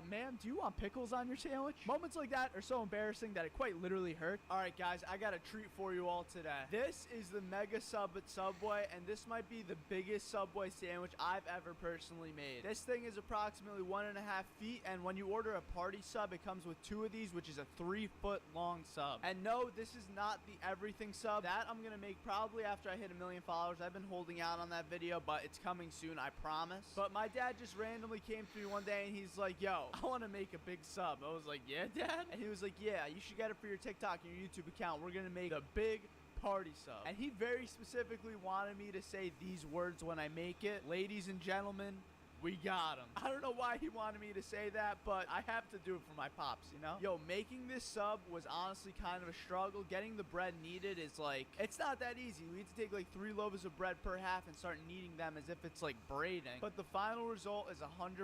ma'am, do you want pickles on your sandwich? Moments like that are so embarrassing that it quite literally hurt. All right, guys, I got a treat for you all today. This is the Mega Sub at Subway, and this might be the biggest Subway sandwich I've ever personally made. This thing is approximately 1.5 feet, and when you order a party sub, it comes with 2 of these, which is a 3-foot long sub. And no, this is not the everything sub. That I'm gonna make probably after I hit 1 million followers. I've been holding out on that video, but it's coming soon, I promise. But my dad just randomly came to me one day, and he's like, yo, I want to make a big sub. I was like, yeah, Dad? And he was like, yeah, you should get it for your TikTok and your YouTube account. We're gonna make the big party sub. And he very specifically wanted me to say these words when I make it. Ladies and gentlemen, we got him. I don't know why he wanted me to say that, but I have to do it for my pops, you know? Yo, making this sub was honestly kind of a struggle. Getting the bread kneaded is like, it's not that easy. We had to take like 3 loaves of bread per half and start kneading them as if it's like braiding. But the final result is 100%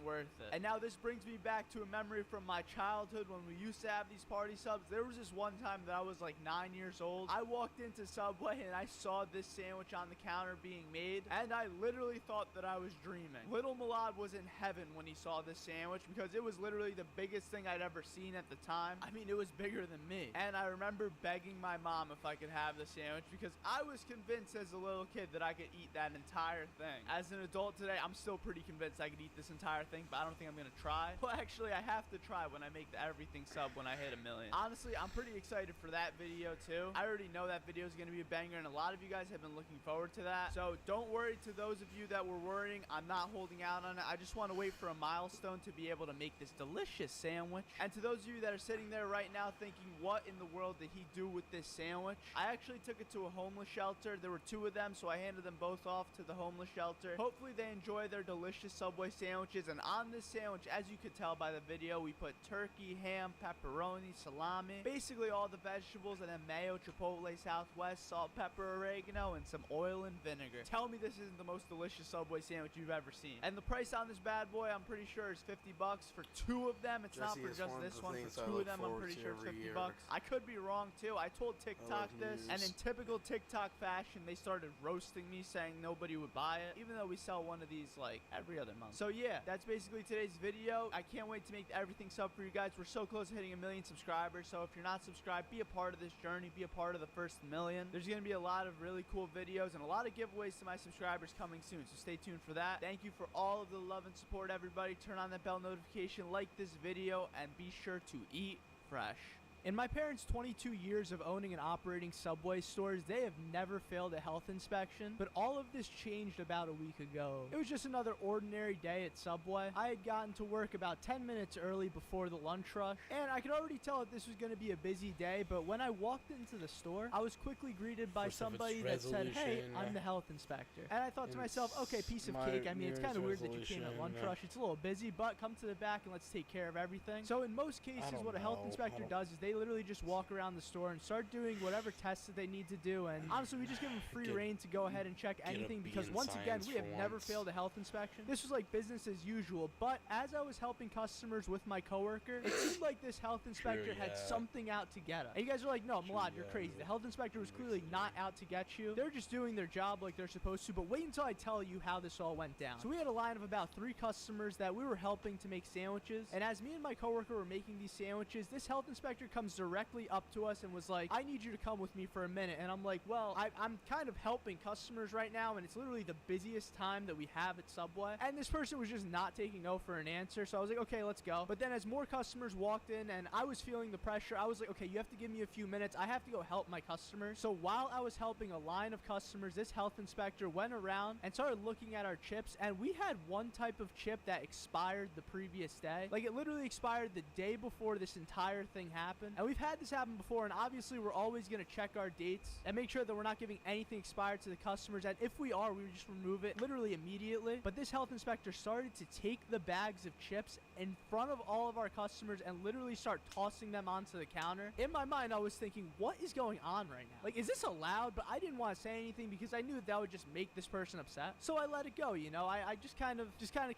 worth it. And now this brings me back to a memory from my childhood when we used to have these party subs. There was this one time that I was like 9 years old. I walked into Subway and I saw this sandwich on the counter being made, and I literally thought that I was dreaming. Little Milad was in heaven when he saw this sandwich because it was literally the biggest thing I'd ever seen at the time. I mean, it was bigger than me. And I remember begging my mom if I could have the sandwich because I was convinced as a little kid that I could eat that entire thing. As an adult today, I'm still pretty convinced I could eat this entire thing, but I don't think I'm gonna try. Well, actually, I have to try when I make the everything sub when I hit 1 million. Honestly, I'm pretty excited for that video too. I already know that video is gonna be a banger, and a lot of you guys have been looking forward to that. So don't worry, to those of you that were worrying, I'm not holding holding out on it. I just want to wait for a milestone to be able to make this delicious sandwich. And to those of you that are sitting there right now thinking, what in the world did he do with this sandwich? I actually took it to a homeless shelter. There were 2 of them, so I handed them both off to the homeless shelter. Hopefully they enjoy their delicious Subway sandwiches. And on this sandwich, as you could tell by the video, we put turkey, ham, pepperoni, salami, basically all the vegetables, and then mayo, chipotle, Southwest, salt, pepper, oregano, and some oil and vinegar. Tell me this isn't the most delicious Subway sandwich you've ever seen. And the price on this bad boy, I'm pretty sure, is $50 for 2 of them. It's not for just this one. For 2 of them, I'm pretty sure it's $50. I could be wrong too. I told TikTok this, and in typical TikTok fashion, they started roasting me, saying nobody would buy it, even though we sell one of these like every other month. So yeah, that's basically today's video. I can't wait to make everything sub for you guys. We're so close to hitting 1 million subscribers, so if you're not subscribed, be a part of this journey, be a part of the first 1 million. There's gonna be a lot of really cool videos and a lot of giveaways to my subscribers coming soon, so stay tuned for that. Thank you for all of the love and support, everybody. Turn on that bell notification, like this video, and be sure to eat fresh. In my parents' 22 years of owning and operating Subway stores, they have never failed a health inspection, but all of this changed about a week ago. It was just another ordinary day at Subway. I had gotten to work about 10 minutes early before the lunch rush, and I could already tell that this was going to be a busy day, but when I walked into the store, I was quickly greeted by somebody that said, "Hey, I'm the health inspector." And I thought to myself, okay, piece of cake. I mean, it's kind of weird that you came at lunch rush. It's a little busy, but come to the back and let's take care of everything. So in most cases, what a health inspector does is they literally just walk around the store and start doing whatever tests that they need to do, and honestly we just give them free reign to go ahead and check anything, because once again we have never failed a health inspection. This was like business as usual, but as I was helping customers with my coworker, it seemed like this health inspector had something out to get us. And you guys are like, no, Milad, you're crazy. The health inspector was clearly not out to get you. They're just doing their job like they're supposed to. But wait until I tell you how this all went down. So we had a line of about 3 customers that we were helping to make sandwiches, and as me and my coworker were making these sandwiches, this health inspector comes directly up to us and was like, "I need you to come with me for a minute." And I'm like, well, I'm kind of helping customers right now, and it's literally the busiest time that we have at Subway. And this person was just not taking no for an answer, so I was like, okay, let's go. But then as more customers walked in and I was feeling the pressure, I was like, okay, you have to give me a few minutes. I have to go help my customers. So while I was helping a line of customers, this health inspector went around and started looking at our chips, and we had one type of chip that expired the previous day. Like, it literally expired the day before this entire thing happened. And we've had this happen before, and obviously we're always going to check our dates and make sure that we're not giving anything expired to the customers, and if we are, we would just remove it literally immediately. But this health inspector started to take the bags of chips in front of all of our customers and literally start tossing them onto the counter. In my mind, I was thinking, what is going on right now? Like, is this allowed? But I didn't want to say anything because I knew that would just make this person upset. So I let it go, you know. I just kind of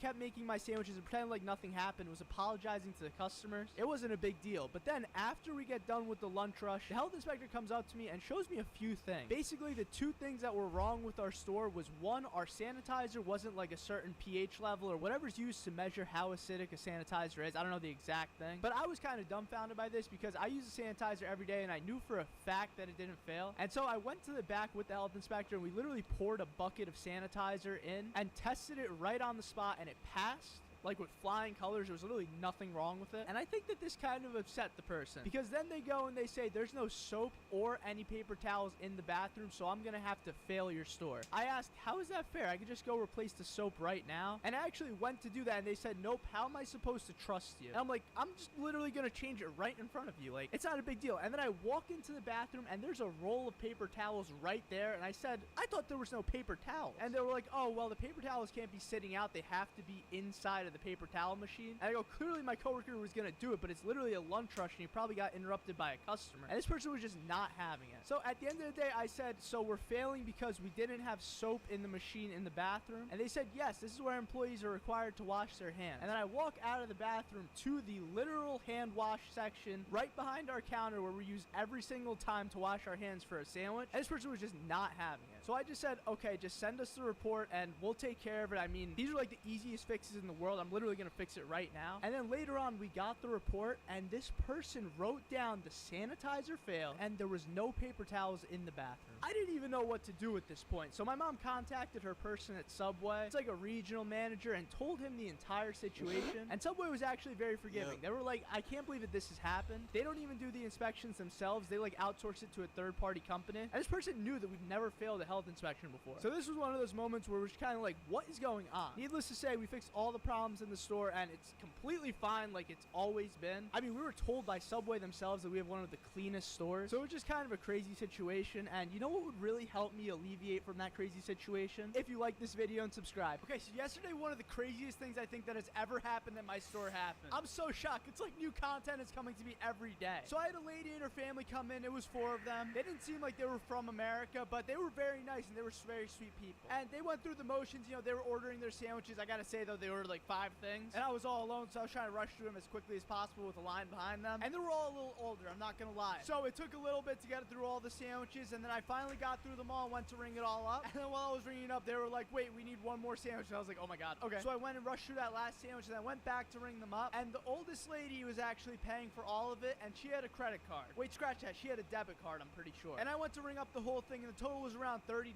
kept making my sandwiches and pretending like nothing happened. Was apologizing to the customers. It wasn't a big deal. But then after we get done with the lunch rush, the health inspector comes up to me and shows me a few things. Basically, the 2 things that were wrong with our store was, 1, our sanitizer wasn't like a certain pH level or whatever's used to measure how acidic a sanitizer is. I don't know the exact thing, but I was kind of dumbfounded by this because I use a sanitizer every day and I knew for a fact that it didn't fail. And so I went to the back with the health inspector and we literally poured a bucket of sanitizer in and tested it right on the spot, and it passed. Like, with flying colors. There was literally nothing wrong with it. And I think that this kind of upset the person, because then they go and they say there's no soap or any paper towels in the bathroom, so I'm gonna have to fail your store. I asked, how is that fair? I could just go replace the soap right now. And I actually went to do that, and they said, nope, how am I supposed to trust you? And I'm like, I'm just literally gonna change it right in front of you. Like, it's not a big deal. And then I walk into the bathroom and there's a roll of paper towels right there, and I said, I thought there was no paper towels. And they were like, oh, well, the paper towels can't be sitting out, they have to be inside of the paper towel machine. And I go, clearly my coworker was gonna do it, but it's literally a lunch rush and he probably got interrupted by a customer, and this person was just not having it. So at the end of the day, I said, so we're failing because we didn't have soap in the machine in the bathroom? And they said, yes, this is where employees are required to wash their hands. And then I walk out of the bathroom to the literal hand wash section right behind our counter where we use every single time to wash our hands for a sandwich, and this person was just not having it. So I just said, okay, just send us the report and we'll take care of it. I mean, these are like the easiest fixes in the world. I'm literally gonna fix it right now. And then later on, we got the report, and this person wrote down the sanitizer failed, and there was no paper towels in the bathroom. I didn't even know what to do at this point, so my mom contacted her person at Subway. It's like a regional manager, and told him the entire situation. And Subway was actually very forgiving. They were like, I can't believe that this has happened. They don't even do the inspections themselves. They like outsource it to a third-party company. And this person knew that we'd never failed a health inspection before. So this was one of those moments where we're just kind of like, what is going on? Needless to say, we fixed all the problems in the store, and it's completely fine like it's always been. I mean, we were told by Subway themselves that we have one of the cleanest stores. So it was just kind of a crazy situation. And you know what would really help me alleviate from that crazy situation? If you like this video and subscribe. Okay, so yesterday, one of the craziest things I think that has ever happened at my store happened. I'm so shocked. It's like new content is coming to me every day. So I had a lady and her family come in. It was 4 of them. They didn't seem like they were from America, but they were very nice and they were very sweet people. And they went through the motions. You know, they were ordering their sandwiches. I gotta say, though, they ordered like 5 things. And I was all alone, so I was trying to rush through them as quickly as possible with a line behind them. And they were all a little older, I'm not gonna lie. So it took a little bit to get through all the sandwiches, and then I finally got through them all and went to ring it all up. And then while I was ringing it up, they were like, wait, we need one more sandwich. And I was like, oh my god. Okay. So I went and rushed through that last sandwich, and I went back to ring them up. And the oldest lady was actually paying for all of it, and she had a credit card. Wait, scratch that. She had a debit card, I'm pretty sure. And I went to ring up the whole thing, and the total was around $30.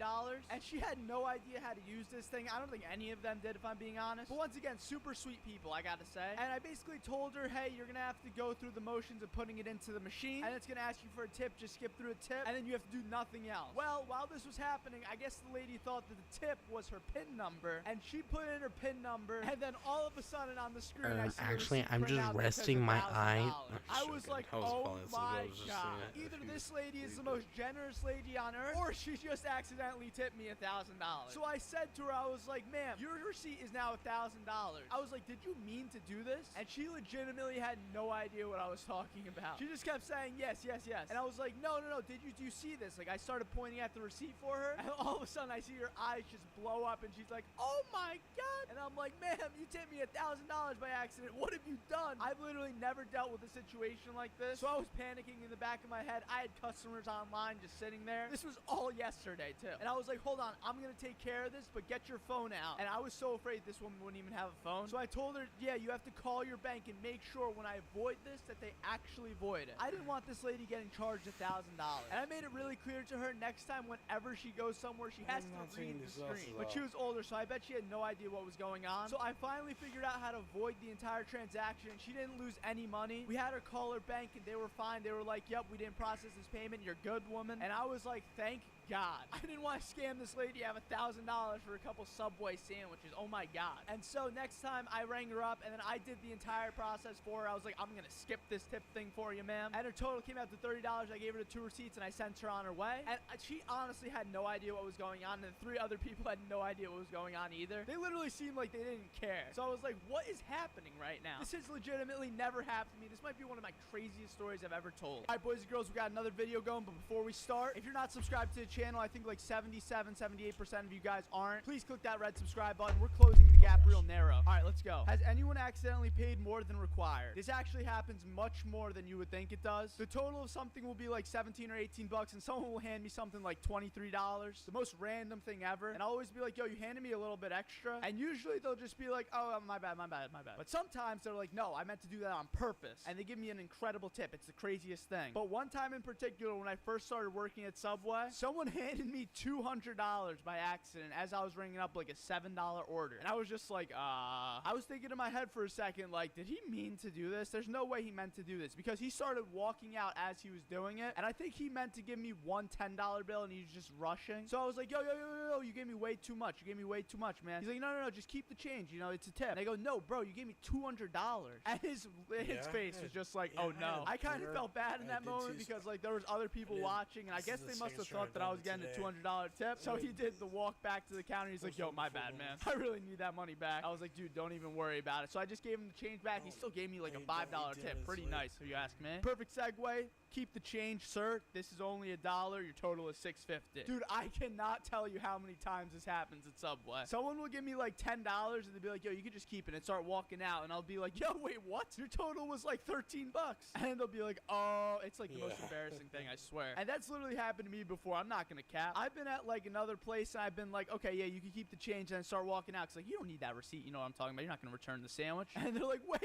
And she had no idea how to use this thing. I don't think any of them did, if I'm being honest. But once again, super sweet people, I gotta say. And I basically told her, hey, you're gonna have to go through the motions of putting it into the machine, and it's gonna ask you for a tip. Just skip through a tip, and then you have to do nothing else. Well, while this was happening, I guess the lady thought that the tip was her PIN number, and she put in her PIN number, and then all of a sudden on the screen, I see actually, I'm just resting my eye. I was like, oh my god. Either this lady is the most generous lady on earth, or she just accidentally tipped me $1,000. So I said to her, I was like, ma'am, your receipt is now $1,000. I was like, did you mean to do this? And she legitimately had no idea what I was talking about. She just kept saying, yes, yes, yes. And I was like, no, no, no, do you see this? Like, I started pointing at the receipt for her, and all of a sudden I see her eyes just blow up, and she's like, oh my god. And I'm like, ma'am, you tipped me $1,000 by accident. What have you done? I've literally never dealt with a situation like this. So I was panicking in the back of my head. I had customers online just sitting there. This was all yesterday too. And I was like, hold on, I'm gonna take care of this, but get your phone out. And I was so afraid this woman wouldn't even have a phone. So I told her, yeah, you have to call your bank and make sure when I void this that they actually void it. I didn't want this lady getting charged $1,000. And I made it really clear to her, next time whenever she goes somewhere, she has to read the screen. But she was older, so I bet she had no idea what was going on. So I finally figured out how to void the entire transaction, and she didn't lose any money. We had her call her bank, and they were fine. They were like, yep, we didn't process this payment. You're good, woman. And I was like, thank God. I didn't want to scam this lady out of $1,000 for a couple Subway sandwiches. Oh my god. And so next time I rang her up, and then I did the entire process for her. I was like, I'm gonna skip this tip thing for you, ma'am. And her total came out to $30. I gave her the 2 receipts, and I sent her on her way. And she honestly had no idea what was going on, and the 3 other people had no idea what was going on either. They literally seemed like they didn't care. So I was like, what is happening right now? This has legitimately never happened to me. This might be one of my craziest stories I've ever told. All right, boys and girls, we got another video going, but before we start, if you're not subscribed to the channel, I think like 78% of you guys aren't. Please click that red subscribe button. We're closing the gap real narrow. All right, let's go. Has anyone accidentally paid more than required? This actually happens much more than you would think it does. The total of something will be like 17 or 18 bucks, and someone will hand me something like $23. The most random thing ever. And I'll always be like, yo, you handed me a little bit extra. And usually they'll just be like, oh, my bad, my bad, my bad. But sometimes they're like, no, I meant to do that on purpose. And they give me an incredible tip. It's the craziest thing. But one time in particular, when I first started working at Subway, someone handed me $200 by accident as I was ringing up like a $7 order. And I was just like, I was thinking in my head for a second, like, did he mean to do this? There's no way he meant to do this, because he started walking out as he was doing it. And I think he meant to give me one $10 bill, and he was just rushing. So I was like, yo, you gave me way too much. You gave me way too much, man. He's like, no, just keep the change. You know, it's a tip. And I go, no, bro, you gave me $200. And his face was just like, oh no. I kind of felt bad in that moment, because like there was other people watching, and I guess they must have thought that I was getting a $200 tip. So he did the walk back to the counter. He's like, yo, my bad, man. I really need that money back. I was like, dude, don't even worry about it. So I just gave him the change back. He still gave me like a $5 tip. Pretty nice, if you ask me. Perfect segue. keep the change, sir. This is only $1. Your total is $6.50. Dude, I cannot tell you how many times this happens at Subway. Someone will give me like $10 and they'll be like, yo, you can just keep it, and start walking out, and I'll be like, yo, wait, what? Your total was like 13 bucks. And they'll be like, oh, it's like the most embarrassing thing, I swear. And that's literally happened to me before. I'm not gonna cap. I've been at like another place and I've been like, okay, yeah, you can keep the change, and then start walking out. Cause like, you don't need that receipt. You know what I'm talking about. You're not gonna return the sandwich. And they're like, wait.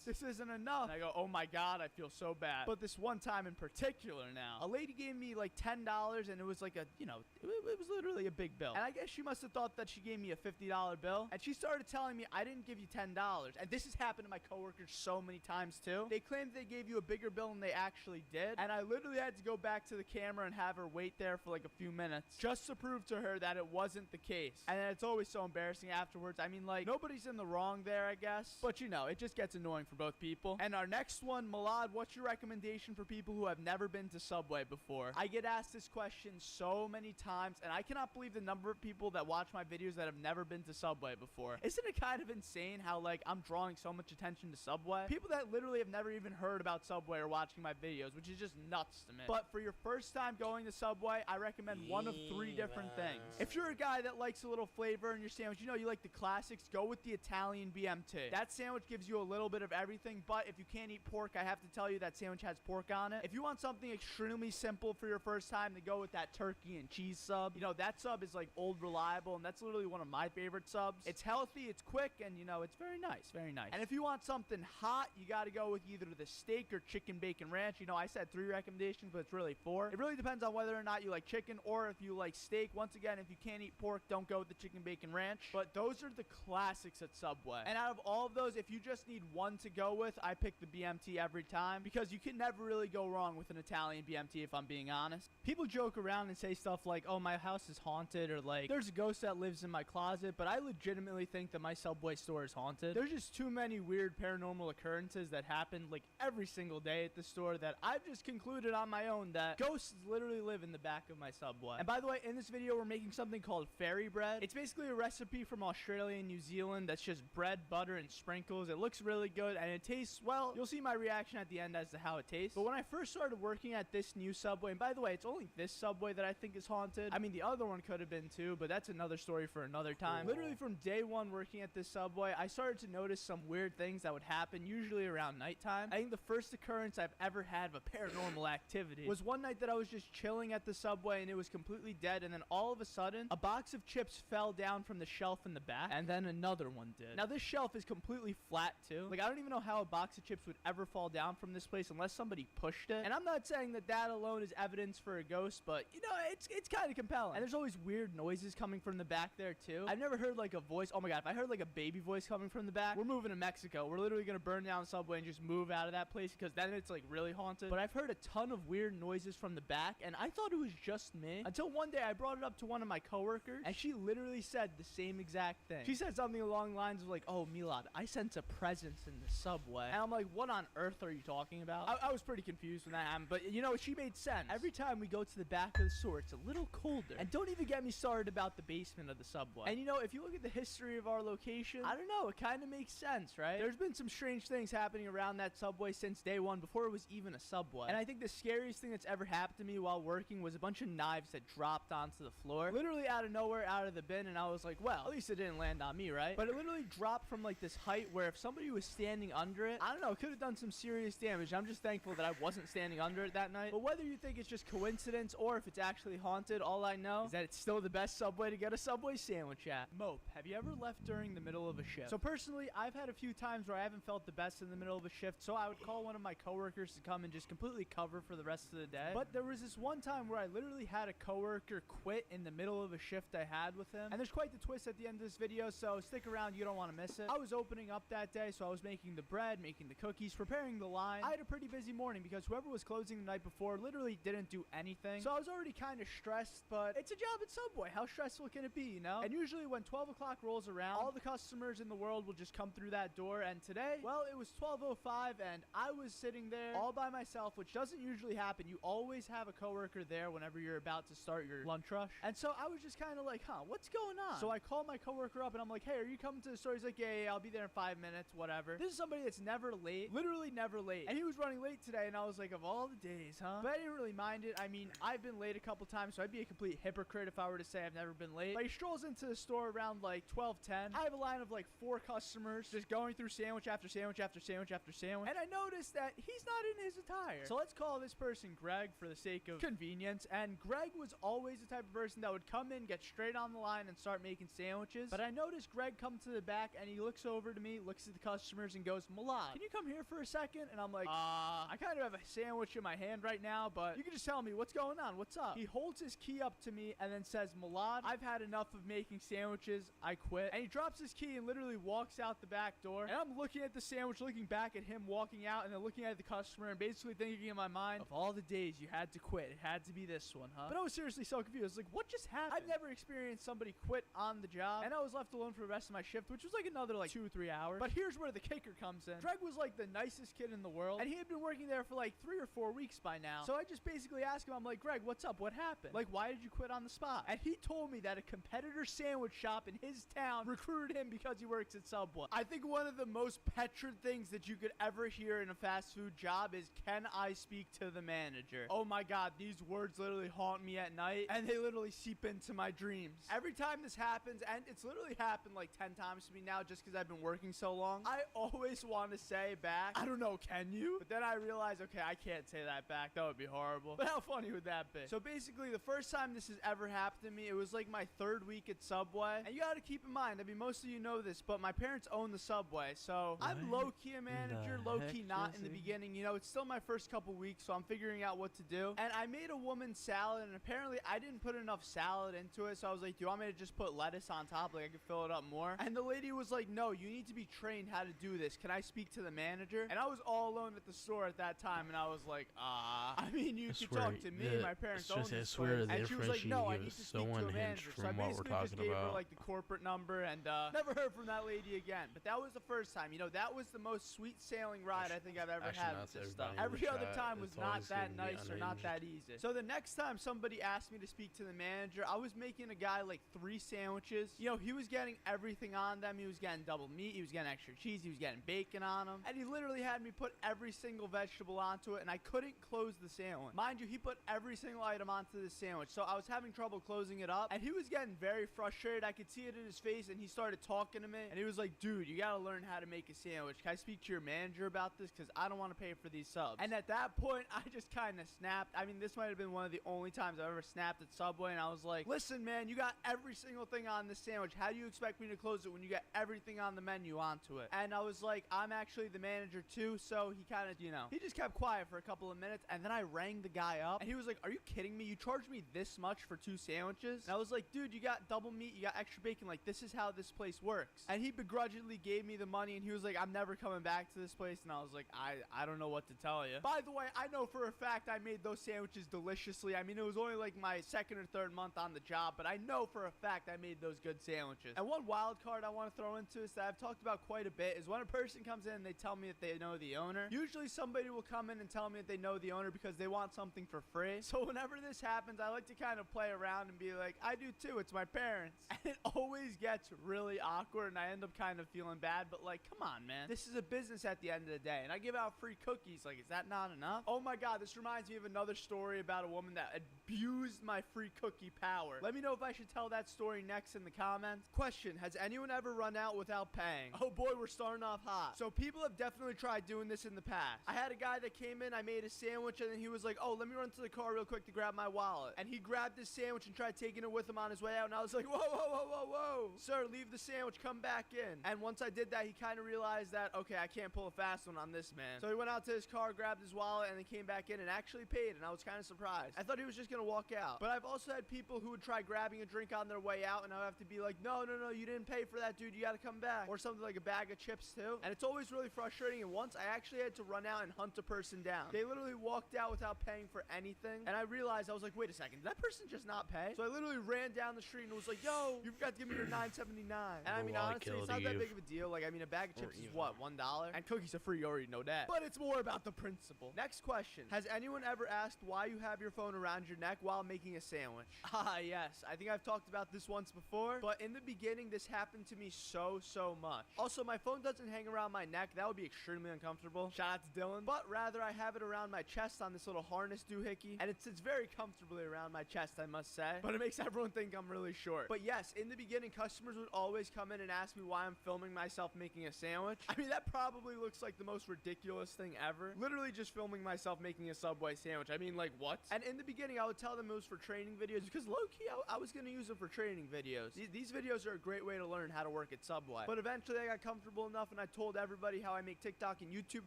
This isn't enough. And I go, oh my God, I feel so bad. But this one time in particular now, a lady gave me like $10, and it was like a, you know, it was literally a big bill. And I guess she must have thought that she gave me a $50 bill. And she started telling me, I didn't give you $10. And this has happened to my coworkers so many times too. They claimed they gave you a bigger bill than they actually did. And I literally had to go back to the camera and have her wait there for like a few minutes just to prove to her that it wasn't the case. And it's always so embarrassing afterwards. I mean, like, nobody's in the wrong there, I guess. But you know, it just gets annoying for both people. And our next one, Milad, what's your recommendation for people who have never been to Subway before? I get asked this question so many times, and I cannot believe the number of people that watch my videos that have never been to Subway before. Isn't it kind of insane how, like, I'm drawing so much attention to Subway? People that literally have never even heard about Subway are watching my videos, which is just nuts to me. But for your first time going to Subway, I recommend one of 3 different things. If you're a guy that likes a little flavor in your sandwich, you know, you like the classics, go with the Italian BMT. That sandwich gives you a little bit of everything, but if you can't eat pork, I have to tell you that sandwich has pork on it. If you want something extremely simple for your first time, to go with that turkey and cheese sub. You know, that sub is like old reliable, and that's literally one of my favorite subs. It's healthy, it's quick, and you know, it's very nice, very nice. And if you want something hot, you gotta go with either the steak or chicken bacon ranch. You know, I said 3 recommendations, but it's really 4. It really depends on whether or not you like chicken or if you like steak. Once again, if you can't eat pork, don't go with the chicken bacon ranch. But those are the classics at Subway. And out of all of those, if you just need one to go with, I pick the BMT every time, because you can never really go wrong with an Italian BMT, if I'm being honest. People joke around and say stuff like, oh, my house is haunted, or like, there's a ghost that lives in my closet, but I legitimately think that my Subway store is haunted. There's just too many weird paranormal occurrences that happen like every single day at the store that I've just concluded on my own that ghosts literally live in the back of my Subway. And by the way, in this video, we're making something called fairy bread. It's basically a recipe from Australia and New Zealand that's just bread, butter, and sprinkles. It looks really good, and it tastes, well, you'll see my reaction at the end as to how it tastes. But when I first started working at this new Subway, and by the way, it's only this Subway that I think is haunted. I mean, the other one could have been too, but that's another story for another time. Literally from day one working at this Subway, I started to notice some weird things that would happen, usually around nighttime. I think the first occurrence I've ever had of a paranormal activity was one night that I was just chilling at the Subway, and it was completely dead, and then all of a sudden, a box of chips fell down from the shelf in the back, and then another one did. Now, this shelf is completely flat too. Like, I don't even know how a box of chips would ever fall down from this place unless somebody pushed it. And I'm not saying that that alone is evidence for a ghost, but you know, it's kind of compelling. And there's always weird noises coming from the back there too. I've never heard like a voice. Oh my God, if I heard like a baby voice coming from the back, we're moving to Mexico. We're literally gonna burn down Subway and just move out of that place, because then it's like really haunted. But I've heard a ton of weird noises from the back, and I thought it was just me until one day I brought it up to one of my coworkers, and she literally said the same exact thing. She said something along the lines of like, oh, Milad, I sense a presence in the Subway. And I'm like, what on earth are you talking about? I was pretty confused when that happened, but you know, she made sense. Every time we go to the back of the store, it's a little colder. And don't even get me started about the basement of the Subway. And you know, if you look at the history of our location, I don't know, it kind of makes sense, right? There's been some strange things happening around that Subway since day one, before it was even a Subway. And I think the scariest thing that's ever happened to me while working was a bunch of knives that dropped onto the floor, literally out of nowhere, out of the bin, and I was like, well, at least it didn't land on me, right? But it literally dropped from like this height where if somebody was standing under it, I don't know, it could have done some serious damage. I'm just thankful that I wasn't standing under it that night. But whether you think it's just coincidence or if it's actually haunted, all I know is that it's still the best Subway to get a Subway sandwich at. Mope, have you ever left during the middle of a shift? So personally, I've had a few times where I haven't felt the best in the middle of a shift, so I would call one of my coworkers to come and just completely cover for the rest of the day. But there was this one time where I literally had a coworker quit in the middle of a shift I had with him. And there's quite the twist at the end of this video, so stick around, you don't want to miss it. I was opening up that day, so I was making the bread, making the cookies, preparing the line. I had a pretty busy morning because whoever was closing the night before literally didn't do anything. So I was already kind of stressed, but it's a job at Subway. How stressful can it be, you know? And usually when 12 o'clock rolls around, all the customers in the world will just come through that door. And today, well, it was 12:05 and I was sitting there all by myself, which doesn't usually happen. You always have a coworker there whenever you're about to start your lunch rush. And so I was just kind of like, huh, what's going on? So I called my coworker up and I'm like, hey, are you coming to the store? He's like, yeah, I'll be there in 5 minutes, whatever. This is somebody that's never late, literally never late. And he was running late today, and and I was like, of all the days, huh? But I didn't really mind it. I mean, I've been late a couple times, so I'd be a complete hypocrite if I were to say I've never been late. But he strolls into the store around like 12:10. I have a line of like 4 customers just going through sandwich after sandwich after sandwich after sandwich. And I noticed that he's not in his attire. So let's call this person Greg for the sake of convenience. And Greg was always the type of person that would come in, get straight on the line, and start making sandwiches. But I noticed Greg come to the back, and he looks over to me, looks at the customers, and goes, Milad, can you come here for a second? And I'm like, I kind of have a sandwich in my hand right now, but you can just tell me what's going on. What's up? He holds his key up to me and then says, Milad, I've had enough of making sandwiches. I quit. And he drops his key and literally walks out the back door. And I'm looking at the sandwich, looking back at him walking out, and then looking at the customer, and basically thinking in my mind, of all the days you had to quit, it had to be this one, huh? But I was seriously so confused. I was like, what just happened? I've never experienced somebody quit on the job, and I was left alone for the rest of my shift, which was like another like 2 or 3 hours. But here's where the kicker comes in. Greg was like the nicest kid in the world, and he had been working there for like 3 or 4 weeks by now. So I just basically asked him, I'm like, Greg, what's up? What happened? Like, why did you quit on the spot? And he told me that a competitor sandwich shop in his town recruited him because he works at Subway. I think one of the most petulant things that you could ever hear in a fast food job is, can I speak to the manager? Oh my God, these words literally haunt me at night, and they literally seep into my dreams. Every time this happens, and it's literally happened like 10 times to me now just because I've been working so long, I always want to say back, I don't know, can you? But then I realize, okay, I can't say that back. That would be horrible. But how funny would that be? So basically, the first time this has ever happened to me, it was like my 3rd week at Subway. And you got to keep in mind, I mean, most of you know this, but my parents own the Subway. So I'm low-key a manager, low-key not in the beginning. You know, it's still my first couple weeks, so I'm figuring out what to do. And I made a woman salad, and apparently I didn't put enough salad into it. So I was like, do you want me to just put lettuce on top? Like, I could fill it up more. And the lady was like, no, you need to be trained how to do this. Can I speak to the manager? And I was all alone at the store at that time, and I was like, I mean, you could talk to me. My parents own this place. And she was like, no, I need to speak to a manager. So I basically just gave her like the corporate number, and never heard from that lady again. But that was the first time. You know, that was the most sweet sailing ride I think I've ever had with this stuff. Every other time was not that nice or not that easy. So the next time somebody asked me to speak to the manager, I was making a guy like 3 sandwiches. You know, he was getting everything on them. He was getting double meat. He was getting extra cheese. He was getting bacon on them. And he literally had me put every single vegetable onto it, and I couldn't close the sandwich. Mind you, he put every single item onto the sandwich, so I was having trouble closing it up, and he was getting very frustrated. I could see it in his face, and he started talking to me, and he was like, dude, you gotta learn how to make a sandwich. Can I speak to your manager about this? Because I don't want to pay for these subs. And at that point, I just kind of snapped. I mean, this might have been one of the only times I've ever snapped at Subway, and I was like, listen, man, you got every single thing on this sandwich. How do you expect me to close it when you got everything on the menu onto it? And I was like, I'm actually the manager too, so he kind of, you know, he just kept quiet for a couple of minutes, and then I rang the guy up, and he was like, are you kidding me? You charged me this much for 2 sandwiches? And I was like, dude, you got double meat, you got extra bacon, like, this is how this place works. And he begrudgingly gave me the money, and he was like, I'm never coming back to this place. And I was like, I don't know what to tell you. By the way, I know for a fact I made those sandwiches deliciously. I mean, it was only like my 2nd or 3rd month on the job, but I know for a fact I made those good sandwiches. And one wild card I want to throw into is that I've talked about quite a bit is when a person comes in and they tell me that they know the owner, usually somebody will come in and tell me that they know the owner because they want something for free. So whenever this happens, I like to kind of play around and be like, I do too, it's my parents. And it always gets really awkward, and I end up kind of feeling bad, but like, come on, man. This is a business at the end of the day, and I give out free cookies. Like, is that not enough? Oh my God, this reminds me of another story about a woman that abused my free cookie power. Let me know if I should tell that story next in the comments. Question, has anyone ever run out without paying? Oh boy, we're starting off hot. So people have definitely tried doing this in the past. I had a guy that came in, I made a sandwich, and then he was like, oh, let me run to the car real quick to grab my wallet. And he grabbed his sandwich and tried taking it with him on his way out, and I was like, whoa, whoa, whoa, whoa, whoa. Sir, leave the sandwich, come back in. And once I did that, he kind of realized that, okay, I can't pull a fast one on this man. So he went out to his car, grabbed his wallet, and then came back in and actually paid, and I was kind of surprised. I thought he was just gonna walk out. But I've also had people who would try grabbing a drink on their way out, and I would have to be like, no, no, no, you didn't pay for that, dude, you gotta come back. Or something like a bag of chips too. And it's always really frustrating, and once I actually had to run out and hunt a person down. They literally walked out without paying for anything, and I realized, I was like, wait a second, did that person just not pay? So I literally ran down the street and was like, yo, you forgot to give me your $9.79. And I mean, honestly, it's not that big of a deal. Like, I mean, a bag of chips is what, $1? And cookies are free, you already know that. But it's more about the principle. Next question. Has anyone ever asked why you have your phone around your neck while making a sandwich? Ah, yes. I think I've talked about this once before, but in the beginning, this happened to me so much. Also, my phone doesn't hang around my neck. That would be extremely uncomfortable. Shout out to Dylan. But rather I have it around my chest on this little harness doohickey, and it sits very comfortably around my chest, I must say, but it makes everyone think I'm really short. But yes, in the beginning, customers would always come in and ask me why I'm filming myself making a sandwich. I mean, that probably looks like the most ridiculous thing ever. Literally just filming myself making a Subway sandwich. I mean, like, what? And in the beginning, I would tell them it was for training videos, because low-key, I was going to use them for training videos. These videos are a great way to learn how to work at Subway. But eventually, I got comfortable enough, and I told everybody how I make TikTok and YouTube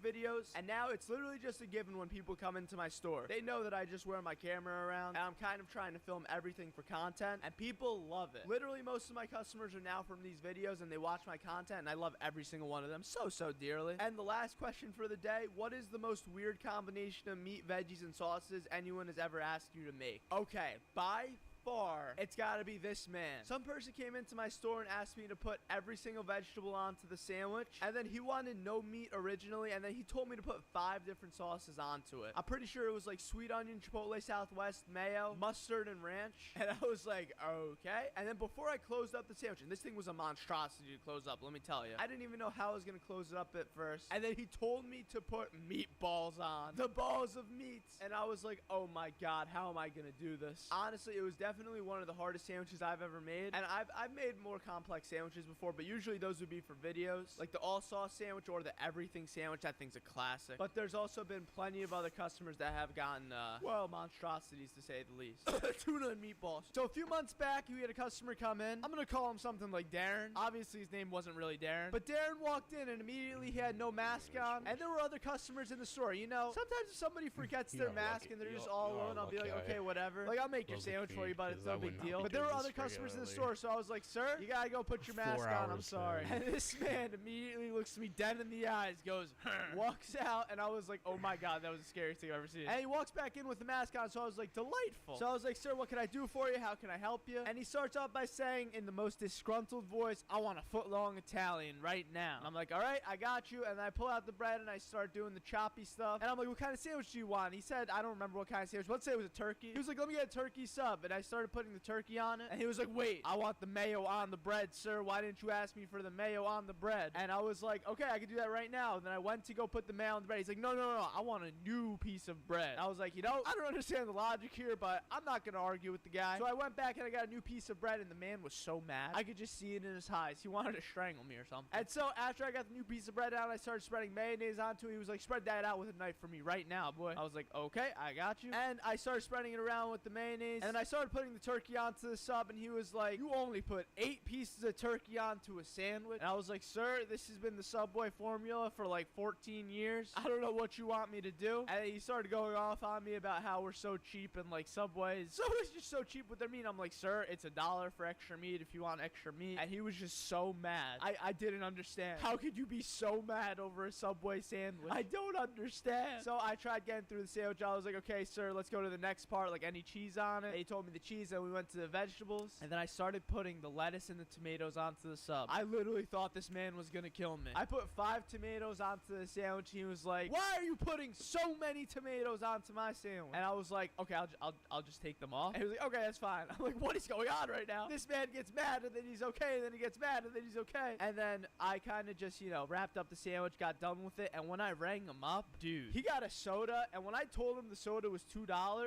videos, and now it's literally just a given when people come into my store. They know that I just wear my camera around, and I'm kind of trying to film everything for content, and people love it. Literally, most of my customers are now from these videos, and they watch my content, and I love every single one of them so dearly. And the last question for the day, what is the most weird combination of meat, veggies, and sauces anyone has ever asked you to make? Okay, by far, it's gotta be this man. Some person came into my store and asked me to put every single vegetable onto the sandwich, and then he wanted no meat originally, and then he told me to put 5 different sauces onto it. I'm pretty sure it was like sweet onion, chipotle southwest, mayo, mustard, and ranch, and I was like, okay. And then before I closed up the sandwich, and this thing was a monstrosity to close up, let me tell you, I didn't even know how I was gonna close it up at first, and then he told me to put meatballs on, the balls of meats, and I was like, oh my god, how am I gonna do this? Honestly, it was definitely one of the hardest sandwiches I've ever made, and I've made more complex sandwiches before, but usually those would be for videos, like the all sauce sandwich or the everything sandwich. That thing's a classic. But there's also been plenty of other customers that have gotten well, monstrosities to say the least. Tuna and meatballs. So a few months back, we had a customer come in. I'm gonna call him something like Darren. Obviously his name wasn't really Darren, but Darren walked in and immediately he had no mask on, and there were other customers in the store. You know, sometimes if somebody forgets their mask and they're just all alone, I'll be like, okay, whatever, like I'll make your sandwich for you, but it's no big deal. But there were other customers in the store, so I was like, sir, you gotta go put your mask on, I'm sorry. And this man immediately looks me dead in the eyes, goes, walks out, and I was like, oh my god, that was the scariest thing I've ever seen. And he walks back in with the mask on, so I was like, delightful. So I was like, sir, what can I do for you? How can I help you? And he starts off by saying in the most disgruntled voice, I want a foot-long Italian right now. And I'm like, all right, I got you. And I pull out the bread and I start doing the choppy stuff. And I'm like, what kind of sandwich do you want? And he said, I don't remember what kind of sandwich. Let's say it was a turkey. He was like, let me get a turkey sub. And I started putting the turkey on it. And he was like, wait, I want the mayo on the bread, sir. Why didn't you ask me for the mayo on the bread? And I was like, okay, I can do that right now. And then I went to go put the mayo on the bread. He's like, no, I want a new piece of bread. I was like, you know, I don't understand the logic here, but I'm not going to argue with the guy. So I went back and I got a new piece of bread, and the man was so mad. I could just see it in his eyes. He wanted to strangle me or something. And so after I got the new piece of bread out, I started spreading mayonnaise onto it. He was like, spread that out with a knife for me right now, boy. I was like, okay, I got you. And I started spreading it around with the mayonnaise, and then I started putting the turkey onto the sub, and he was like, you only put 8 pieces of turkey onto a sandwich. And I was like, sir, this has been the Subway formula for like 14 years. I don't know what you want me to do. And he started going off on me about how we're so cheap, and like Subway's just so cheap with their meat. I'm like, sir, it's $1 for extra meat if you want extra meat. And he was just so mad. I didn't understand. How could you be so mad over a Subway sandwich? I don't understand. So I tried getting through the sandwich. I was like, okay, sir, let's go to the next part. Like, any cheese on it? And he told me the cheese, and we went to the vegetables. And then I started putting the lettuce and the tomatoes onto the sub. I literally thought this man was gonna kill me. I put 5 tomatoes onto the sandwich. He was like, why are you putting so many tomatoes onto my sandwich? And I was like, okay, I'll just take them off. And he was like, okay, that's fine. I'm like, what is going on right now? This man gets mad, and then he's okay, and then he gets mad, and then he's okay. And then I kind of just, you know, wrapped up the sandwich, got done with it, and when I rang him up, dude, he got a soda, and when I told him the soda was $2,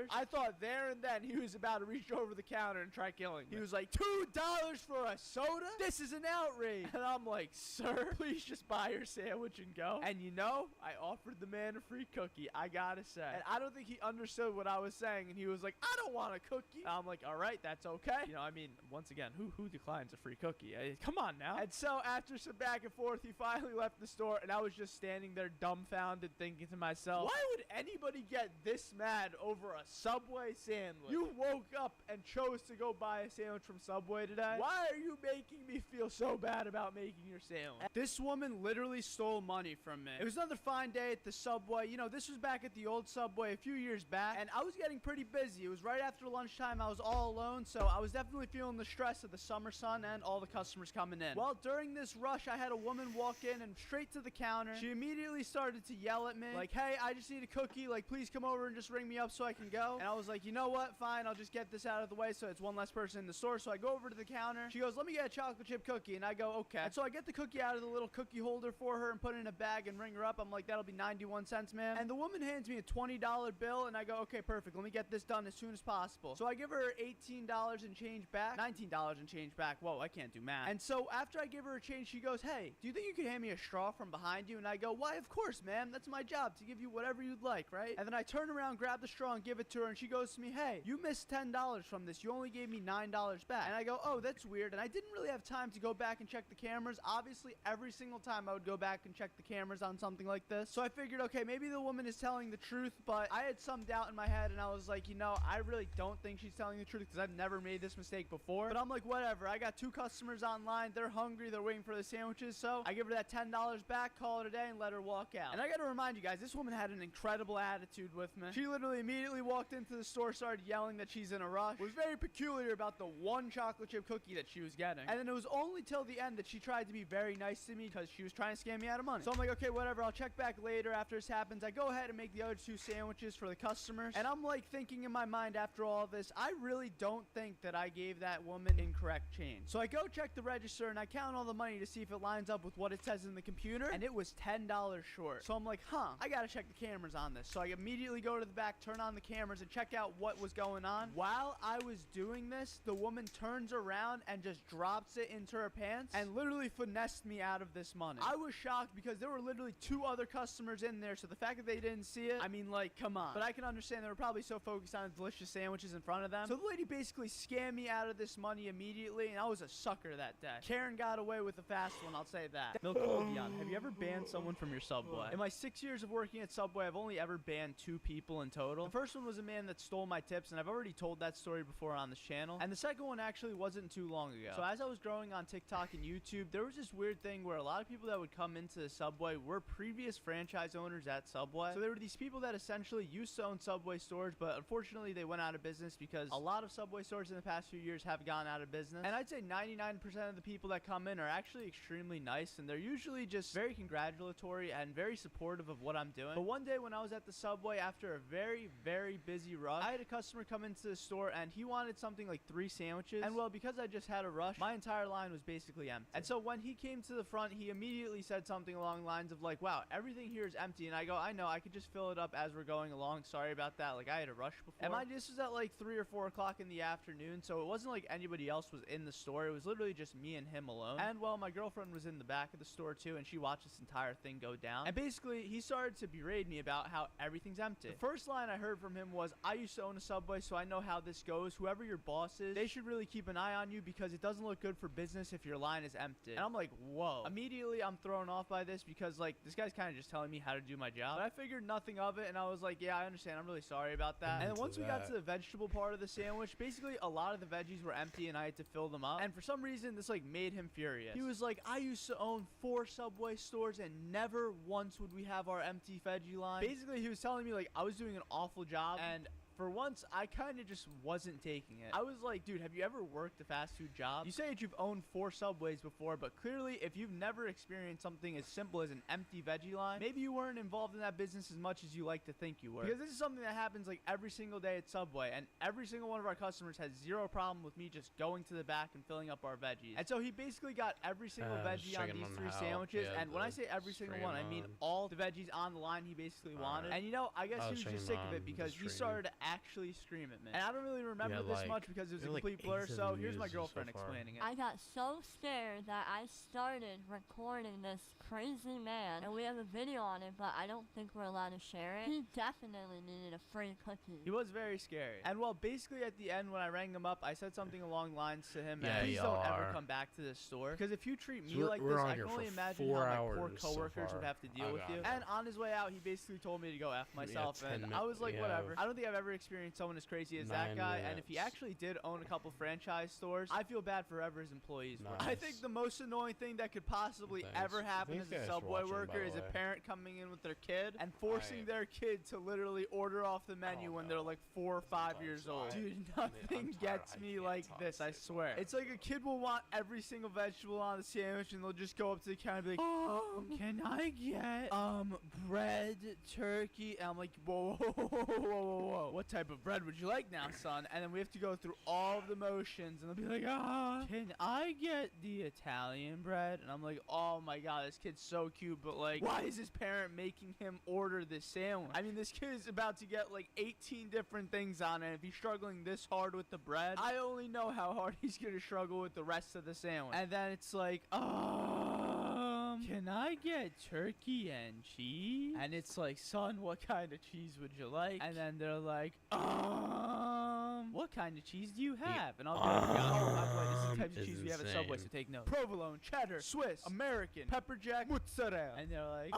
I thought there and then he was about to reach over the counter and try killing me. He was like, $2 for a soda? This is an outrage. And I'm like, sir, please just buy your sandwich and go. And you know, I offered the man a free cookie, I gotta say. And I don't think he understood what I was saying, and he was like, I don't want a cookie. And I'm like, all right, that's okay. You know, I mean, once again, who declines a free cookie? Come on now. And so after some back and forth, he finally left the store, and I was just standing there dumbfounded thinking to myself, why would anybody get this mad over a Subway sandwich? You woke up and chose to go buy a sandwich from Subway today. Why are you making me feel so bad about making your sandwich? This woman literally stole money from me. It was another fine day at the Subway. You know, this was back at the old Subway a few years back, and I was getting pretty busy. It was right after lunchtime. I was all alone, so I was definitely feeling the stress of the summer sun and all the customers coming in. Well, during this rush, I had a woman walk in and straight to the counter. She immediately started to yell at me, like, hey, I just need a cookie. Like, please come over and just ring me up so I can go. And I was like, you know what? Fine, I'll just get this out out of the way so it's one less person in the store. So I go over to the counter. She goes, let me get a chocolate chip cookie. And I go, okay. And so I get the cookie out of the little cookie holder for her and put it in a bag and ring her up. I'm like, that'll be 91 cents, ma'am. And the woman hands me a $20 bill, and I go, okay, perfect. Let me get this done as soon as possible. So I give her $18 and change back. $19 and change back. Whoa, I can't do math. And so after I give her a change, she goes, hey, do you think you could hand me a straw from behind you? And I go, why, of course, ma'am. That's my job, to give you whatever you'd like, right? And then I turn around, grab the straw, and give it to her, and she goes to me, hey, you missed $10 from this. You only gave me $9 back. And I go, oh, that's weird. And I didn't really have time to go back and check the cameras. Obviously, every single time I would go back and check the cameras on something like this. So I figured, okay, maybe the woman is telling the truth, but I had some doubt in my head, and I was like, you know, I really don't think she's telling the truth because I've never made this mistake before. But I'm like, whatever. I got 2 customers online. They're hungry. They're waiting for the sandwiches. So I give her that $10 back, call it a day, and let her walk out. And I got to remind you guys, this woman had an incredible attitude with me. She literally immediately walked into the store, started yelling that she's in a rush, was very peculiar about the one chocolate chip cookie that she was getting. And then it was only till the end that she tried to be very nice to me because she was trying to scam me out of money. So I'm like, okay, whatever. I'll check back later after this happens. I go ahead and make the other 2 sandwiches for the customers. And I'm like thinking in my mind after all this, I really don't think that I gave that woman incorrect change. So I go check the register and I count all the money to see if it lines up with what it says in the computer. And it was $10 short. So I'm like, I gotta check the cameras on this. So I immediately go to the back, turn on the cameras, and check out what was going on. While I was doing this, the woman turns around and just drops it into her pants and literally finessed me out of this money. I was shocked because there were literally 2 other customers in there, so the fact that they didn't see it, I mean, like, come on. But I can understand they were probably so focused on the delicious sandwiches in front of them. So the lady basically scammed me out of this money immediately, and I was a sucker that day. Karen got away with the fast one, I'll say that. Milk Obion, have you ever banned someone from your Subway? In my 6 years of working at Subway, I've only ever banned 2 people in total. The first one was a man that stole my tips, and I've already told that story before on this channel. And the second one actually wasn't too long ago. So as I was growing on TikTok and YouTube, there was this weird thing where a lot of people that would come into the Subway were previous franchise owners at Subway. So there were these people that essentially used to own Subway stores, but unfortunately they went out of business because a lot of Subway stores in the past few years have gone out of business. And I'd say 99% of the people that come in are actually extremely nice, and they're usually just very congratulatory and very supportive of what I'm doing. But one day when I was at the Subway after a very, very busy rush, I had a customer come into the store and he wanted something like 3 sandwiches. And well, because I just had a rush, my entire line was basically empty. And so when he came to the front, he immediately said something along the lines of like, wow, everything here is empty. And I go, I know, I could just fill it up as we're going along. Sorry about that. Like, I had a rush before. And this was at like 3 or 4 o'clock in the afternoon. So it wasn't like anybody else was in the store. It was literally just me and him alone. And well, my girlfriend was in the back of the store too, and she watched this entire thing go down. And basically, he started to berate me about how everything's empty. The first line I heard from him was, I used to own a Subway, so I know how this goes. Whoever your boss is, they should really keep an eye on you because it doesn't look good for business if your line is empty. And I'm like, whoa. Immediately, I'm thrown off by this because, like, this guy's kind of just telling me how to do my job. But I figured nothing of it, and I was like, yeah, I understand. I'm really sorry about that. And then once we got to the vegetable part of the sandwich, basically, a lot of the veggies were empty, and I had to fill them up. And for some reason, this, like, made him furious. He was like, I used to own 4 Subway stores, and never once would we have our empty veggie line. Basically, he was telling me, like, I was doing an awful job, and for once, I kind of just wasn't taking it. I was like, dude, have you ever worked a fast food job? You say that you've owned 4 Subways before, but clearly, if you've never experienced something as simple as an empty veggie line, maybe you weren't involved in that business as much as you like to think you were. Because this is something that happens like every single day at Subway, and every single one of our customers has 0 problem with me just going to the back and filling up our veggies. And so he basically got every single veggie on these 3 sandwiches, and when I say every single one, I mean all the veggies on the line he basically wanted. And you know, I guess he was just sick of it because he started to actually scream at me. And I don't really remember this much because it was a complete blur, so here's my girlfriend explaining it. I got so scared that I started recording this crazy man, and we have a video on it, but I don't think we're allowed to share it. He definitely needed a free cookie. He was very scary. And well, basically at the end when I rang him up, I said something along the lines to him, please don't ever come back to this store, because if you treat me like this, I can only imagine how my poor coworkers would have to deal with you. And on his way out, he basically told me to go F myself, and I was like, whatever. I don't think I've ever experienced someone as crazy as that guy, and if he actually did own a couple franchise stores, I feel bad for whoever his employees were. I think the most annoying thing that could possibly ever happen as a Subway worker is a parent coming in with their kid and forcing their kid to literally order off the menu when they're like 4 or 5 years old. Dude, nothing gets me like this, I swear. It's like a kid will want every single vegetable on the sandwich, and they'll just go up to the counter and be like, can I get bread, turkey? And I'm like, whoa, whoa, whoa, whoa, whoa, whoa. what type of bread would you like now, son? And then we have to go through all of the motions, and they'll be like, can I get the Italian bread? And I'm like, oh my god, this kid's so cute, but like, why is his parent making him order this sandwich? I mean, this kid is about to get like 18 different things on it. If he's struggling this hard with the bread, I only know how hard he's gonna struggle with the rest of the sandwich. And then it's like, can I get turkey and cheese? And it's like, son, what kind of cheese would you like? And then they're like, what kind of cheese do you have? And I'll be like, oh, by the way, this is the types of cheese we have at Subway, so take note. Provolone, cheddar, Swiss, American, pepper jack, mozzarella. And they're like,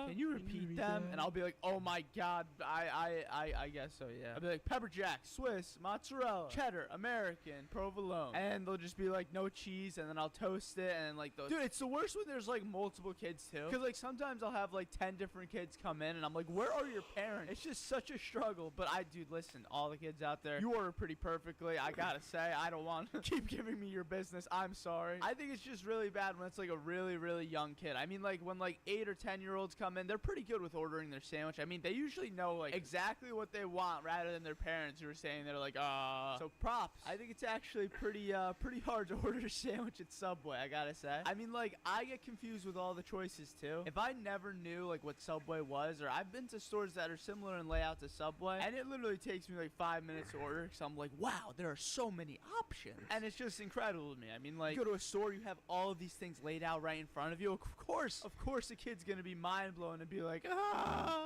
can you repeat them? And I'll be like, oh my god, I guess so, yeah. I'll be like, pepper jack, Swiss, mozzarella, cheddar, American, provolone. And they'll just be like, no cheese, and then I'll toast it, and like those. Dude, it's the worst when there's like multiple kids too. Because like sometimes I'll have like 10 different kids come in, and I'm like, where are your parents? It's just such a struggle. But dude, listen, all the kids out there, you order pretty perfectly. I gotta say, I don't want to keep giving me your business. I'm sorry. I think it's just really bad when it's like a really, really young kid. I mean, like when like 8 or 10-year-olds come in, they're pretty good with ordering their sandwich. I mean, they usually know like exactly what they want rather than their parents who are saying they're like, So props. I think it's actually pretty hard to order a sandwich at Subway, I gotta say. I mean, like, I get confused with all the choices too. If I never knew like what Subway was, or I've been to stores that are similar in layout to Subway, and it literally takes me like 5 minutes to order, so I'm like, wow, there are so many options. And it's just incredible to me. I mean, like, you go to a store, you have all of these things laid out right in front of you. Of course a kid's gonna be mind blown and be like,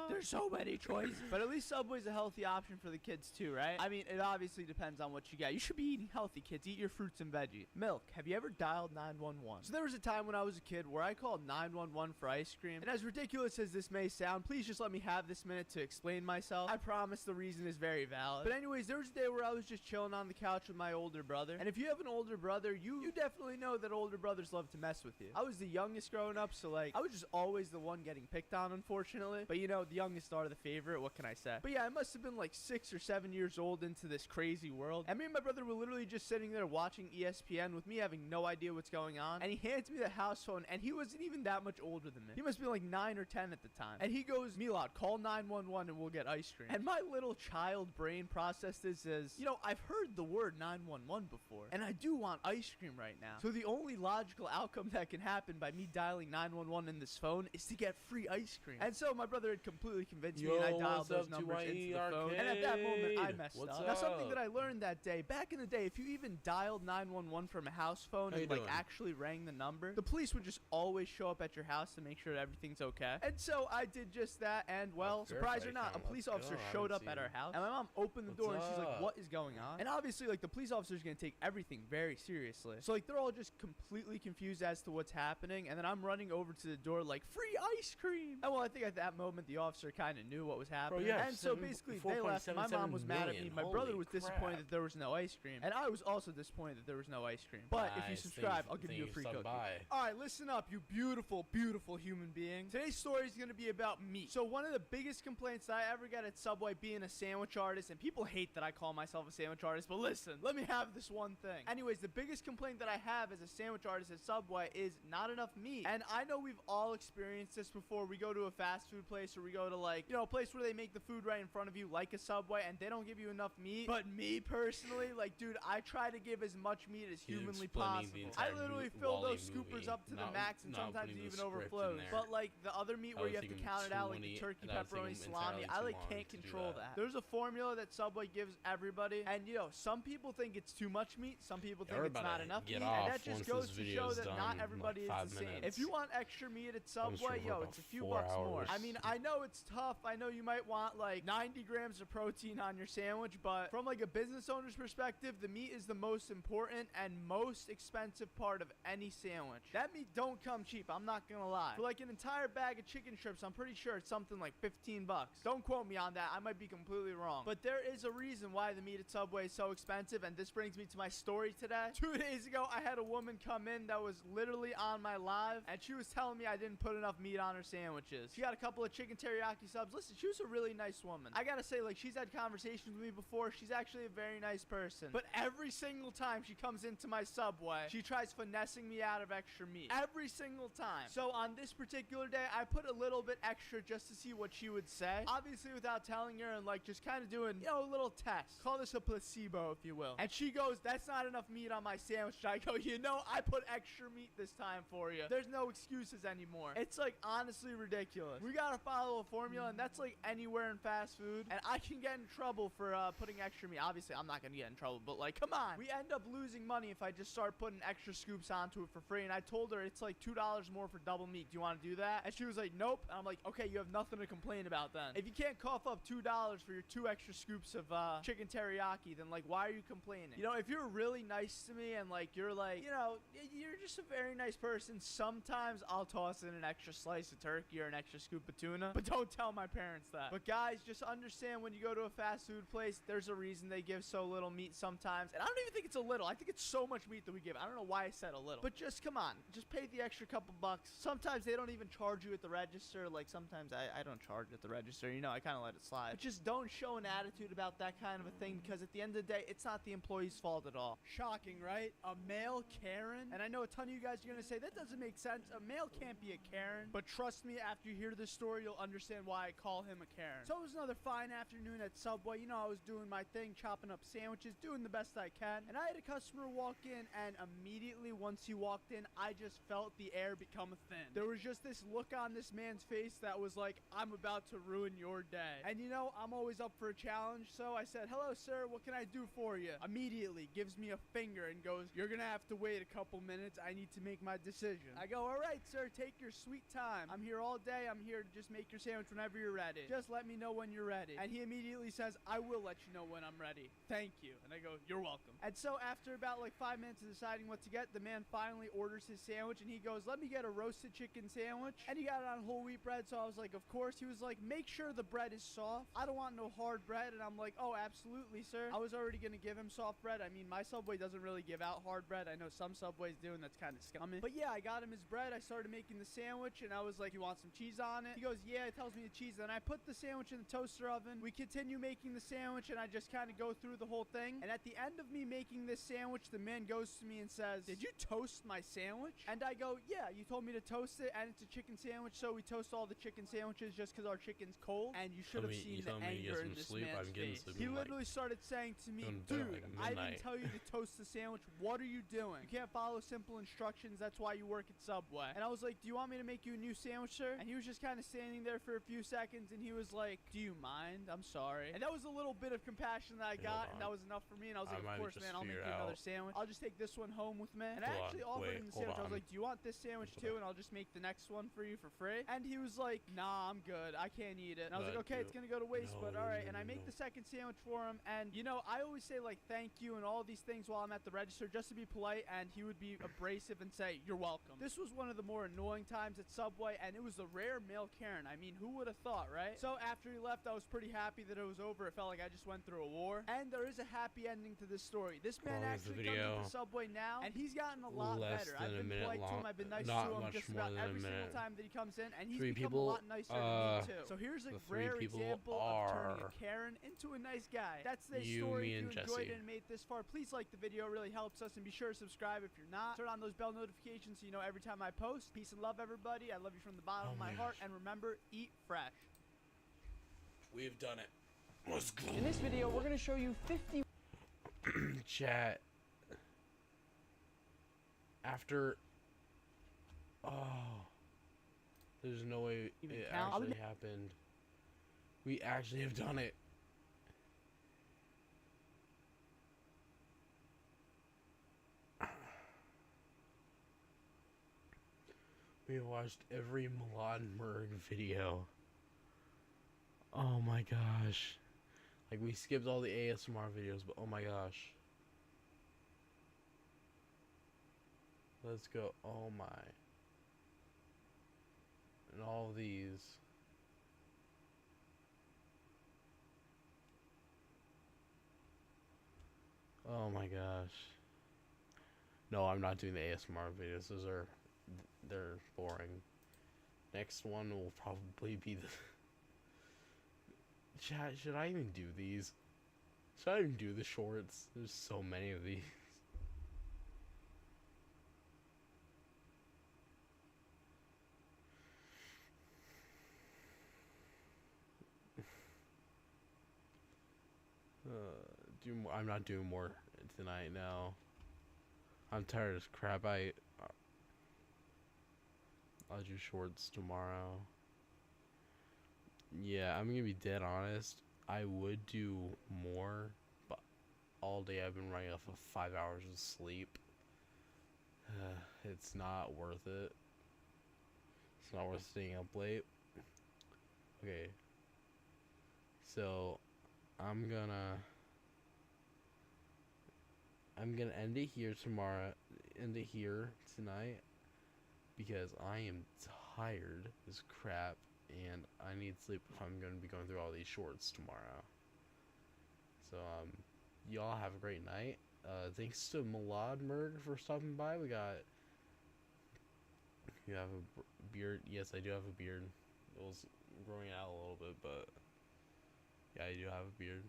there's so many choices. But at least Subway's a healthy option for the kids too, right? I mean, it obviously depends on what you get. You should be eating healthy, kids. Eat your fruits and veggies. Milk. Have you ever dialed 911? So there was a time when I was a kid where I called 911 for ice cream. And as ridiculous as this may sound, please just let me have this minute to explain myself. I promise the reason is very valid. But anyways, there was a day where I was just chilling on the couch with my older brother. And if you have an older brother, you definitely know that older brothers love to mess with you. I was the youngest growing up, so like, I was just always the one getting picked on, unfortunately. But you know, the youngest are the favorite. What can I say? But yeah, I must have been like 6 or 7 years old into this crazy world. And me and my brother were literally just sitting there watching ESPN with me having no idea what's going on. And he hands me the house phone, and he wasn't even that much older than me. He must be like 9 or 10 at the time. And he goes, Milad, call 911 and we'll get ice cream. And my little child brain processed this as, you know, I've heard the word 911 before, and I do want ice cream right now. So the only logical outcome that can happen by me dialing 911 in this phone is to get free ice cream. And so my brother had completely convinced me, and I dialed those numbers into the phone. And at that moment, I messed up. Now, something that I learned that day, back in the day, if you even dialed 911 from a house phone and like actually rang the number, the police would just always show up at your house to make sure that everything's okay. And so I did just that, and well, surprise or not, a police officer showed up at our house, and my mom opened the door, and she's like, what is going on? And obviously, like, the police officer's gonna take everything very seriously. So like, they're all just completely confused as to what's happening, and then I'm running over to the door like, free ice cream. And well, I think at that moment the officer kind of knew what was happening. Bro, yeah, and so basically they left. My mom was mad at me. My brother was disappointed that there was no ice cream, and I was also disappointed that there was no ice cream. But if you subscribe, I'll give you a free cookie. All right, listen up, you beautiful, beautiful human being. Today's story is gonna be about meat. So one of the biggest complaints that I ever get at Subway, being a sandwich artist, and people hate that I call myself a sandwich artist, but listen, let me have this one thing. Anyways, the biggest complaint that I have as a sandwich artist at Subway is not enough meat. And I know we've all experienced this before. We go to a fast food place, or we go to like, you know, a place where they make the food right in front of you, like a Subway, and they don't give you enough meat. But me personally, like, dude, I try to give as much meat as humanly possible. I literally fill those scoopers up to the max, and sometimes it even overflows. But like the other meat where you have to count it out, like the turkey, pepperoni, salami, I like can't control that. There's a formula that Subway gives everybody, and you know, some people think it's too much meat, some people think it's not enough meat, and that just goes to show that not everybody is the same. If you want extra meat at Subway, yo, it's a few bucks more. I mean, I know it's tough. I know you might want like 90 grams of protein on your sandwich, but from like a business owner's perspective, the meat is the most important and most expensive part of any sandwich. That meat don't come cheap, I'm not gonna lie. For like an entire bag of chicken strips, I'm pretty sure it's something like 15 bucks. Don't quote me on that, I might be completely wrong. But there is a reason why the meat at Subway is so expensive, and this brings me to my story today. 2 days ago, I had a woman come in that was literally on my live, and she was telling me I didn't put enough enough meat on her sandwiches. She got a couple of chicken teriyaki subs. Listen, she was a really nice woman. I gotta say, like, she's had conversations with me before. She's actually a very nice person. But every single time she comes into my Subway, she tries finessing me out of extra meat. Every single time. So on this particular day, I put a little bit extra just to see what she would say. Obviously without telling her, and like just kind of doing, you know, a little test. Call this a placebo, if you will. And she goes, that's not enough meat on my sandwich. And I go, you know, I put extra meat this time for you. There's no excuses anymore. It's like honestly ridiculous. We gotta follow a formula, and that's like anywhere in fast food. And I can get in trouble for putting extra meat. Obviously, I'm not gonna get in trouble, but like, come on. We end up losing money if I just start putting extra scoops onto it for free. And I told her it's like $2 more for double meat. Do you want to do that? And she was like, nope. And I'm like, okay, you have nothing to complain about then. If you can't cough up $2 for your 2 extra scoops of chicken teriyaki, then like, why are you complaining? You know, if you're really nice to me and like you're like, you know, you're just a very nice person, sometimes I'll toss in an extra slice of turkey or an extra scoop of tuna. But don't tell my parents that. But guys, just understand when you go to a fast food place, there's a reason they give so little meat sometimes. And I don't even think it's a little. I think it's so much meat that we give. I don't know why I said a little. But just come on. Just pay the extra couple bucks. Sometimes they don't even charge you at the register. Like sometimes I don't charge at the register. You know, I kind of let it slide. But just don't show an attitude about that kind of a thing, because at the end of the day, it's not the employee's fault at all. Shocking, right? A male Karen? And I know a ton of you guys are going to say, that doesn't make sense. A male can't be a Karen. But trust me, after you hear this story, you'll understand why I call him a Karen. So it was another fine afternoon at Subway. You know, I was doing my thing, chopping up sandwiches, doing the best I can. And I had a customer walk in, and immediately once he walked in, I just felt the air become thin. There was just this look on this man's face that was like, I'm about to ruin your day. And you know, I'm always up for a challenge, so I said, hello, sir, what can I do for you? Immediately gives me a finger and goes, you're gonna have to wait a couple minutes. I need to make my decision. I go, all right, sir, take your sweet time. I'm here all day. I'm here to just make your sandwich whenever you're ready. Just let me know when you're ready. And he immediately says, I will let you know when I'm ready. Thank you. And I go, you're welcome. And so after about like 5 minutes of deciding what to get, the man finally orders his sandwich, and he goes, let me get a roasted chicken sandwich. And he got it on whole wheat bread, so I was like, of course. He was like, make sure the bread is soft. I don't want no hard bread. And I'm like, oh, absolutely, sir. I was already gonna give him soft bread. I mean, my Subway doesn't really give out hard bread. I know some Subways do, and that's kind of scummy. But yeah, I got him his bread. I started making the sandwich, and I was like, you want some cheese on it? He goes, yeah. It tells me the cheese. Then I put the sandwich in the toaster oven. We continue making the sandwich, and I just kind of go through the whole thing. And at the end of me making this sandwich, the man goes to me and says, did you toast my sandwich? And I go, yeah, you told me to toast it, and it's a chicken sandwich, so we toast all the chicken sandwiches just because our chicken's cold. And you should have seen the anger in this man's face. He literally started saying to me, dude, I didn't tell you to toast the sandwich. What are you doing? You can't follow simple instructions. That's why you work at Subway. And I was like, do you want me to make you a new sandwich, sir? And he was just kind of standing there for a few seconds, and he was like, do you mind? I'm sorry. And that was a little bit of compassion that I got, and that was enough for me. And I was like, of course, man, I'll make you another sandwich. I'll just take this one home with me. And I actually offered him the sandwich. I was like, do you want this sandwich too? And I'll just make the next one for you for free. And he was like, nah, I'm good. I can't eat it. And I was like, okay, it's gonna go to waste, but all right. And I make the second sandwich for him. And you know, I always say like thank you and all these things while I'm at the register just to be polite, and he would be abrasive and say, you're welcome. This was one of the more annoying times at Subway, and it was a rare male Karen. I mean, who would have thought, right? So after he left, I was pretty happy that it was over. It felt like I just went through a war. And there is a happy ending to this story. This man actually comes into Subway now, and he's gotten a lot better. I've been polite to him. I've been nice to him just about every single time that he comes in, and he's become a lot nicer to me too. So here's a rare example of turning a Karen into a nice guy. That's the story. If you enjoyed it and made it this far, please like the video. It really helps us, and be sure to subscribe if you're not. Turn on those bell notifications so you know every time I post. Peace and love, everybody. I love you from the bottom of my heart, and remember, eat fresh. We've done it. Let's go. In this video, we're gonna show you 50 chat. After, there's no way it actually happened. We actually have done it. We watched every Milan Merg video. Oh my gosh. Like, we skipped all the ASMR videos, but oh my gosh. Let's go. Oh my. And all these. Oh my gosh. No, I'm not doing the ASMR videos. They're boring. Next one will probably be the... Chat, should I even do these? Should I even do the shorts? There's so many of these. I'm not doing more tonight now. I'm tired as crap. I'll do shorts tomorrow. Yeah, I'm gonna be dead honest. I would do more, but all day I've been running off of 5 hours of sleep. It's not worth it. It's not worth staying up late. Okay. So, I'm gonna end it here tomorrow. End it here tonight because I am tired as crap and I need sleep if I'm gonna be going through all these shorts tomorrow. So y'all have a great night. Thanks to Milad Merg for stopping by. You have a beard. Yes, I do have a beard. It was growing out a little bit, but yeah, I do have a beard.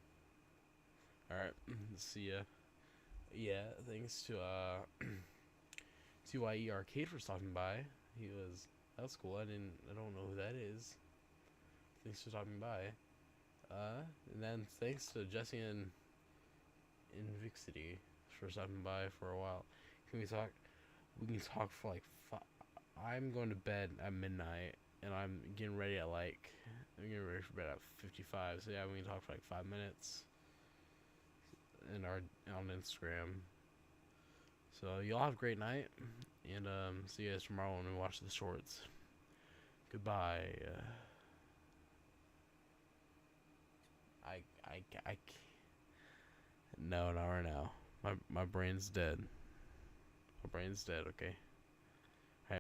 Alright, see ya. Yeah, thanks to TYE Arcade for stopping by. That was cool. I don't know who that is. Thanks for stopping by. And then thanks to Jesse and Invixity for stopping by for a while. Can we talk? We can talk for like I'm going to bed at midnight, and I'm getting ready for bed at 55. So yeah, we can talk for like 5 minutes. On Instagram. So y'all have a great night, and see you guys tomorrow when we watch the shorts. Goodbye. I no, not right now. My brain's dead. My brain's dead. Okay.